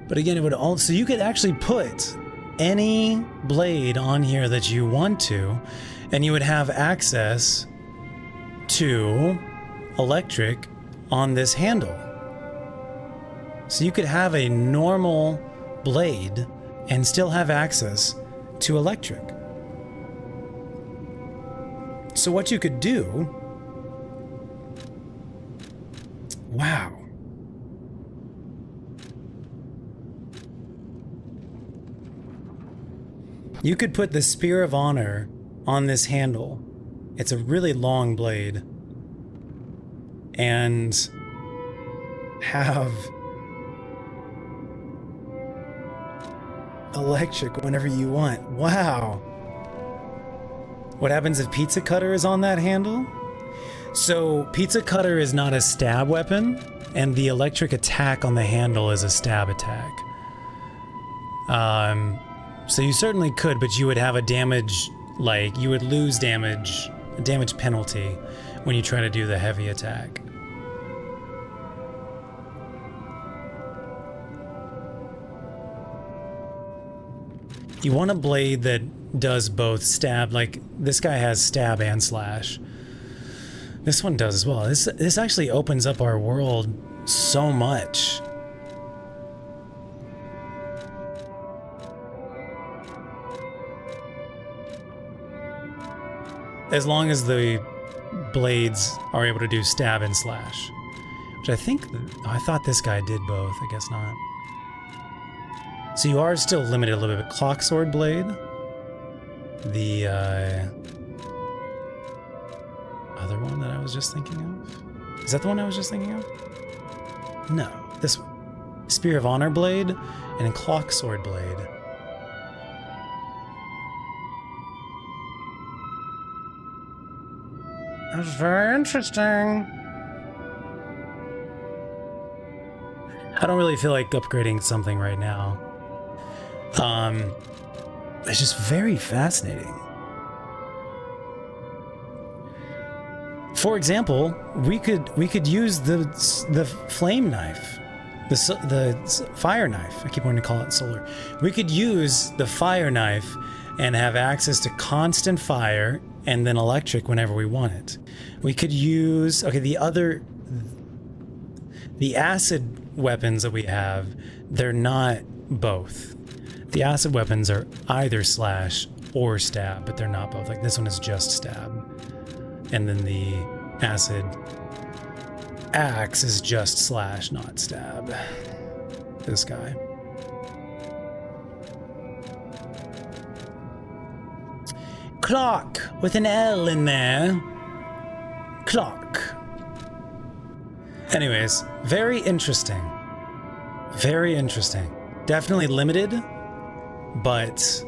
But again, it would also, so you could actually put any blade on here that you want to, and you would have access to electric on this handle. So you could have a normal blade and still have access to electric. So what you could do, wow. You could put the Spear of Honor on this handle. It's a really long blade. And have electric whenever you want. Wow. What happens if Pizza Cutter is on that handle? So Pizza Cutter is not a stab weapon, and the electric attack on the handle is a stab attack. So you certainly could, but you would have a damage, like, you would lose damage, a damage penalty when you try to do the heavy attack. You want a blade that does both stab, like this guy has stab and slash. This one does as well. This actually opens up our world so much. As long as the blades are able to do stab and slash. Which I think... I thought this guy did both. I guess not. So you are still limited a little bit. Clock sword blade. The other one that I was just thinking of? Is that the one I was just thinking of? No. This one. Spear of Honor blade and clock sword blade. That's very interesting. I don't really feel like upgrading something right now. It's just very fascinating. For example, we could use the flame knife, the fire knife. I keep wanting to call it solar. We could use the fire knife and have access to constant fire and then electric whenever we want it. We could use the acid weapons that we have. They're not both. The acid weapons are either slash or stab, but they're not both. Like this one is just stab. And then the acid axe is just slash, not stab. This guy. Clock with an L in there. Clock. Anyways, very interesting. Very interesting. Definitely limited, but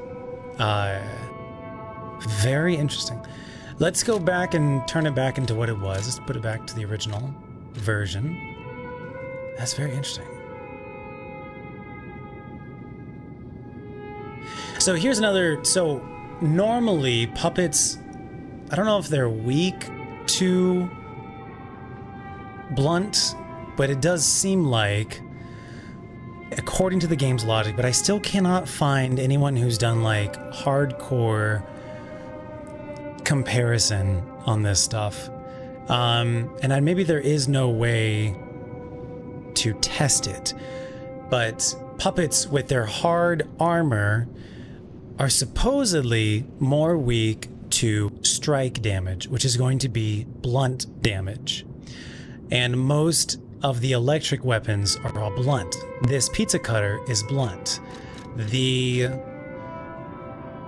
very interesting. Let's go back and turn it back into what it was. Let's put it back to the original version. That's very interesting. So here's another... So normally puppets, I don't know if they're weak to blunt, but it does seem like, according to the game's logic, but I still cannot find anyone who's done like hardcore comparison on this stuff. And maybe there is no way to test it, but puppets with their hard armor are supposedly more weak to strike damage, which is going to be blunt damage. And most of the electric weapons are all blunt. This pizza cutter is blunt. The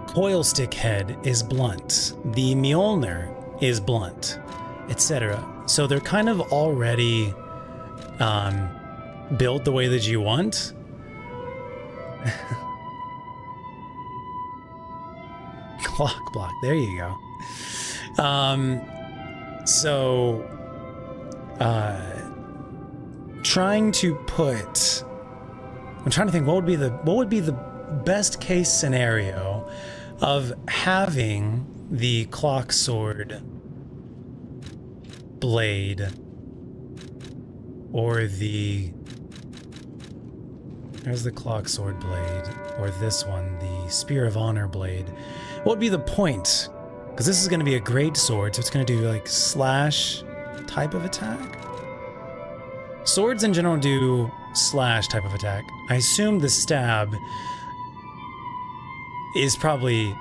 coil stick head is blunt. The Mjolnir is blunt, etc. So they're kind of already built the way that you want. Clock block, there you go. Trying to put... I'm trying to think what would be the best case scenario of having the clock sword blade or there's the clock sword blade, or this one, the Spear of Honor blade. What would be the point? Because this is going to be a great sword, so it's going to do like slash type of attack. Swords in general do slash type of attack. I assume the stab is probably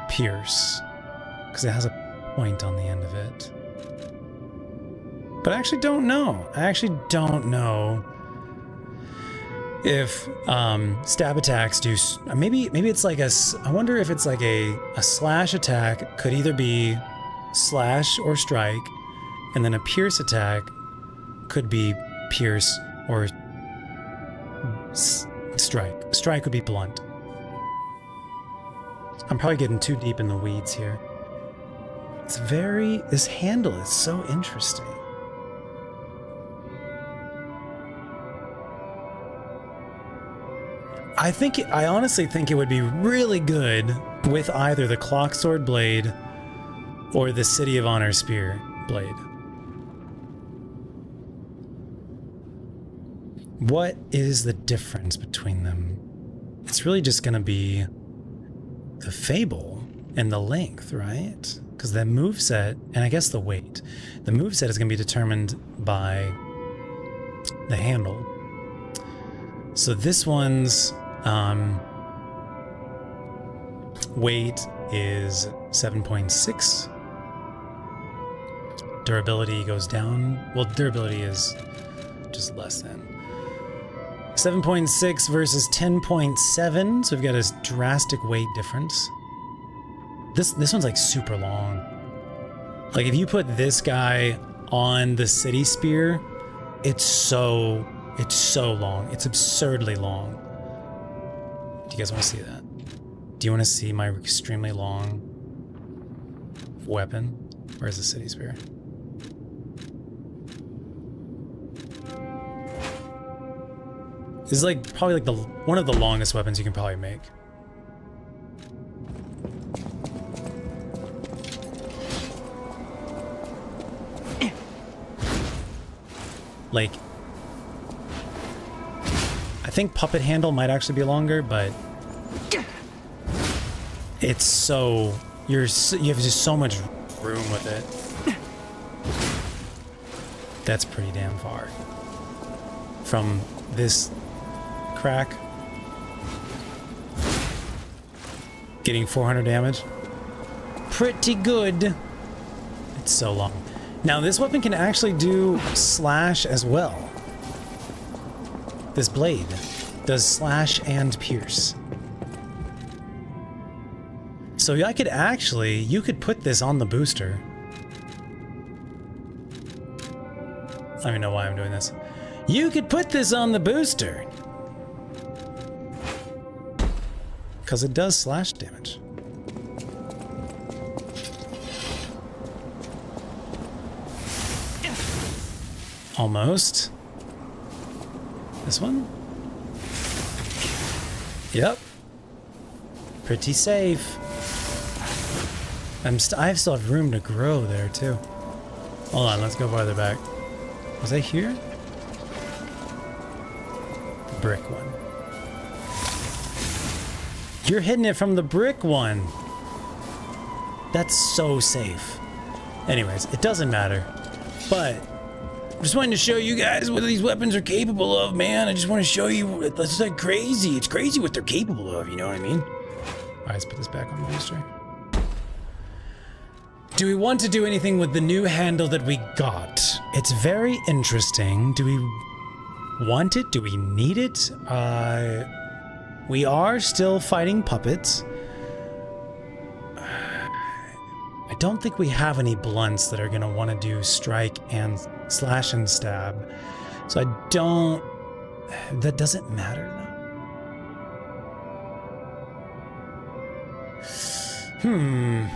pierce, because it has a point on the end of it. But I actually don't know. I actually don't know if stab attacks do... Maybe it's like a... I wonder if it's like a slash attack could either be slash or strike, and then a pierce attack could be pierce or strike. Strike would be blunt. I'm probably getting too deep in the weeds here. It's very... This handle is so interesting. I honestly think it would be really good with either the clock sword blade or the City of Honor spear blade. What is the difference between them? It's really just going to be the Fable, and the length, right? Because the moveset, and I guess the weight. The moveset is going to be determined by the handle. So this one's weight is 7.6. Durability goes down. Well, durability is just less than. 7.6 versus 10.7, so we've got a drastic weight difference. This one's like super long. Like if you put this guy on the city spear, it's so long. It's absurdly long. Do you guys want to see that? Do you want to see my extremely long weapon? Where's the city spear? This is like probably like one of the longest weapons you can probably make. Like, I think puppet handle might actually be longer, but it's so you have just so much room with it. That's pretty damn far from this crack. Getting 400 damage. Pretty good. It's so long. Now this weapon can actually do slash as well. This blade does slash and pierce. So I could actually, you could put this on the booster. I don't even know why I'm doing this. You could put this on the booster. Because it does slash damage. Almost. This one? Yep. Pretty safe. I still have room to grow there too. Hold on, let's go farther back. Was I here? The brick one. You're hitting it from the brick one. That's so safe. Anyways, it doesn't matter. But I just wanted to show you guys what these weapons are capable of, man. I just want to show you. It's like crazy. It's crazy what they're capable of, you know what I mean? All right, let's put this back on the booster. Do we want to do anything with the new handle that we got? It's very interesting. Do we want it? Do we need it? We are still fighting puppets. I don't think we have any blunts that are going to want to do strike and slash and stab. So I don't... That doesn't matter, though.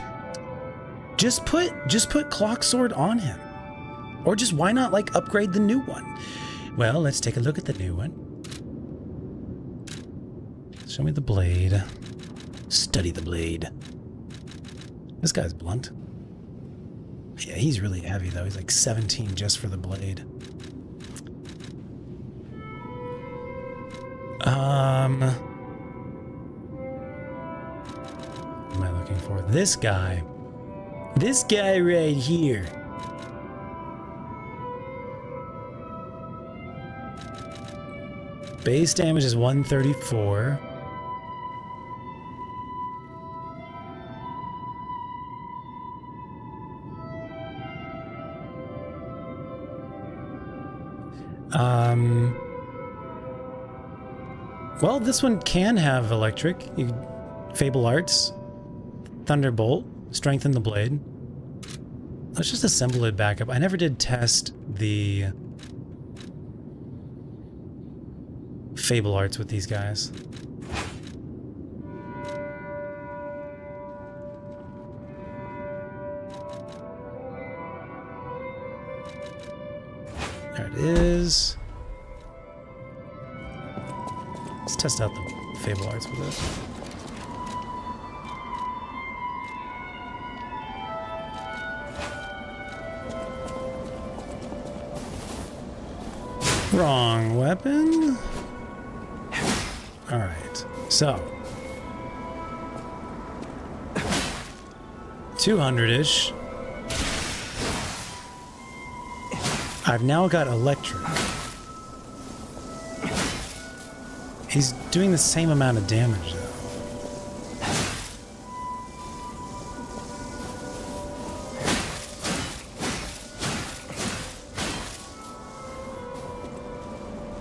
Just put Clock Sword on him. Or just why not, like, upgrade the new one? Well, let's take a look at the new one. Show me the blade. Study the blade. This guy's blunt. Yeah, he's really heavy, though. He's like 17 just for the blade. What am I looking for? This guy. This guy right here. Base damage is 134. Well, this one can have electric. Fable Arts, Thunderbolt, strengthen the blade. Let's just assemble it back up. I never did test the Fable Arts with these guys. There it is. Let's test out the Fable Arts with this. Wrong weapon. All right, so 200-ish. I've now got electric. He's doing the same amount of damage, though.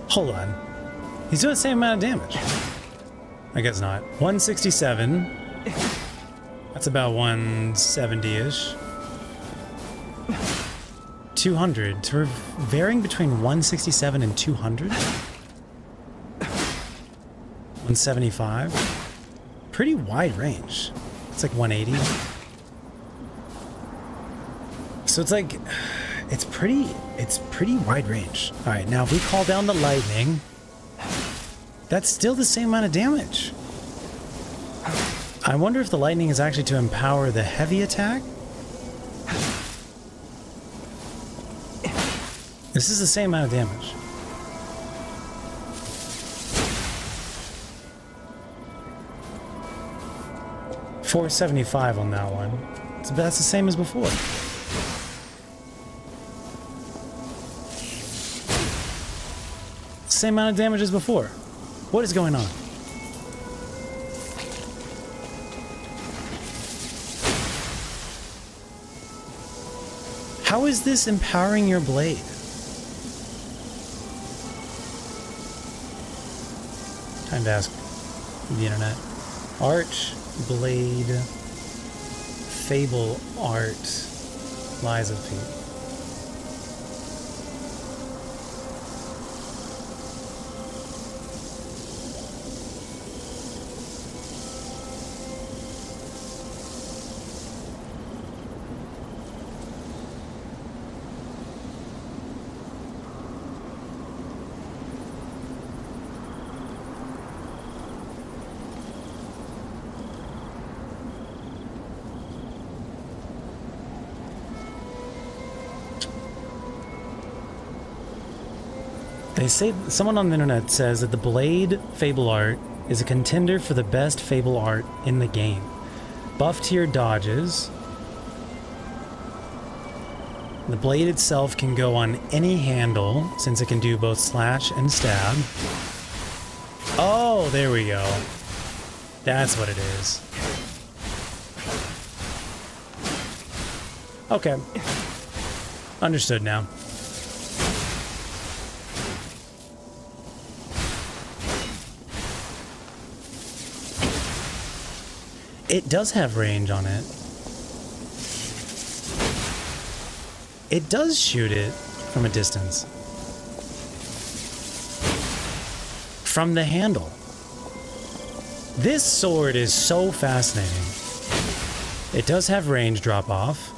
Hold on. He's doing the same amount of damage. I guess not. 167. That's about 170-ish. 200. So we're varying between 167 and 200. 175. Pretty wide range. It's like 180. So it's like... It's pretty wide range. Alright, now if we call down the lightning, that's still the same amount of damage. I wonder if the lightning is actually to empower the heavy attack? This is the same amount of damage. $475 on that one. So that's the same as before. Same amount of damage as before. What is going on? How is this empowering your blade? Time to ask the internet. Arch, blade, fable art, lies of Pete. They say, someone on the internet says that the Blade Fable art is a contender for the best Fable art in the game. Buff tier dodges. The blade itself can go on any handle, since it can do both slash and stab. Oh, there we go. That's what it is. Okay. Understood now. It does have range on it. It does shoot it from a distance. From the handle. This sword is so fascinating. It does have range drop off.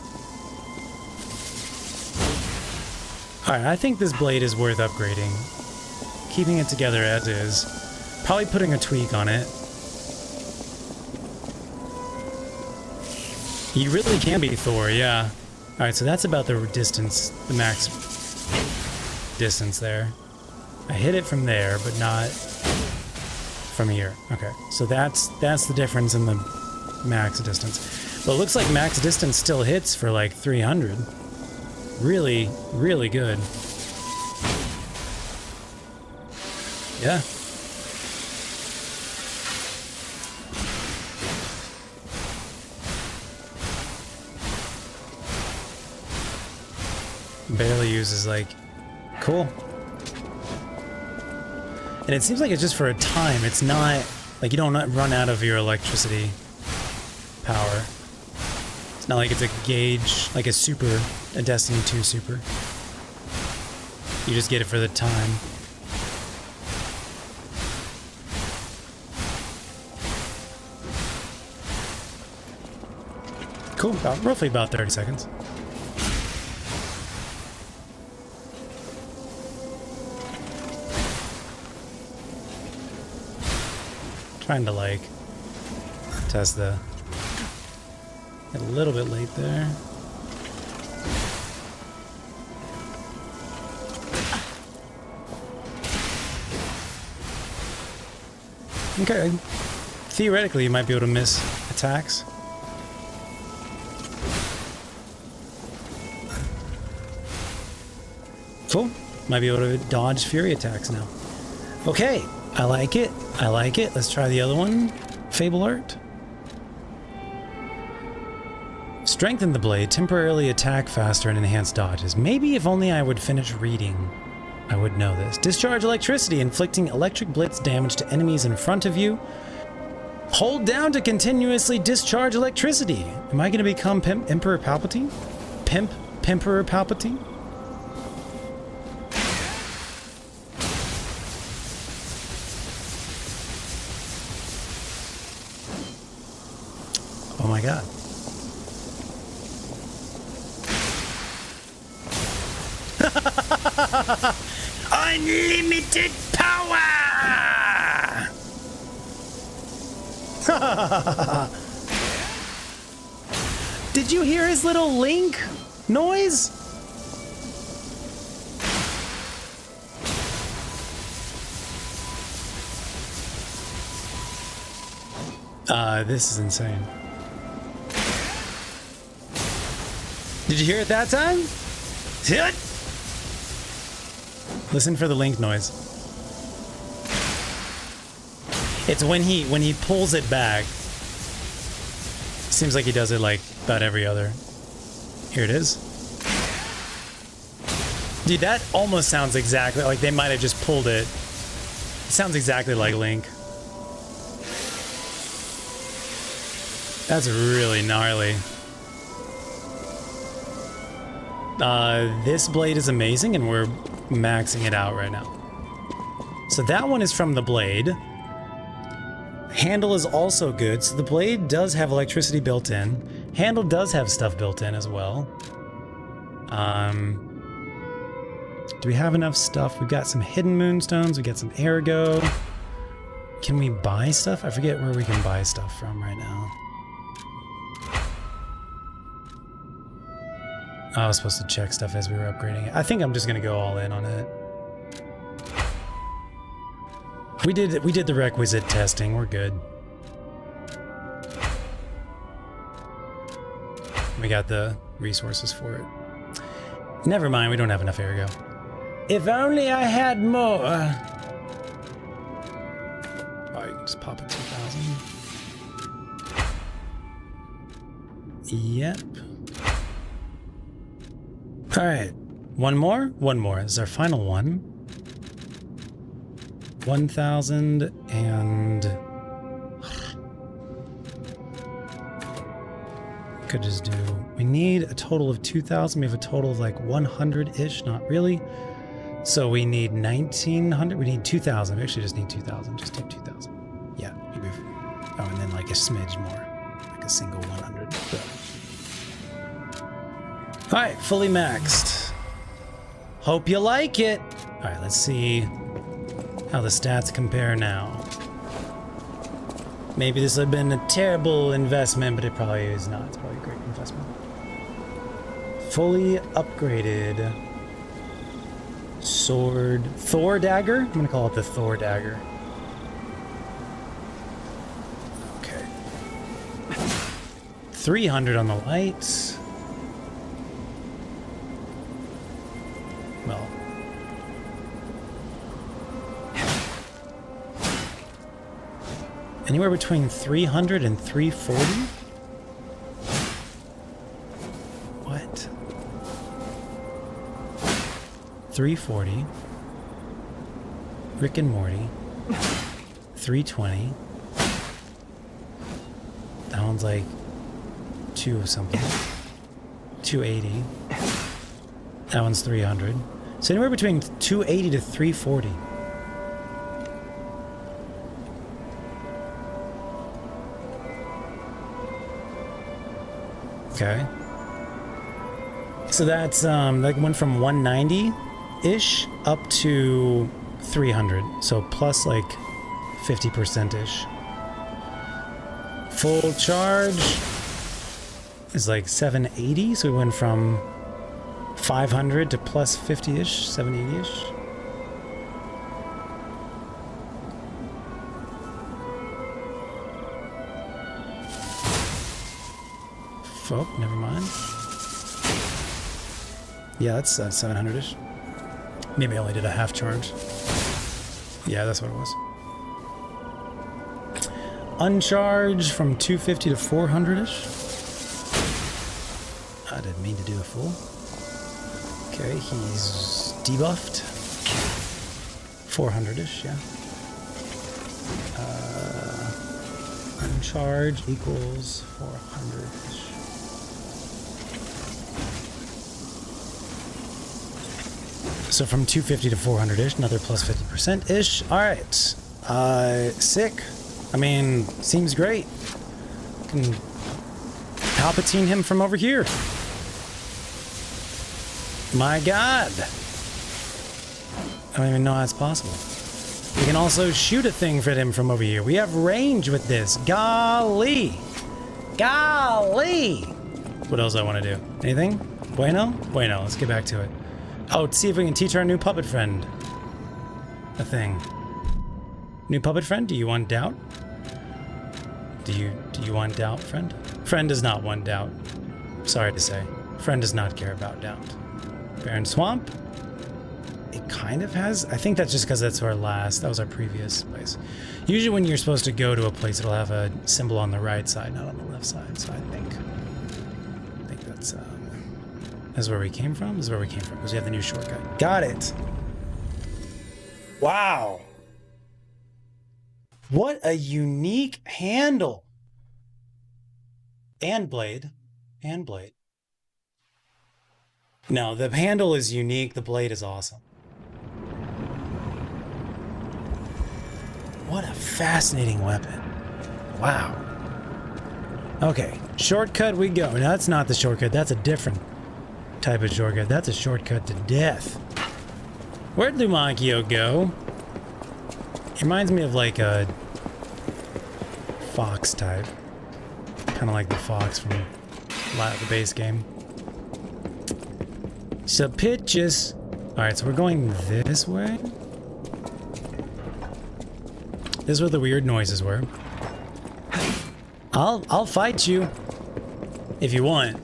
Alright, I think this blade is worth upgrading. Keeping it together as is. Probably putting a tweak on it. You really can be Thor, yeah. Alright, so that's about the distance, the max distance there. I hit it from there, but not from here. Okay, so that's the difference in the max distance. But it looks like max distance still hits for like 300. Really, really good. Yeah. Barely uses, like, cool. And it seems like it's just for a time. It's not, like, you don't run out of your electricity power. It's not like it's a gauge, like a super, a Destiny 2 super. You just get it for the time. Cool, roughly about 30 seconds. Trying to, like, test the... A little bit late there. Okay. Theoretically, you might be able to miss attacks. Cool. Might be able to dodge fury attacks now. Okay, I like it. I like it. Let's try the other one. Fable Art. Strengthen the blade, temporarily attack faster and enhance dodges. Maybe if only I would finish reading, I would know this. Discharge electricity, inflicting electric blitz damage to enemies in front of you. Hold down to continuously discharge electricity. Am I going to become Emperor Palpatine? Pimperor Palpatine? Oh my god. Unlimited power! Did you hear his little link noise? This is insane. Did you hear it that time? Hit! Listen for the link noise. It's when he pulls it back. Seems like he does it like about every other. Here it is. Dude, that almost sounds exactly like they might have just pulled it. It sounds exactly like Link. That's really gnarly. This blade is amazing, and we're maxing it out right now. So that one is from the blade. Handle is also good. So the blade does have electricity built in. Handle does have stuff built in as well. Do we have enough stuff? We've got some hidden moonstones. We got some ergo. Can we buy stuff? I forget where we can buy stuff from right now. I was supposed to check stuff as we were upgrading it. I think I'm just gonna go all in on it. We did the requisite testing. We're good. We got the resources for it. Never mind, we don't have enough ergo. If only I had more. Oh, you can just pop it 2,000. Yep. All right, one more. This is our final one. 1,000 and could just do. We need a total of 2,000. We have a total of like 100-ish. Not really. So we need 1,900. We need 2,000. We actually just need 2,000. Just take 2,000. Yeah. Maybe. Oh, and then like a smidge more, like a single 100. So. All right, fully maxed. Hope you like it. All right, let's see how the stats compare now. Maybe this would have been a terrible investment, but it probably is not. It's probably a great investment. Fully upgraded sword. Thor dagger? I'm gonna call it the Thor dagger. Okay. 300 on the lights. Well. Anywhere between 300 and 340? What? 340. Rick and Morty. 320. That one's like 2 something. 280. That one's 300. So anywhere between 280 to 340. Okay. So that's like went from 190-ish up to 300. So plus like 50%-ish. Full charge is like 780. So we went from 500 to plus 50-ish, 780-ish. Oh, never mind. Yeah, that's 700-ish. Maybe I only did a half charge. Yeah, that's what it was. Uncharged from 250 to 400-ish. I didn't mean to do a full. Okay, he's debuffed. 400-ish, yeah. Uncharged equals 400-ish. So from 250 to 400-ish, another plus 50%-ish. All right. Sick. I mean, seems great. Can Palpatine him from over here. My God. I don't even know how it's possible. We can also shoot a thing for him from over here. We have range with this. Golly. Golly. What else do I want to do? Anything? Bueno? Bueno, let's get back to it. Oh, let's see if we can teach our new puppet friend a thing. New puppet friend, do you want doubt? Do you want doubt, friend? Friend does not want doubt. Sorry to say. Friend does not care about doubt. Barren Swamp? It kind of has. I think that's just because that's our last. That was our previous place. Usually when you're supposed to go to a place, it'll have a symbol on the right side, not on the left side. So I think that's where we came from. This is where we came from because we have the new shortcut. Got it. Wow. What a unique handle. And blade. And blade. No, the handle is unique. The blade is awesome. What a fascinating weapon. Wow. Okay, shortcut we go. No, that's not the shortcut. That's a different type of shortcut. That's a shortcut to death. Where'd Lumakio go? It reminds me of like a fox type. Kind of like the fox from the base game. So pitches. Alright, so we're going this way. This is where the weird noises were. I'll fight you if you want.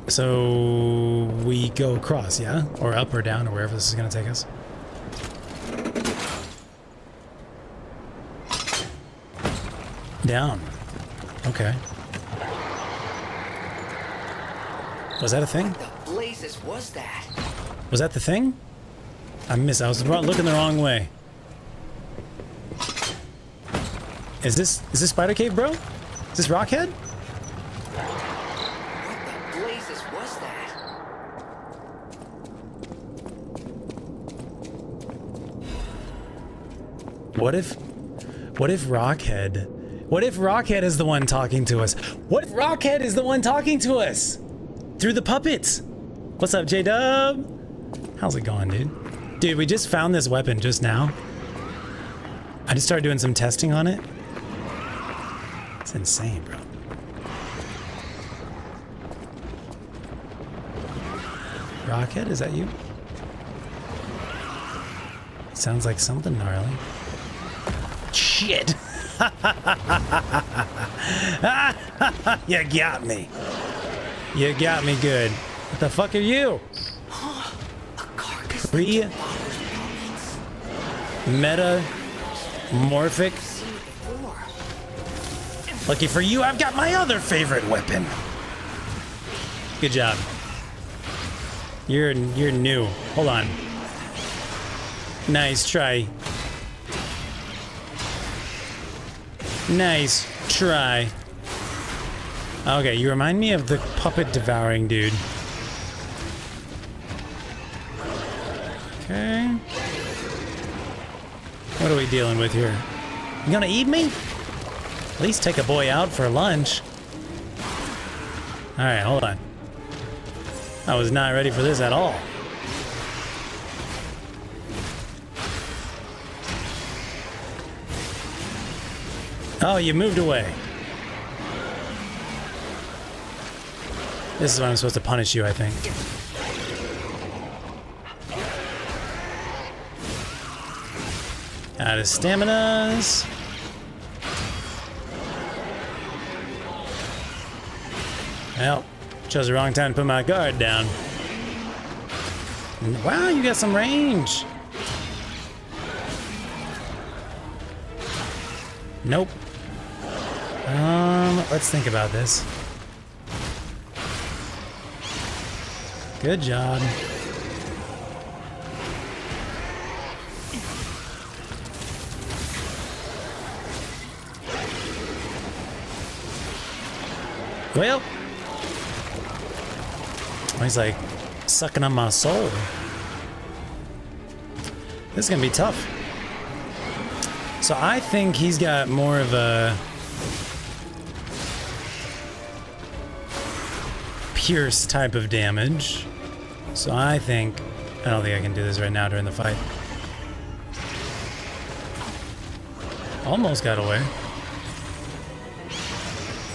So we go across, yeah? Or up or down or wherever this is gonna take us. Down. Okay. Was that a thing? What the blazes was that? Was that the thing? I missed. I was looking the wrong way. Is this Spider Cave, bro? Is this Rockhead? What the blazes was that? What if Rockhead is the one talking to us? What if Rockhead is the one talking to us? Through the puppets. What's up, J-Dub? How's it going, dude? Dude, we just found this weapon just now. I just started doing some testing on it. It's insane, bro. Rockhead, is that you? Sounds like something gnarly. Shit! You got me. You got me good. What the fuck are you? Metamorphic. Lucky for you, I've got my other favorite weapon. Good job. You're new. Hold on. Nice try. Nice try. Okay, you remind me of the puppet devouring dude. Okay. What are we dealing with here? You gonna eat me? At least take a boy out for lunch. Alright, hold on. I was not ready for this at all. Oh, you moved away. This is when I'm supposed to punish you, I think. Out of staminas. Well, chose the wrong time to put my guard down. Wow, you got some range. Nope. Let's think about this. Good job. Well, he's like sucking on my soul. This is gonna be tough. So I think he's got more of a pierce type of damage. So I don't think I can do this right now during the fight. Almost got away.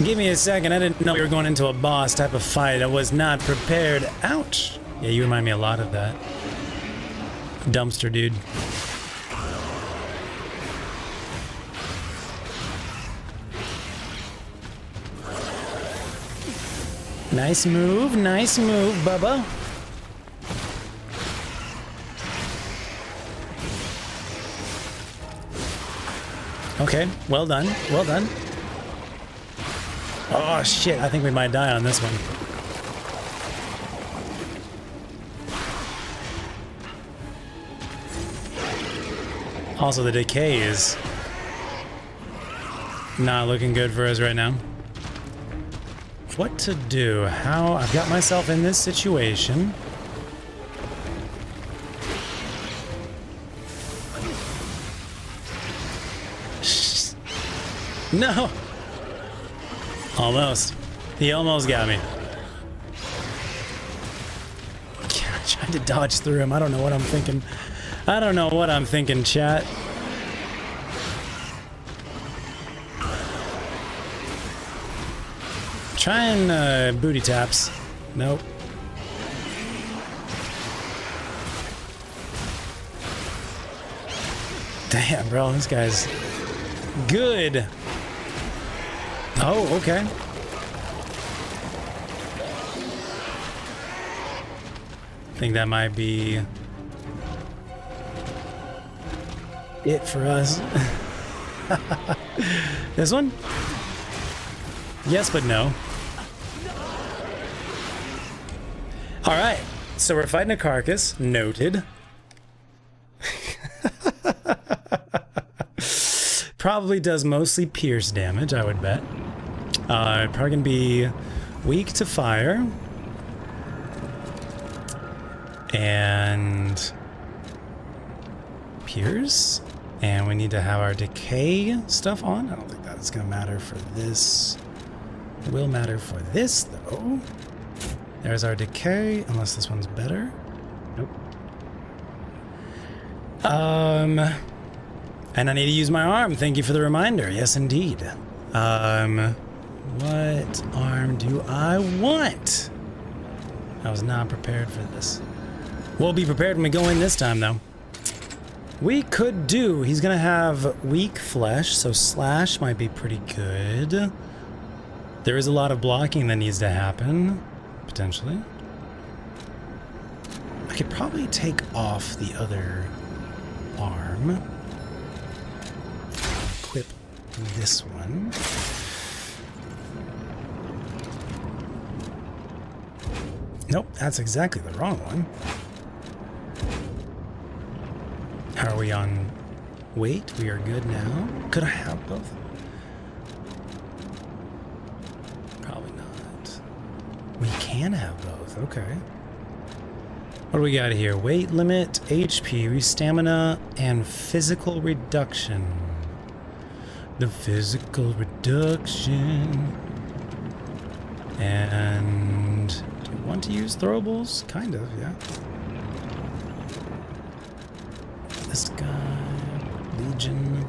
Give me a second, I didn't know we were going into a boss type of fight. I was not prepared. Ouch. Yeah, you remind me a lot of that. Dumpster dude. Nice move, Bubba. Okay, well done, well done. Oh shit, I think we might die on this one. Also, the decay is not looking good for us right now. What to do? How? I've got myself in this situation. No! Almost. He almost got me. I tried to dodge through him. I don't know what I'm thinking. I don't know what I'm thinking, chat. Trying booty taps. Nope. Damn, bro, this guy's good. Oh, okay. I think that might be it for us. This one? Yes, but no. All right, so we're fighting a carcass. Noted. Probably does mostly pierce damage, I would bet. Probably gonna be weak to fire. And pierce. And we need to have our decay stuff on. I don't think that's gonna matter for this. It will matter for this, though. There's our decay, unless this one's better. Nope. And I need to use my arm. Thank you for the reminder. Yes, indeed. What arm do I want? I was not prepared for this. We'll be prepared when we go in this time, though. We could do... He's gonna have weak flesh, so slash might be pretty good. There is a lot of blocking that needs to happen. Potentially. I could probably take off the other arm. Equip this one. Nope, that's exactly the wrong one. How are we on weight? We are good now. Could I have both? Probably not. We can have both, okay. What do we got here? Weight limit, HP, stamina, and physical reduction. The physical reduction. And do you want to use throwables? Kind of, yeah. This guy, Legion.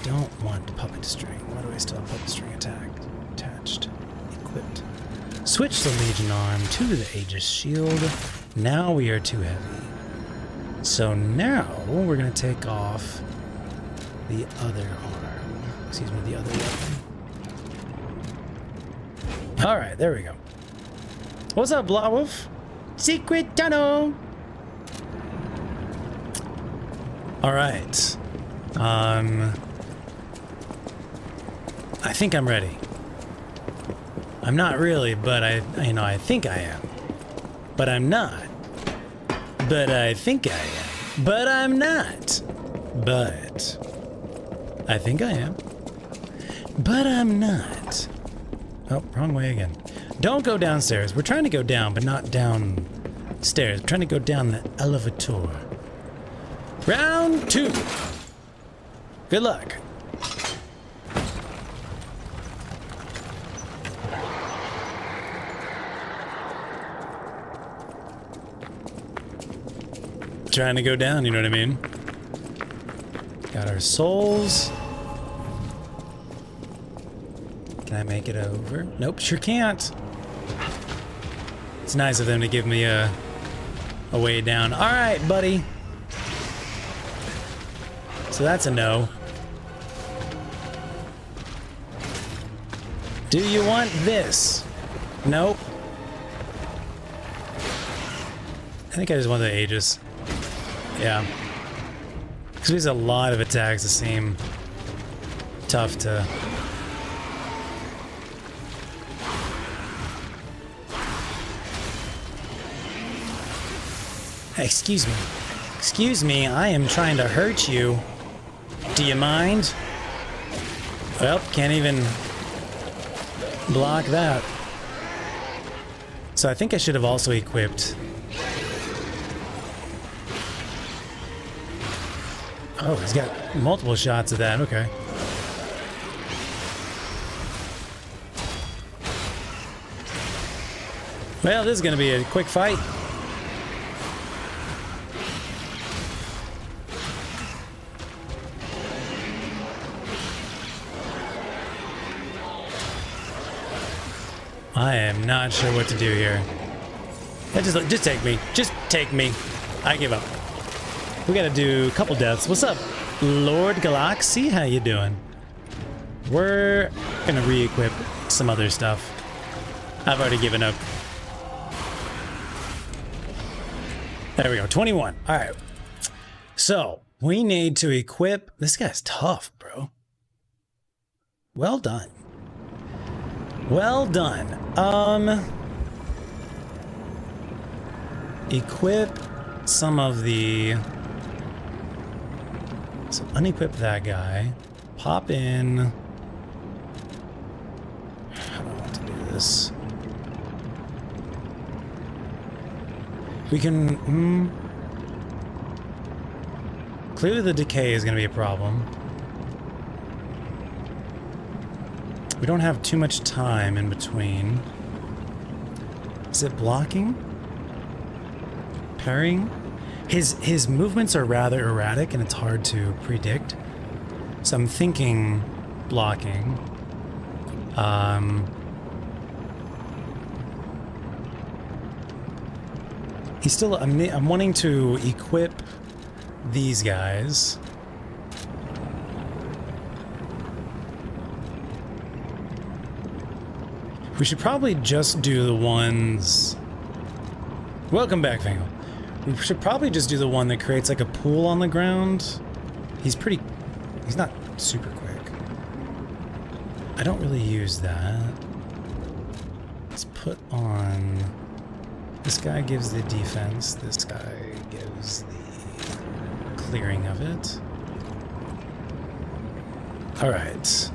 Don't want puppet string. Why do I still have puppet string attached? Equipped. Switch the Legion arm to the Aegis shield. Now we are too heavy. So now we're gonna take off the other arm. Excuse me, the other weapon. Alright, there we go. What's up, Blawwolf? secret tunnel. All right. I think I'm ready. I'm not really, but I think I am. But I'm not. But I think I am. But I'm not. But I think I am. But I'm not. Oh, wrong way again. Don't go downstairs. We're trying to go down, but not downstairs. We're trying to go down the elevator. Round 2. Good luck. Trying to go down, you know what I mean? Got our souls. Can I make it over? Nope, sure can't. It's nice of them to give me a way down. All right, buddy. So that's a no. Do you want this? Nope. I think I just want the Aegis. Yeah. Because there's a lot of attacks that seem tough to... Excuse me. Excuse me, I am trying to hurt you. Do you mind? Well, can't even block that. So I think I should have also equipped... Oh, he's got multiple shots of that, okay. Well, this is gonna be a quick fight. I am not sure what to do here. Just take me. Just take me. I give up. We gotta do a couple deaths. What's up, Lord Galaxy? How you doing? We're gonna re-equip some other stuff. I've already given up. There we go, 21. All right. So we need to equip. This guy's tough, bro. Well done. Well done. Equip some of the... So unequip that guy. Pop in... How do I want to do this? We can... Clearly the decay is going to be a problem. We don't have too much time in between. Is it blocking? Parrying? His movements are rather erratic and it's hard to predict. So I'm thinking blocking. He's still... I'm wanting to equip these guys. We should probably just do the ones... Welcome back, Fangle. We should probably just do the one that creates like a pool on the ground. He's not super quick. I don't really use that. Let's put on... This guy gives the defense. This guy gives the clearing of it. Alright.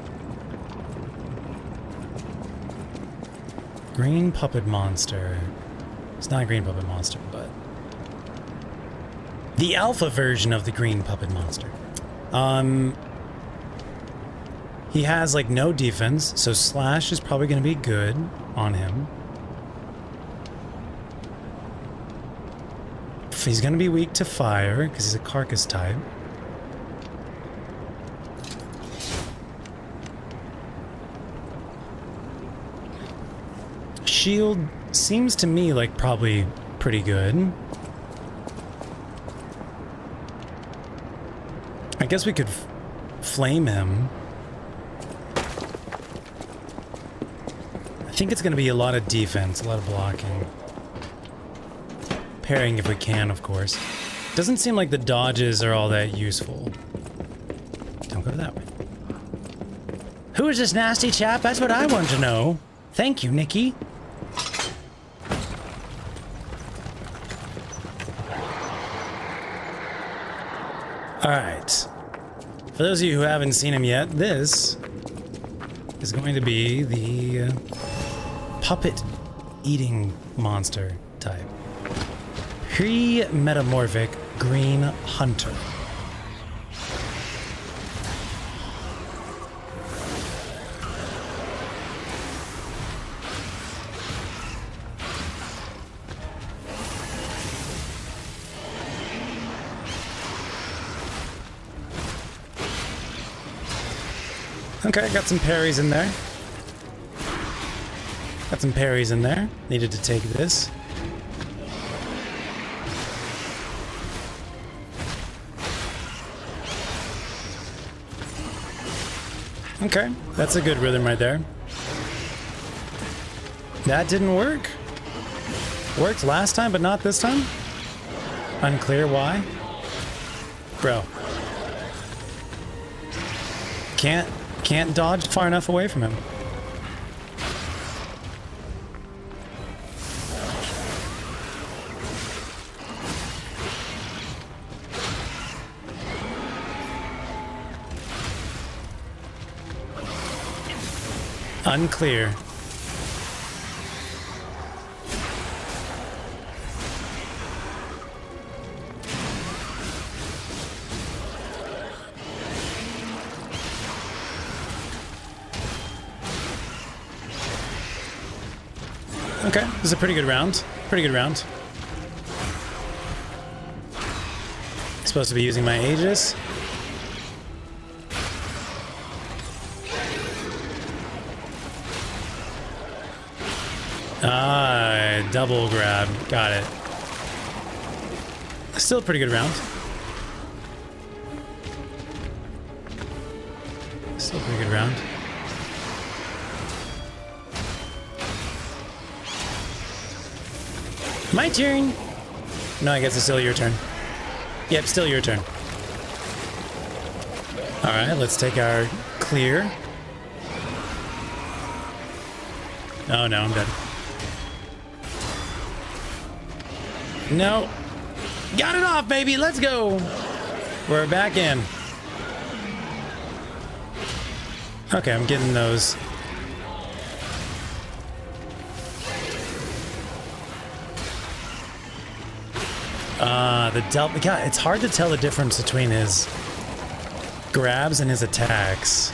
Green Puppet Monster. It's not a Green Puppet Monster, but... The alpha version of the Green Puppet Monster. He has like no defense, so slash is probably going to be good on him. He's going to be weak to fire because he's a carcass type. Shield seems to me like probably pretty good. I guess we could flame him. I think it's going to be a lot of defense, a lot of blocking. parrying if we can, of course. Doesn't seem like the dodges are all that useful. Don't go that way. Who is this nasty chap? That's what I want to know. Thank you, Nikki. Alright. For those of you who haven't seen him yet, this is going to be the puppet eating monster type. Pre-metamorphic green hunter. Okay, got some parries in there. Got some parries in there. Needed to take this. Okay, that's a good rhythm right there. That didn't work. Worked last time, but not this time? Unclear why. Bro. Can't dodge far enough away from him. Unclear. Okay, this is a pretty good round. Pretty good round. Supposed to be using my Aegis. Ah, double grab. Got it. Still a pretty good round. Still a pretty good round. My turn. No, I guess it's still your turn. Yep, still your turn. All right, let's take our clear. Oh no, I'm dead. No. Got it off, baby. Let's go. We're back in. Okay, I'm getting those. The delta. God, it's hard to tell the difference between his grabs and his attacks.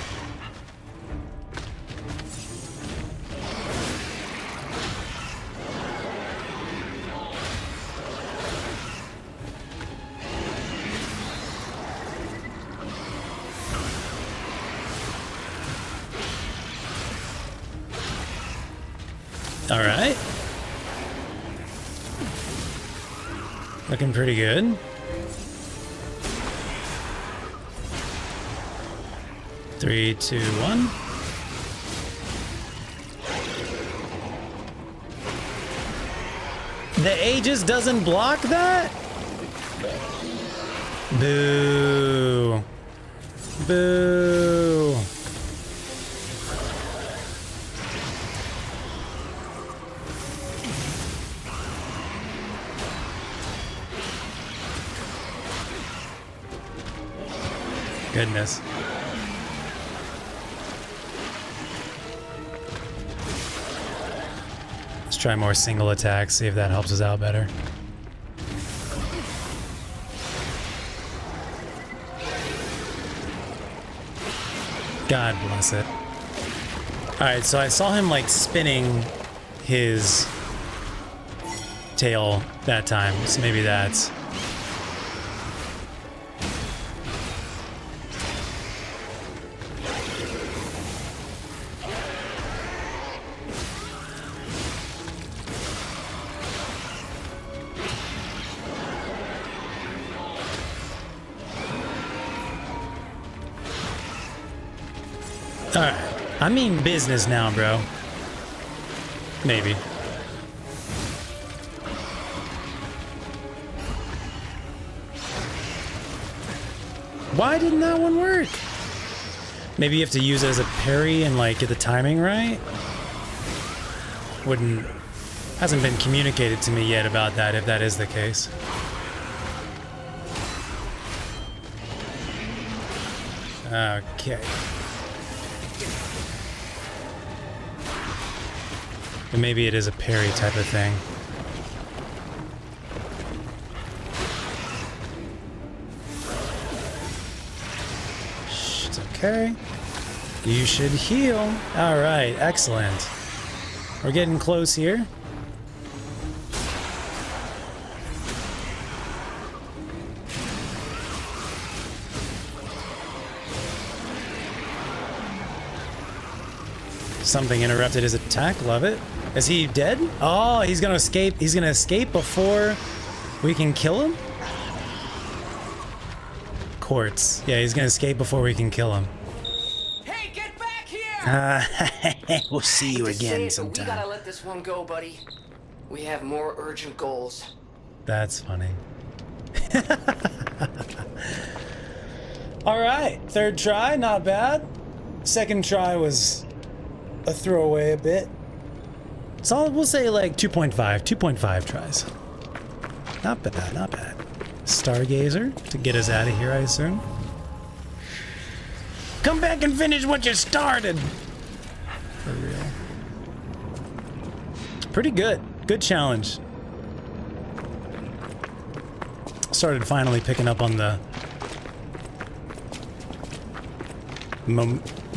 All right. Looking pretty good. Three, two, one. The Aegis doesn't block that? Boo. Boo. Goodness. Let's try more single attacks, see if that helps us out better. God bless it. Alright, so I saw him like spinning his tail that time, so maybe that's... Alright. I mean business now, bro. Maybe. Why didn't that one work? Maybe you have to use it as a parry and like get the timing right? Hasn't been communicated to me yet about that, if that is the case. Okay. And maybe it is a parry type of thing. Shh, it's okay. You should heal. Alright, excellent. We're getting close here. Something interrupted his attack. Love it. Is he dead? Oh, he's gonna escape. He's gonna escape before we can kill him? Quartz. Yeah, he's gonna escape before we can kill him. Hey, get back here! We'll see you again We sometime. gotta let this one go, buddy. We have more urgent goals. That's funny. Alright, third try, not bad. Second try was a throwaway a bit. So we'll say like 2.5 tries. Not bad, not bad. Stargazer to get us out of here, I assume. Come back and finish what you started. For real. Pretty good. Good challenge. Started finally picking up on the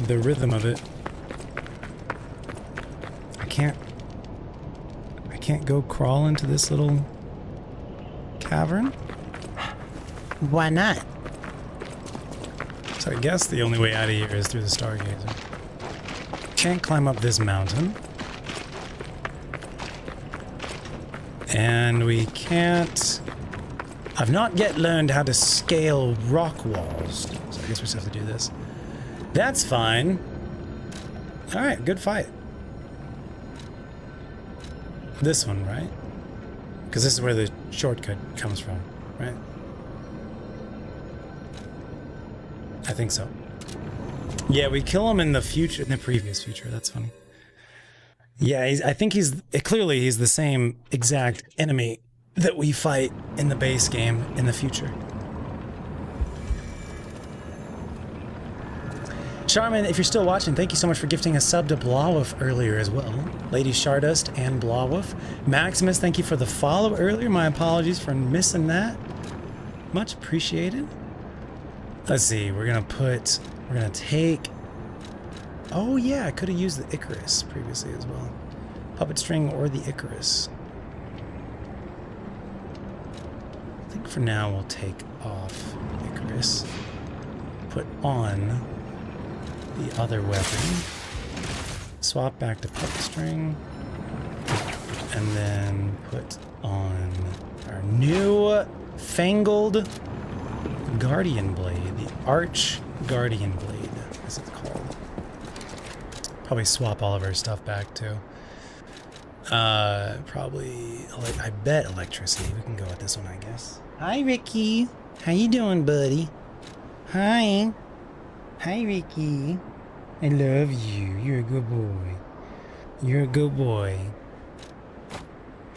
rhythm of it. I can't go crawl into this little cavern. Why not? So I guess the only way out of here is through the Stargazer. Can't climb up this mountain. And we can't... I've not yet learned how to scale rock walls. So I guess we just have to do this. That's fine. Alright, good fight. This one, right? Because this is where the shortcut comes from, right? I think so. Yeah, we kill him in the future, in the previous future. That's funny. Yeah, I think clearly he's the same exact enemy that we fight in the base game in the future. Charmin, if you're still watching, thank you so much for gifting a sub to Blawwolf earlier as well. Lady Shardust and Blawwolf. Maximus, thank you for the follow earlier. My apologies for missing that. Much appreciated. Let's see, we're gonna take... Oh yeah, I could have used the Icarus previously as well. Puppet string or the Icarus. I think for now we'll take off Icarus. Put on the other weapon. Swap back to puppet string. And then put on our new fangled Guardian Blade. The Arch Guardian Blade, as it's called. Probably swap all of our stuff back too. Probably, I bet electricity. We can go with this one, I guess. Hi, Ricky. How you doing, buddy? Hi. Hi, Ricky. I love you. You're a good boy. You're a good boy.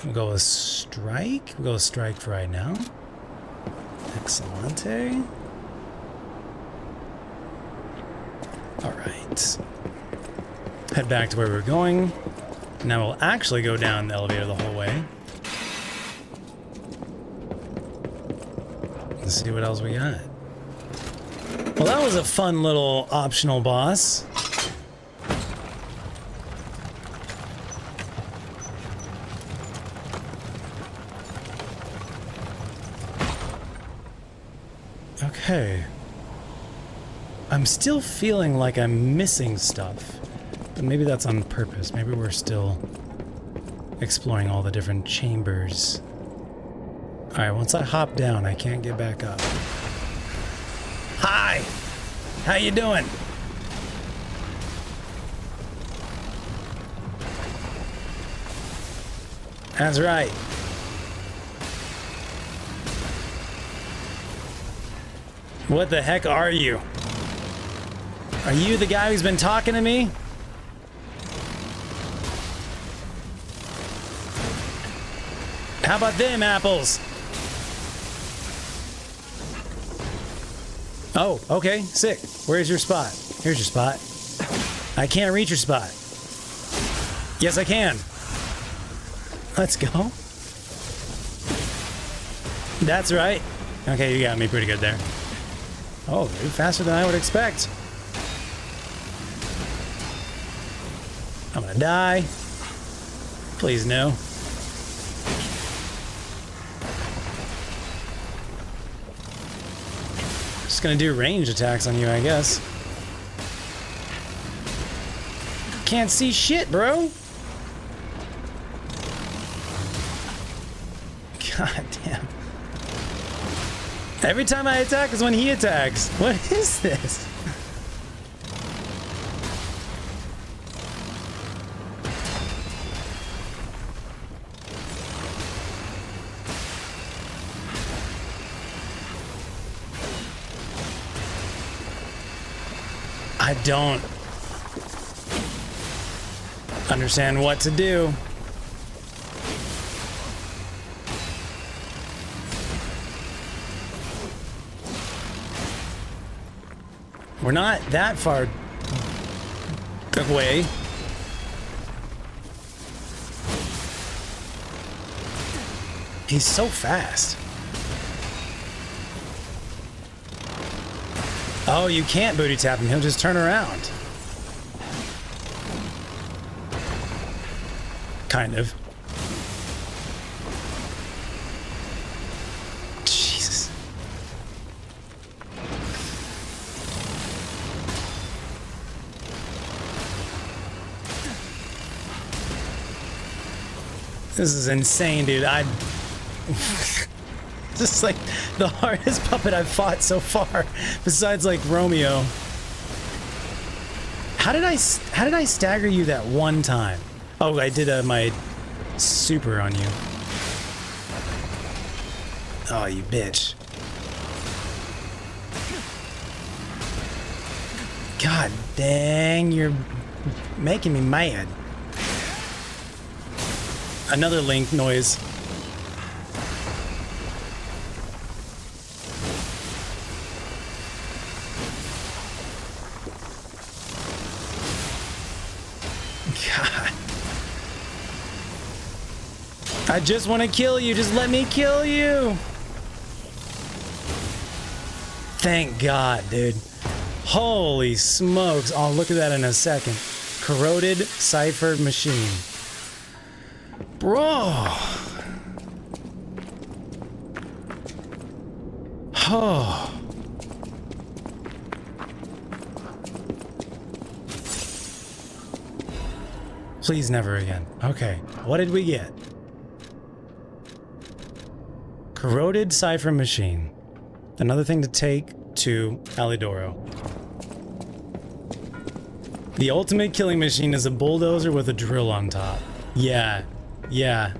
We'll go with strike. We'll go with strike for right now. Excellente. Alright. Head back to where we were going. Now we'll actually go down the elevator the whole way. Let's see what else we got. Well, that was a fun little optional boss. Okay. I'm still feeling like I'm missing stuff. But maybe that's on purpose. Maybe we're still exploring all the different chambers. Alright, once I hop down, I can't get back up. Hi! How you doing? That's right. What the heck are you? Are you the guy who's been talking to me? How about them apples? Oh, okay, sick. Where's your spot? Here's your spot. I can't reach your spot. Yes, I can. Let's go. That's right. Okay, you got me pretty good there. Oh, dude, faster than I would expect. I'm gonna die. Please, no. Just gonna do ranged attacks on you, I guess. Can't see shit, bro. God damn. Every time I attack is when he attacks. What is this? I don't understand what to do. We're not that far away. He's so fast. Oh, you can't booty tap him. He'll just turn around. Kind of. Jesus. This is insane, dude. Just like the hardest puppet I've fought so far, besides like Romeo. How did I stagger you that one time? Oh, I did my super on you. Oh, you bitch. God dang, you're making me mad. Another Link noise. God. I just want to kill you. Just let me kill you. Thank God, dude. Holy smokes. I'll look at that in a second. Corroded Cipher Machine. Bro. Oh. Please never again. Okay, what did we get? Corroded Cipher Machine. Another thing to take to Alidoro. The ultimate killing machine is a bulldozer with a drill on top. Yeah. Yeah.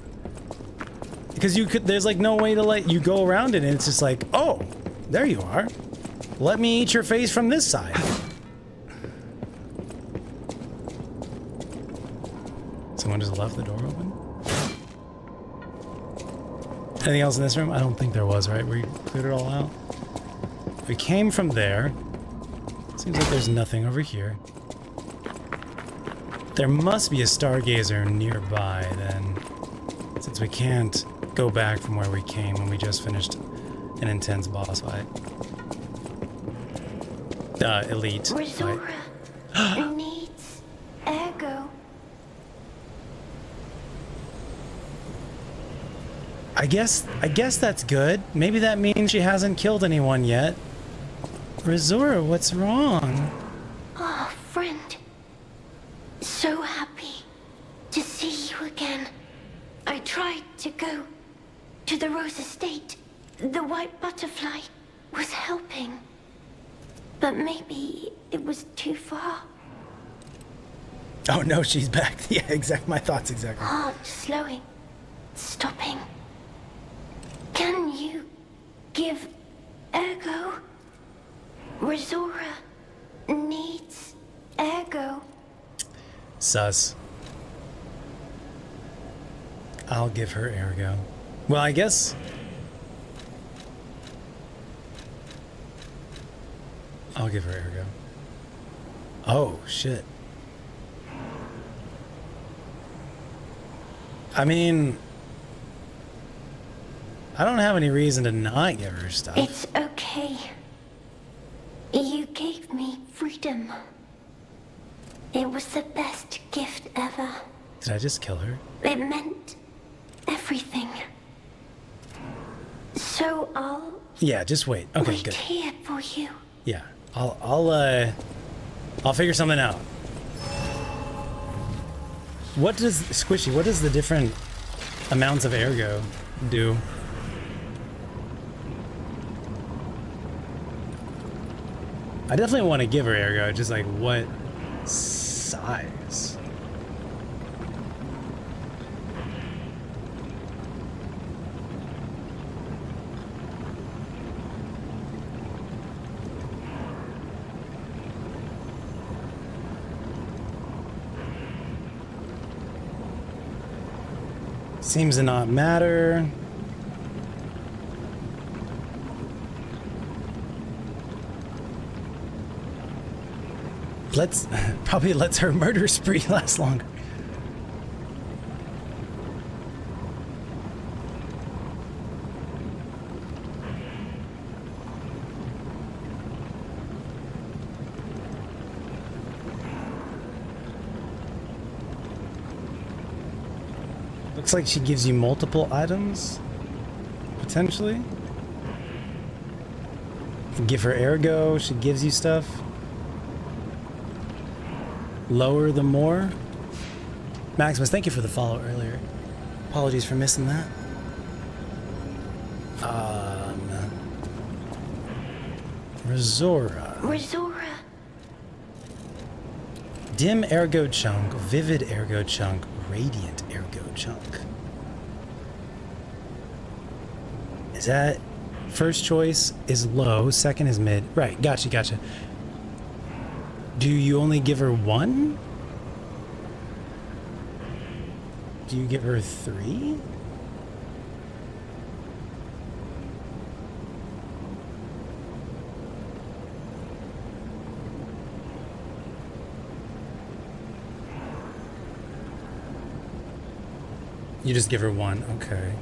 Because there's like no way to let you go around it, and it's just like, oh, there you are. Let me eat your face from this side. Someone just left the door open? Anything else in this room? I don't think there was, right? We cleared it all out. We came from there. Seems like there's nothing over here. There must be a Stargazer nearby, then. Since we can't go back from where we came when we just finished an intense boss fight. Elite fight. Resora needs Ergo. I guess that's good. Maybe that means she hasn't killed anyone yet. Resora, what's wrong? Oh, friend. So happy to see you again. I tried to go to the Rose Estate. The white butterfly was helping. But maybe it was too far. Oh no, she's back. Yeah, exactly. My thoughts exactly. Heart slowing. Stopping. Can you give Ergo Rizora needs ergo. Sus. I'll give her ergo. Well, I guess... I'll give her ergo. Oh, shit. I mean... I don't have any reason to not give her stuff. It's okay. You gave me freedom. It was the best gift ever. Did I just kill her? It meant everything. So I'll Yeah, just wait. Okay, wait good. here for you. Yeah, I'll figure something out. What does Squishy? What does the different amounts of ergo do? I definitely want to give her ergo. Just like what size? Seems to not matter. Probably lets her murder spree last longer. Looks like she gives you multiple items, potentially. Give her ergo, she gives you stuff. Lower the more. Maximus, thank you for the follow earlier. Apologies for missing that. Rizora. Rizora. Dim ergo chunk, vivid ergo chunk, radiant ergo chunk. Is that first choice is low, second is mid. Right, gotcha. Do you only give her one? Do you give her 3? You just give her 1, okay.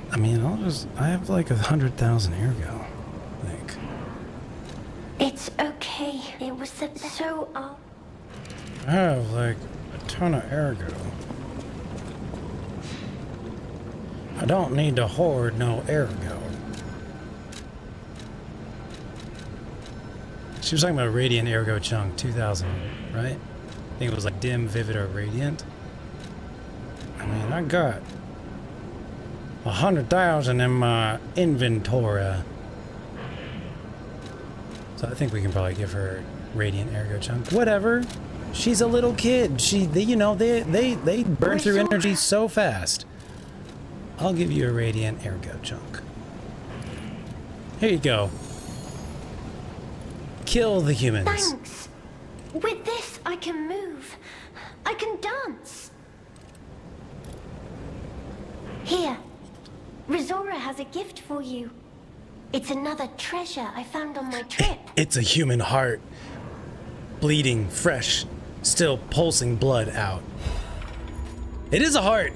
I mean, I have like 100,000 ergo, I think. It's okay. It was the so I have like a ton of ergo. I don't need to hoard no ergo. She was talking about Radiant Ergo Chunk 2000, right? I think it was like Dim, Vivid, or Radiant. I mean, I got 100,000 in my inventory. So I think we can probably give her Radiant Ergo Chunk. Whatever. She's a little kid. They burn through energy so fast. I'll give you a Radiant Ergo Chunk. Here you go. Kill the humans. Thanks. With this, I can move. I can dance. Here. Rizora has a gift for you. It's another treasure I found on my trip. It's a human heart. Bleeding, fresh, still pulsing blood out. It is a heart.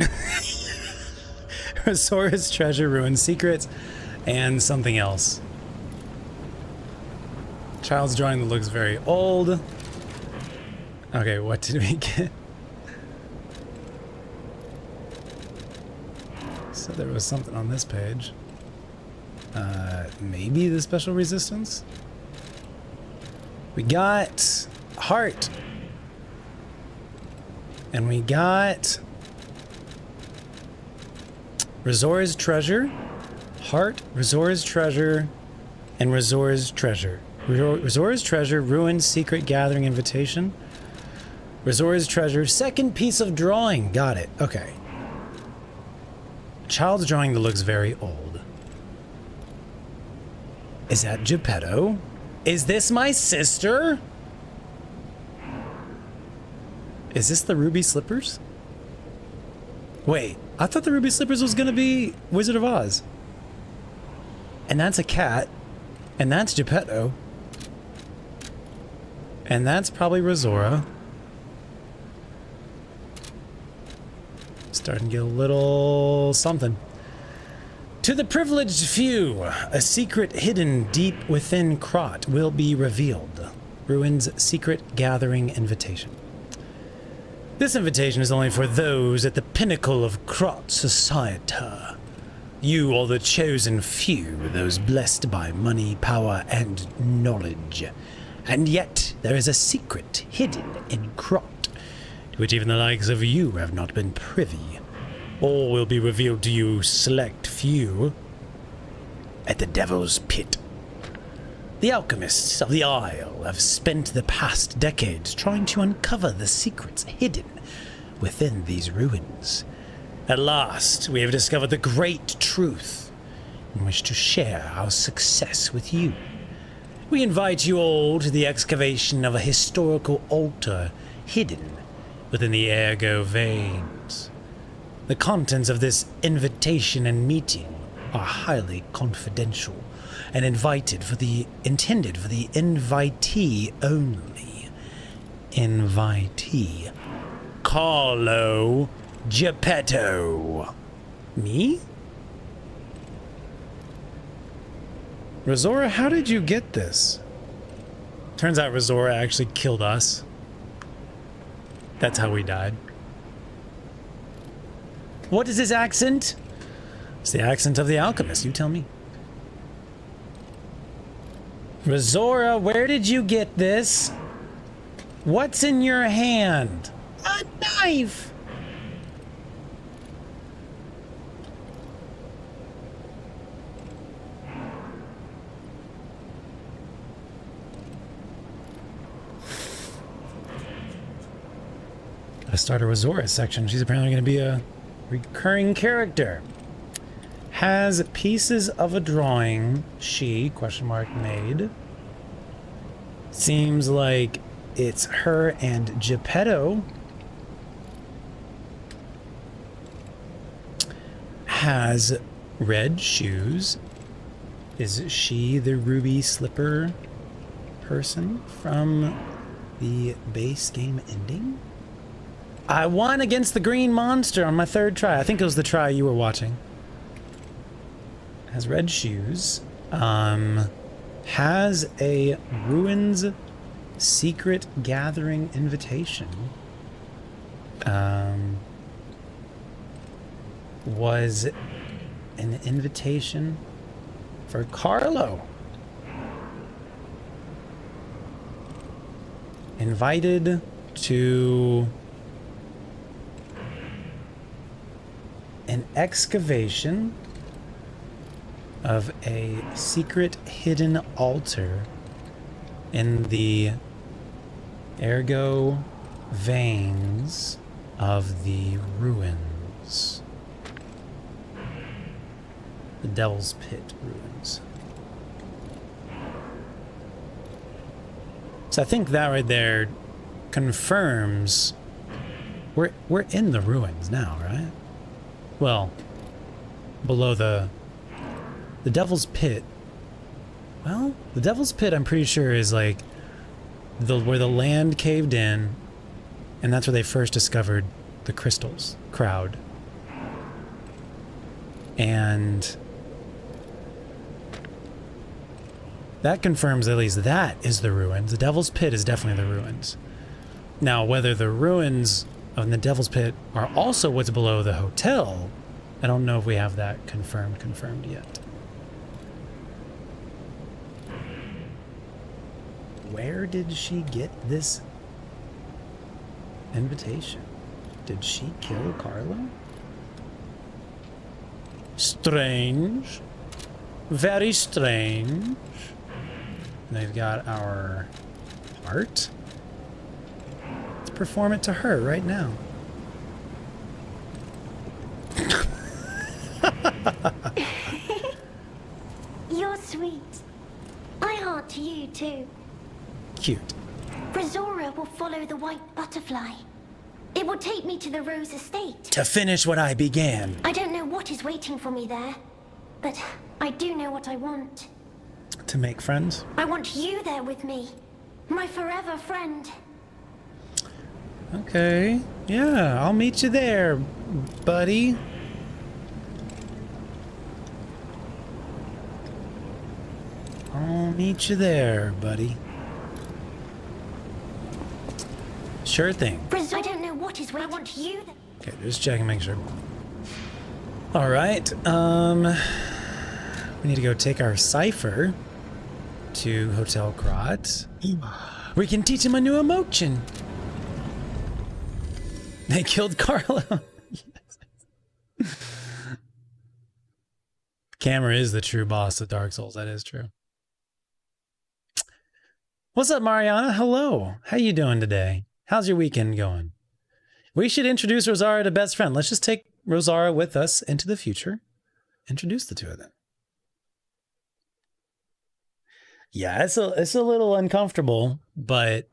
Rizora's treasure, ruined secrets, and something else. Child's drawing that looks very old. Okay, what did we get? So there was something on this page. Maybe the special resistance? We got heart. And we got Rizora's treasure, heart, Rizora's treasure, and Rizora's treasure. Rizora's treasure, ruined secret gathering invitation. Rizora's treasure, second piece of drawing. Got it. Okay. child's drawing that looks very old. Is that Geppetto? Is this my sister? Is this the Ruby Slippers? Wait, I thought the Ruby Slippers was gonna be Wizard of Oz. And that's a cat. And that's Geppetto. And that's probably Rosora. Starting to get a little something. To the privileged few, a secret hidden deep within Krot will be revealed. Ruin's secret gathering invitation. This invitation is only for those at the pinnacle of Krot society. You are the chosen few, those blessed by money, power, and knowledge. And yet, there is a secret hidden in Krot, to which even the likes of you have not been privy. All will be revealed to you select few at the Devil's Pit. The alchemists of the Isle have spent the past decades trying to uncover the secrets hidden within these ruins. At last, we have discovered the great truth and wish to share our success with you. We invite you all to the excavation of a historical altar hidden within the Ergo veins. The contents of this invitation and meeting are highly confidential and intended for the invitee only. Invitee. Carlo Geppetto. Me? Rosora, how did you get this? Turns out Rosora actually killed us. That's how we died. What is his accent? It's the accent of the alchemist, you tell me. Rosora, where did you get this? What's in your hand? A knife! I start a Rosora section. She's apparently going to be a recurring character. Has pieces of a drawing she, ? Made. Seems like it's her and Geppetto. Has red shoes. Is she the ruby slipper person from the base game ending? I won against the green monster on my third try. I think it was the try you were watching. Has red shoes. Has a Ruins secret gathering invitation. Was an invitation for Carlo. Invited to an excavation of a secret hidden altar in the Ergo veins of the ruins. The Devil's Pit ruins. So I think that right there confirms we're in the ruins now, right? Well, below the Devil's Pit. Well, the Devil's Pit, I'm pretty sure, is like where the land caved in, and that's where they first discovered the crystals crowd. And that confirms at least that is the ruins. The Devil's Pit is definitely the ruins. Now, whether the ruins of the Devil's Pit are also what's below the hotel, I don't know if we have that confirmed yet. Where did she get this invitation? Did she kill Carlo? Strange. Very strange. They've got our heart. Let's perform it to her right now. You're sweet. I heart to you, too. Cute. Brazora will follow the white butterfly. It will take me to the Rose Estate. To finish what I began. I don't know what is waiting for me there, but I do know what I want. To make friends? I want you there with me. My forever friend. Okay. Yeah, I'll meet you there, buddy. I'll meet you there, buddy. Sure thing. I don't know what is waiting. I want you there. Okay, just checking, make sure. All right. We need to go take our cipher to Hotel Grot. We can teach him a new emotion. They killed Carlo. Camera is the true boss of Dark Souls. That is true. What's up, Mariana? Hello. How you doing today? How's your weekend going? We should introduce Rosara to best friend. Let's just take Rosara with us into the future. Introduce the two of them. Yeah, it's a little uncomfortable, but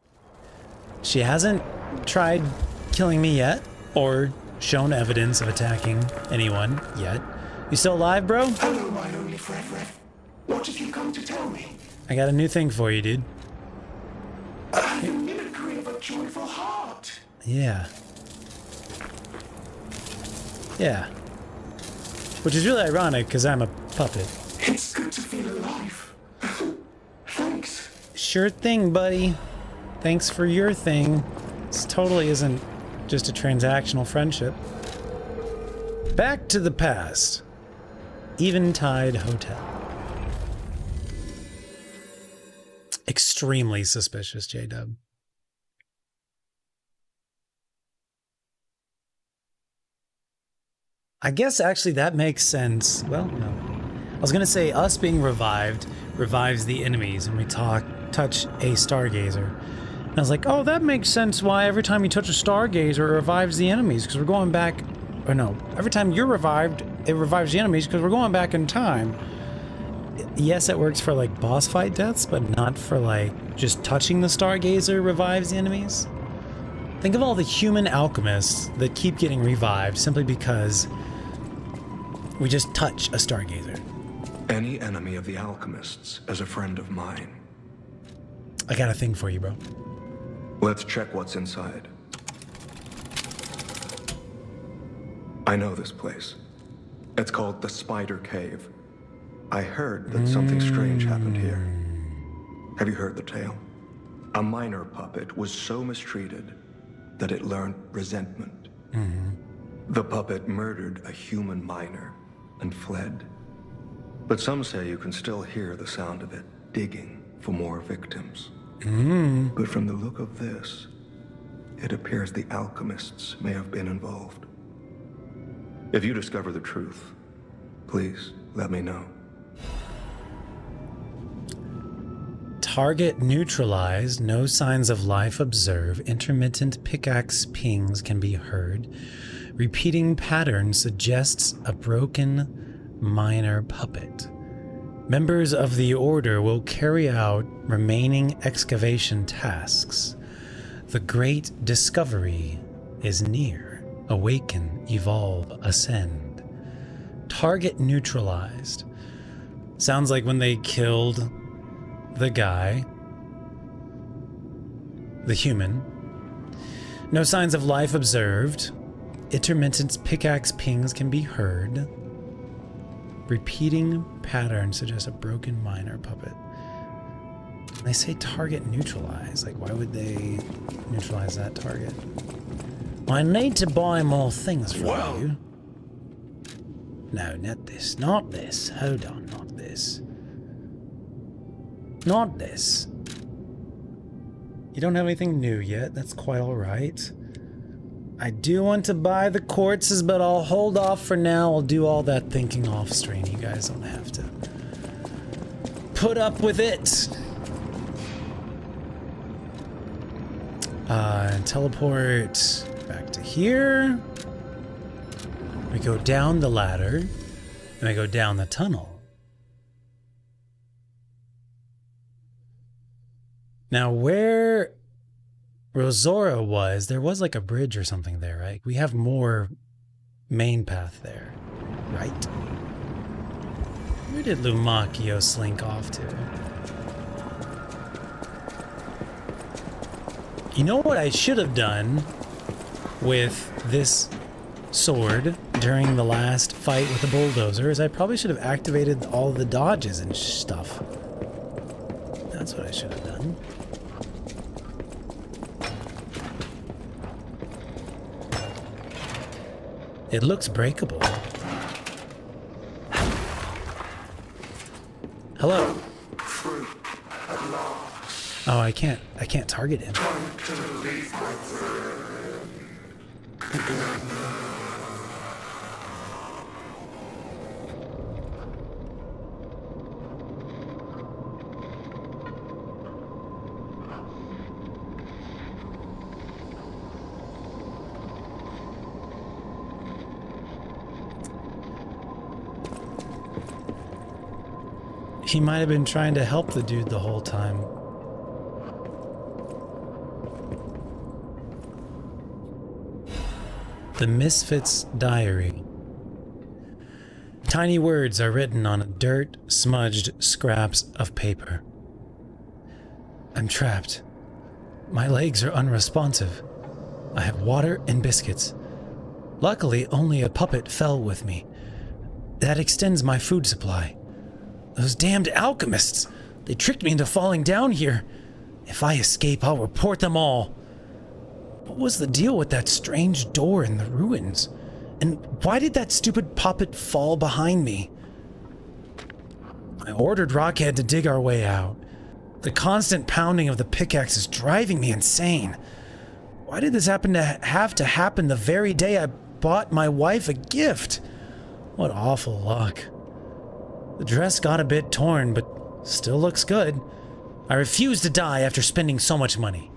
she hasn't tried killing me yet or shown evidence of attacking anyone yet. You still alive, bro? Hello, my only friend. What have you come to tell me? I got a new thing for you, dude. The mimicry of a joyful heart. Yeah. Yeah. Which is really ironic because I'm a puppet. It's good to feel alive. Thanks. Sure thing, buddy. Thanks for your thing. This totally isn't just a transactional friendship. Back to the past. Eventide Hotel. Extremely suspicious, J-Dub. I guess actually that makes sense. Well, no. I was gonna say us being revived revives the enemies when we touch a Stargazer. And I was like, oh, that makes sense why every time you touch a Stargazer it revives the enemies, because we're going back, or no, every time you're revived, it revives the enemies because we're going back in time. Yes, it works for like boss fight deaths, but not for like just touching the Stargazer revives the enemies. Think of all the human alchemists that keep getting revived simply because we just touch a Stargazer. Any enemy of the alchemists is a friend of mine. I got a thing for you, bro. Let's check what's inside. I know this place. It's called the Spider Cave. I heard that something strange happened here. Have you heard the tale? A miner puppet was so mistreated that it learned resentment. The puppet murdered a human miner and fled. But some say you can still hear the sound of it digging for more victims. But from the look of this, it appears the alchemists may have been involved. If you discover the truth, please let me know. Target neutralized, no signs of life observed, intermittent pickaxe pings can be heard. Repeating pattern suggests a broken miner puppet. Members of the Order will carry out remaining excavation tasks. The great discovery is near. Awaken, evolve, ascend. Target neutralized. Sounds like when they killed the guy, the human. No signs of life observed. Intermittent pickaxe pings can be heard. Repeating pattern suggests a broken miner puppet. They say target neutralized. Like, why would they neutralize that target? I need to buy more things from you. No, not this. Not this. Hold on, not this. Not this. You don't have anything new yet. That's quite alright. I do want to buy the quartzes, but I'll hold off for now. I'll do all that thinking off stream. You guys don't have to put up with it. Teleport back to here. We go down the ladder. And I go down the tunnel. Now, where Rosora was, there was like a bridge or something there, right? We have more main path there, right? Where did Lumakio slink off to? You know what I should have done with this sword during the last fight with the bulldozer is I probably should have activated all the dodges and stuff. That's what I should have done. It looks breakable. Hello. Oh, I can't target him. He might have been trying to help the dude the whole time. The Misfit's Diary. Tiny words are written on dirt-smudged scraps of paper. I'm trapped. My legs are unresponsive. I have water and biscuits. Luckily, only a puppet fell with me. That extends my food supply. Those damned alchemists! They tricked me into falling down here. If I escape, I'll report them all. What was the deal with that strange door in the ruins? And why did that stupid puppet fall behind me? I ordered Rockhead to dig our way out. The constant pounding of the pickaxe is driving me insane. Why did this have to happen the very day I bought my wife a gift? What awful luck. The dress got a bit torn, but still looks good. I refuse to die after spending so much money.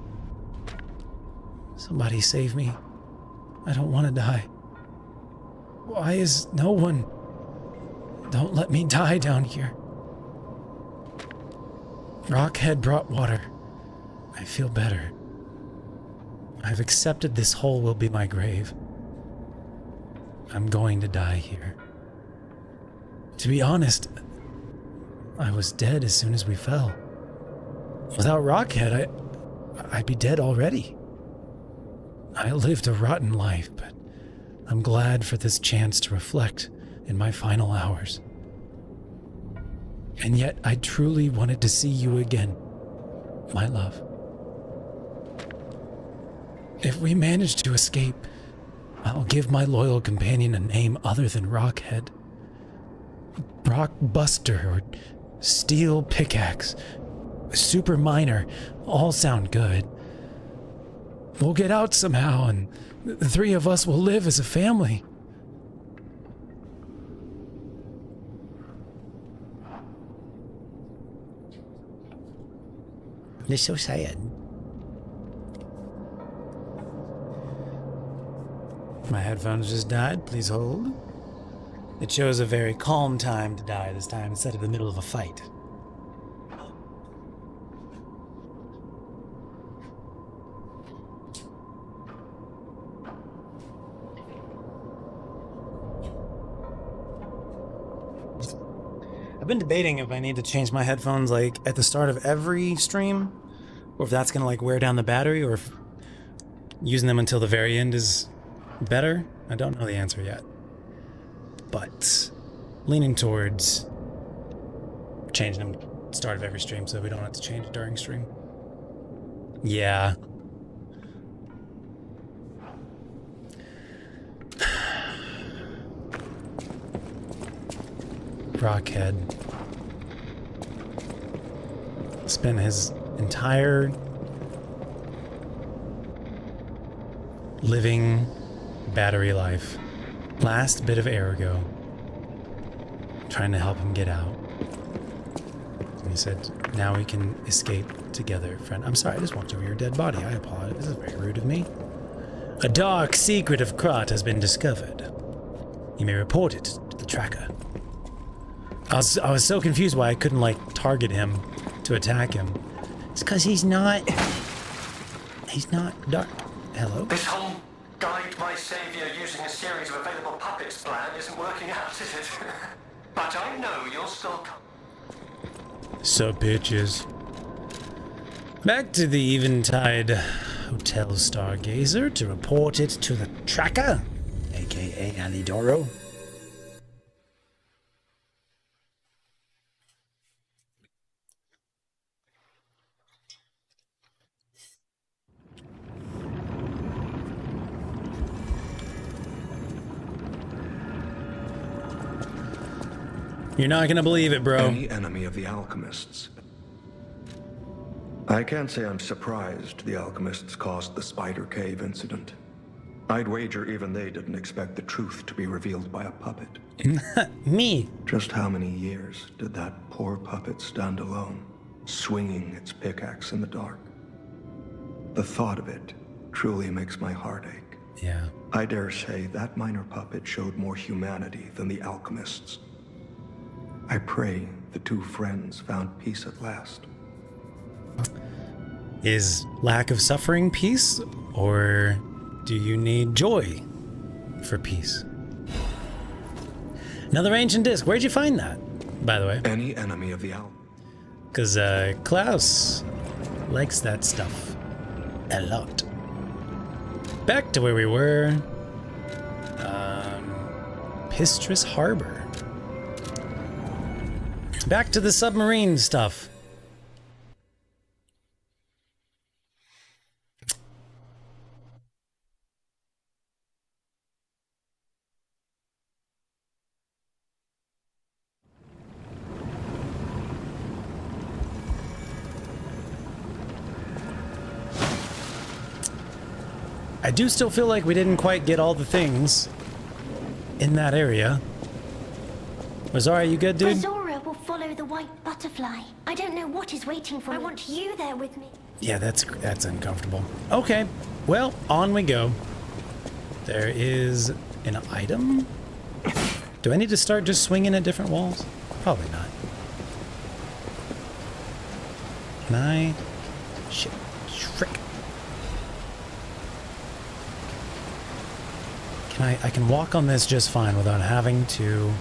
Somebody save me. I don't want to die. Why is no one? Don't let me die down here. Rockhead brought water. I feel better. I've accepted this hole will be my grave. I'm going to die here. To be honest, I was dead as soon as we fell. Without Rockhead, I'd be dead already. I lived a rotten life, but I'm glad for this chance to reflect in my final hours. And yet, I truly wanted to see you again, my love. If we manage to escape, I'll give my loyal companion a name other than Rockhead. Rockbuster or Steel Pickaxe, Super Miner, all sound good. We'll get out somehow, and the three of us will live as a family. It's so sad. My headphones just died. Please hold. It shows a very calm time to die this time instead of the middle of a fight. I've been debating if I need to change my headphones like at the start of every stream, or if that's gonna like wear down the battery, or if using them until the very end is better. I don't know the answer yet. But leaning towards changing them at the start of every stream so we don't have to change it during stream. Yeah. Rockhead spent his entire living battery life, last bit of Ergo, trying to help him get out. And he said, now we can escape together, friend. I'm sorry, I just walked over your dead body. I apologize. This is very rude of me. A dark secret of Krat has been discovered. You may report it to the tracker. I was so confused why I couldn't, like, target him to attack him. It's because he's not dark. Hello? This whole guide my savior using a series of available puppets plan isn't working out, is it? But I know you'll still come. So bitches. Back to the Eventide Hotel Stargazer to report it to the tracker, aka Alidoro. You're not gonna believe it, bro. Any enemy of the alchemists. I can't say I'm surprised the alchemists caused the Spider Cave incident. I'd wager even they didn't expect the truth to be revealed by a puppet. Me. Just how many years did that poor puppet stand alone, swinging its pickaxe in the dark? The thought of it truly makes my heart ache. Yeah. I dare say that minor puppet showed more humanity than the alchemists. I pray the two friends found peace at last. Is lack of suffering peace, or do you need joy for peace? Another ancient disc. Where'd you find that, by the way? Any enemy of the Because Klaus likes that stuff a lot. Back to where we were. Pistrus Harbor. Back to the submarine stuff. I do still feel like we didn't quite get all the things in that area. Rosaria, you good, dude? Azora will follow the white butterfly. I don't know what is waiting for me. I want you there with me. Yeah, that's uncomfortable. Okay, well, on we go. There is an item. Do I need to start just swinging at different walls? Probably not. Can I? Shit. Frick. I can walk on this just fine without having to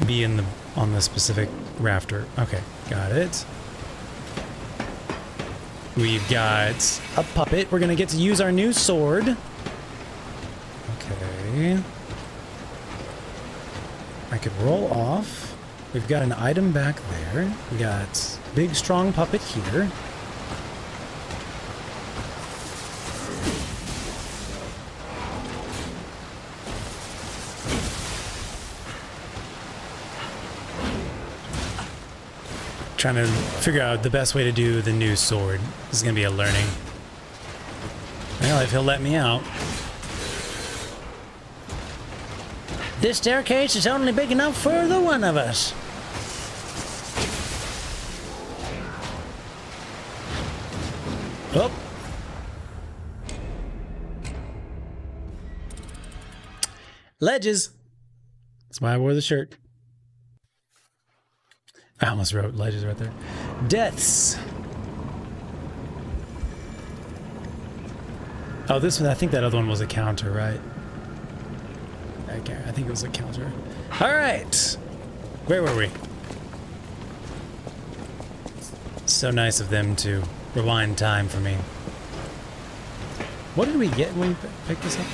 be on the specific rafter. Okay, got it. We've got a puppet. We're gonna get to use our new sword. Okay. I could roll off. We've got an item back there. We got big strong puppet here. Trying to figure out the best way to do the new sword. This is gonna be a learning. Well, if he'll let me out. This staircase is only big enough for the one of us. Oh. Ledges. That's why I wore the shirt. I almost wrote ledges right there. Deaths. Oh, this one, I think that other one was a counter, right? Okay, I think it was a counter. All right. Where were we? So nice of them to rewind time for me. What did we get when we picked this up?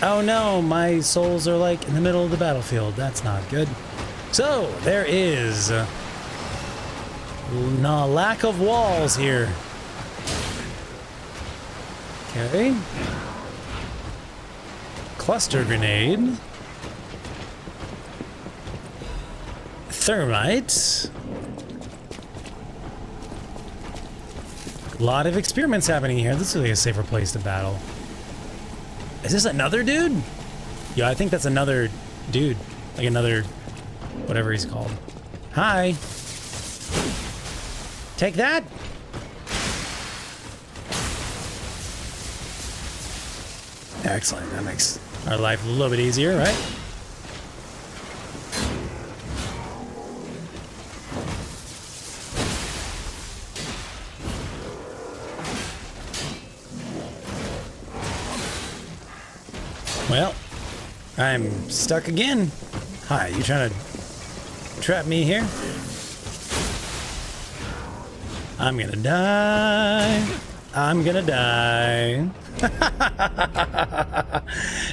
Oh no, my souls are like in the middle of the battlefield. That's not good. So, there is no lack of walls here. Okay. Cluster grenade. Thermite. A lot of experiments happening here. This is really a safer place to battle. Is this another dude? Yeah, I think that's another dude. Like another... whatever he's called. Hi. Take that. Excellent. That makes our life a little bit easier, right? Well, I'm stuck again. Hi, you trying to trap me here? I'm gonna die. I'm gonna die.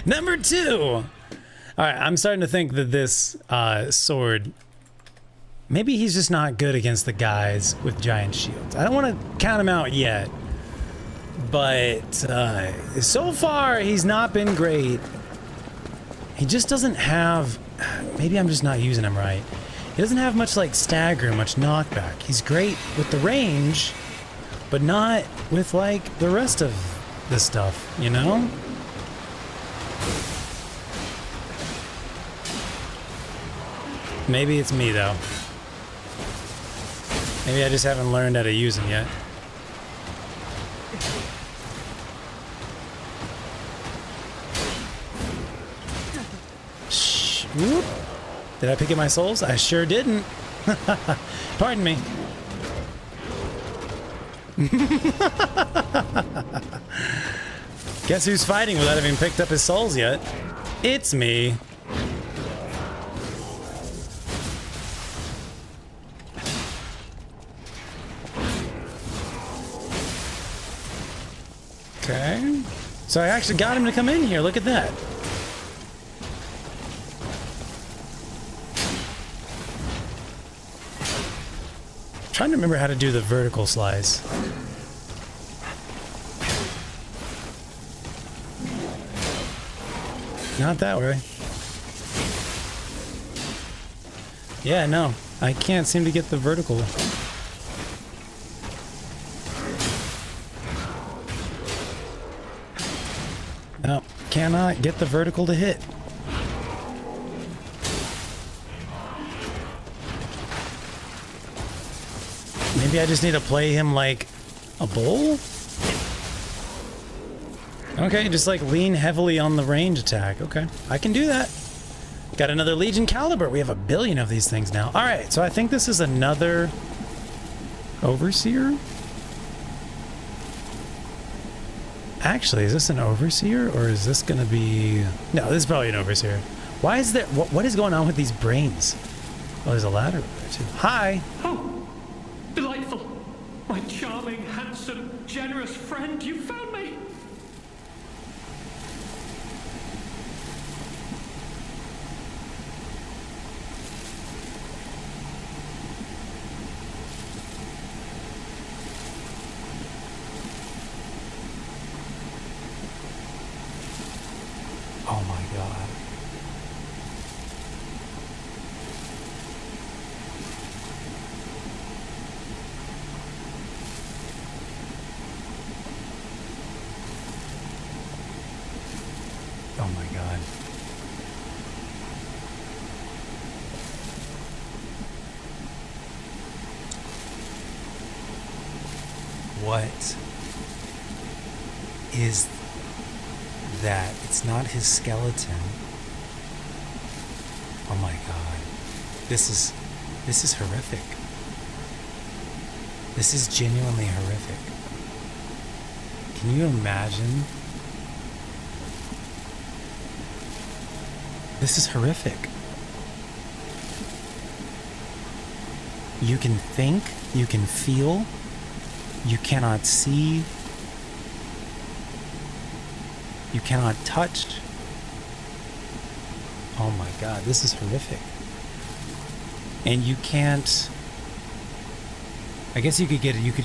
Number 2. All right, I'm starting to think that this sword, maybe he's just not good against the guys with giant shields. I don't want to count him out yet, but so far he's not been great. He just doesn't have, maybe I'm just not using him right. He doesn't have much like stagger, much knockback. He's great with the range, but not with like the rest of the stuff, you know? Maybe it's me though. Maybe I just haven't learned how to use him yet. Shh. Whoop. Did I pick up my souls? I sure didn't. Pardon me. Guess who's fighting without having picked up his souls yet? It's me. Okay. So I actually got him to come in here. Look at that. Trying to remember how to do the vertical slice. Not that way. Yeah, no. I can't seem to get the vertical. No, cannot get the vertical to hit. Maybe I just need to play him like a bull? Okay, just like lean heavily on the range attack. Okay, I can do that. Got another Legion Caliber. We have 1 billion of these things now. All right, so I think this is another Overseer. Actually, is this an Overseer or is this gonna be... No, this is probably an Overseer. Why is there... What is going on with these brains? Oh, there's a ladder over there too. Hi! Oh, delightful. My charming, handsome, generous friend, you found me. Oh my god. Oh my god. What is that? It's not his skeleton. Oh my god. This is horrific. This is genuinely horrific. Can you imagine? This is horrific. You can think, you can feel, you cannot see, you cannot touch. Oh my god, this is horrific. And you can't... I guess you could get it, you could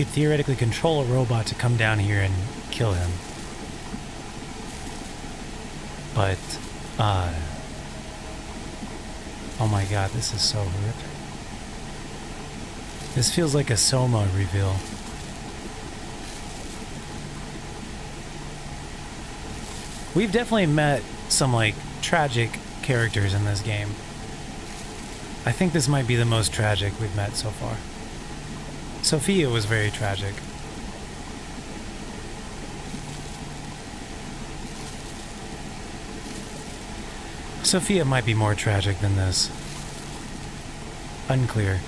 theoretically control a robot to come down here and kill him. But, oh my god, this is so horrific. This feels like a Soma reveal. We've definitely met some, like, tragic characters in this game. I think this might be the most tragic we've met so far. Sophia was very tragic. Sophia might be more tragic than this. Unclear.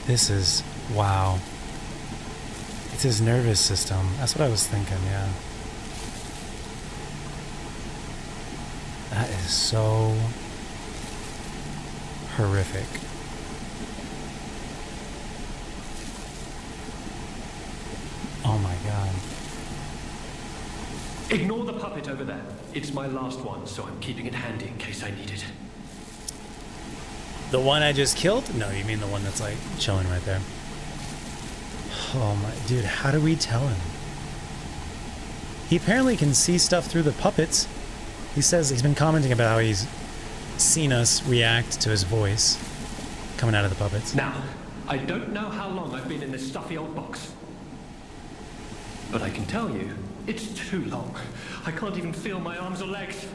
This is... wow. It's his nervous system. That's what I was thinking, yeah. That is so horrific. Oh my god. Ignore the puppet over there. It's my last one, so I'm keeping it handy in case I need it. The one I just killed? No, you mean the one that's like chilling right there. Oh my, dude, how do we tell him? He apparently can see stuff through the puppets. He says he's been commenting about how he's seen us react to his voice coming out of the puppets. Now, I don't know how long I've been in this stuffy old box. But I can tell you, it's too long. I can't even feel my arms or legs.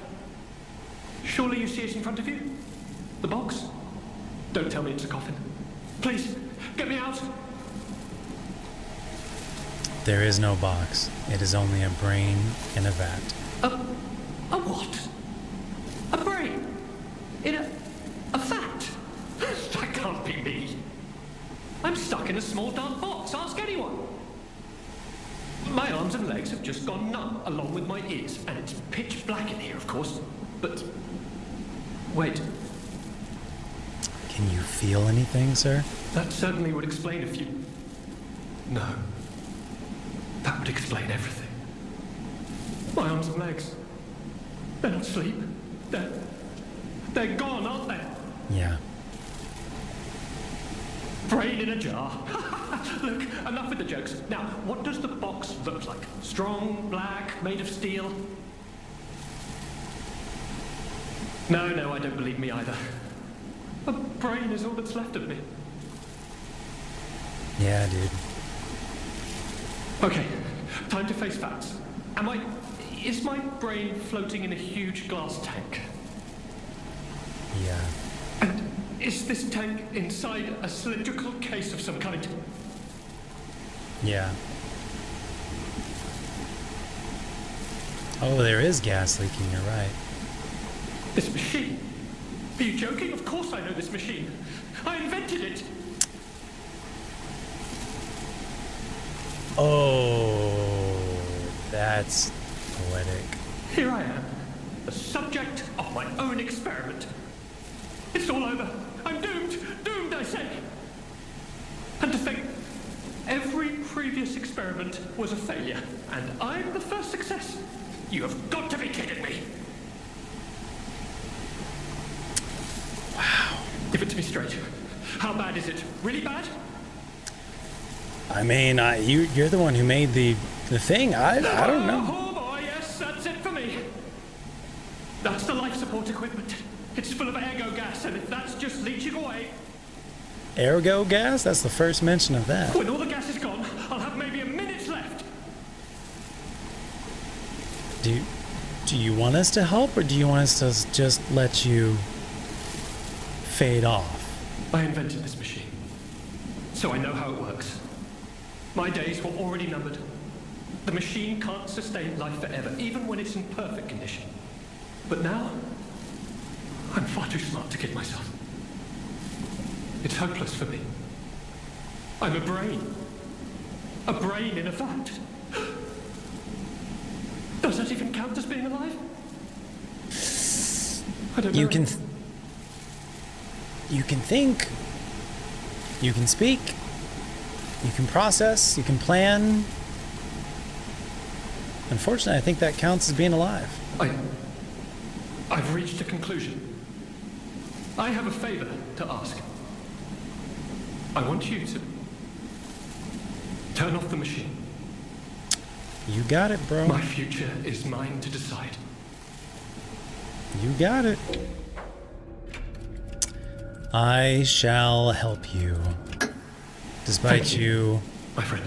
Surely you see it in front of you? The box? Don't tell me it's a coffin. Please, get me out! There is no box. It is only a brain in a vat. A what? A brain? In a vat? That can't be me. I'm stuck in a small dark box. Ask anyone. My arms and legs have just gone numb, along with my ears, and it's pitch black in here, of course. But wait, Can you feel anything, sir? that certainly would explain a few. No, that would explain everything. My arms and legs. They're not asleep. They're gone, aren't they? Yeah. Brain in a jar. Look, enough with the jokes. Now, what does the box look like? Strong, black, made of steel? No, I don't believe me either. A brain is all that's left of me. Yeah, dude. Okay, time to face facts. Is my brain floating in a huge glass tank? Yeah. And is this tank inside a cylindrical case of some kind? Yeah. Oh, there is gas leaking, you're right. This machine? Are you joking? Of course I know this machine. I invented it. Oh, that's poetic. Here I am, the subject of my own experiment. It's all over. I'm doomed. Doomed, I say. And to think, every previous experiment was a failure, and I'm the first success. You have got to be kidding me. Wow. Give it to me straight. How bad is it? Really bad? I mean, you're the one who made the thing. I don't know. Oh boy, yes, that's it for me. That's the life support equipment. It's full of ergo gas, and if that's just leaching away... Ergo gas? That's the first mention of that. When all the gas is gone, I'll have maybe a minute left. Do you want us to help, or do you want us to just let you fade off? I invented this machine, so I know how it works. My days were already numbered. The machine can't sustain life forever, even when it's in perfect condition. But now, I'm far too smart to kid myself. It's hopeless for me. I'm a brain. A brain in a vat. Does that even count as being alive? I don't know. You can think. You can speak. You can process. You can plan. Unfortunately, I think that counts as being alive. I've reached a conclusion. I have a favor to ask. I want you to turn off the machine. You got it, bro. My future is mine to decide. You got it. I shall help you. Despite Thank you, my friend.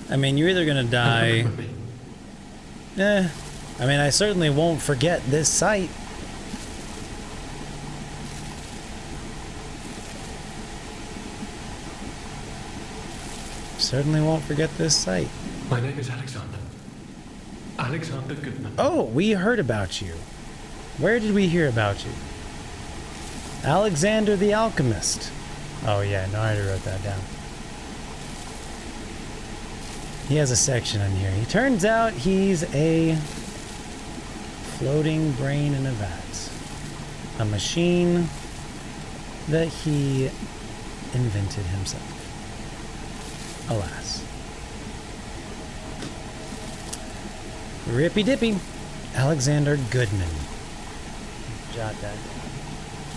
I mean, you're either gonna die. Remember me. I mean, I certainly won't forget this sight. Certainly won't forget this sight. My name is Alexander. Alexander Goodman. Oh, we heard about you. Where did we hear about you? Alexander the Alchemist. Oh yeah, no, I already wrote that down. He has a section in here. He turns out he's a floating brain in a vat. A machine that he invented himself. Alas. Rippy Dippy. Alexander Goodman. Jot that down.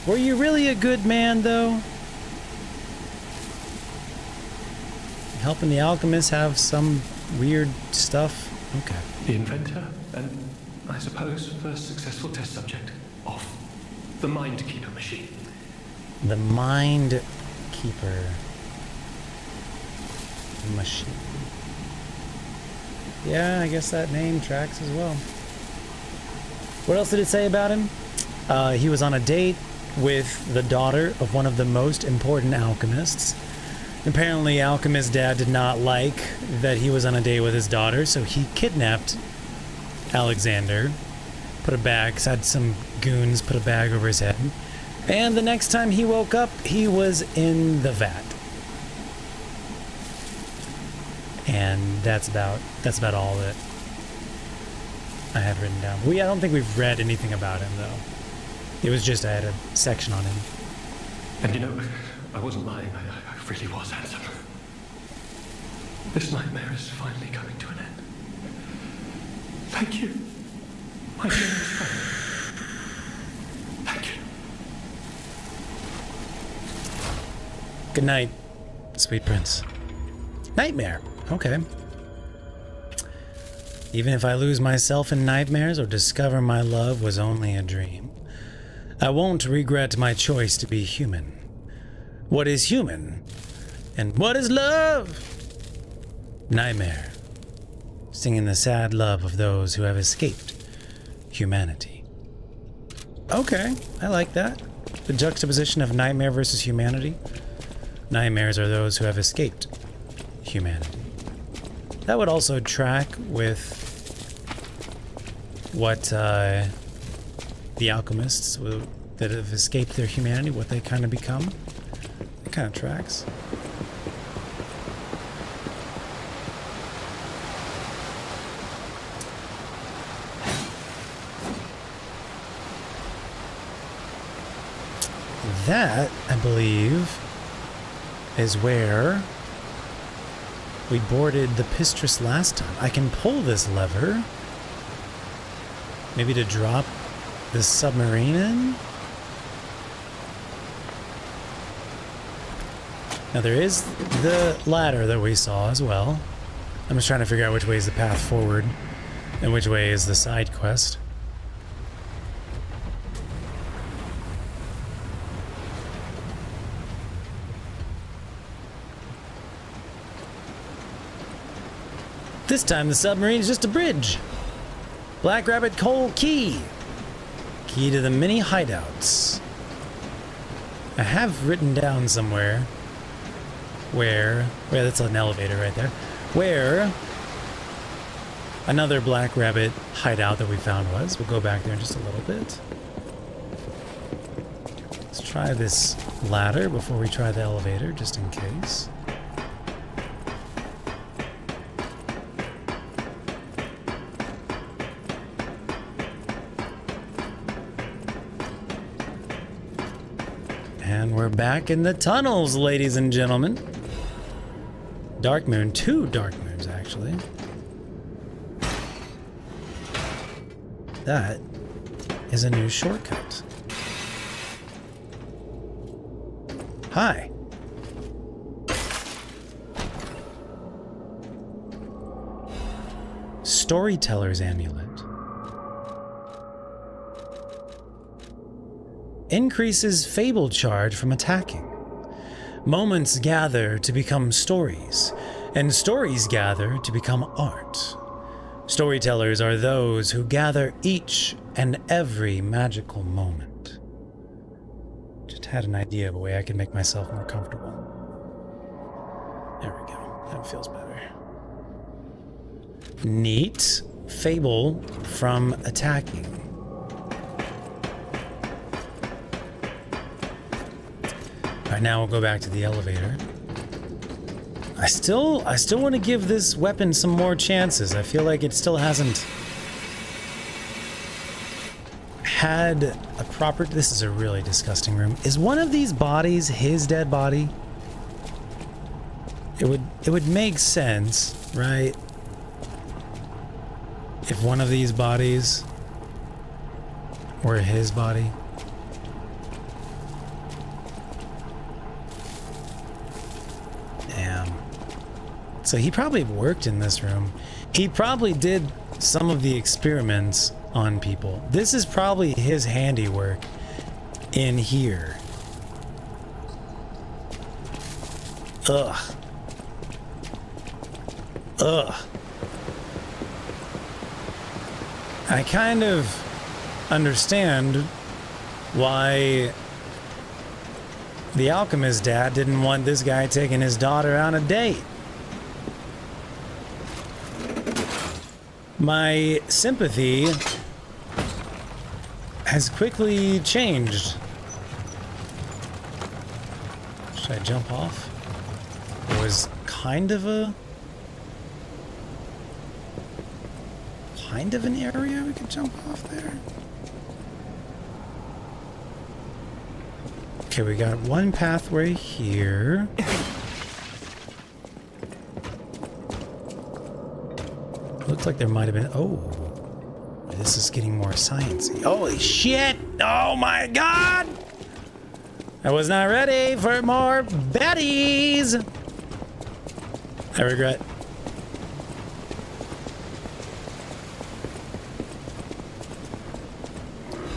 Were you really a good man, though? Helping the alchemists have some weird stuff? Okay. The inventor, and I suppose first successful test subject of the Mind Keeper machine. The Mind Keeper machine. Yeah, I guess that name tracks as well. What else did it say about him? He was on a date with the daughter of one of the most important alchemists. Apparently, Alchemist's dad did not like that he was on a date with his daughter, so he kidnapped Alexander, had some goons put a bag over his head, and the next time he woke up, he was in the vat. And that's about all that I had written down. I don't think we've read anything about him, though. It was just I had a section on him. And you know, I wasn't lying. I really was handsome. This nightmare is finally coming to an end. Thank you, my generous friend. Thank you. Good night, sweet prince. Nightmare. Okay. Even if I lose myself in nightmares or discover my love was only a dream, I won't regret my choice to be human. What is human? And what is love? Nightmare. Singing the sad love of those who have escaped humanity. Okay, I like that. The juxtaposition of nightmare versus humanity. Nightmares are those who have escaped humanity. That would also track with what the alchemists that have escaped their humanity, what they kind of become. It kind of tracks. That, I believe, is where we boarded the Pistris last time. I can pull this lever. Maybe to drop the submarine in? Now there is the ladder that we saw as well. I'm just trying to figure out which way is the path forward and which way is the side quest. This time the submarine is just a bridge. Black Rabbit Coal Key. Key to the many hideouts. I have written down somewhere where that's an elevator right there, where another Black Rabbit hideout that we found was. We'll go back there in just a little bit. Let's try this ladder before we try the elevator, just in case. And we're back in the tunnels, ladies and gentlemen. Dark Moon, 2 Dark Moons, actually. That is a new shortcut. Hi. Storyteller's Amulet. Increases fable charge from attacking. Moments gather to become stories, and stories gather to become art. Storytellers are those who gather each and every magical moment. Just had an idea of a way I could make myself more comfortable. There we go. That feels better. Neat. Fable from attacking. Alright, now we'll go back to the elevator. I still want to give this weapon some more chances. I feel like it still hasn't had a proper... This is a really disgusting room. Is one of these bodies his dead body? It would make sense, right? If one of these bodies were his body. Damn. So he probably worked in this room. He probably did some of the experiments on people. This is probably his handiwork in here. Ugh. Ugh. I kind of understand why the alchemist dad didn't want this guy taking his daughter on a date. My sympathy has quickly changed. Should I jump off? It was kind of an area we could jump off there. Okay, we got one pathway here. Looks like there might have been... Oh, this is getting more sciencey. Holy shit! Oh my god! I was not ready for more baddies! I regret.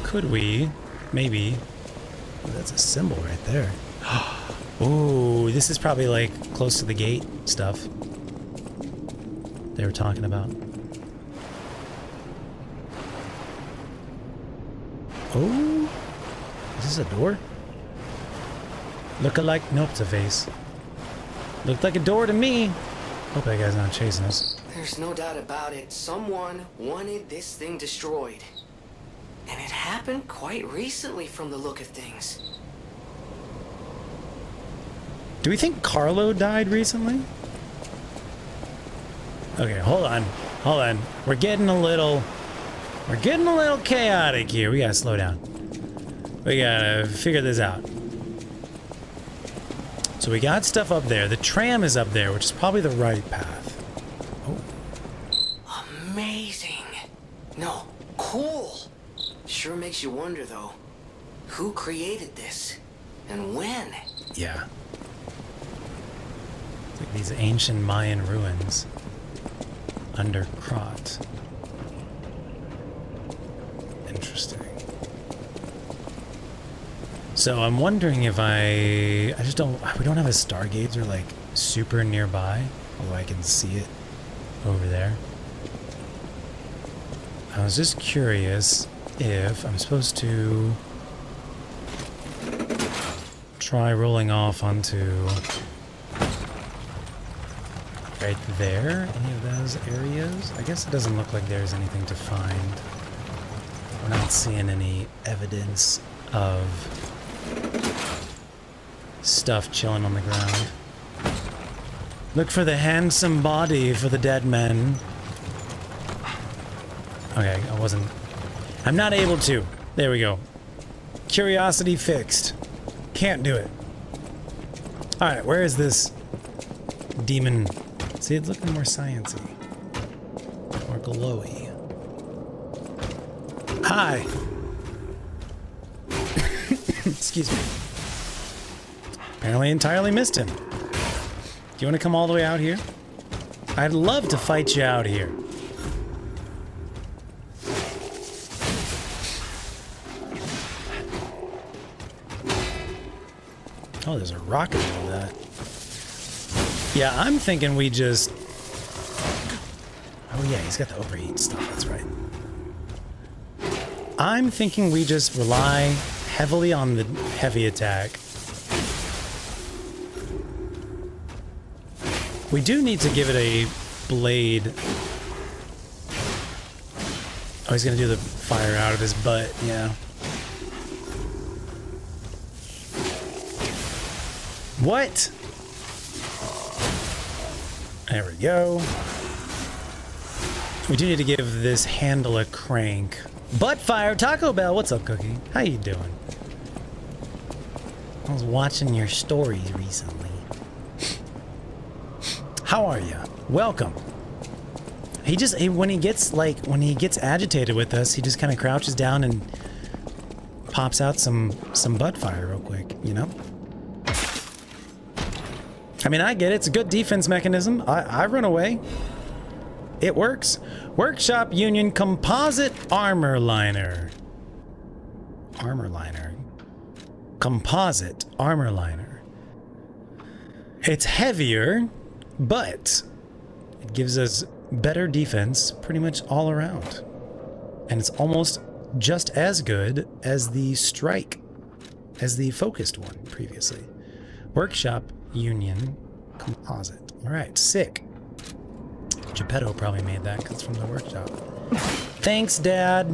Could we, maybe... Oh, that's a symbol right there. Oh, this is probably like close to the gate stuff they were talking about. Oh, is this a door? Looking like... Nope, it's a vase. Looked like a door to me. Hope that guy's not chasing us. There's no doubt about it. Someone wanted this thing destroyed. And it happened quite recently from the look of things. Do we think Carlo died recently? Okay, hold on. Hold on. We're getting a little chaotic here. We gotta slow down. We gotta figure this out. So we got stuff up there. The tram is up there, which is probably the right path. Oh. Amazing. No, cool. Sure makes you wonder, though. Who created this? And when? Yeah. It's like these ancient Mayan ruins under Krat. Interesting. So I'm wondering if we don't have a stargazer like super nearby, although I can see it over there. I was just curious if I'm supposed to try rolling off onto right there, any of those areas. I guess it doesn't look like there's anything to find. We're not seeing any evidence of stuff chilling on the ground. Look for the handsome body for the dead men. Okay, I'm not able to. There we go. Curiosity fixed. Can't do it. Alright, where is this demon? See, it's looking more sciencey. More glowy. Hi! Excuse me. Apparently entirely missed him. Do you want to come all the way out here? I'd love to fight you out here. Oh, there's a rocket in that. Yeah, I'm thinking we just... Oh yeah, he's got the overheat stuff, that's right. I'm thinking we just rely heavily on the heavy attack. We do need to give it a blade. Oh, he's gonna do the fire out of his butt, yeah. What? There we go. We do need to give this handle a crank. Buttfire Taco Bell. What's up, Cookie? How you doing? I was watching your stories recently. How are you? Welcome. When he gets agitated with us, he just kind of crouches down and pops out some butt fire real quick, you know? I mean, I get it. It's a good defense mechanism. I run away. It works. Workshop Union Composite Armor Liner. Armor Liner. Composite Armor Liner. It's heavier, but it gives us better defense pretty much all around. And it's almost just as good as the Strike, as the focused one previously. Workshop Union Composite. All right, sick. Geppetto probably made that because it's from the workshop. Thanks, Dad.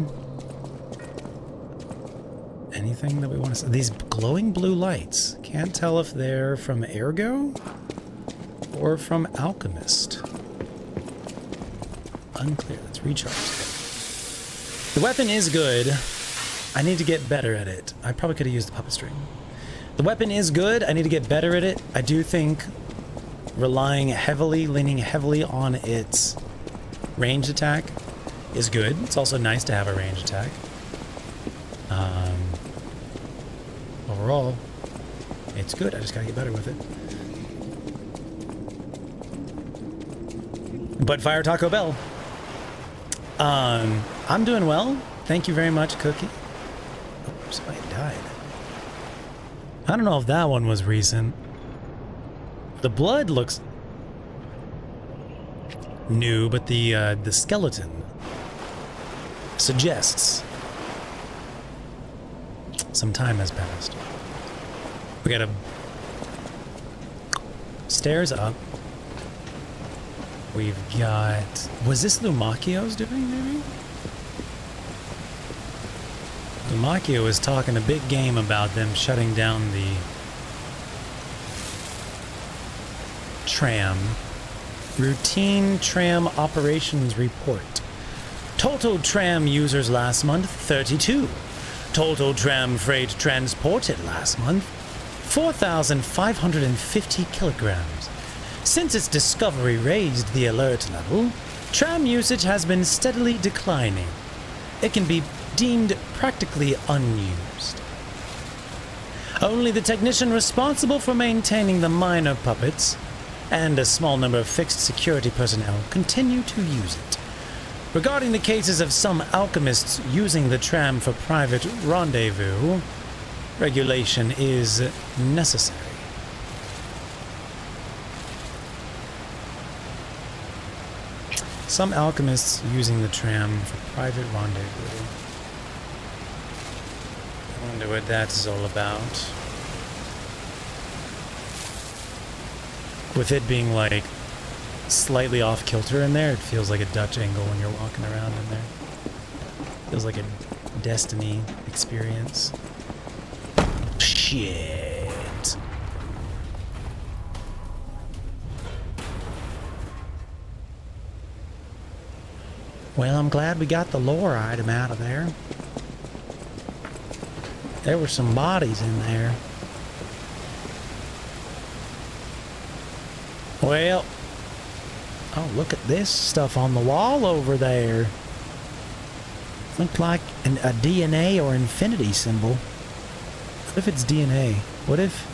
Anything that we want to say? These glowing blue lights. Can't tell if they're from Ergo or from Alchemist. Unclear. Let's recharge. The weapon is good. I need to get better at it. I probably could have used the puppet string. The weapon is good. I need to get better at it. I do think leaning heavily on its ranged attack is good. It's also nice to have a ranged attack. Overall, it's good. I just gotta get better with it. But Fire Taco Bell. I'm doing well. Thank you very much, Cookie. Oh, somebody died. I don't know if that one was recent. The blood looks new, but the skeleton suggests some time has passed. We gotta stairs up. We've got... Was this Lumakio's doing, maybe? Lumakio was talking a big game about them shutting down the tram. Routine tram operations report. Total tram users last month, 32. Total tram freight transported last month, 4,550 kilograms. Since its discovery raised the alert level, tram usage has been steadily declining. It can be deemed practically unused. Only the technician responsible for maintaining the minor puppets and a small number of fixed security personnel continue to use it. Regarding the cases of some alchemists using the tram for private rendezvous, regulation is necessary. Some alchemists using the tram for private rendezvous. I wonder what that's all about. With it being like slightly off kilter in there, it feels like a Dutch angle when you're walking around in there. Feels like a Destiny experience. Shit. Well, I'm glad we got the lore item out of there. There were some bodies in there. Well, oh, look at this stuff on the wall over there. Looked like a DNA or infinity symbol. What if it's DNA? What if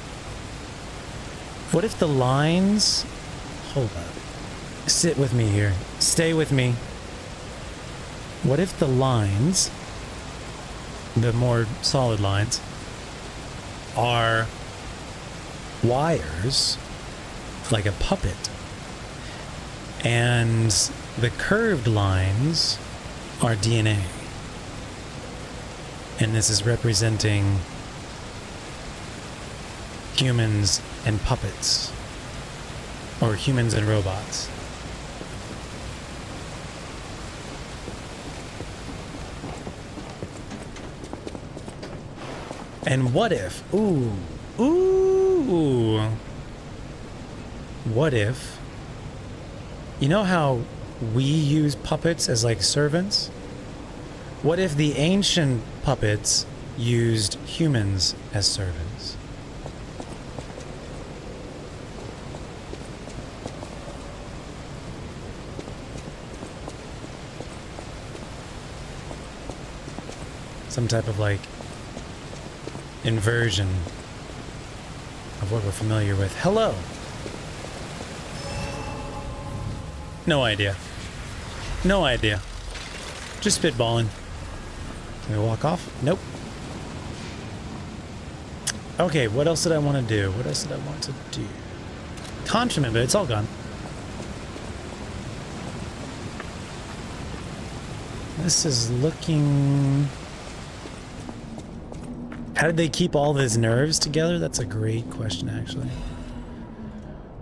the lines... Hold up. Sit with me here. Stay with me. What if the lines, the more solid lines, are wires like a puppet, and the curved lines are DNA, and this is representing humans and puppets, or humans and robots. And what if, what if, you know how we use puppets as like servants? What if the ancient puppets used humans as servants? Some type of like inversion of what we're familiar with. Hello. No idea. No idea. Just spitballing. Can we walk off? Nope. Okay, what else did I want to do? What else did I want to do? Contraband, but it's all gone. This is looking... How did they keep all these nerves together? That's a great question, actually.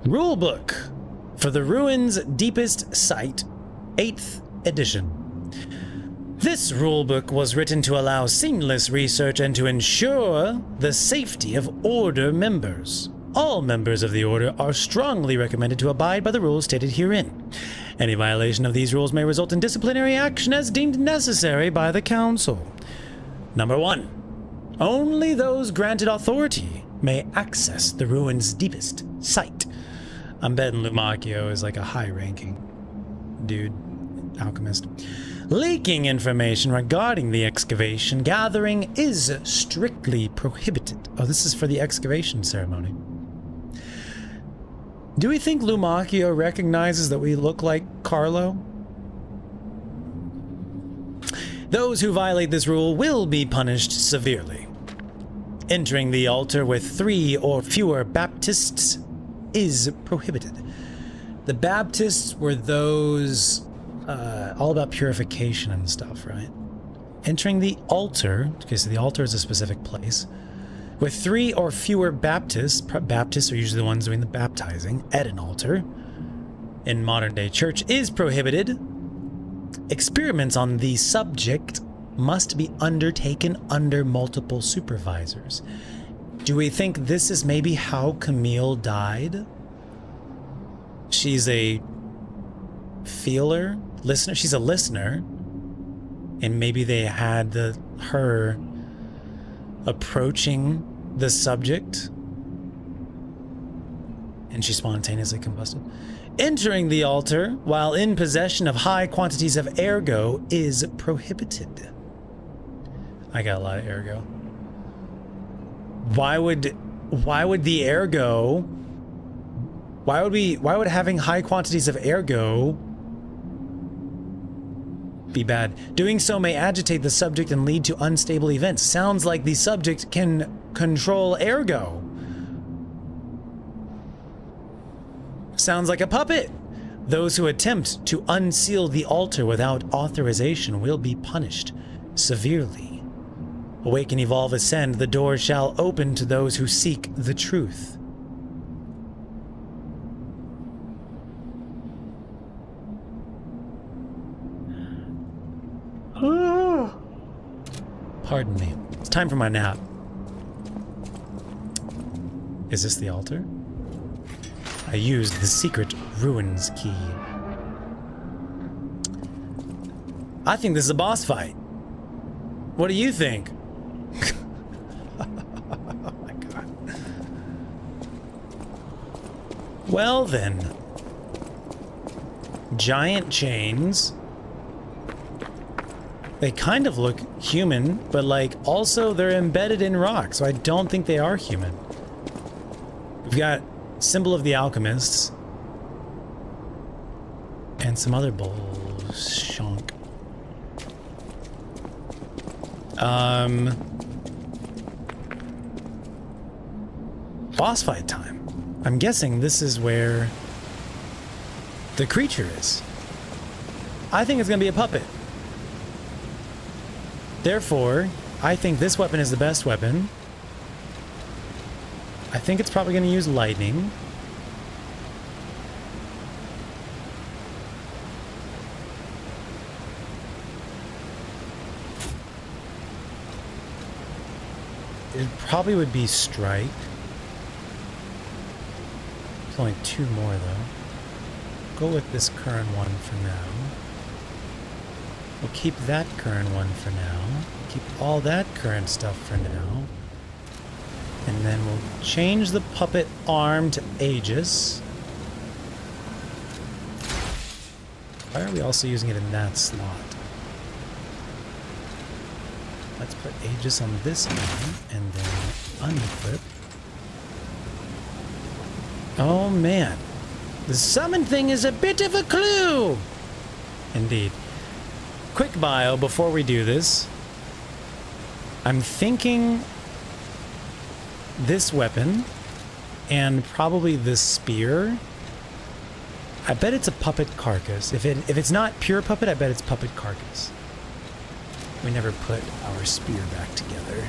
Rulebook for the Ruins' Deepest Site, 8th edition. This rulebook was written to allow seamless research and to ensure the safety of Order members. All members of the Order are strongly recommended to abide by the rules stated herein. Any violation of these rules may result in disciplinary action as deemed necessary by the Council. Number 1. Only those granted authority may access the Ruins' deepest site. I'm betting Lumakio is like a high-ranking dude, alchemist. Leaking information regarding the excavation gathering is strictly prohibited. Oh, this is for the excavation ceremony. Do we think Lumakio recognizes that we look like Carlo? Those who violate this rule will be punished severely. Entering the altar with 3 or fewer Baptists is prohibited. The Baptists were those all about purification and stuff, right? Entering the altar, okay, so the altar is a specific place, with 3 or fewer Baptists. Baptists are usually the ones doing the baptizing at an altar in modern day church is prohibited. Experiments on the subject must be undertaken under multiple supervisors. Do we think this is maybe how Camille died? She's a feeler, listener. She's a listener, and maybe they had her approaching the subject, and she spontaneously combusted. Entering the altar while in possession of high quantities of ergo is prohibited. I got a lot of ergo. Why would the ergo... Why would having high quantities of ergo be bad? Doing so may agitate the subject and lead to unstable events. Sounds like the subject can control ergo. Sounds like a puppet. Those who attempt to unseal the altar without authorization will be punished severely. Awaken, evolve, ascend. The door shall open to those who seek the truth. Pardon me. It's time for my nap. Is this the altar? I used the secret ruins key. I think this is a boss fight. What do you think? Oh my god. Well then. Giant chains. They kind of look human, but like also they're embedded in rock, so I don't think they are human. We've got symbol of the alchemists and some other bullshonk. Boss fight time. I'm guessing this is where the creature is. I think it's gonna be a puppet. Therefore, I think this weapon is the best weapon. I think it's probably going to use lightning. It probably would be strike. There's only 2 more though. Go with this current one for now. We'll keep that current one for now. Keep all that current stuff for now. And then we'll change the puppet arm to Aegis. Why are we also using it in that slot? Let's put Aegis on this one and then unequip. Oh man. The summon thing is a bit of a clue! Indeed. Quick bio before we do this. I'm thinking this weapon and probably this spear. I bet it's a puppet carcass. If it's not pure puppet, I bet it's puppet carcass. We never put our spear back together.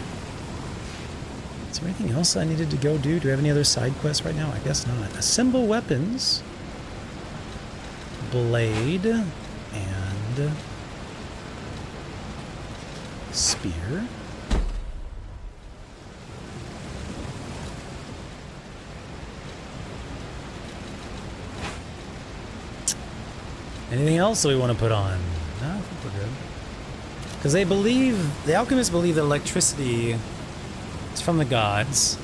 Is there anything else I needed to go do? Do we have any other side quests right now? I guess not. Assemble weapons. Blade. And... spear. Anything else that we want to put on? No, I think we're good. Because they believe, the alchemists believe that electricity is from the gods.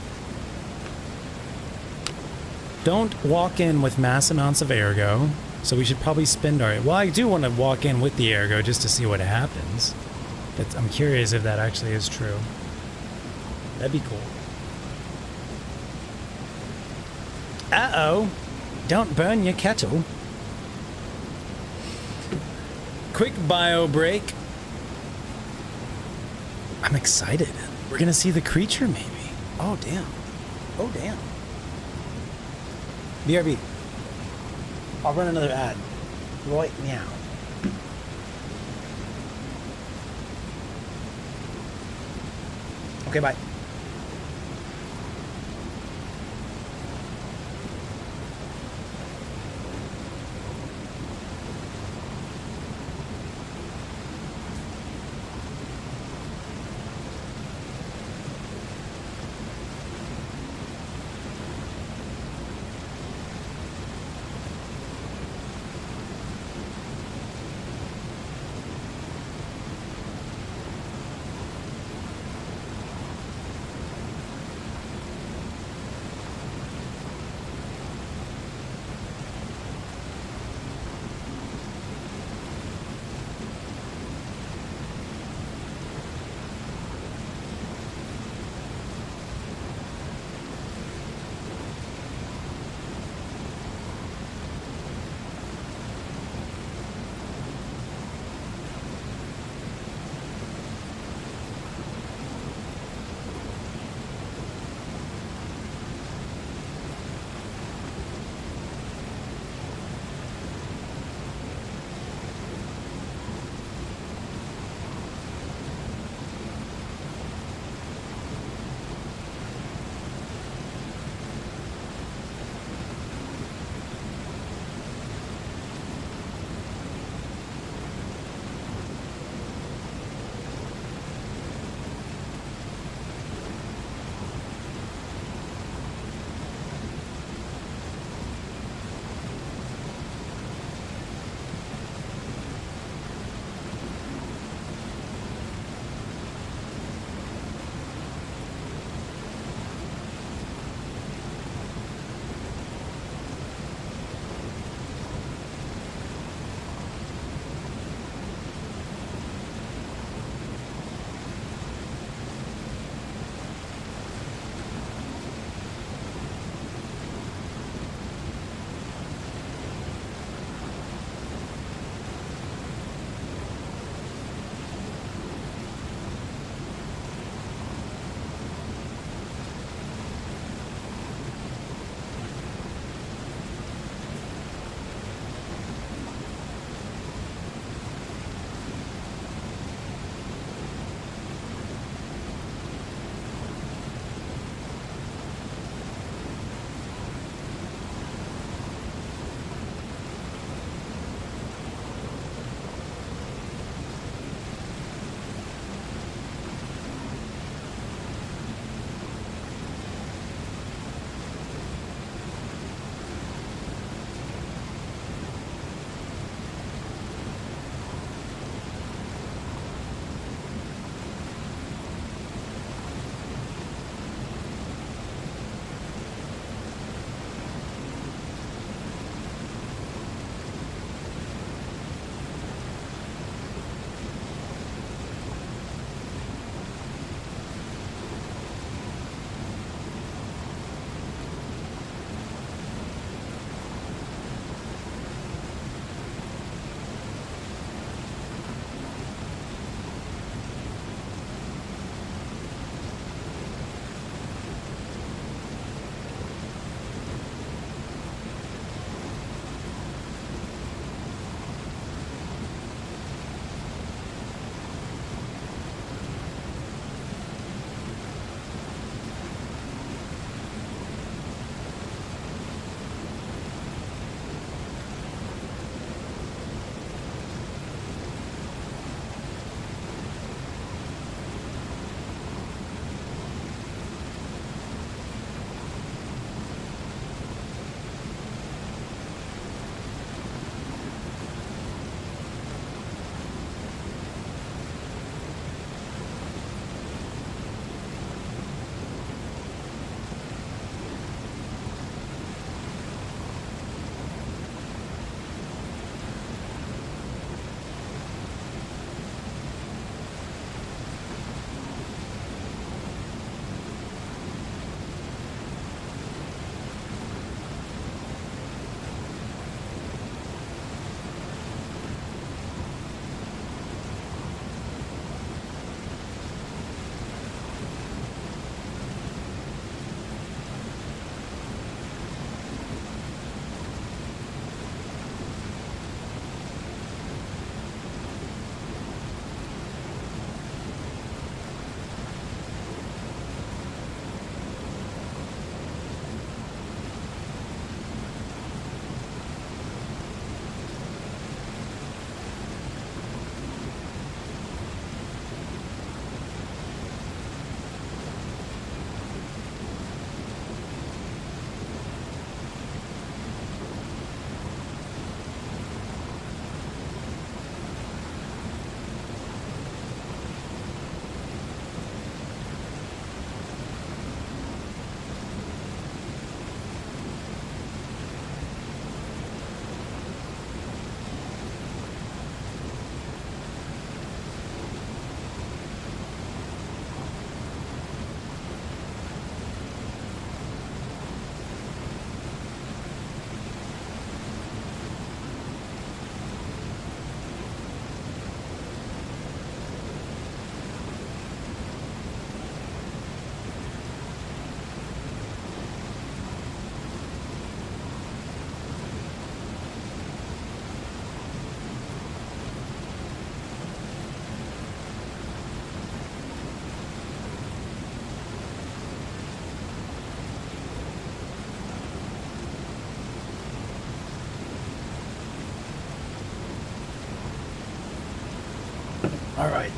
Don't walk in with mass amounts of ergo, so we should probably spend our... Well, I do want to walk in with the ergo just to see what happens. But I'm curious if that actually is true. That'd be cool. Uh-oh. Don't burn your kettle. Quick bio break. I'm excited. We're gonna see the creature, maybe. Oh, damn. Oh, damn. BRB. I'll run another ad right now. Okay, bye.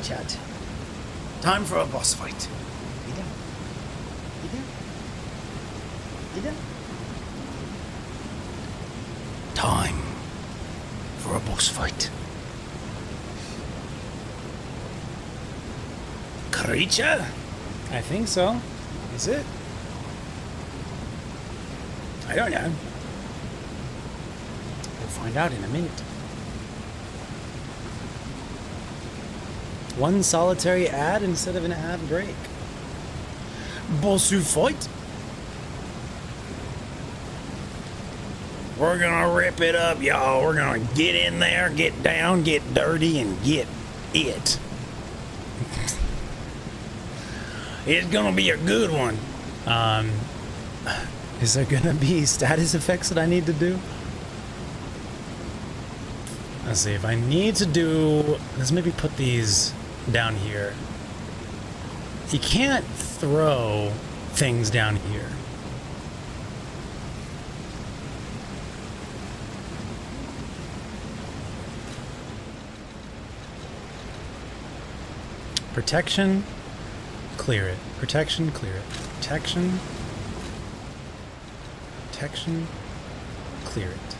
Chad. Time for a boss fight. You down? You down? You down? Time for a boss fight. Creature? I think so. Is it? I don't know. We'll find out in a minute. One solitary ad instead of an ad break. Bossu fight? We're gonna rip it up, y'all. We're gonna get in there, get down, get dirty, and get it. It's gonna be a good one. Is there gonna be status effects that I need to do? Let's see, if I need to do... Let's maybe put these down here. You can't throw things down here. Protection, clear it. Protection, clear it. Protection, clear it.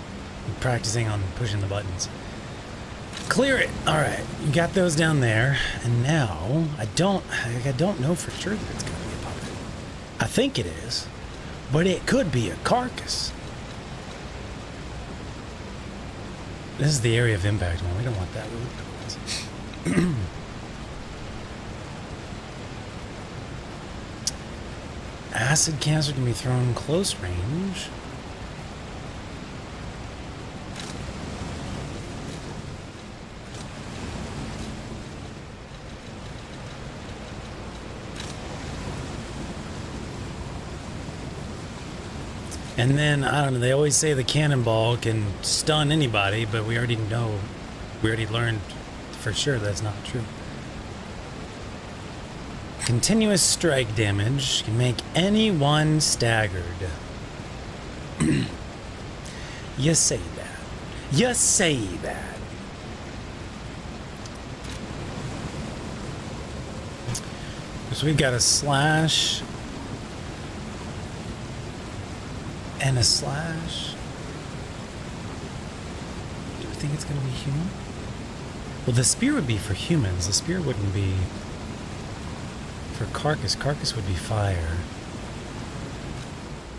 I'm practicing on pushing the buttons. Clear it. All right, you got those down there, and now I don't know for sure that it's gonna be a puppet. I think it is, but it could be a carcass. This is the area of impact one. We don't want that. Acid cancer can be thrown close range. And then, I don't know, they always say the cannonball can stun anybody, but we already learned for sure that's not true. Continuous strike damage can make anyone staggered. You say that. You say that. So we've got a slash and a slash. Do we think it's going to be human? Well, the spear would be for humans. The spear wouldn't be for carcass. Carcass would be fire.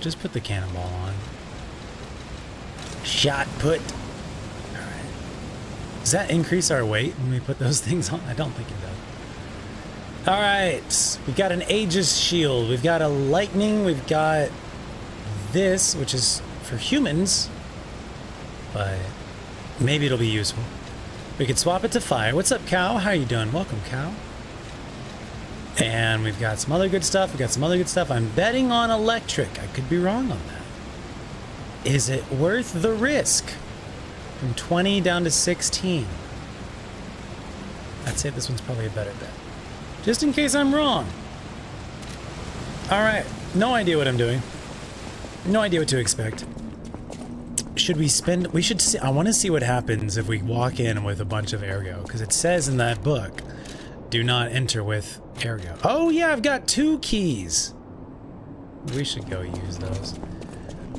Just put the cannonball on. Shot put. Alright. Does that increase our weight when we put those things on? I don't think it does. Alright. We've got an Aegis shield. We've got a lightning. We've got this, which is for humans. But maybe it'll be useful. We could swap it to fire. What's up, Cow? How are you doing? Welcome, Cow. And we've got some other good stuff. We've got some other good stuff. I'm betting on electric. I could be wrong on that. Is it worth the risk? From 20 down to 16. I'd say this one's probably a better bet. Just in case I'm wrong. Alright. No idea what I'm doing. No idea what to expect. Should we spend... We should see... I want to see what happens if we walk in with a bunch of ergo. Because it says in that book, do not enter with ergo. Oh yeah, I've got 2 keys. We should go use those.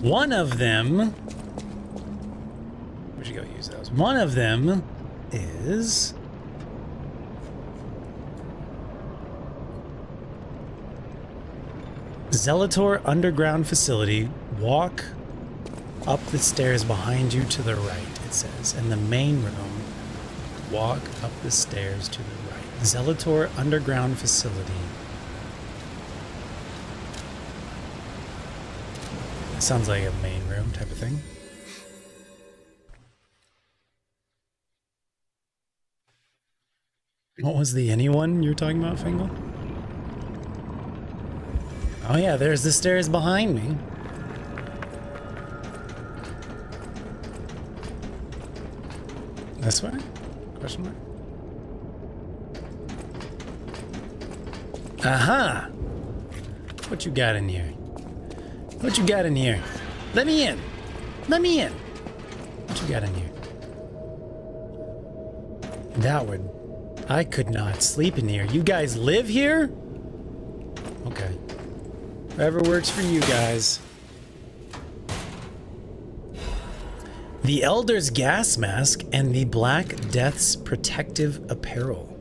One of them... We should go use those. One of them is... Zelator Underground Facility. Walk up the stairs behind you to the right, it says. In the main room, walk up the stairs to the right. Zelator Underground Facility. Sounds like a main room type of thing. What was the anyone you were talking about, Fingal? Oh yeah, there's the stairs behind me. This way? Question mark? Aha! What you got in here? What you got in here? Let me in! Let me in! What you got in here? That would I could not sleep in here. You guys live here? Okay. Whatever works for you guys. The Elder's gas mask and the Black Death's protective apparel.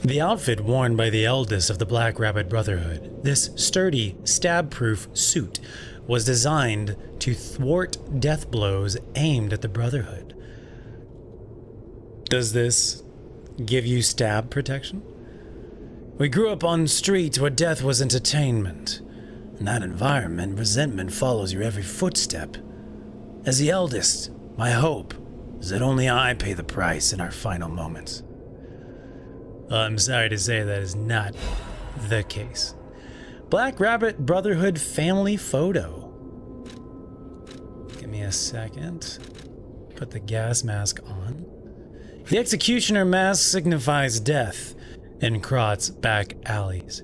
The outfit worn by the eldest of the Black Rabbit Brotherhood, this sturdy, stab-proof suit, was designed to thwart death blows aimed at the Brotherhood. Does this give you stab protection? We grew up on streets where death was entertainment. In that environment, resentment follows your every footstep. As the eldest, my hope is that only I pay the price in our final moments. I'm sorry to say that is not the case. Black Rabbit Brotherhood family photo. Give me a second. Put the gas mask on. The executioner mask signifies death in Krot's back alleys.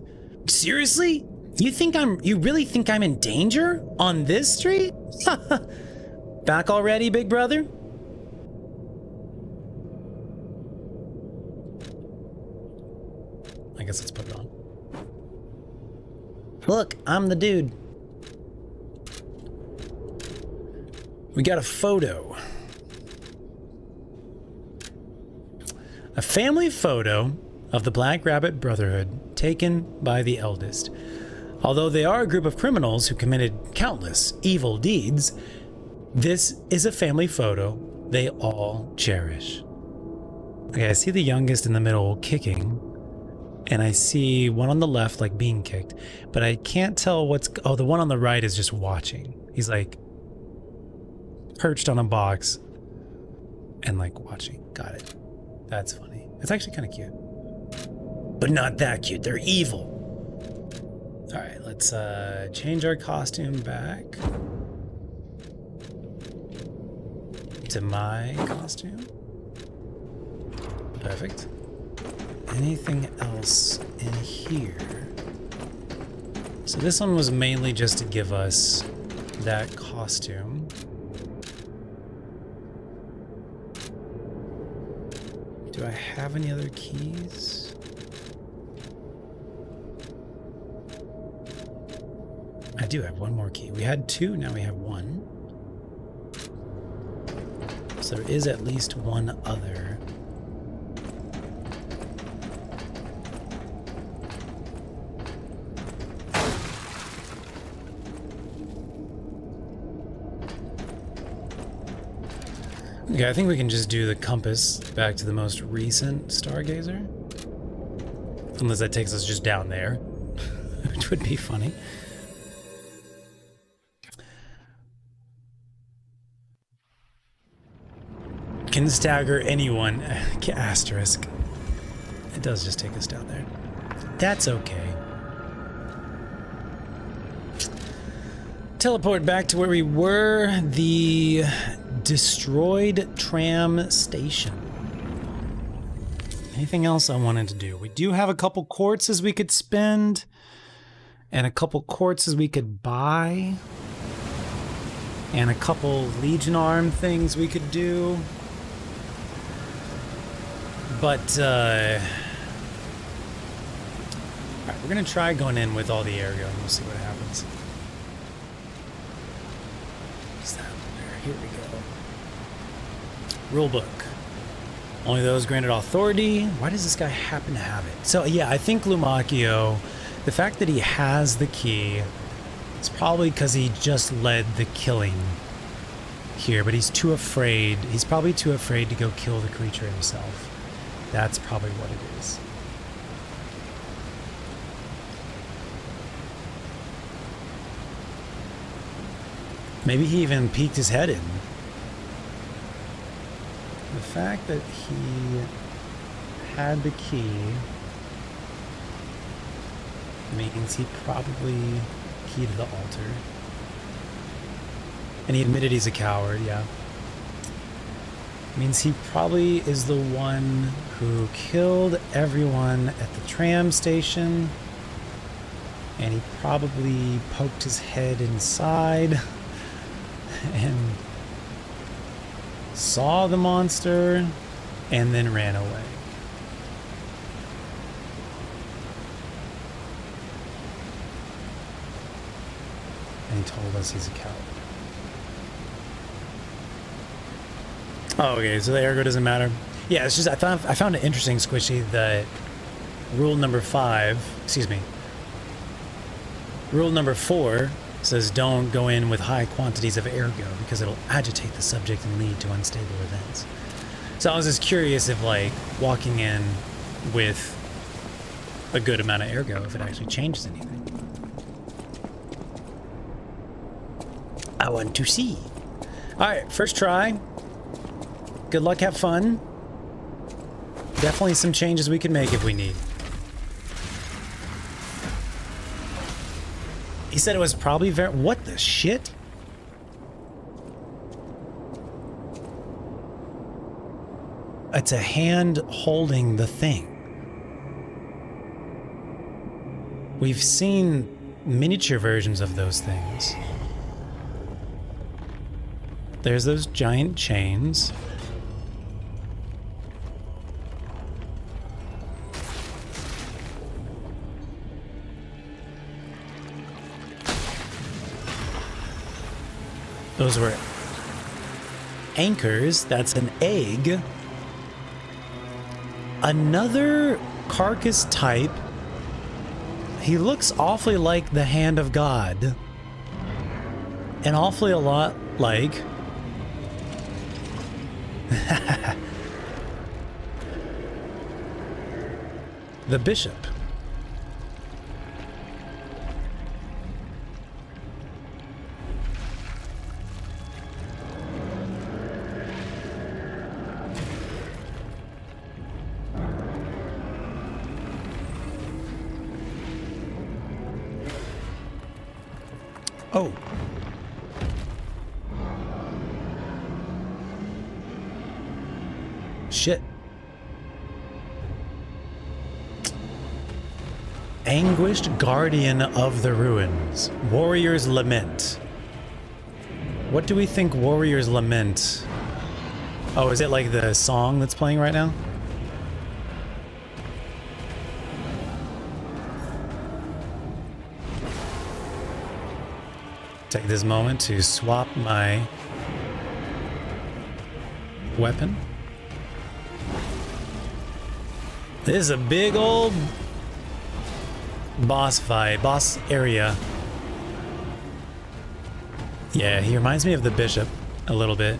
Seriously? You really think I'm in danger on this street? Back already, big brother? I guess let's put it on. Look, I'm the dude. We got a photo. A family photo of the Black Rabbit Brotherhood taken by the eldest. Although they are a group of criminals who committed countless evil deeds, this is a family photo they all cherish. Okay, I see the youngest in the middle kicking. And I see one on the left, like, being kicked. But I can't tell what's... Oh, the one on the right is just watching. He's, like, perched on a box and, like, watching. Got it. That's funny. It's actually kind of cute. But not that cute. They're evil. All right, let's change our costume back to my costume. Perfect. Anything else in here? So this one was mainly just to give us that costume. Do I have any other keys? I do have one more key. We had two, now we have one. So there is at least one other. Okay, I think we can just do the compass back to the most recent Stargazer. Unless that takes us just down there, which would be funny. Can stagger anyone. Asterisk. It does just take us down there. That's okay. Teleport back to where we were. The destroyed tram station. Anything else I wanted to do? We do have a couple quartzes we could spend. And a couple quartzes we could buy. And a couple Legion Arm things we could do. But, alright, we're gonna try going in with all the Ergo and we'll see what happens. What's that there? Here we go. Rulebook. Only those granted authority. Why does this guy happen to have it? So, yeah, I think Lumakio, the fact that he has the key, it's probably because he just led the killing here, but he's too afraid. He's probably too afraid to go kill the creature himself. That's probably what it is. Maybe he even peeked his head in. The fact that he had the key means he probably keyed the altar. And he admitted he's a coward, yeah. Means he probably is the one who killed everyone at the tram station. And he probably poked his head inside and saw the monster, and then ran away. And he told us he's a coward. Oh, okay, so the ergo doesn't matter. Yeah, it's just I found it interesting, Squishy, that rule number 4 says don't go in with high quantities of ergo because it'll agitate the subject and lead to unstable events. So I was just curious if, like, walking in with a good amount of ergo, if it actually changes anything. I want to see. Alright, first try. Good luck, have fun. Definitely some changes we can make if we need. He said it was probably very... What the shit? It's a hand holding the thing. We've seen miniature versions of those things. There's those giant chains. Those were anchors. That's an egg. Another carcass type. He looks awfully like the hand of God. And awfully a lot like... the bishop. Oh. Shit. Anguished Guardian of the Ruins. Warrior's Lament. What do we think Warrior's Lament? Oh, is it like the song that's playing right now? Take this moment to swap my weapon. This is a big old boss fight, boss area. Yeah, he reminds me of the bishop a little bit.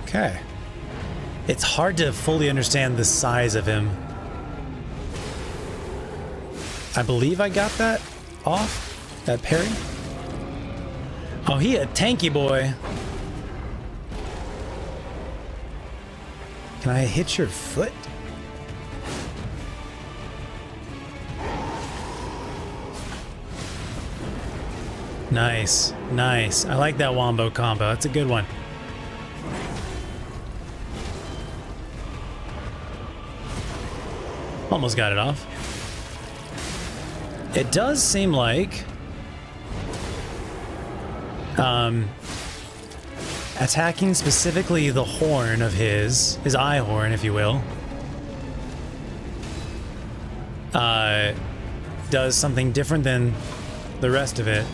Okay. It's hard to fully understand the size of him. I believe I got that off, that parry. Oh, he a tanky boy. Can I hit your foot? Nice, nice. I like that wombo combo. That's a good one. Almost got it off. It does seem like attacking specifically the horn of his eye horn, if you will, does something different than the rest of it.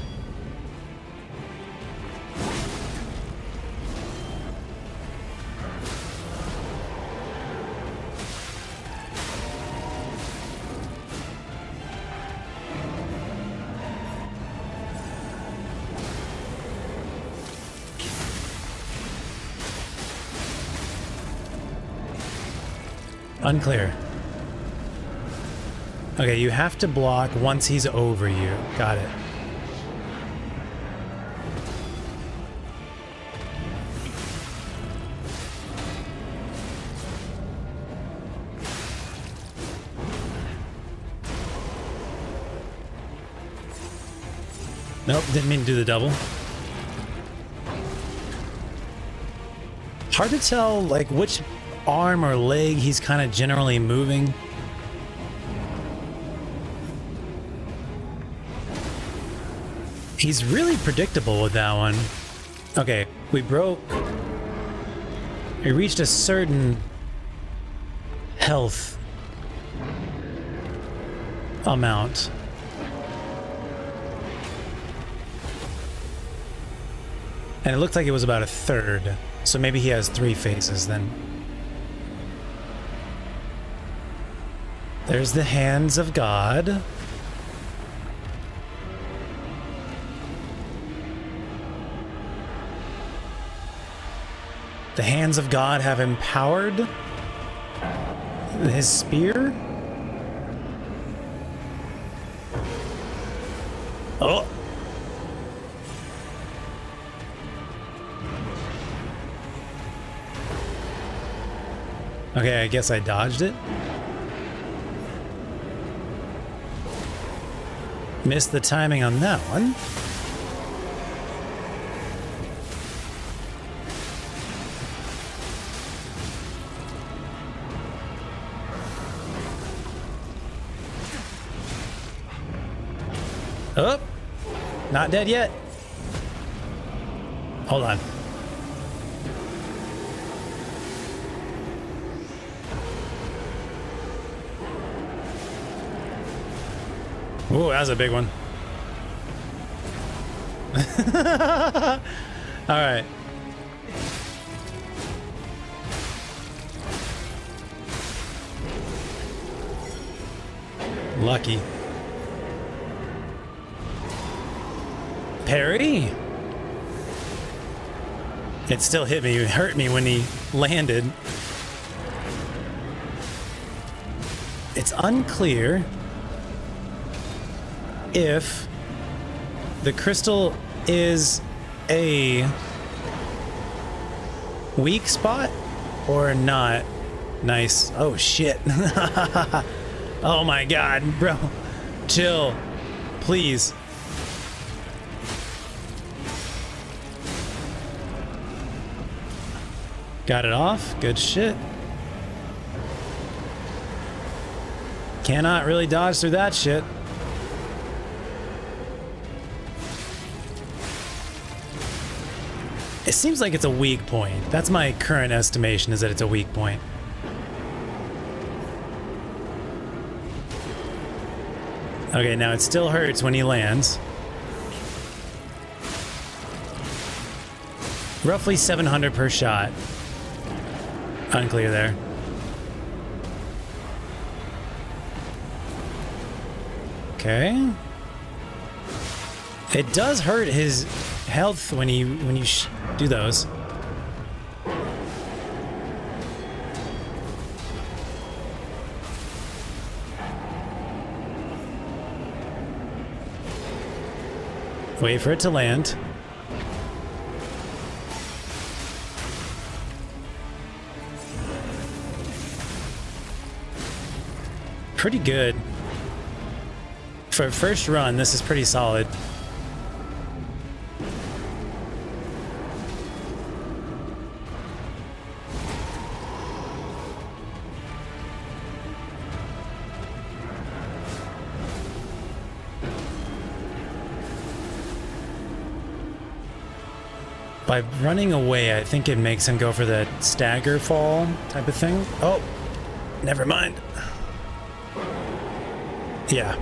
Unclear. Okay, you have to block once he's over you. Got it. Nope, didn't mean to do the double. Hard to tell, like, which arm or leg he's kind of generally moving. He's really predictable with that one. Okay, we reached a certain health amount. And it looked like it was about a third. So maybe he has 3 phases then. There's the hands of God. The hands of God have empowered his spear. Oh. Okay, I guess I dodged it. Missed the timing on that one. Oh, not dead yet. Hold on. Ooh, that was a big one. All right. Lucky. Parry. It still hit me. It hurt me when he landed. It's unclear if the crystal is a weak spot or not. Nice. Oh shit. Oh my god, bro. Chill. Please. Got it off. Good shit. Cannot really dodge through that shit. It seems like it's a weak point. That's my current estimation, is that it's a weak point. Okay, now it still hurts when he lands. Roughly 700 per shot. Unclear there. Okay. It does hurt his health when you do those. Wait for it to land. Pretty good. For a first run, this is pretty solid. By running away, I think it makes him go for the stagger fall type of thing. Oh, never mind. Yeah.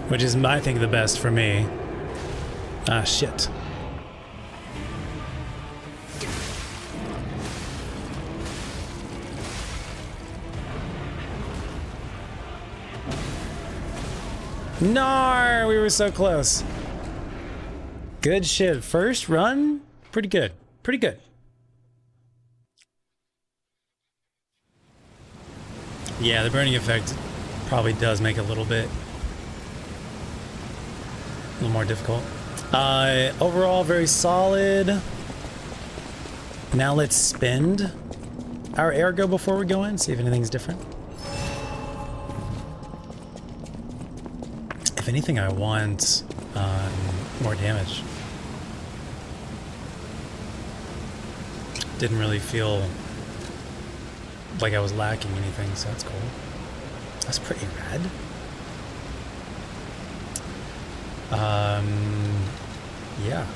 Which is, I think, the best for me. Ah, shit. No, we were so close. Good shit. First run, pretty good. Pretty good. Yeah, the burning effect probably does make it a little more difficult. Overall, very solid. Now let's spend our ergo before we go in, see if anything's different. If anything, I want more damage. didn't really feel like I was lacking anything, so that's cool. That's pretty rad. Yeah.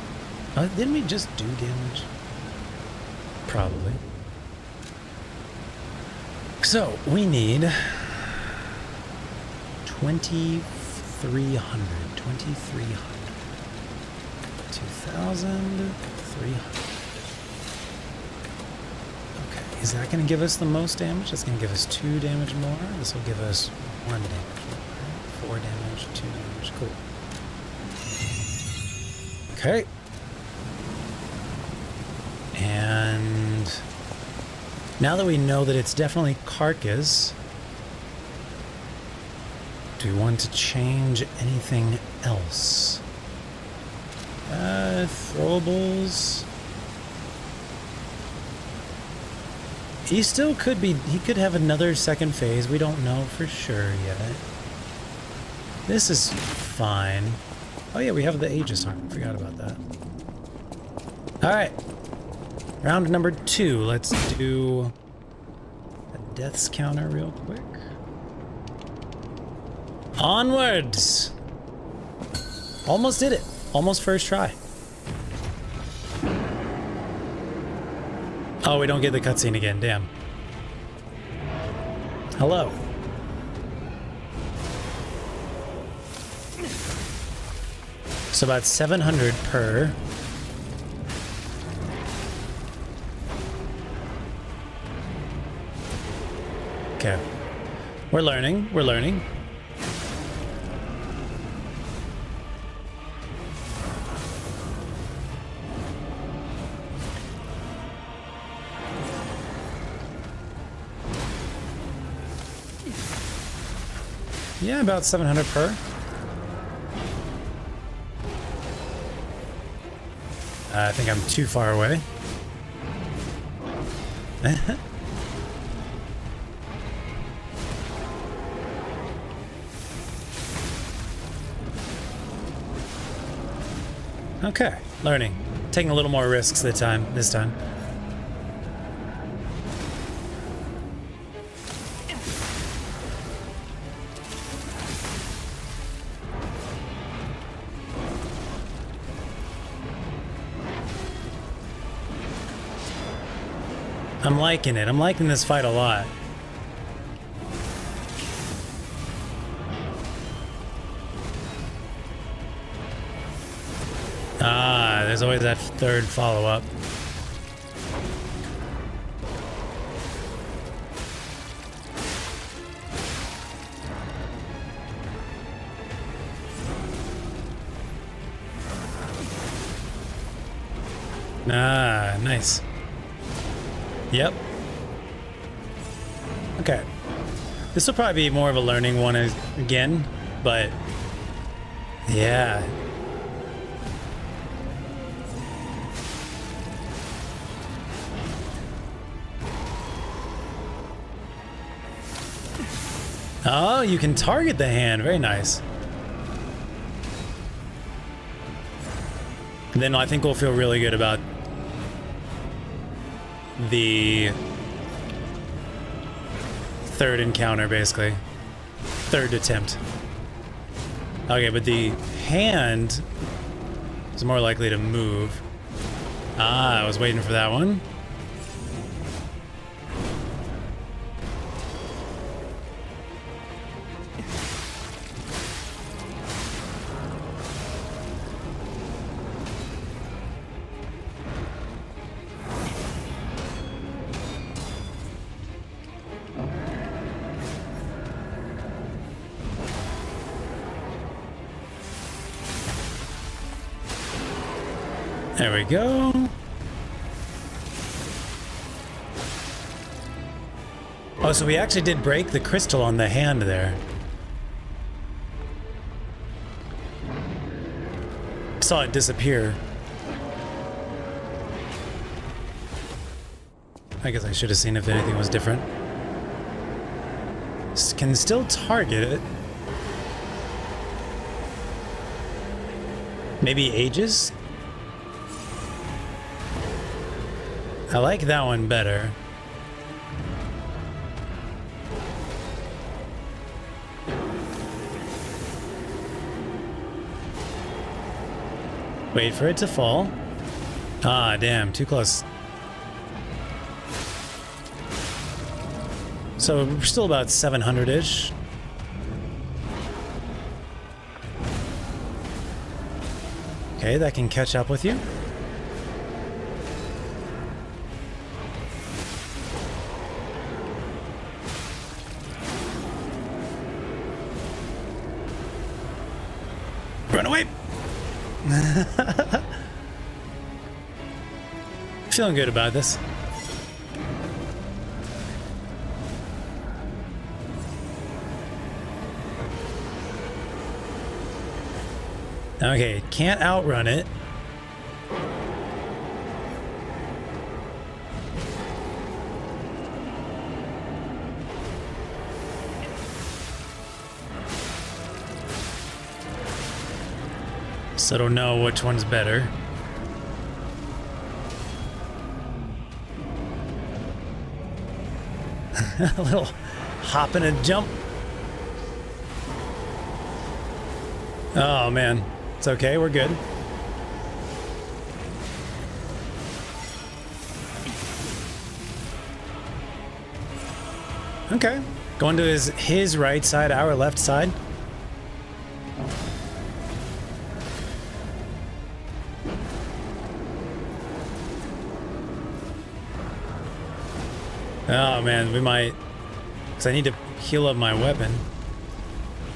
Didn't we just do damage? Probably. So, we need 2,300. 2,300. 2,300. Okay, is that going to give us the most damage? That's going to give us 2 damage more. This will give us 1 damage more. 4 damage, 2 damage. Cool. Okay. And now that we know that it's definitely Carcass, do we want to change anything else? Throwables. He still could be, he could have another second phase. We don't know for sure yet. This is fine. Oh yeah, we have the Aegis arm. Forgot about that. Alright. Round number 2. Let's do a deaths counter real quick. Onwards! Almost did it. Almost first try. Oh, we don't get the cutscene again. Damn. Hello. So about 700 per. Okay. We're learning. We're learning. Yeah, about 700 per. I think I'm too far away. Okay, learning. Taking a little more risks this time. I'm liking it. I'm liking this fight a lot. Ah, there's always that third follow-up. Ah, nice. Yep. Okay. This will probably be more of a learning one again, but yeah. Oh, you can target the hand. Very nice. And then I think we'll feel really good about the third encounter, basically. Third attempt. Okay, but the hand is more likely to move. Ah, I was waiting for that one. There we go. Oh, so we actually did break the crystal on the hand there. Saw it disappear. I guess I should have seen if anything was different. Can still target it. Maybe Aegis? I like that one better. Wait for it to fall. Ah, damn, too close. So we're still about 700-ish. Okay, that can catch up with you. Run away! Feeling good about this. Okay, can't outrun it. So I don't know which one's better. A little hop and a jump. Oh man, it's okay, we're good. Okay, going to his right side, our left side. Oh man, we might, because I need to heal up my weapon.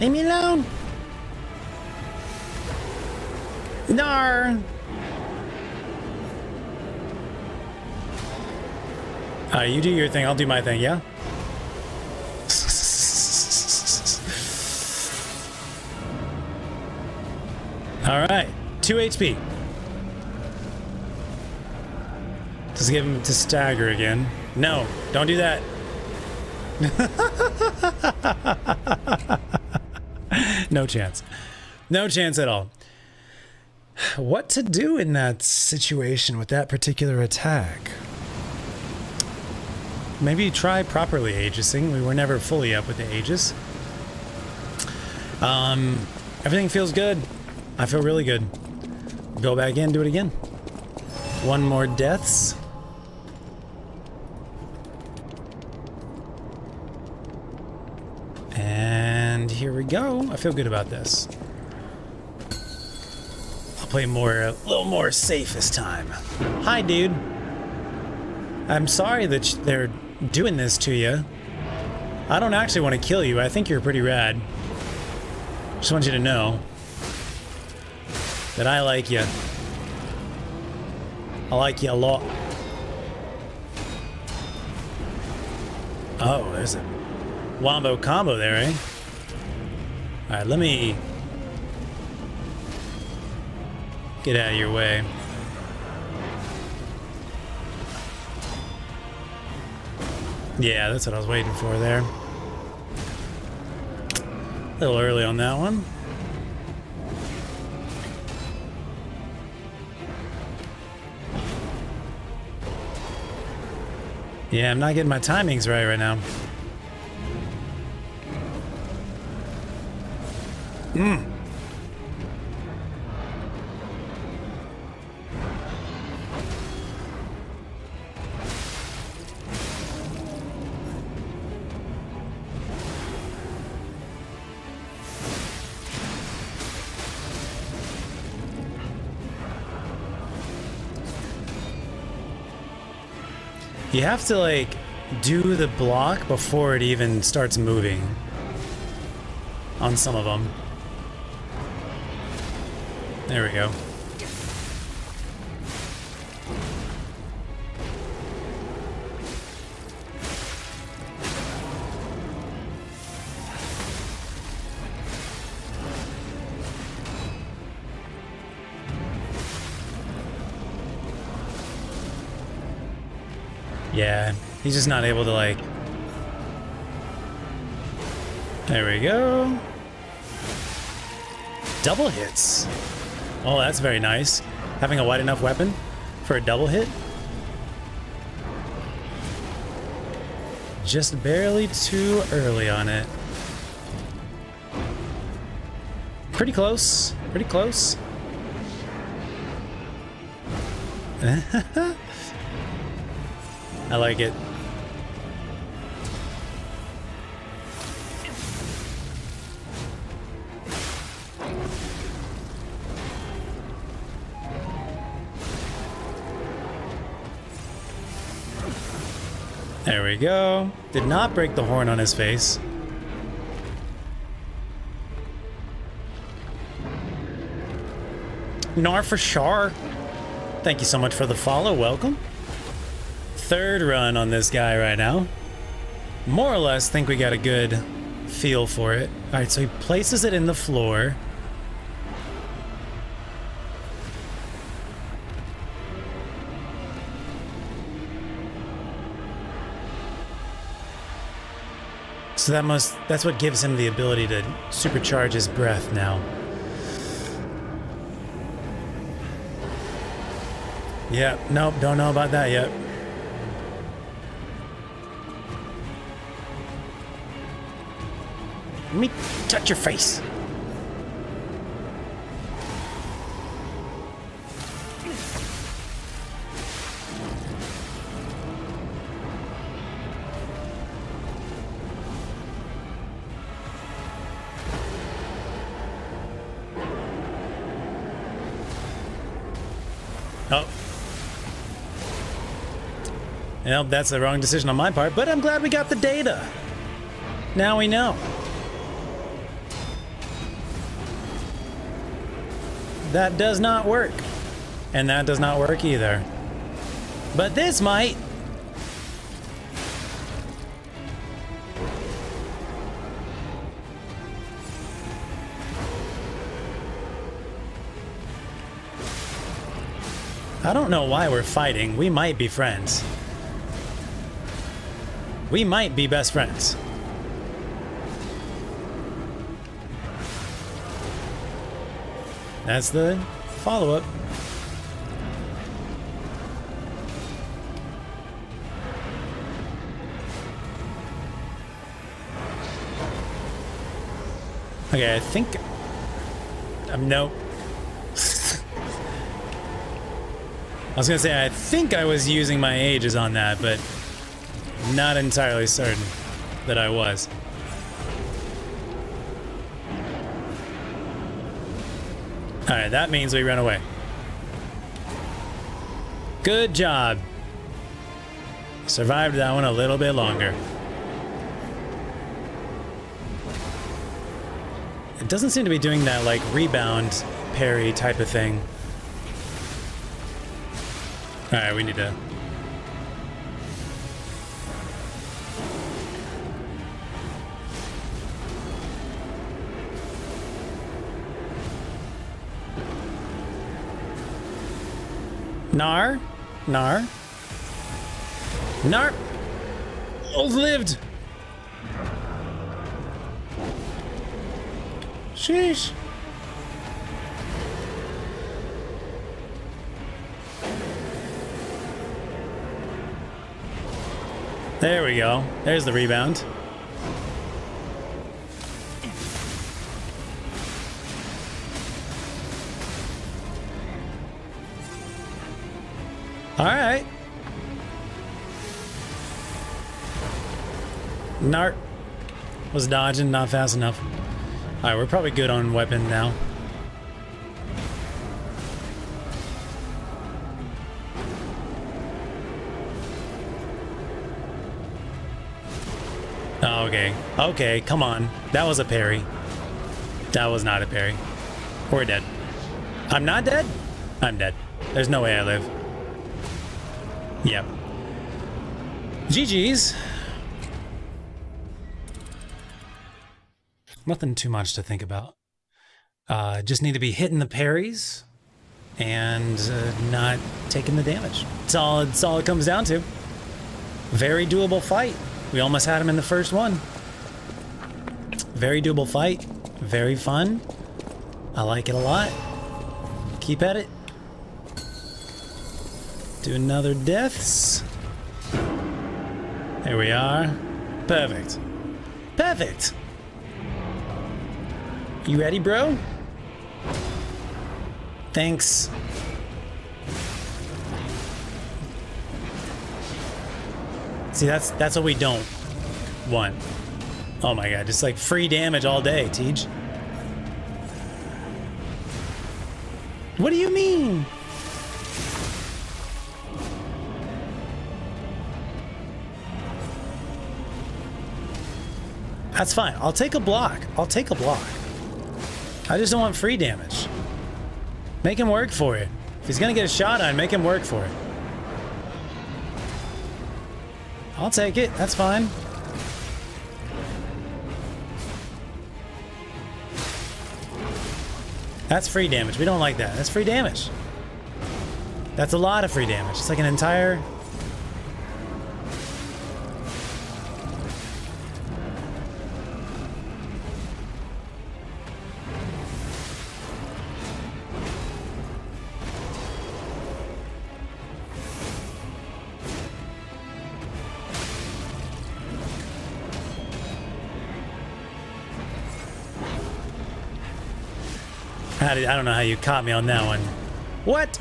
Leave me alone! Nar! You do your thing, I'll do my thing, yeah? Alright, 2 HP. Just give him to stagger again. No, don't do that. No chance. No chance at all. What to do in that situation with that particular attack? Maybe try properly aegising. We were never fully up with the aegis. Everything feels good. I feel really good. Go back in, do it again. One more deaths. And here we go. I feel good about this. I'll play a little more safe this time. Hi, dude. I'm sorry that they're doing this to you. I don't actually want to kill you. I think you're pretty rad. Just want you to know that I like you. I like you a lot. Oh, there's a wombo combo there, eh? Alright, let me get out of your way. Yeah, that's what I was waiting for there. A little early on that one. Yeah, I'm not getting my timings right now. You have to, like, do the block before it even starts moving on some of them. There we go. Yeah, he's just not able to, like... There we go. Double hits. Oh, that's very nice. Having a wide enough weapon for a double hit. just barely too early on it. Pretty close. Pretty close. I like it. There we go. Did not break the horn on his face. Nar for Char. Thank you so much for the follow. Welcome. Third run on this guy right now. More or less think we got a good feel for it. All right, so he places it in the floor. So that's what gives him the ability to supercharge his breath now. Yeah, nope, don't know about that yet. Let me touch your face. Oh. Nope, that's the wrong decision on my part, but I'm glad we got the data. Now we know. That does not work. And that does not work either. But this might. I don't know why we're fighting. We might be friends. We might be best friends. That's the follow-up. Okay, I think... nope. I was gonna say, I think I was using my ages on that, but not entirely certain that I was. Alright, that means we run away. Good job. Survived that one a little bit longer. It doesn't seem to be doing that, like, rebound parry type of thing. Alright, we need to... Nar? Outlived! Sheesh. There we go. There's the rebound. All right. Nart was dodging, not fast enough. All right, we're probably good on weapon now. Oh, okay. Okay, come on. That was a parry. That was not a parry. We're dead. I'm not dead? I'm dead. There's no way I live. Yep. GG's. Nothing too much to think about. Just need to be hitting the parries and not taking the damage. That's all it comes down to. Very doable fight. We almost had him in the first one. Very doable fight. Very fun. I like it a lot. Keep at it. Do another deaths. There we are. Perfect. Perfect. You ready, bro? Thanks. See, that's what we don't want. Oh my god, just like free damage all day, Tej. What do you mean? That's fine. I'll take a block. I'll take a block. I just don't want free damage. Make him work for it. If he's gonna get a shot on, make him work for it. I'll take it. That's fine. That's free damage. We don't like that. That's free damage. That's a lot of free damage. It's like an entire... I don't know how you caught me on that one. What?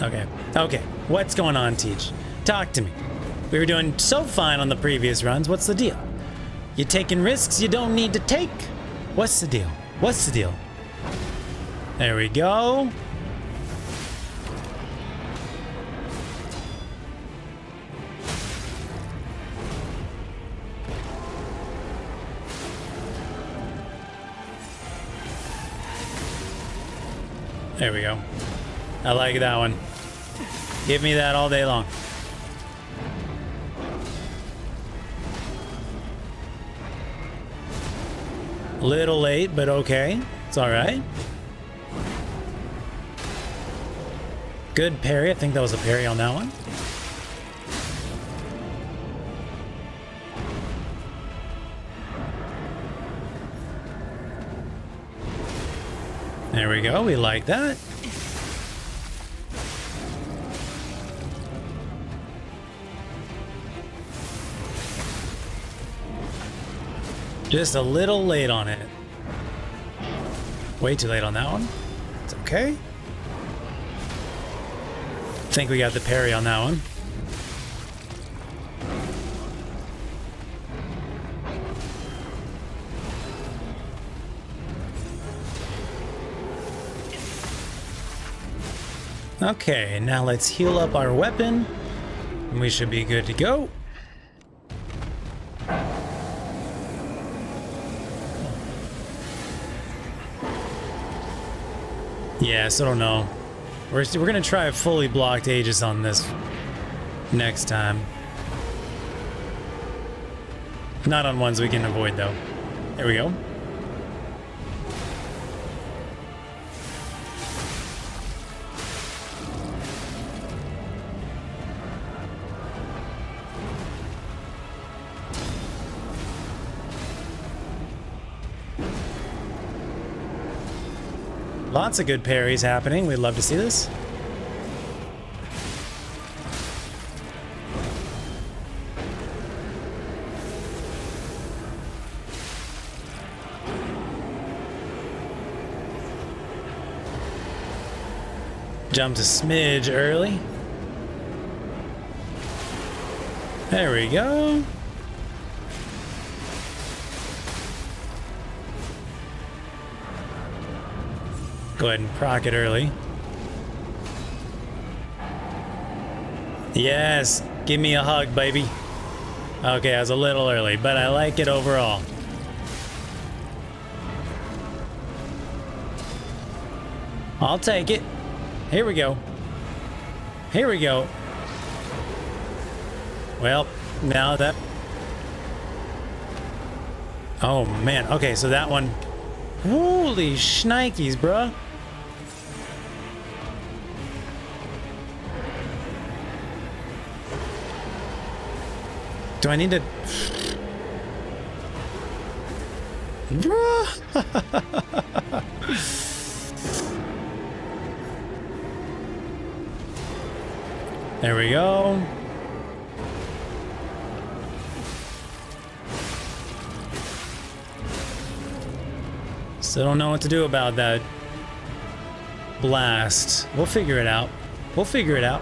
Okay. Okay. What's going on, Teach? Talk to me. We were doing so fine on the previous runs. What's the deal? You taking risks you don't need to take? What's the deal? What's the deal? There we go. There we go. I like that one. Give me that all day long. Little late, but okay. It's all right. Good parry. I think that was a parry on that one. There we go. We like that. Just a little late on it. Way too late on that one. It's okay. Think we got the parry on that one. Okay, now let's heal up our weapon. And we should be good to go. Yeah, so I don't know. We're gonna try a fully blocked Aegis on this next time. Not on ones we can avoid though. There we go. Lots of good parries happening. We'd love to see this. Jumped a smidge early. There we go. Go ahead and proc it early. Yes, give me a hug, baby. Okay, I was a little early, but I like it overall. I'll take it. Here we go. Here we go. Well, now that... Oh, man. Okay, so that one... Holy shnikes, bruh. Do I need to... There we go. Still don't know what to do about that blast. We'll figure it out. We'll figure it out.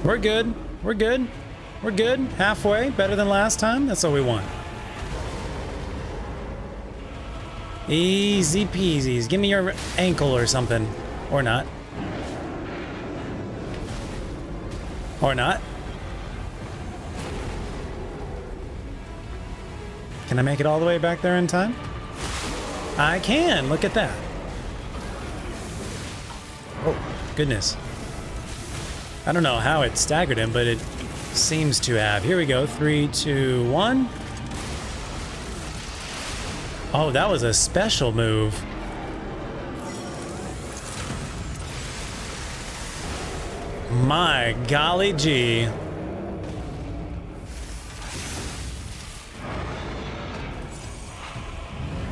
We're good. We're good. We're good. Halfway. Better than last time. That's all we want. Easy peasies. Give me your ankle or something. Or not. Or not. Can I make it all the way back there in time? I can. Look at that. Oh, goodness. I don't know how it staggered him, but it seems to have. Here we go. 3, 2, 1. Oh, that was a special move. My golly gee.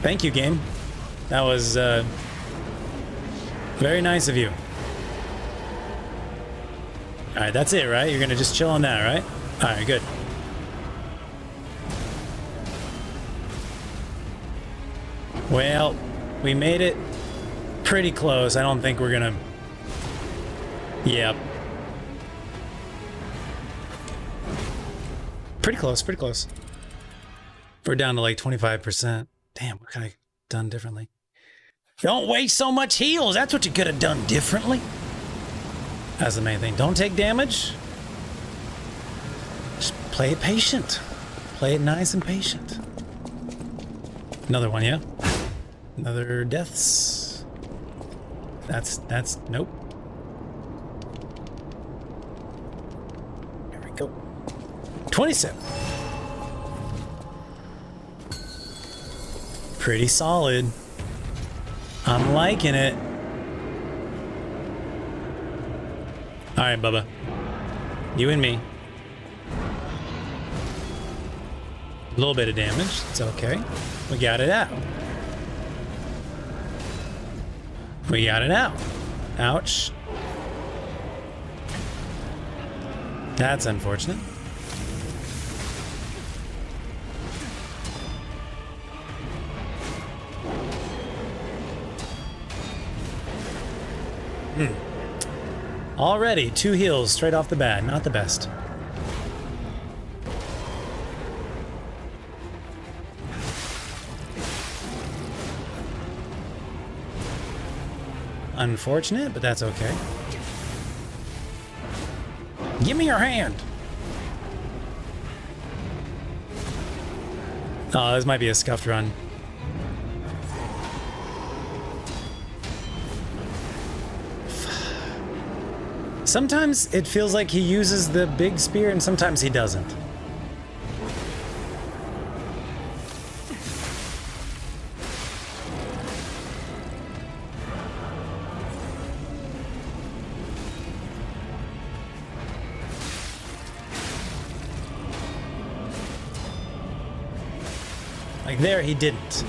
Thank you, game. That was very nice of you. All right, that's it, right? You're gonna just chill on that, right? All right, good. Well, we made it pretty close. I don't think we're gonna... Yep. Pretty close, pretty close. We're down to like 25%. Damn, what could I have done differently? Don't waste so much heals. That's what you could have done differently. That's the main thing. Don't take damage. Just play it patient. Play it nice and patient. Another one, yeah? Another deaths. That's, nope. Here we go. 27. Pretty solid. I'm liking it. All right, Bubba. You and me. A little bit of damage. It's okay. We got it out. We got it out. Ouch. That's unfortunate. Already, 2 heals straight off the bat. Not the best. Unfortunate, but that's okay. Give me your hand. Oh, this might be a scuffed run. Sometimes it feels like he uses the big spear and sometimes he doesn't. Like there, he didn't.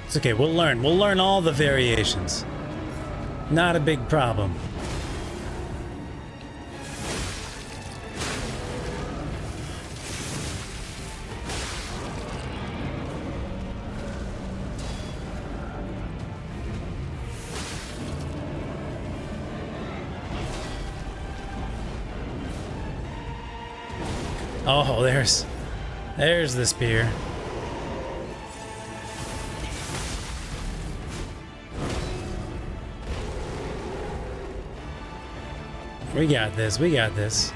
It's okay, we'll learn. We'll learn all the variations. Not a big problem. Oh, there's the spear. We got this, we got this.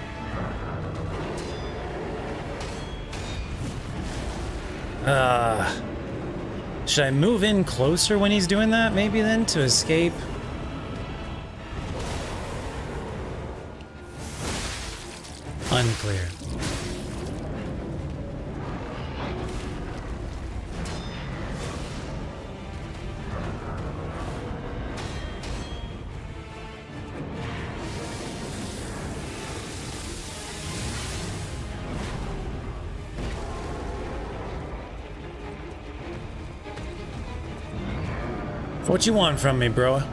Should I move in closer when he's doing that, maybe then, to escape? Unclear. What you want from me, bro?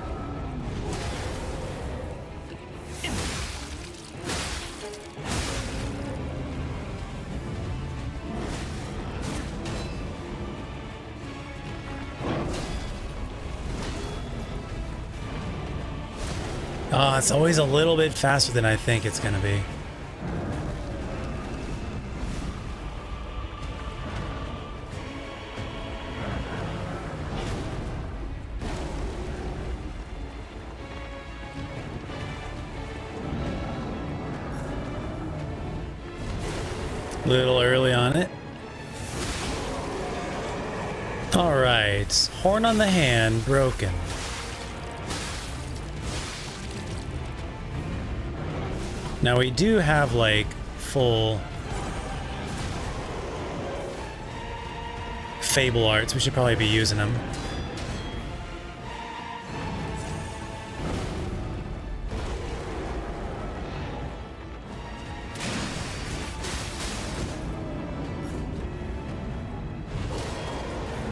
Oh, it's always a little bit faster than I think it's gonna be. A little early on it. All right, horn on the hand, broken. Now we do have like full Fable arts. We should probably be using them.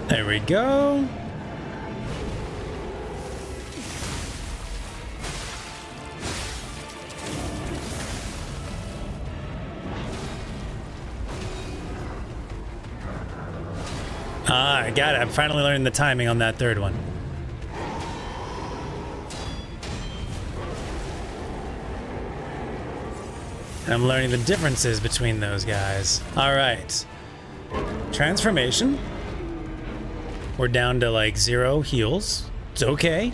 There we go. Ah, I got it. I'm finally learning the timing on that third one. And I'm learning the differences between those guys. All right. Transformation. We're down to like 0 heals. It's okay.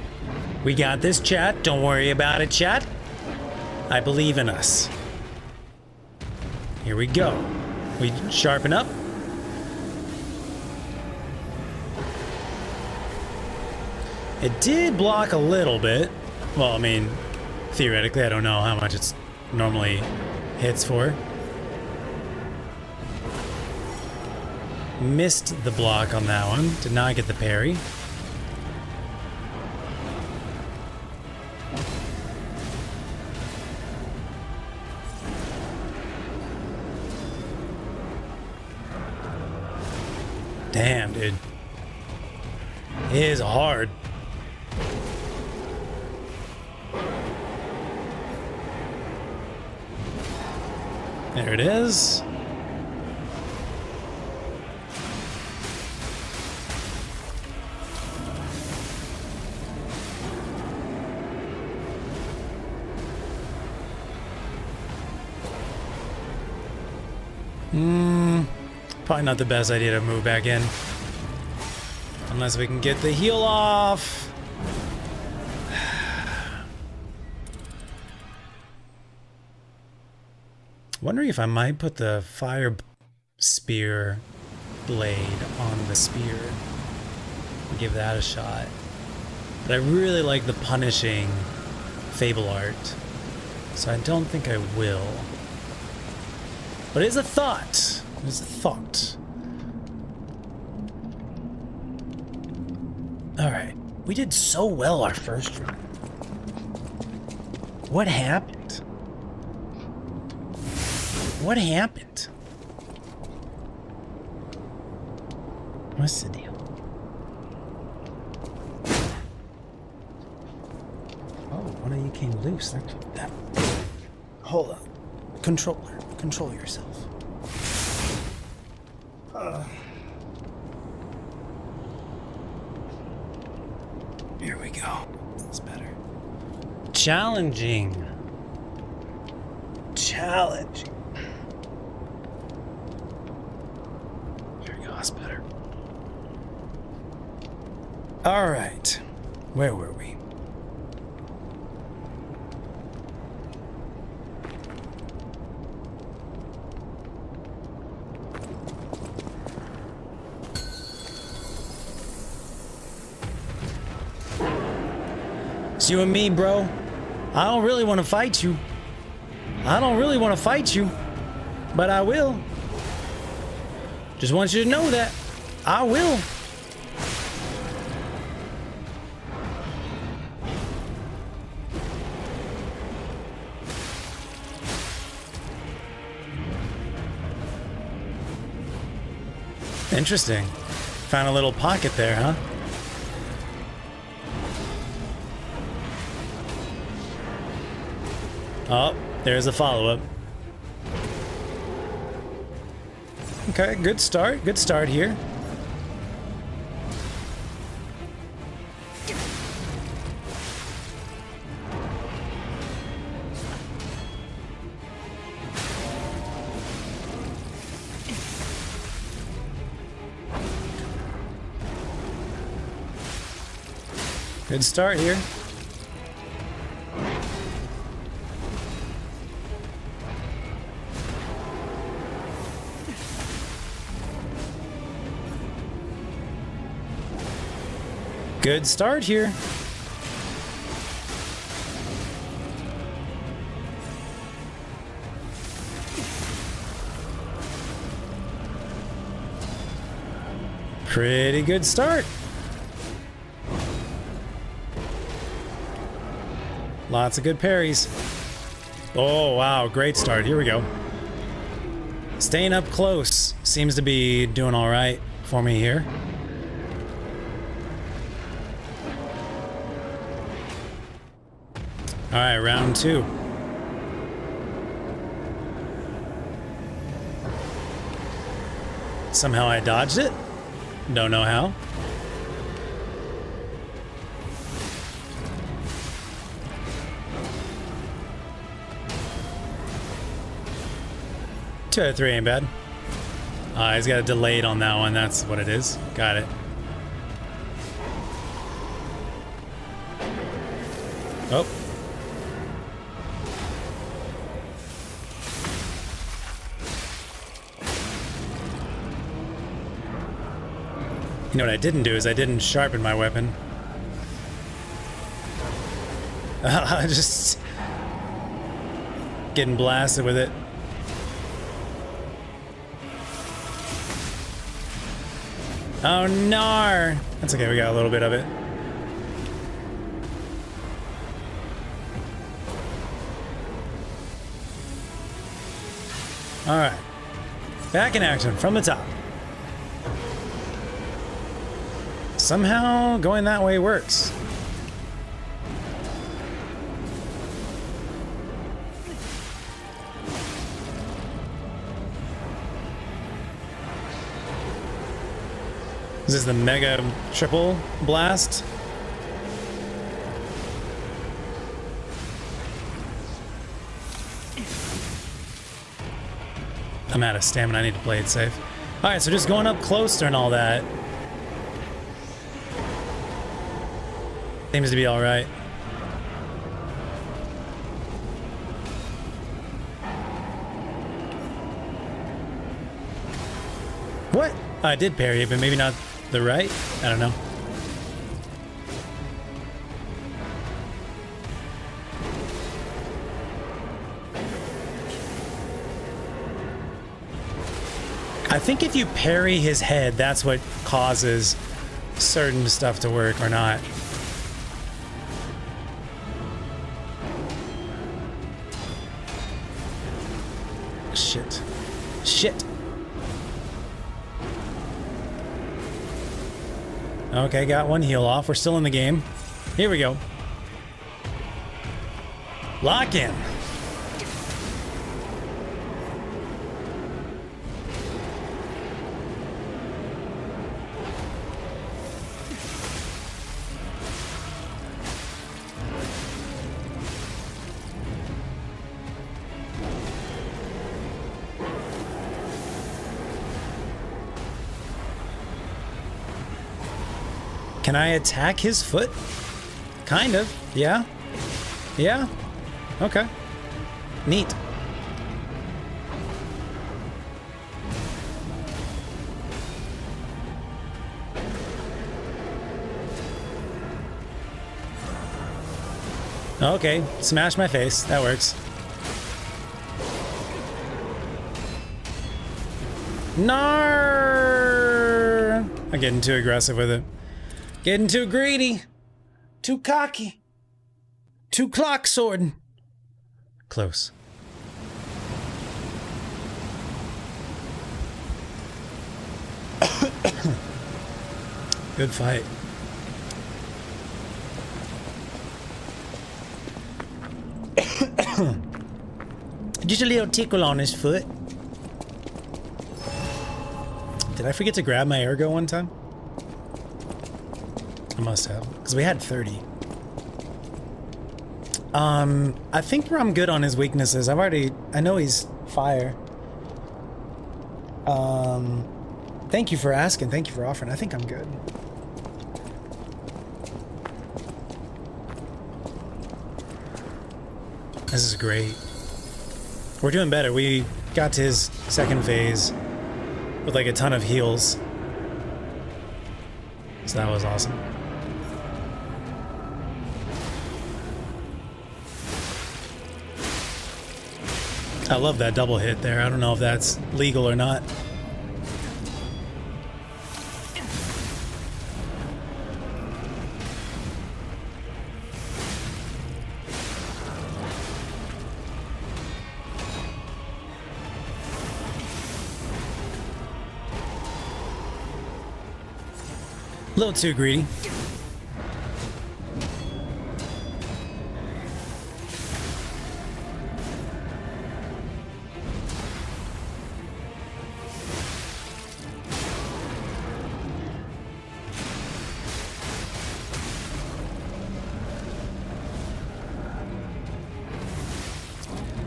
We got this, chat. Don't worry about it, chat. I believe in us. Here we go. We sharpen up. It did block a little bit. Well, I mean, theoretically, I don't know how much it's normally hits for. Missed the block on that one. Did not get the parry. Damn, dude. It is hard. There it is. Probably not the best idea to move back in. Unless we can get the heal off. Wondering if I might put the fire spear blade on the spear. Give that a shot. But I really like the punishing Fable art. So I don't think I will. But it's a thought. It's a thought. Alright. We did so well our first run. What happened? What happened? What's the deal? Oh, one of you came loose. That. Hold on. Controller. Control yourself. Here we go. That's better. Challenging. Challenging. Here we go. That's better. All right. Where were we? It's you and me, bro. I don't really want to fight you. I don't really want to fight you, but I will. Just want you to know that I will. Interesting. Found a little pocket there, huh? Oh, there's a follow-up. Okay, good start. Good start here. Good start here. Good start here. Pretty good start. Lots of good parries. Oh, wow. Great start. Here we go. Staying up close seems to be doing all right for me here. All right, round 2. Somehow I dodged it. Don't know how. Two out of 3 ain't bad. He's got a delayed on that one. That's what it is. Got it. Oh. You know what I didn't do is I didn't sharpen my weapon. Just getting blasted with it. Oh, no! That's okay, we got a little bit of it. Alright. Back in action from the top. Somehow going that way works. This is the mega triple blast. I'm out of stamina. I need to play it safe. All right, so just going up closer and all that seems to be all right. What? I did parry it, but maybe not the right? I don't know. I think if you parry his head, that's what causes certain stuff to work or not. Shit. Shit. Okay, got one heal off. We're still in the game. Here we go. Lock in. Can I attack his foot? Kind of. Yeah. Yeah. Okay. Neat. Okay. Smash my face. That works. Nar! I'm getting too aggressive with it. Getting too greedy, too cocky, too clock swording. Close. Good fight. Just a little tickle on his foot. Did I forget to grab my ergo one time? I must have, because we had 30. I think I'm good on his weaknesses. I know he's fire. Thank you for asking. Thank you for offering. I think I'm good. This is great. We're doing better. We got to his second phase with like a ton of heals. So that was awesome. I love that double hit there. I don't know if that's legal or not. A little too greedy.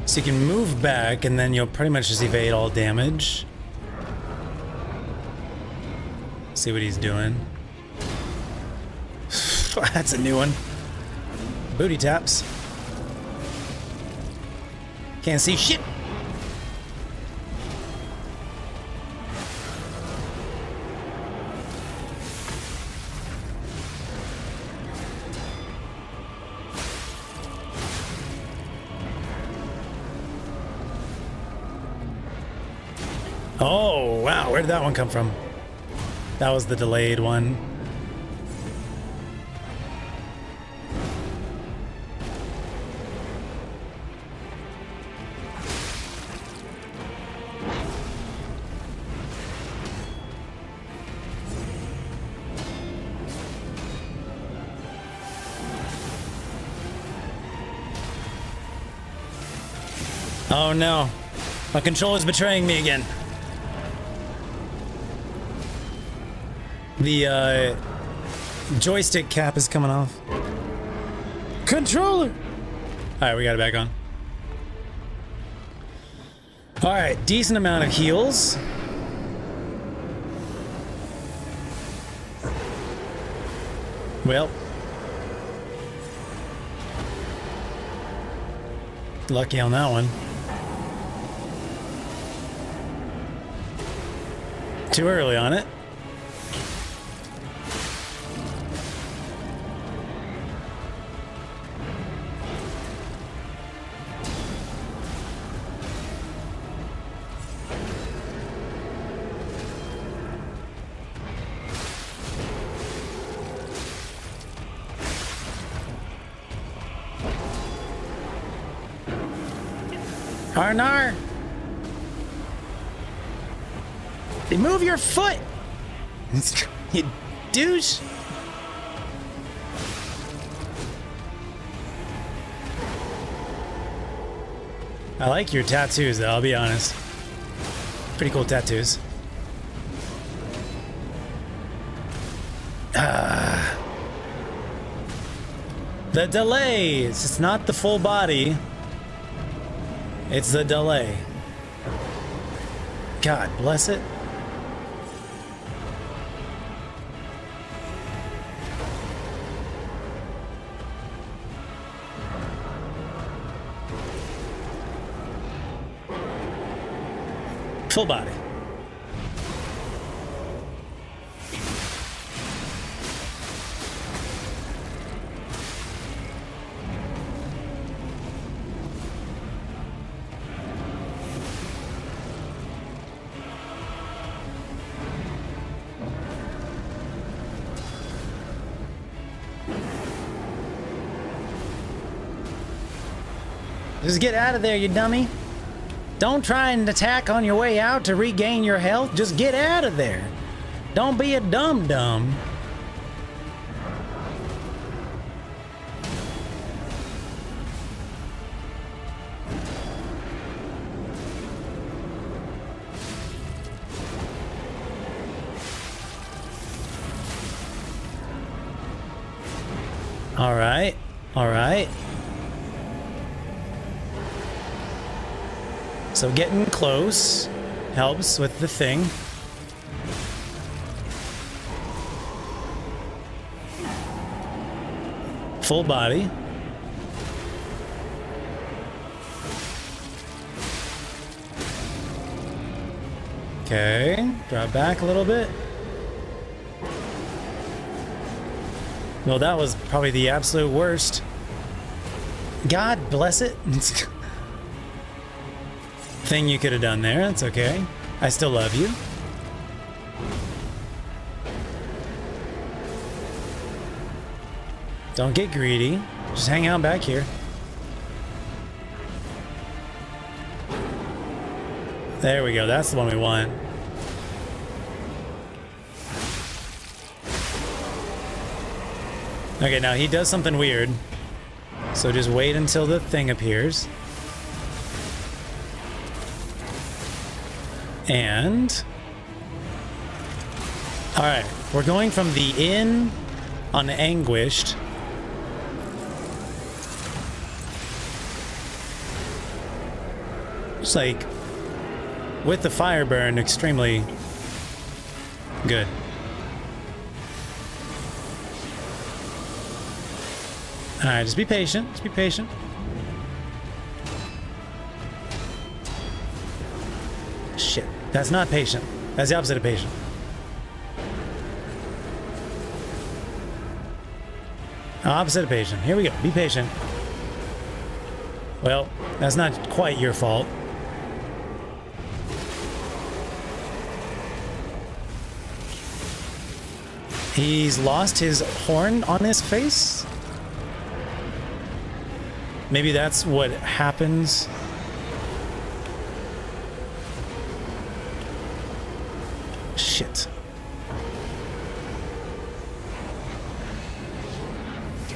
So you can move back and then you'll pretty much just evade all damage. See what he's doing. That's a new one. Booty taps. Can't see shit. Oh, wow. Where did that one come from? That was the delayed one. Oh no, my controller's betraying me again. The joystick cap is coming off. Controller! Alright, we got it back on. Alright, decent amount of heals. Well. Lucky on that one. Too early on it. Arnar! Move your foot! You douche! I like your tattoos though, I'll be honest. Pretty cool tattoos. The delays! It's not the full body. It's the delay. God bless it. Full body. Just get out of there, you dummy. Don't try and attack on your way out to regain your health. Just get out of there. Don't be a dum-dum. All right. All right. So getting close helps with the thing. Full body. Okay, drop back a little bit. Well, that was probably the absolute worst. God bless it. Thing you could have done there. That's okay. I still love you. Don't get greedy. Just hang out back here. There we go. That's the one we want. Okay, now he does something weird. So just wait until the thing appears. And... Alright, we're going from the inn on Anguished. Just like... with the fire burn, extremely good. Alright, just be patient. Just be patient. Shit. That's not patient. That's the opposite of patient. Opposite of patient. Here we go. Be patient. Well, that's not quite your fault. He's lost his horn on his face? Maybe that's what happens. Shit.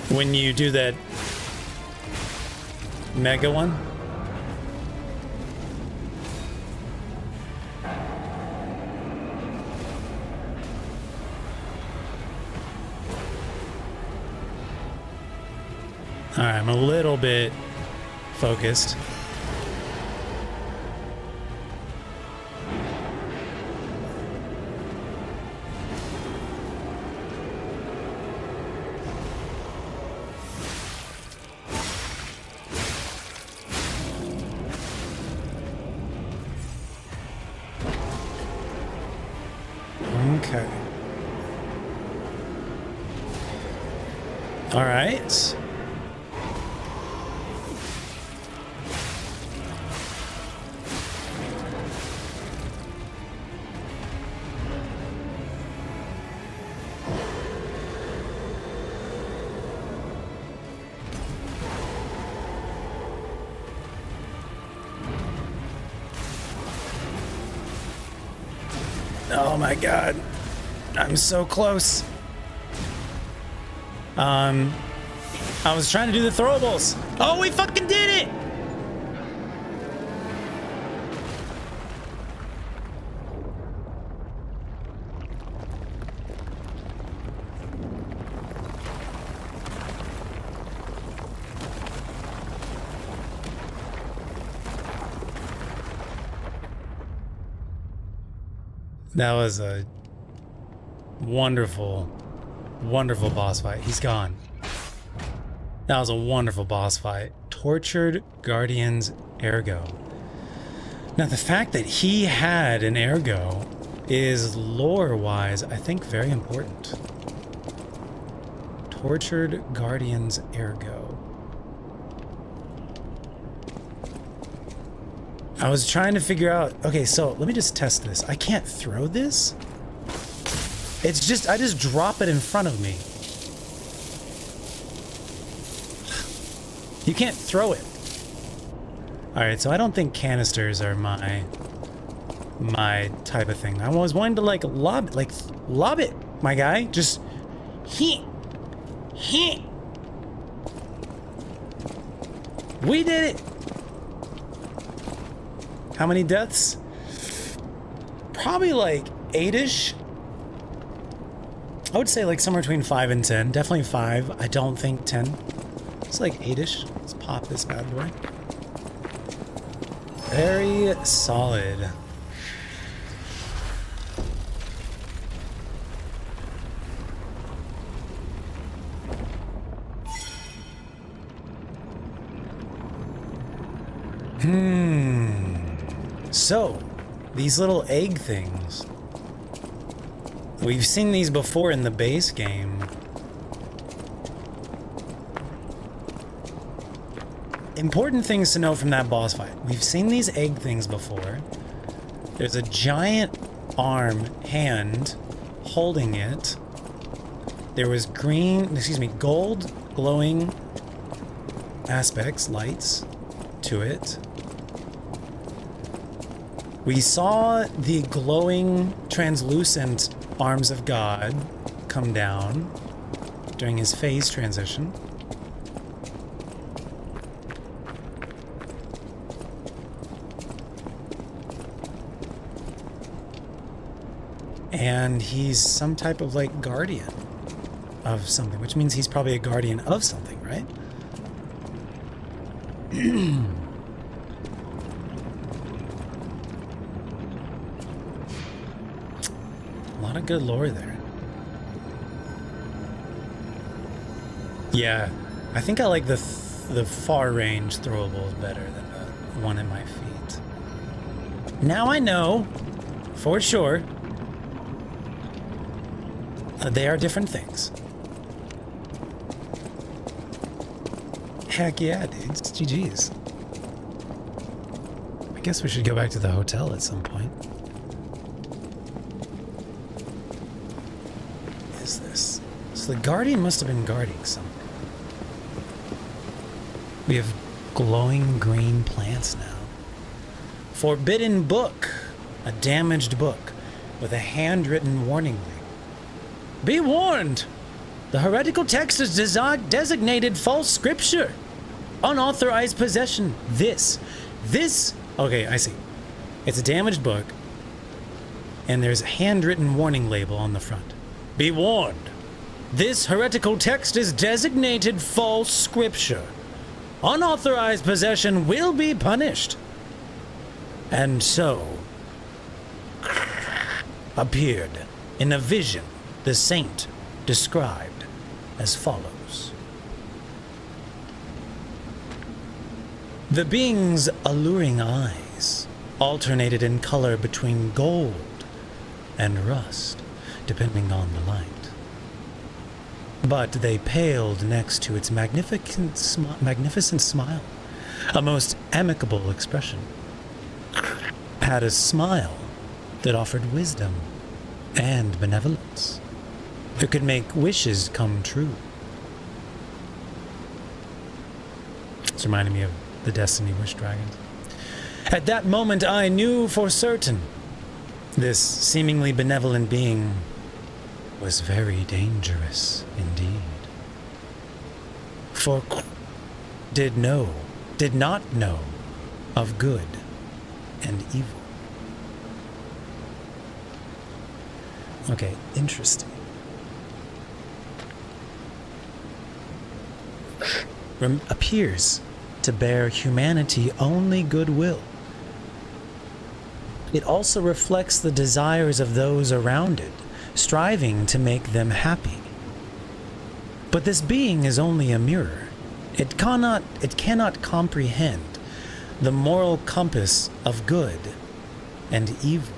When you do that mega one? Alright, I'm a little bit focused. Okay. Alright. Oh my god. I'm so close. I was trying to do the throwables. Oh, we fucking did it! That was a wonderful, wonderful boss fight. He's gone. That was a wonderful boss fight. Tortured Guardian's Ergo. Now, the fact that he had an Ergo is lore-wise, I think, very important. Tortured Guardian's Ergo. I was trying to figure out... Okay, so let me just test this. I can't throw this? It's just... I just drop it in front of me. You can't throw it. Alright, so I don't think canisters are my type of thing. I was wanting to, like, lob it, my guy. Just... We did it! How many deaths? Probably like 8-ish. I would say like somewhere between 5 and 10. Definitely 5. I don't think 10. It's like 8-ish. Let's pop this bad boy. Very solid. So, these little egg things. We've seen these before in the base game. Important things to know from that boss fight. We've seen these egg things before. There's a giant hand holding it. There was gold glowing aspects, lights to it. We saw the glowing, translucent arms of God come down during his phase transition. And he's some type of like guardian of something, which means he's probably a guardian of something, right? A lot of good lore there. Yeah, I think I like the far range throwables better than the one at my feet. Now I know for sure they are different things. Heck yeah, dudes. GG's. I guess we should go back to the hotel at some point. What is this? So the Guardian must have been guarding something. We have glowing green plants now. Forbidden book. A damaged book with a handwritten warning label. Be warned! The heretical text is designated false scripture. Unauthorized possession. This. Okay, I see. It's a damaged book, and there's a handwritten warning label on the front. Be warned. This heretical text is designated false scripture. Unauthorized possession will be punished. And so appeared in a vision the saint described as follows. The being's alluring eyes alternated in color between gold and rust, depending on the light. But they paled next to its magnificent smile, a most amicable expression. Had a smile that offered wisdom and benevolence. It could make wishes come true. It's reminding me of the Destiny Wish Dragons. At that moment, I knew for certain this seemingly benevolent being was very dangerous indeed. For did not know of good and evil. Okay, interesting. Appears to bear humanity only goodwill. It also reflects the desires of those around it, striving to make them happy. But this being is only a mirror. It cannot comprehend the moral compass of good and evil.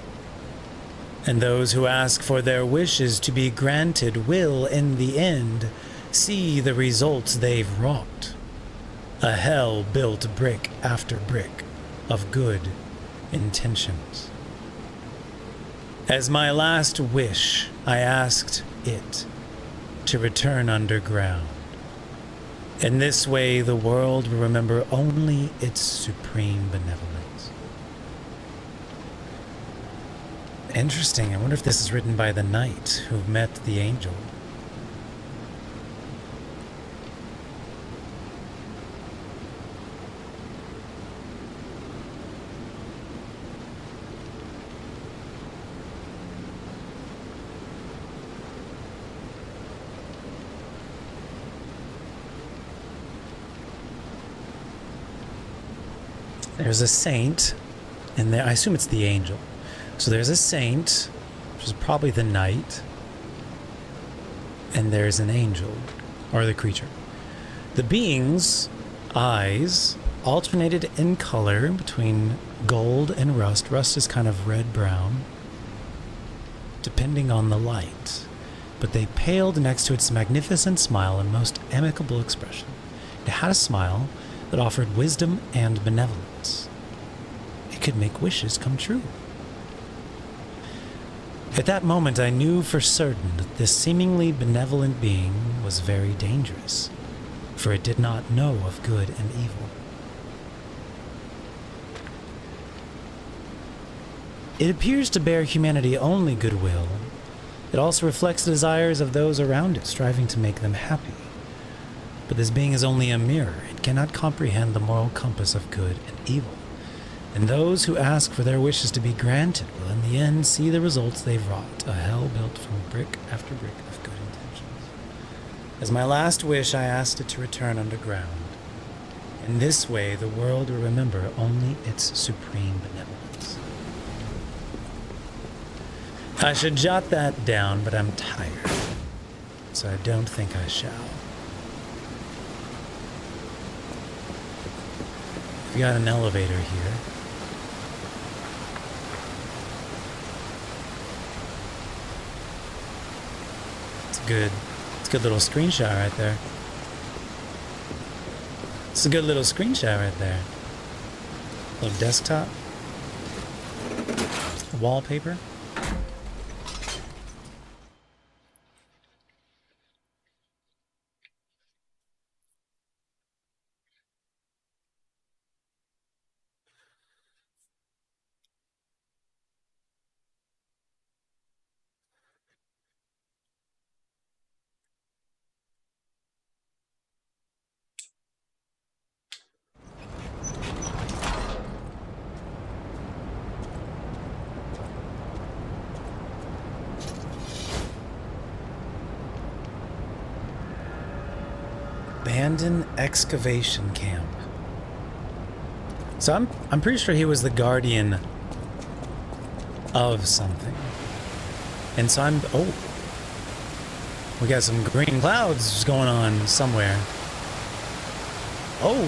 And those who ask for their wishes to be granted will, in the end, see the results they've wrought. A hell built brick after brick of good intentions. As my last wish, I asked it to return underground. In this way, the world will remember only its supreme benevolence. Interesting. I wonder if this is written by the knight who met the angel. There's a saint, and there, I assume it's the angel. So there's a saint, which is probably the knight, and there's an angel, or the creature. The being's eyes alternated in color between gold and rust. Rust is kind of red-brown, depending on the light. But they paled next to its magnificent smile and most amicable expression. It had a smile that offered wisdom and benevolence. It could make wishes come true. At that moment, I knew for certain that this seemingly benevolent being was very dangerous, for it did not know of good and evil. It appears to bear humanity only goodwill. It also reflects the desires of those around it, striving to make them happy. But this being is only a mirror. It cannot comprehend the moral compass of good and evil. And those who ask for their wishes to be granted will in the end see the results they've wrought, a hell built from brick after brick of good intentions. As my last wish, I asked it to return underground. In this way, the world will remember only its supreme benevolence. I should jot that down, but I'm tired, so I don't think I shall. We got an elevator here. It's a good little screenshot right there. It's a good little screenshot right there. Little desktop. Wallpaper. Abandoned excavation camp. So I'm pretty sure he was the guardian of something. And so we got some green clouds going on somewhere. Oh.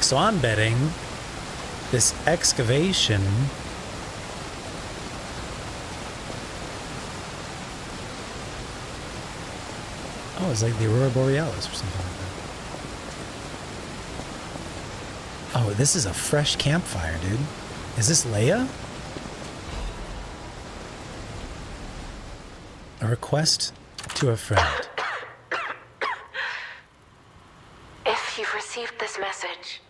So I'm betting this excavation it's like the Aurora Borealis or something like that. Oh, this is a fresh campfire, dude. Is this Leia? A request to a friend. If you've received this message,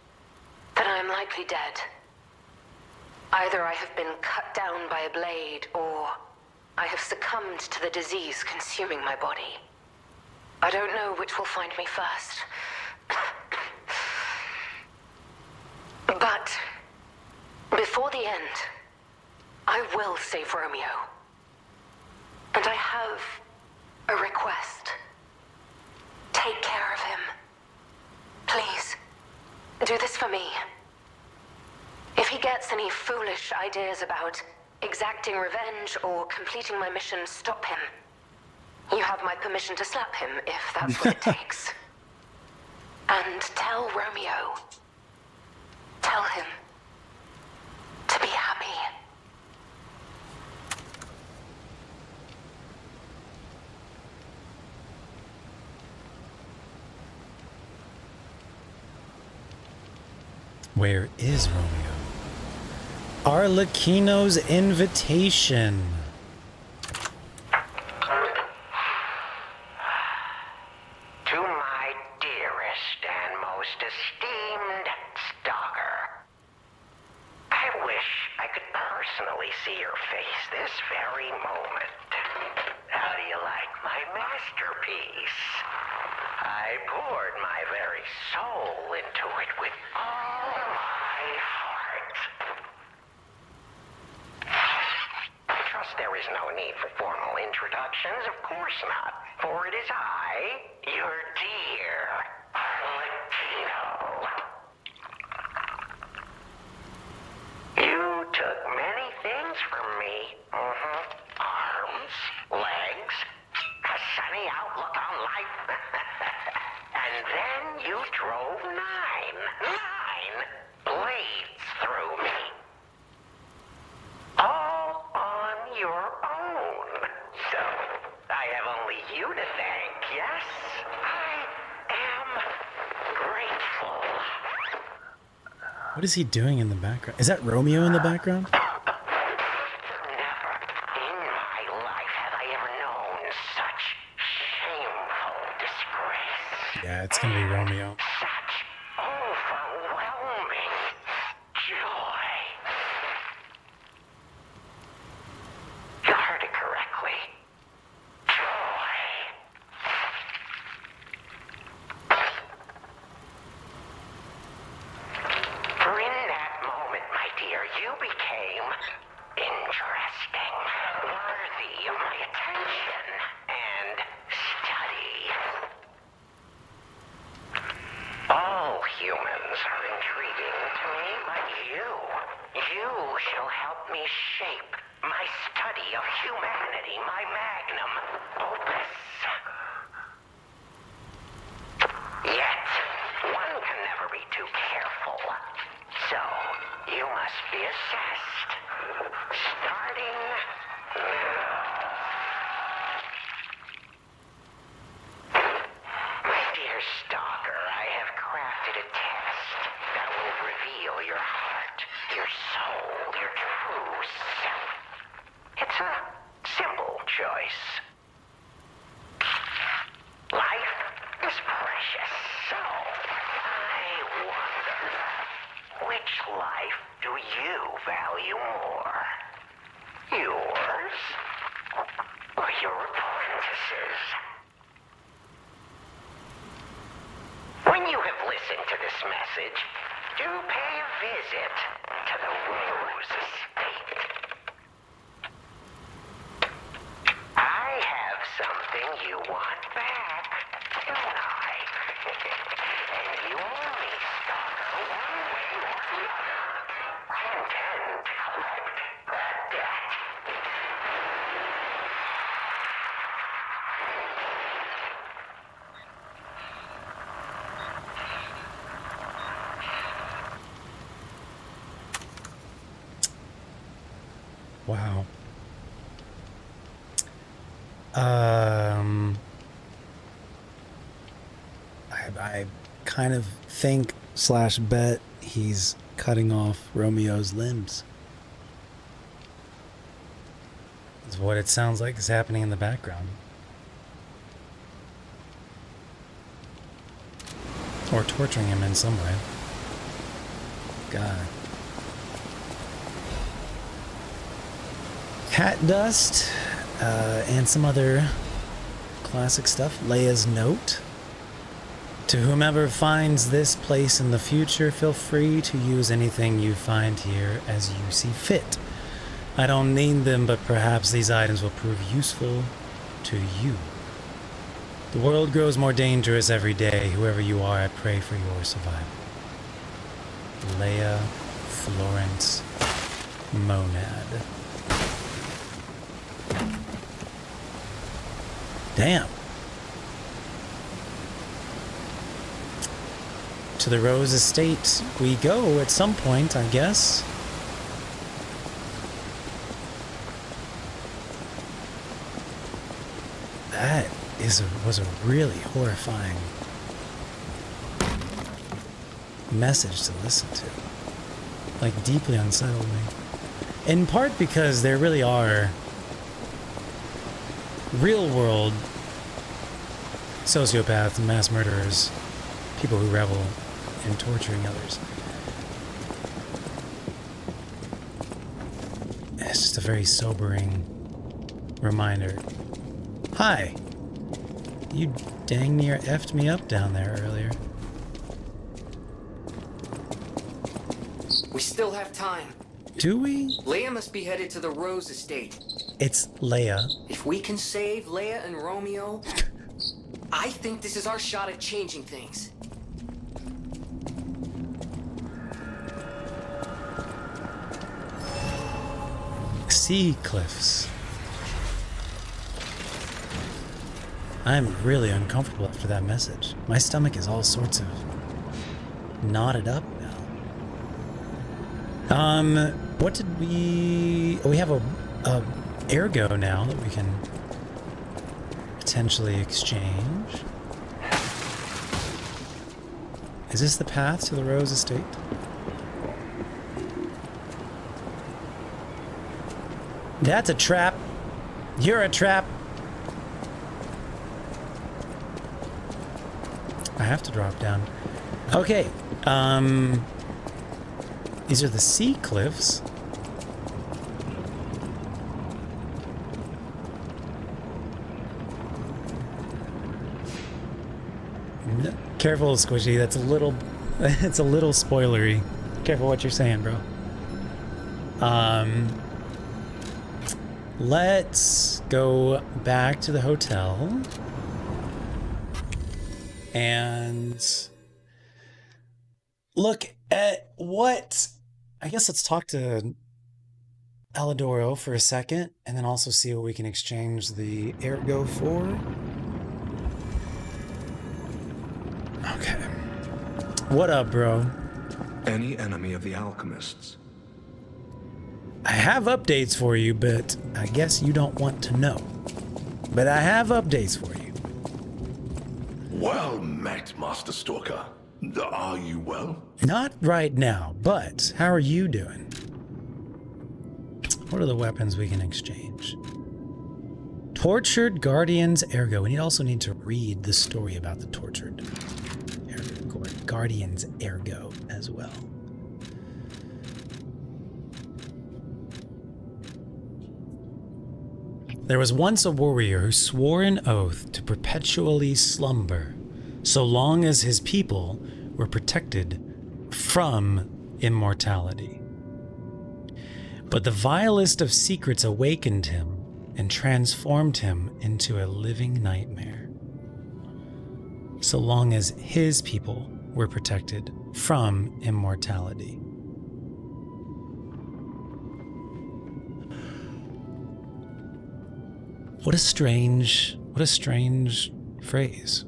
then I am likely dead. Either I have been cut down by a blade, or I have succumbed to the disease consuming my body. I don't know which will find me first. But before the end, I will save Romeo. And I have a request. Take care of him. Please, do this for me. If he gets any foolish ideas about exacting revenge or completing my mission, stop him. You have my permission to slap him if that's what it takes. And tell Romeo. Tell him to be happy. Where is Romeo? Arlecchino's invitation. To my dearest and most esteemed stalker, I wish I could personally see your face this very moment. How do you like my masterpiece? I poured my very soul into it with all my heart. I trust there is no need for formal introduction. instructions? Of course not. For it is I, your dear Latino. You took many things from me. Arms, legs, a sunny outlook on life. And then you drove nine blades through me. All on your own. So, I have only you to thank, yes? I am grateful. What is he doing in the background? Is that Romeo in the background? Never in my life have I ever known such shameful disgrace. Yeah, it's gonna be Romeo. Such overwhelming joy. You heard it correctly. Joy. For in that moment, my dear, you became interesting, worthy of my attention and study. All humans are intriguing to me, but you shall help me shape my study of humanity, my magnum opus. Yet, one can never be too careful. So, you must be assessed. Starting now. My dear Stalker, I have crafted a test that will reveal your heart, your soul, your true self. It's a simple choice. Life is precious, so I wonder, which life do you value more? Yours or your apprentice's? When you have listened to this message, do pay a visit to the Rose Estate. I have something you want back, don't I? And you owe me, Stalker, one way or another. I intend to collect that debt. Wow. I kind of think / bet he's cutting off Romeo's limbs. Is what it sounds like is happening in the background. Or torturing him in some way. God. Cat dust, and some other classic stuff. Leia's note. To whomever finds this place in the future, feel free to use anything you find here as you see fit. I don't need them, but perhaps these items will prove useful to you. The world grows more dangerous every day. Whoever you are, I pray for your survival. Leia Florence Monad. Damn. To the Rose Estate we go at some point, I guess. That was a really horrifying message to listen to. Like, deeply unsettled me. In part because there really are real-world sociopaths and mass murderers, people who revel in torturing others. It's just a very sobering reminder. Hi! You dang near effed me up down there earlier. We still have time. Do we? Leia must be headed to the Rose Estate. It's Leia. If we can save Leia and Romeo, I think this is our shot at changing things. Sea cliffs. I'm really uncomfortable after that message. My stomach is all sorts of knotted up now. What did we... Oh, we have a ergo now that we can potentially exchange. Is this the path to the Rose Estate? That's a trap. You're a trap. I have to drop down. Okay. These are the sea cliffs. No, careful, Squishy. That's a little... It's a little spoilery. Careful what you're saying, bro. Let's go back to the hotel. And look at what... I guess let's talk to Alidoro for a second, and then also see what we can exchange the ergo for. Okay. What up, bro? Any enemy of the alchemists? I have updates for you, but I guess you don't want to know. But I have updates for you. Well met, Master Stalker. Are you well? Not right now, but how are you doing? What are the weapons we can exchange? Tortured Guardian's Ergo. We also need to read the story about the Tortured Guardian's Ergo as well. There was once a warrior who swore an oath to perpetually slumber, so long as his people were protected from immortality. But the vilest of secrets awakened him and transformed him into a living nightmare, so long as his people were protected from immortality. What a strange phrase.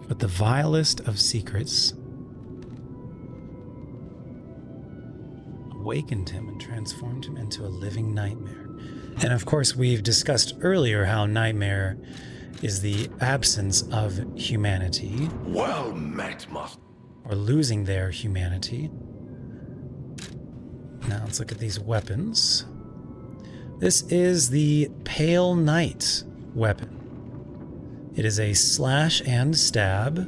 But the vilest of secrets awakened him and transformed him into a living nightmare. And of course, we've discussed earlier how nightmare is the absence of humanity. Well met, Master. Or losing their humanity. Now let's look at these weapons. This is the Pale Knight weapon. It is a slash and stab.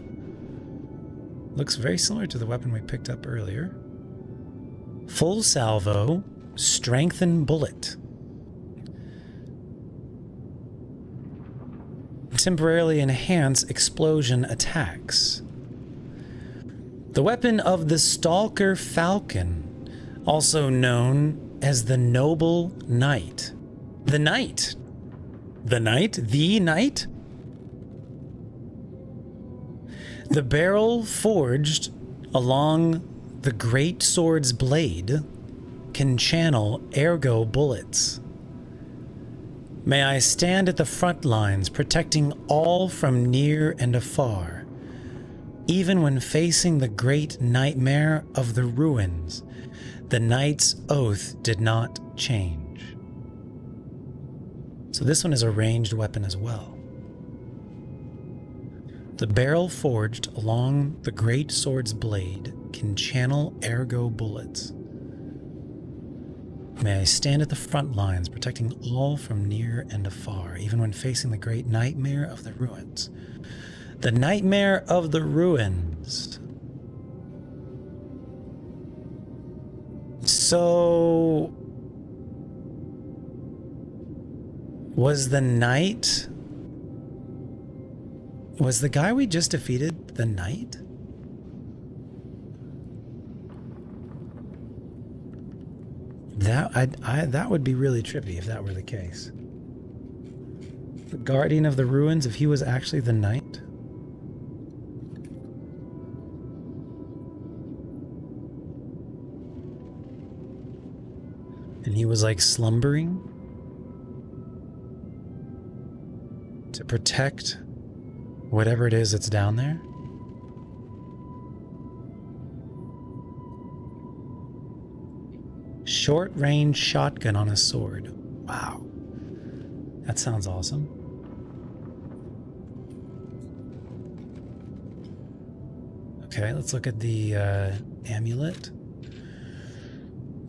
Looks very similar to the weapon we picked up earlier. Full salvo, strengthen bullet. Temporarily enhance explosion attacks. The weapon of the Stalker Falcon, also known as the Noble Knight. The Knight. The Knight? The Knight? The barrel forged along the great sword's blade can channel ergo bullets. May I stand at the front lines, protecting all from near and afar, even when facing the great nightmare of the ruins. The knight's oath did not change. So this one is a ranged weapon as well. The barrel forged along the great sword's blade can channel ergo bullets. May I stand at the front lines, protecting all from near and afar, even when facing the great nightmare of the ruins. The nightmare of the ruins. So, was the knight... Was the guy we just defeated the knight? That would be really trippy if that were the case. The guardian of the ruins, if he was actually the knight. And he was like slumbering to protect whatever it is that's down there. Short-range shotgun on a sword. Wow. That sounds awesome. Okay, let's look at the amulet.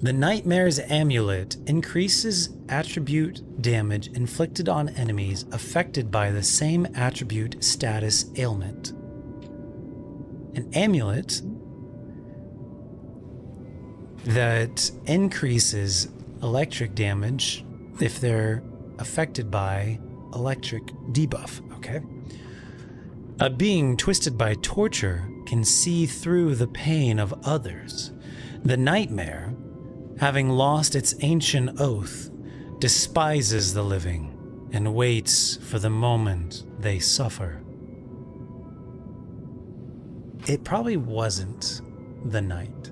The Nightmare's amulet increases attribute damage inflicted on enemies affected by the same attribute status ailment. An amulet that increases electric damage if they're affected by electric debuff. Okay. A being twisted by torture can see through the pain of others. The Nightmare, having lost its ancient oath, despises the living and waits for the moment they suffer. It probably wasn't the Knight.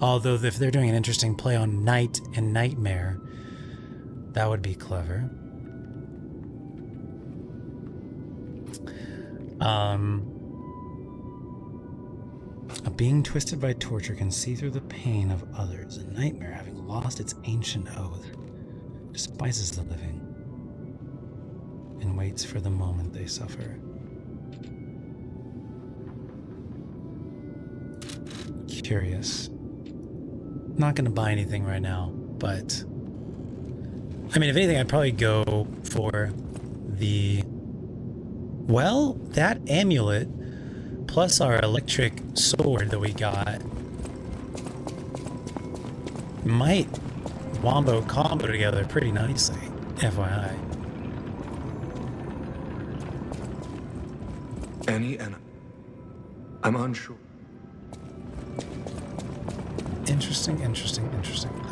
Although if they're doing an interesting play on Knight and Nightmare, that would be clever. A being twisted by torture can see through the pain of others. A Nightmare, having lost its ancient oath, despises the living and waits for the moment they suffer. Curious. Not going to buy anything right now, but I mean, if anything, I'd probably go for the, well, that amulet plus our electric sword that we got might wombo combo together pretty nicely, FYI. I'm unsure. Interesting.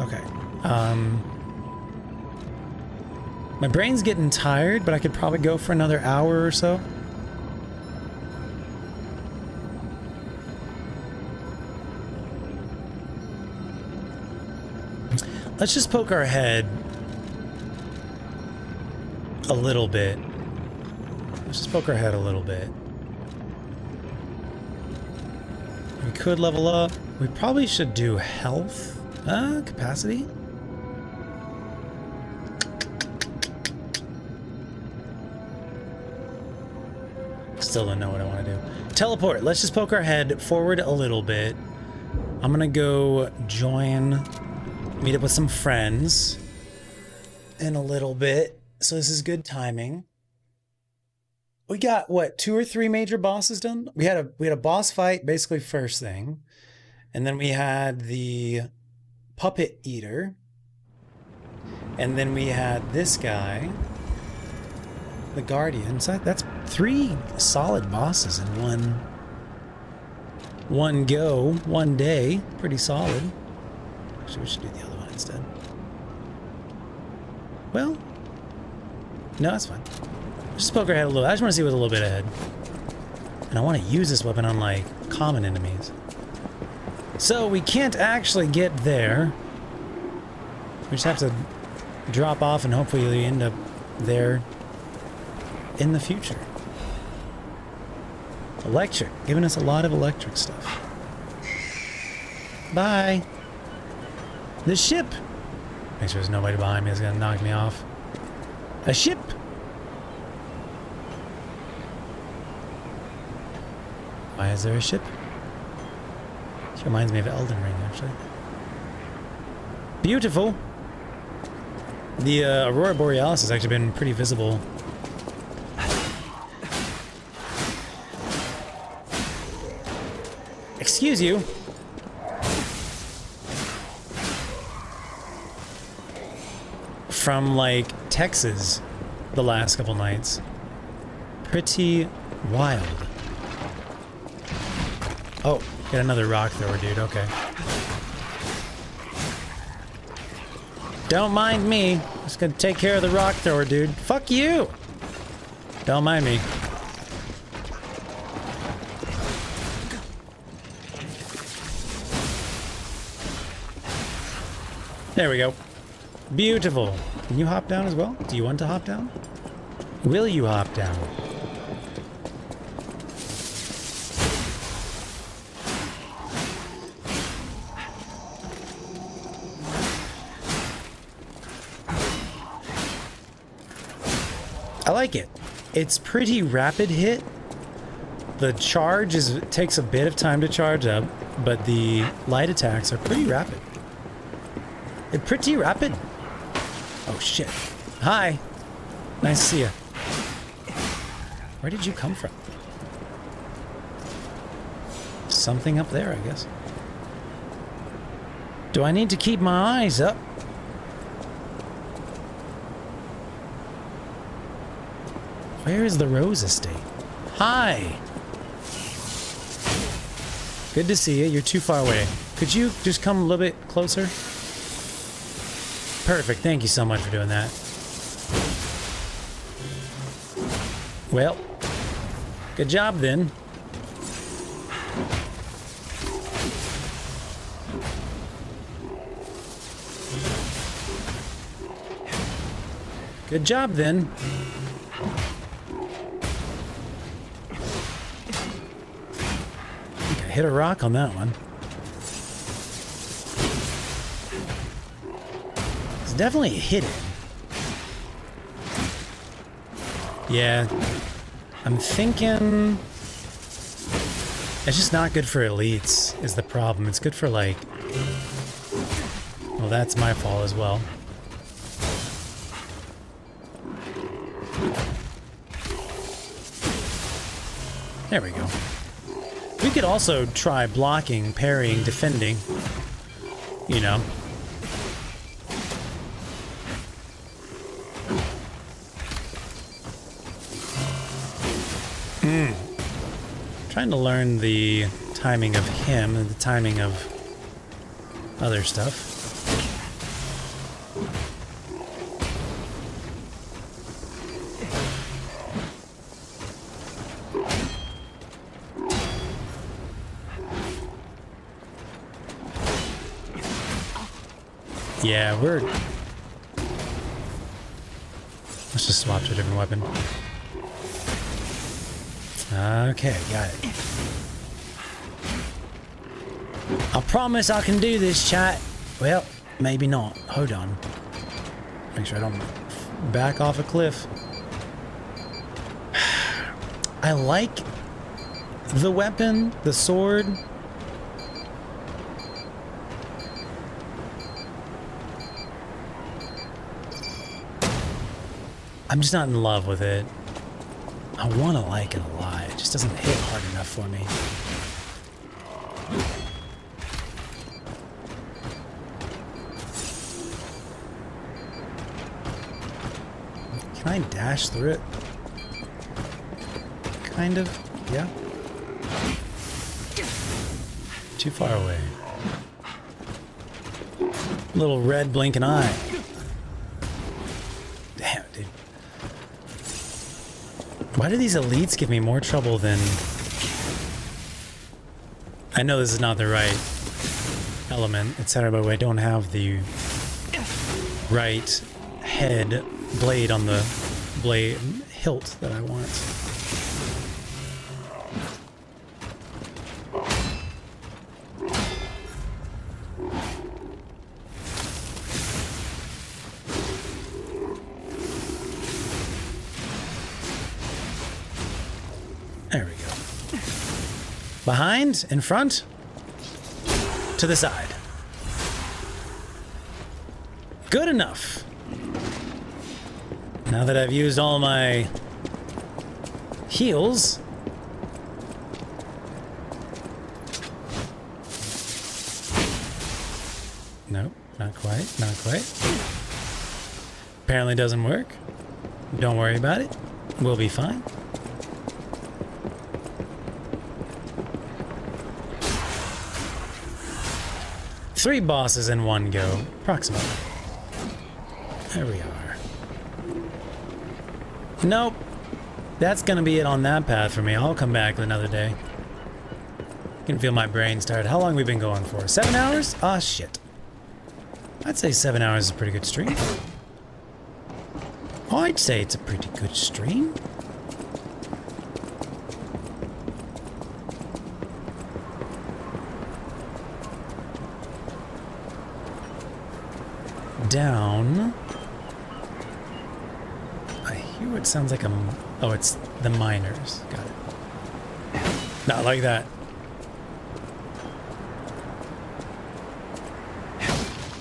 Okay. My brain's getting tired, but I could probably go for another hour or so. Let's just poke our head a little bit. Let's just poke our head a little bit. We could level up. We probably should do health. Capacity? Still don't know what I want to do. Teleport. Let's just poke our head forward a little bit. I'm gonna go meet up with some friends in a little bit. So this is good timing. We got, what, 2 or 3 major bosses done? We had a boss fight basically first thing. And then we had the Puppet Eater. And then we had this guy, the Guardian. So that's 3 solid bosses in one go, one day. Pretty solid. Actually, we should do the other one instead. Well, no, that's fine. Just poke our head a little. I just want to see what's a little bit ahead. And I want to use this weapon on, like, common enemies. So we can't actually get there. We just have to drop off and hopefully we end up there in the future. Electric. Giving us a lot of electric stuff. Bye. The ship. Make sure there's nobody behind me that's gonna knock me off. A ship. Why is there a ship? This reminds me of Elden Ring, actually. Beautiful. The Aurora Borealis has actually been pretty visible. Excuse you. From, like, Texas the last couple nights. Pretty wild. Oh, got another rock thrower, dude. Okay. Don't mind me. Just gonna take care of the rock thrower, dude. Fuck you! Don't mind me. There we go. Beautiful. Can you hop down as well? Do you want to hop down? Will you hop down? I like it. It's pretty rapid hit. The charge takes a bit of time to charge up, but the light attacks are pretty rapid. They're pretty rapid. Oh shit. Hi. Nice to see you. Where did you come from? Something up there, I guess. Do I need to keep my eyes up? Where is the Rose Estate? Hi. Good to see you. You're too far away. Could you just come a little bit closer? Perfect. Thank you so much for doing that. Well, good job then. Good job then. I hit a rock on that one. It's definitely hidden. Yeah. I'm thinking it's just not good for elites is the problem. It's good for like, well, that's my fault as well. There we go. We could also try blocking, parrying, defending, you know. Trying to learn the timing of him and the timing of other stuff. Yeah, we're... Let's just swap to a different weapon. Okay, got it. I promise I can do this, chat. Well, maybe not. Hold on. Make sure I don't back off a cliff. I like the weapon, the sword. I'm just not in love with it. I want to like it a lot. It just doesn't hit hard enough for me. Can I dash through it? Kind of, yeah. Too far away. Little red blinking eye. Damn, dude. Why do these elites give me more trouble than... I know this is not the right element, etc., but I don't have the right head blade on the blade hilt that I want. There we go. Behind, in front, to the side. Good enough. Now that I've used all my heals, no, not quite, not quite. Apparently doesn't work. Don't worry about it. We'll be fine. Three bosses in one go, approximately. There we are. Nope. That's gonna be it on that path for me. I'll come back another day. I can feel my brain start. How long have we been going for? 7 hours? Ah, shit. I'd say 7 hours is a pretty good stream. Oh, I'd say it's a pretty good stream. Down. I hear what sounds like a... Oh, it's the miners. Got it. Not like that.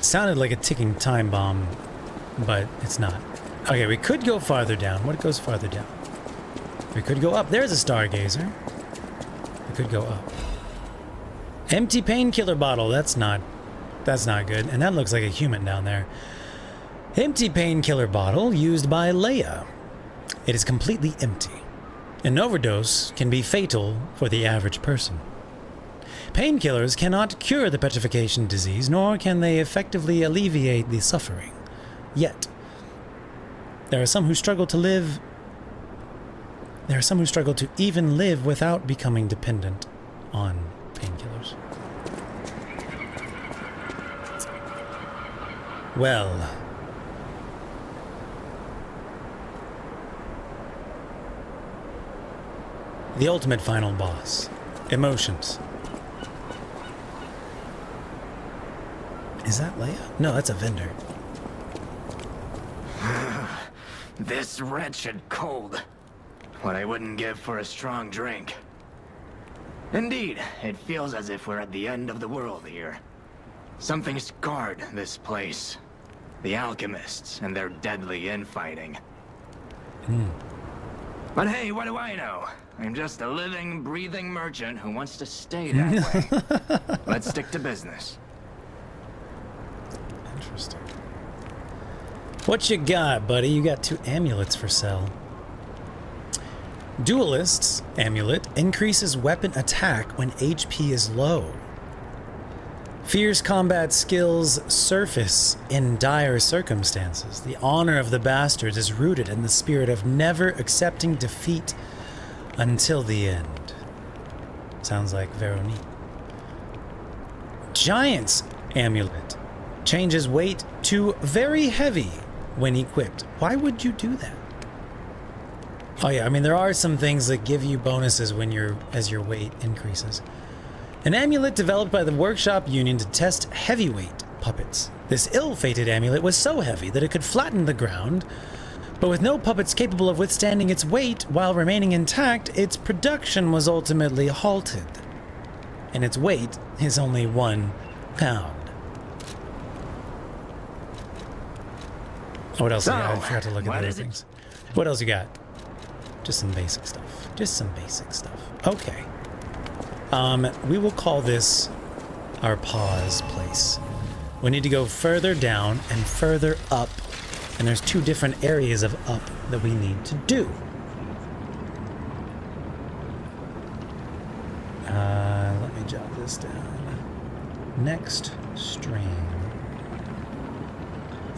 Sounded like a ticking time bomb, but it's not. Okay, we could go farther down. What goes farther down? We could go up. There's a stargazer. We could go up. Empty painkiller bottle. That's not good. And that looks like a human down there. Empty painkiller bottle used by Leia. It is completely empty. An overdose can be fatal for the average person. Painkillers cannot cure the petrification disease, nor can they effectively alleviate the suffering. Yet, there are some who struggle to live. There are some who struggle to even live without becoming dependent on painkillers. Well, the ultimate final boss. Emotions. Is that Leia? No, that's a vendor. This wretched cold. What I wouldn't give for a strong drink. Indeed, it feels as if we're at the end of the world here. Something scarred this place. The alchemists and their deadly infighting. But hey, what do I know? I'm just a living, breathing merchant who wants to stay that way. Let's stick to business. Interesting. What you got, buddy? You got 2 amulets for sale. Duelist's amulet increases weapon attack when HP is low. Fierce combat skills surface in dire circumstances. The honor of the bastards is rooted in the spirit of never accepting defeat until the end. Sounds like Veronique. Giant's amulet changes weight to very heavy when equipped. Why would you do that? Oh yeah, I mean there are some things that give you bonuses when as your weight increases. An amulet developed by the Workshop Union to test heavyweight puppets. This ill-fated amulet was so heavy that it could flatten the ground, but with no puppets capable of withstanding its weight while remaining intact, its production was ultimately halted. And its weight is only 1 pound. Oh, what else you got? I forgot to look at the other things. What else you got? Just some basic stuff. Just some basic stuff. Okay. We will call this our pause place. We need to go further down and further up, and there's 2 different areas of up that we need to do. Let me jot this down. Next stream.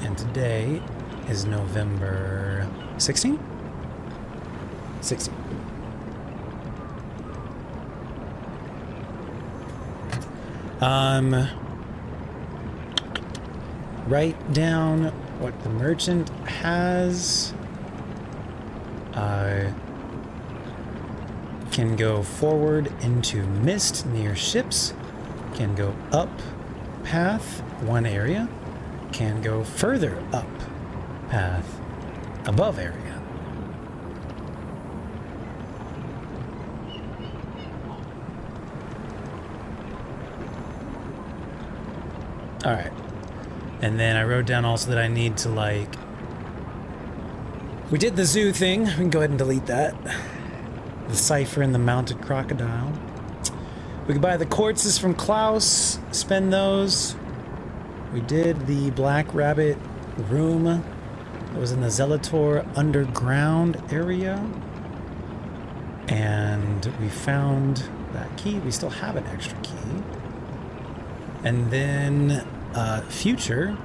And today is November 16? 16. Write down what the merchant has. Can go forward into mist near ships. Can go up path 1 area. Can go further up path above area. All right. And then I wrote down also that I need to, like... We did the zoo thing. We can go ahead and delete that. The cipher and the mounted crocodile. We could buy the quartzes from Klaus. Spend those. We did the Black Rabbit room. That was in the Zelator underground area. And we found that key. We still have an extra key. And then... future,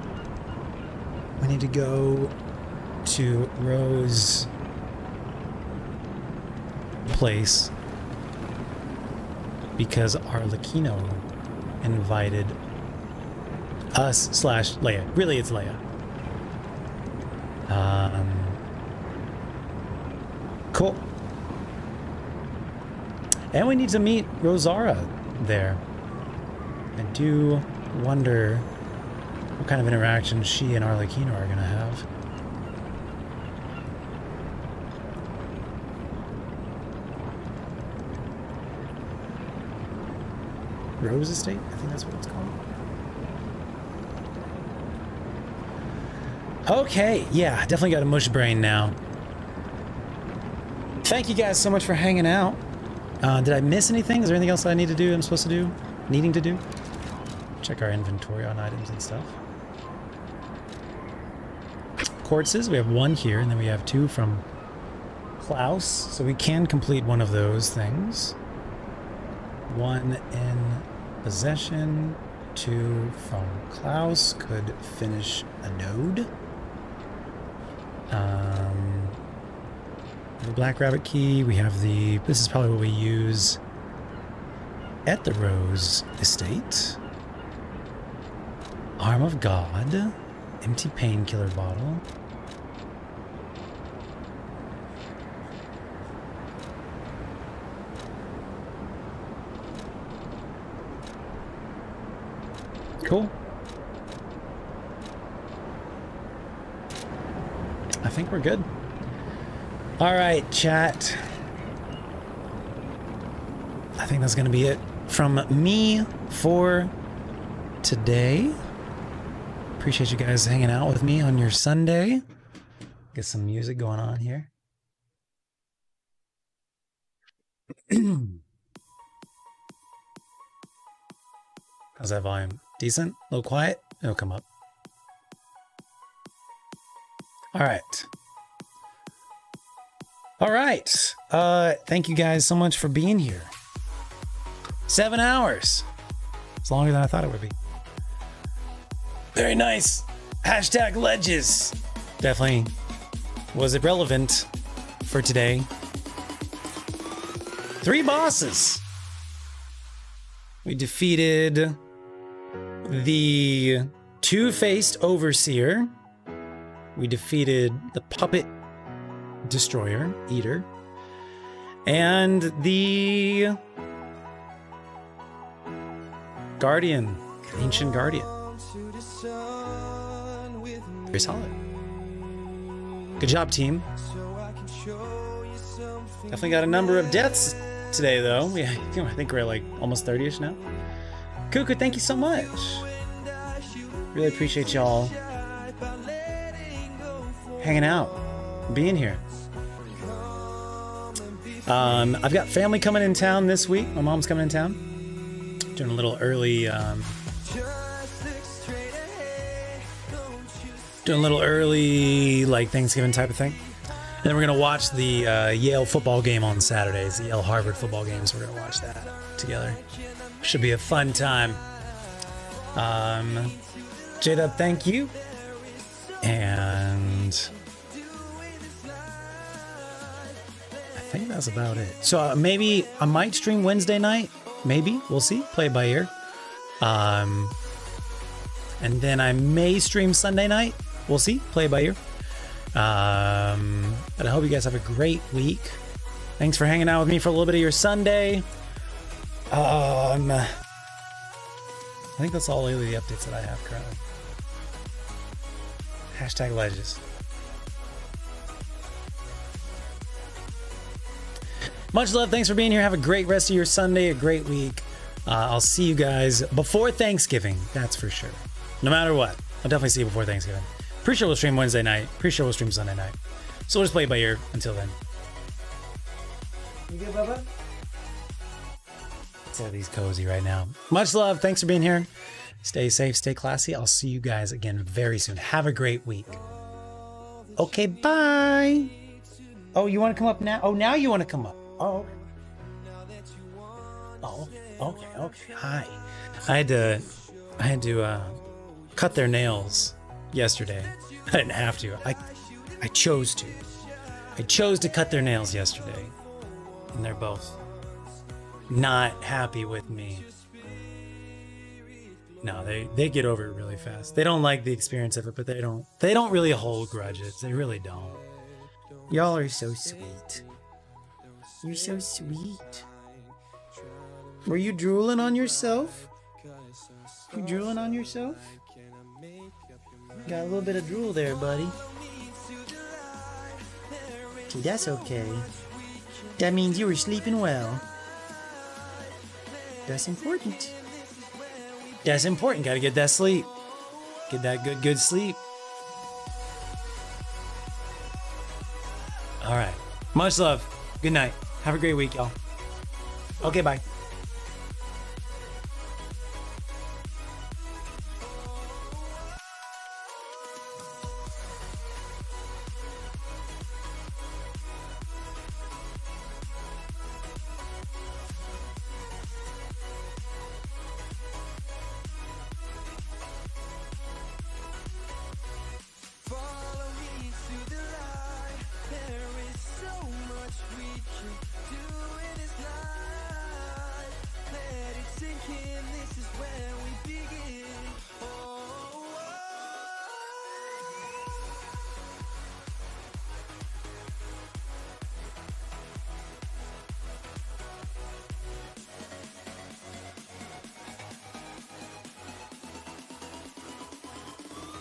We need to go to Rose place because Arlecchino invited us / Leia. Really, it's Leia. Cool. And we need to meet Rosara there. I do wonder what kind of interaction she and Arlecchino are going to have. Rose Estate? I think that's what it's called. Okay, yeah, definitely got a mush brain now. Thank you guys so much for hanging out. Did I miss anything? Is there anything else I need to do? I'm supposed to do? Needing to do? Check our inventory on items and stuff. Quartzes, we have 1 here, and then we have 2 from Klaus, so we can complete one of those things. 1 in possession, 2 from Klaus, could finish a node. The Black Rabbit key, we have this is probably what we use at the Rose Estate. Arm of God, empty painkiller bottle. Cool. I think we're good. All right, chat. I think that's going to be it from me for today. Appreciate you guys hanging out with me on your Sunday. Get some music going on here. How's that volume? Decent? A little quiet? It'll come up. All right. All right. Thank you guys so much for being here. 7 hours. It's longer than I thought it would be. Very nice. Hashtag ledges. Definitely was it relevant for today. 3 bosses. We defeated the two-faced overseer. We defeated the puppet destroyer, eater, and the guardian, ancient guardian. Very solid. Good job, team. Definitely got a number of deaths today, though. I think we're like almost 30-ish now. Cuckoo, thank you so much. Really appreciate y'all hanging out, being here. I've got family coming in town this week. My mom's coming in town. Doing a little early, like Thanksgiving type of thing. And then we're gonna watch the Yale football game on Saturdays, the Yale Harvard football game. So we're gonna watch that together. Should be a fun time. J-Dub, thank you. And I think that's about it. So maybe I might stream Wednesday night. Maybe. We'll see. Play it by ear. And then I may stream Sunday night. We'll see. Play it by ear. But I hope you guys have a great week. Thanks for hanging out with me for a little bit of your Sunday. I think that's all really the updates that I have currently. Hashtag ledges. Much love. Thanks for being here. Have a great rest of your Sunday, a great week. I'll see you guys before Thanksgiving. That's for sure. No matter what. I'll definitely see you before Thanksgiving. Pretty sure we'll stream Wednesday night. Pretty sure we'll stream Sunday night. So we'll just play it by ear until then. You good, Bubba? Let's these cozy right now. Much love. Thanks for being here. Stay safe, stay classy. I'll see you guys again very soon. Have a great week. Okay, bye. Oh, you want to come up now? Oh, now you want to come up. Oh, okay. Hi. I had to cut their nails yesterday. I didn't have to. I chose to. I chose to cut their nails yesterday. And they're both not happy with me. No, they get over it really fast. They don't like the experience of it, but they don't really hold grudges. They really don't. Y'all are so sweet. You're so sweet. Were you drooling on yourself? You drooling on yourself? Got a little bit of drool there, buddy. See, that's okay. That means you were sleeping well. That's important. That's important. Gotta get that sleep. Get that good sleep. All right. Much love. Good night. Have a great week, y'all. Okay, bye.